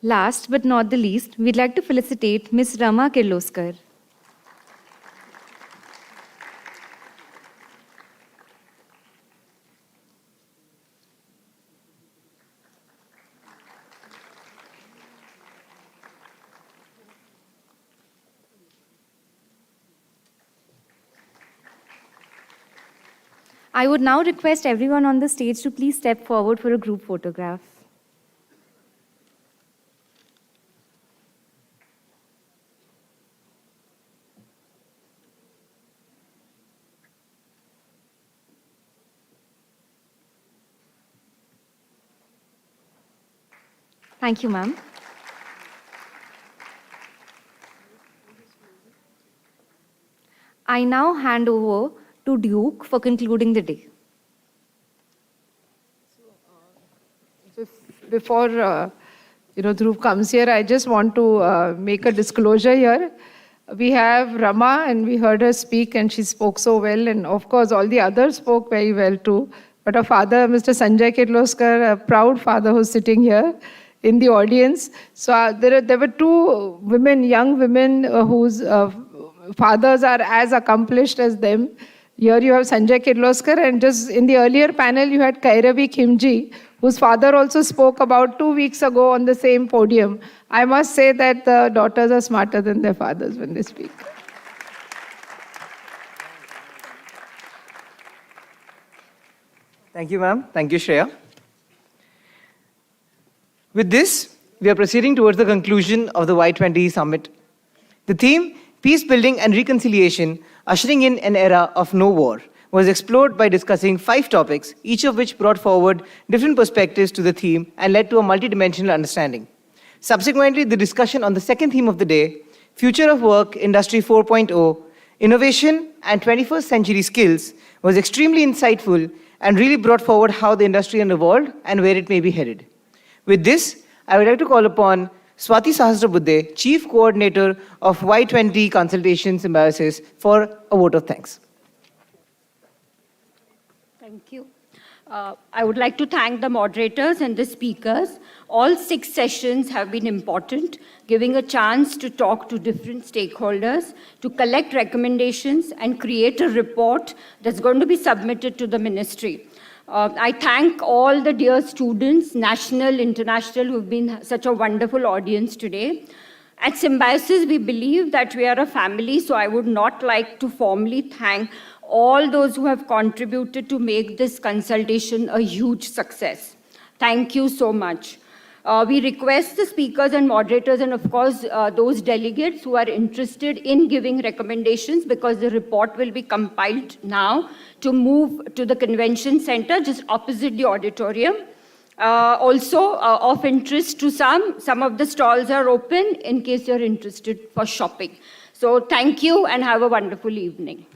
Last but not the least, we'd like to felicitate Ms. Rama Kirloskar. I would now request everyone on the stage to please step forward for a group photograph. Thank you, ma'am. I now hand over to Duke for concluding the day. Before Dhruv comes here, I just want to make a disclosure here. We have Rama, and we heard her speak, and she spoke so well, and of course, all the others spoke very well too. But her father, Mr. Sanjay Kirloskar, a proud father who's sitting here in the audience. So there were two women, young women, whose fathers are as accomplished as them. Here you have Sanjay Kirloskar, and just in the earlier panel you had Kairavi Khimji, whose father also spoke about 2 weeks ago on the same podium. I must say that the daughters are smarter than their fathers when they speak. Thank you, ma'am. Thank you, Shreya. With this, we are proceeding towards the conclusion of the Y20 summit. The theme, Peacebuilding and Reconciliation, ushering in an era of no war, was explored by discussing 5 topics, each of which brought forward different perspectives to the theme and led to a multidimensional understanding. Subsequently, the discussion on the second theme of the day, Future of Work, Industry 4.0, Innovation and 21st Century Skills, was extremely insightful and really brought forward how the industry has evolved and where it may be headed. With this, I would like to call upon Swati Sahasrabuddhe, Chief Coordinator of Y20 Consultation Symbiosis, for a vote of thanks. Thank you. I would like to thank the moderators and the speakers. All 6 sessions have been important, giving a chance to talk to different stakeholders, to collect recommendations and create a report that's going to be submitted to the ministry. I thank all the dear students, national, international, who've been such a wonderful audience today. At Symbiosis, we believe that we are a family, so I would not like to formally thank all those who have contributed to make this consultation a huge success. Thank you so much. We request the speakers and moderators and of course those delegates who are interested in giving recommendations, because the report will be compiled now, to move to the convention center just opposite the auditorium. Also of interest to some of the stalls are open in case you're interested for shopping. So thank you and have a wonderful evening.